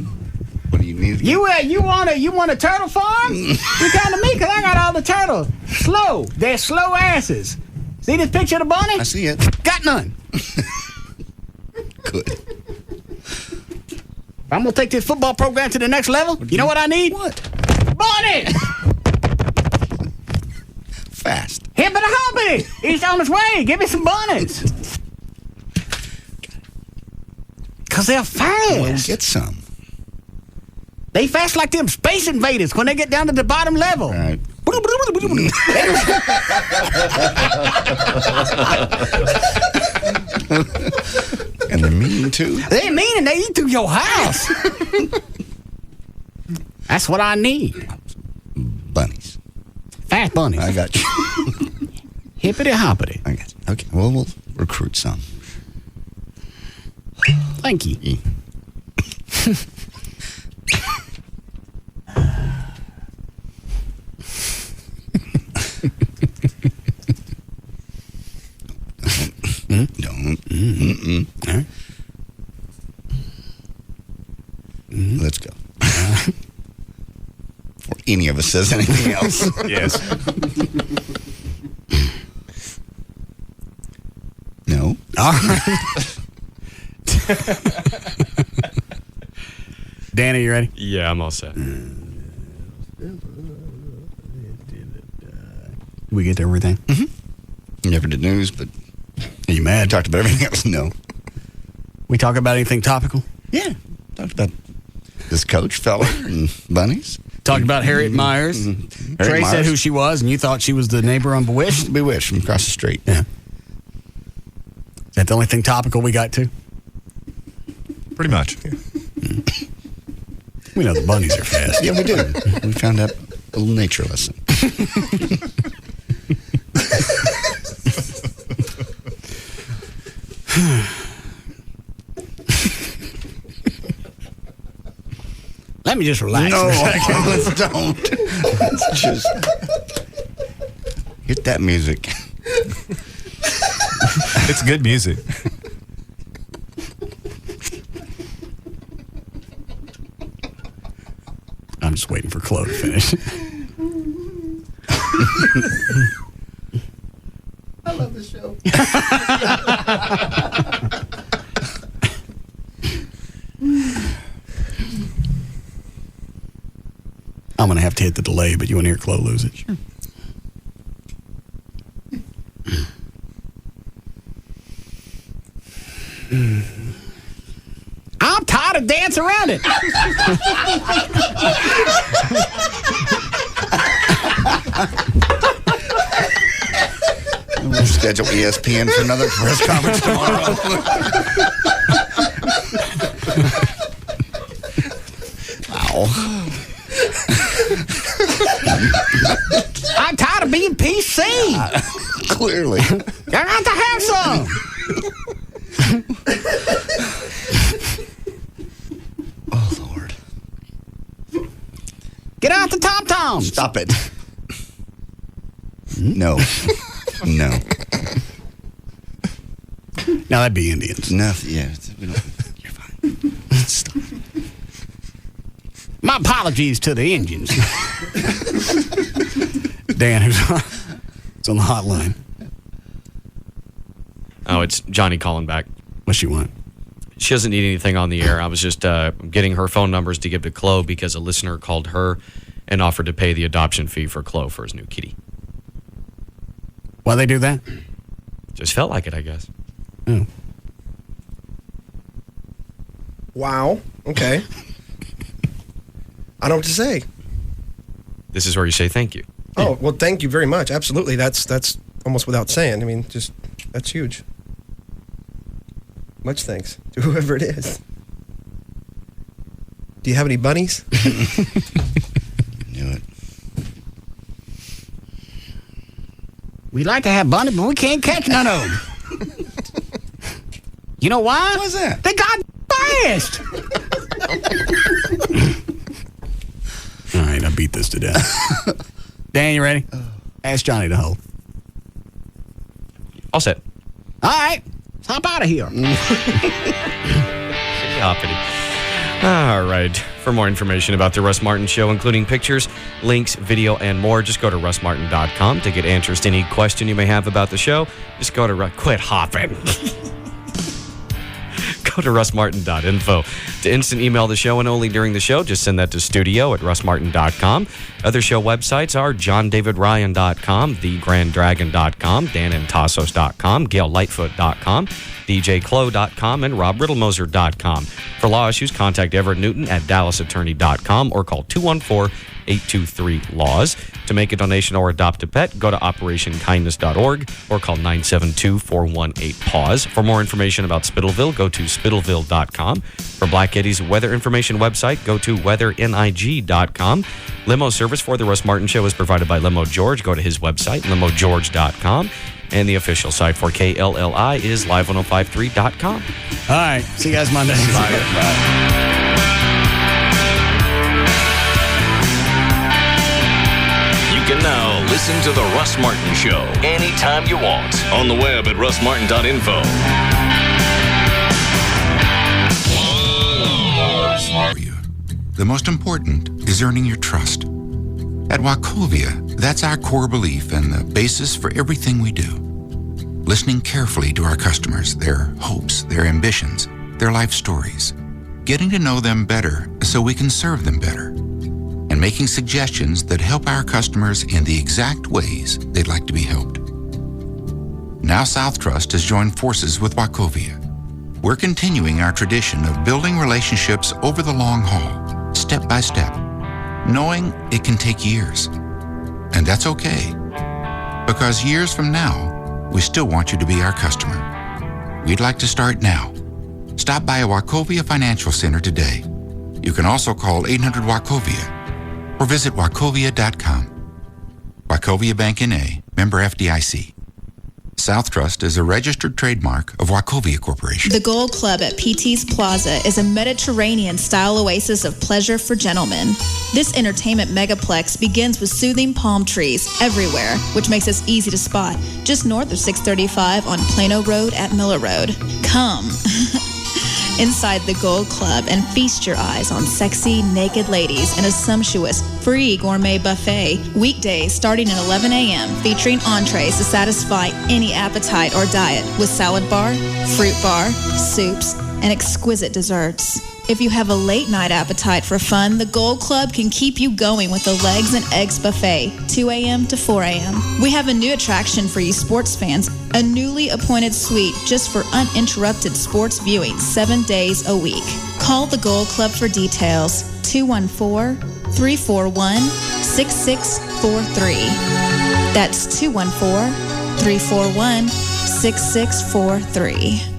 What do you need? You want a turtle farm? You come to me because I got all the turtles. Slow. They're slow asses. See this picture of the bunny? I see it. Got none. Good. I'm going to take this football program to the next level. You know what I need? What? Bunnies! Fast. Hippity hoppity! He's on his way. Give me some bunnies. Because they're fast. Well, get some. They fast like them space invaders when they get down to the bottom level. All right. And they're mean, too. They're mean and they eat through your house. That's what I need. Bunnies. Fast bunnies. I got you. Hippity hoppity. I got you. Okay, well, we'll recruit some. Thank you. Don't. All right. Let's go. Before any of us says anything else. Yes. No. All right. Danny, you ready? Yeah, I'm all set. We get to everything? Mm-hmm. Never did news, but are you mad? Talked about everything else. No. We talk about anything topical? Yeah. Talked about this coach fella and bunnies. Talked about Harriet Myers. Mm-hmm. Trey Harriet said Myers. who she was, and you thought she was the neighbor on Bewitched? Bewitched from across the street. Yeah. Is that the only thing topical we got to? Pretty much. We know the bunnies are fast. Yeah, we do. We found out a little nature lesson. Let me just relax No, for a second. let's don't. Let's just hit that music. It's good music. I'm just waiting for Chloe to finish. I love this show. I'm going to have to hit the delay, but you want to hear Chloe lose it? Sure. I'm tired of dancing around it. We'll schedule ESPN for another press conference tomorrow. Wow. I'm tired of being PC. Clearly. I got to have some. Oh, Lord. Get out the tom-toms. Stop it. No. No. Now that'd be Indians. No, yeah. We don't, you're fine. Stop. My apologies to the Indians. Dan, who's on the hotline? Oh, it's Johnny calling back. What's she want? She doesn't need anything on the air. I was just getting her phone numbers to give to Chloe because a listener called her and offered to pay the adoption fee for Chloe for his new kitty. Why they do that? Just felt like it, I guess. Oh. Wow. Okay. I don't know what to say. This is where you say thank you. Oh, well, thank you very much. Absolutely. That's almost without saying. I mean, just, that's huge. Much thanks to whoever it is. Do you have any bunnies? Knew it. We like to have bunnies, but we can't catch none of them. You know why? What's that? They got fast. All right, I beat this to death. Dan, you ready? Ask Johnny to hold. All set. All right, let's hop out of here. All right. For more information about the Russ Martin Show, including pictures, links, video, and more, just go to russmartin.com to get answers to any question you may have about the show. Just go to quit hopping. Go to russmartin.info to instant email the show, and only during the show, just send that to studio@russmartin.com. Other show websites are johndavidryan.com, thegranddragon.com, danandtassos.com, gaillightfoot.com, djclo.com, and robriddlemoser.com. For law issues, contact Everett Newton at dallasattorney.com or call 214-823-LAWS. To make a donation or adopt a pet, go to operationkindness.org or call 972-418-PAUSE. For more information about Spittleville, go to spittleville.com. For Black Eddie's weather information website, go to weathering.com. Limo service for the Russ Martin Show is provided by Limo George. Go to his website, limogeorge.com. And the official site for KLLI is live1053.com. All right. See you guys Monday. Bye. You can now listen to The Russ Martin Show anytime you want on the web at russmartin.info. The most important is earning your trust. At Wachovia, that's our core belief and the basis for everything we do. Listening carefully to our customers, their hopes, their ambitions, their life stories. Getting to know them better so we can serve them better. And making suggestions that help our customers in the exact ways they'd like to be helped. Now South Trust has joined forces with Wachovia. We're continuing our tradition of building relationships over the long haul, step by step, knowing it can take years. And that's okay, because years from now, we still want you to be our customer. We'd like to start now. Stop by a Wachovia Financial Center today. You can also call 800-WACHOVIA or visit wachovia.com. Wachovia Bank N.A., member FDIC. South Trust is a registered trademark of Wachovia Corporation. The Gold Club at PT's Plaza is a Mediterranean-style oasis of pleasure for gentlemen. This entertainment megaplex begins with soothing palm trees everywhere, which makes us easy to spot, just north of 635 on Plano Road at Miller Road. Come. inside the Gold Club and feast your eyes on sexy, naked ladies in a sumptuous, free gourmet buffet. Weekdays starting at 11 a.m. featuring entrees to satisfy any appetite or diet with salad bar, fruit bar, soups, and exquisite desserts. If you have a late night appetite for fun, the Gold Club can keep you going with the Legs and Eggs Buffet, 2 a.m. to 4 a.m. We have a new attraction for you sports fans, a newly appointed suite just for uninterrupted sports viewing 7 days a week. Call the Gold Club for details, 214-341-6643. That's 214-341-6643.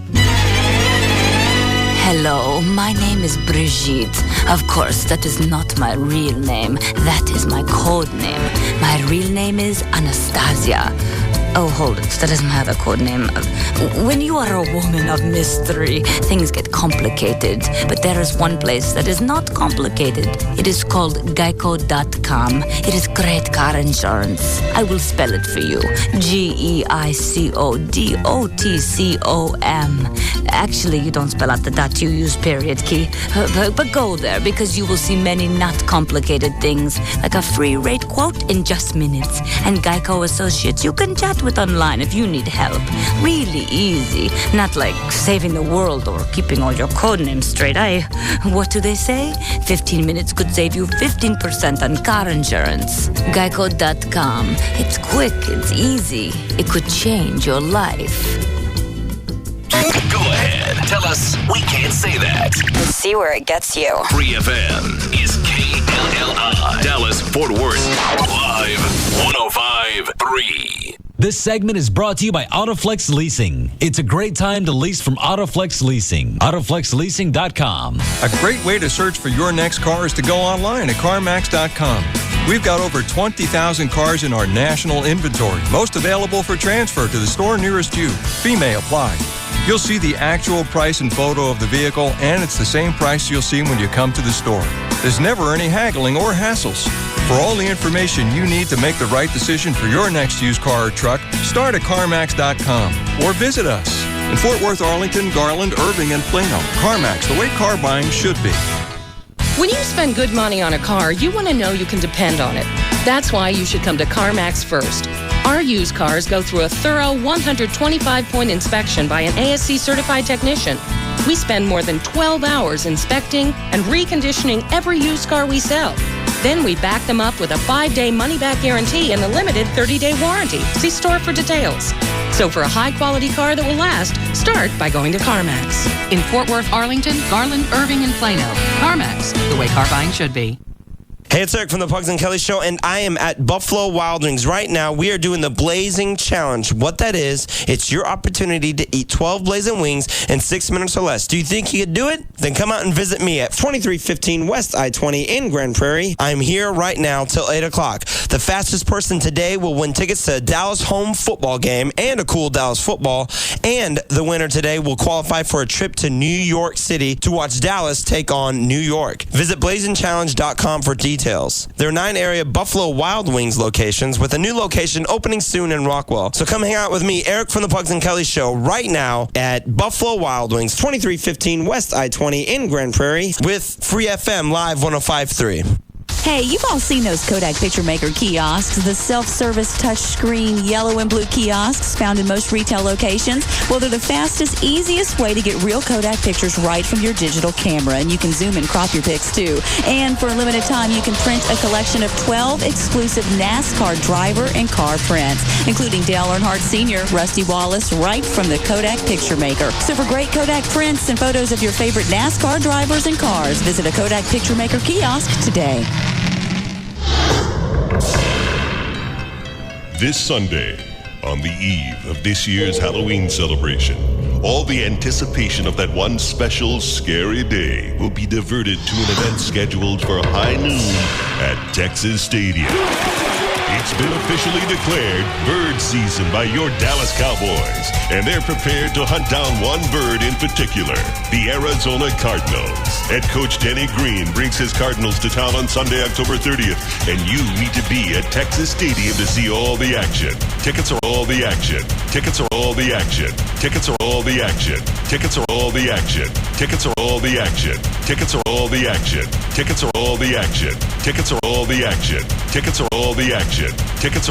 Hello, my name is Brigitte. Of course, that is not my real name. That is my code name. My real name is Anastasia. Oh, hold it. That doesn't have a code name. When you are a woman of mystery, things get complicated. But there is one place that is not complicated. It is called Geico.com. It is great car insurance. I will spell it for you. GEICODOTCOM. Actually, you don't spell out the dot. You use period key. But go there because you will see many not complicated things, like a free rate quote in just minutes. And Geico Associates, you can chat with online if you need help. Really easy. Not like saving the world or keeping all your code names straight. What do they say? 15 minutes could save you 15% on car insurance. Geico.com. It's quick. It's easy. It could change your life. Go ahead. Tell us we can't say that. Let's see where it gets you. Free FM is KLLI. Dallas, Fort Worth. Live 105.3. This segment is brought to you by Autoflex Leasing. It's a great time to lease from Autoflex Leasing. AutoflexLeasing.com. A great way to search for your next car is to go online at CarMax.com. We've got over 20,000 cars in our national inventory, most available for transfer to the store nearest you. Fee may apply. You'll see the actual price and photo of the vehicle, and it's the same price you'll see when you come to the store. There's never any haggling or hassles. For all the information you need to make the right decision for your next used car or truck, start at CarMax.com or visit us in Fort Worth, Arlington, Garland, Irving, and Plano. CarMax, the way car buying should be. When you spend good money on a car, you want to know you can depend on it. That's why you should come to CarMax first. Our used cars go through a thorough 125-point inspection by an ASC certified technician. We spend more than 12 hours inspecting and reconditioning every used car we sell. Then we back them up with a 5-day money-back guarantee and a limited 30-day warranty. See store for details. So for a high-quality car that will last, start by going to CarMax. In Fort Worth, Arlington, Garland, Irving, and Plano. CarMax, the way car buying should be. Hey, it's Eric from the Pugs and Kelly Show, and I am at Buffalo Wild Wings. Right now, we are doing the Blazing Challenge. What that is, it's your opportunity to eat 12 blazing wings in 6 minutes or less. Do you think you could do it? Then come out and visit me at 2315 West I-20 in Grand Prairie. I'm here right now till 8 o'clock. The fastest person today will win tickets to a Dallas home football game and a cool Dallas football. And the winner today will qualify for a trip to New York City to watch Dallas take on New York. Visit blazingchallenge.com for details. There are 9 area Buffalo Wild Wings locations with a new location opening soon in Rockwell. So come hang out with me, Eric from the Pugs and Kelly Show, right now at Buffalo Wild Wings, 2315 West I-20 in Grand Prairie with Free FM Live 105.3. Hey, you've all seen those Kodak Picture Maker kiosks, the self-service touchscreen yellow and blue kiosks found in most retail locations. Well, they're the fastest, easiest way to get real Kodak pictures right from your digital camera, and you can zoom and crop your pics too. And for a limited time, you can print a collection of 12 exclusive NASCAR driver and car prints, including Dale Earnhardt Sr., Rusty Wallace, right from the Kodak Picture Maker. So for great Kodak prints and photos of your favorite NASCAR drivers and cars, visit a Kodak Picture Maker kiosk today. This Sunday, on the eve of this year's Halloween celebration, all the anticipation of that one special scary day will be diverted to an event scheduled for high noon at Texas Stadium. It's been officially declared bird season by your Dallas Cowboys, and they're prepared to hunt down one bird in particular, the Arizona Cardinals. Head coach Denny Green brings his Cardinals to town on Sunday, October 30th, and you need to be at Texas Stadium to see all the action. Tickets are Tickets are all the action. Tickets are all the action. Tickets are all the action. Tickets are all the action. Tickets are all the action. Tickets are all the action. Tickets are all the action. Tickets are all the action. Tickets are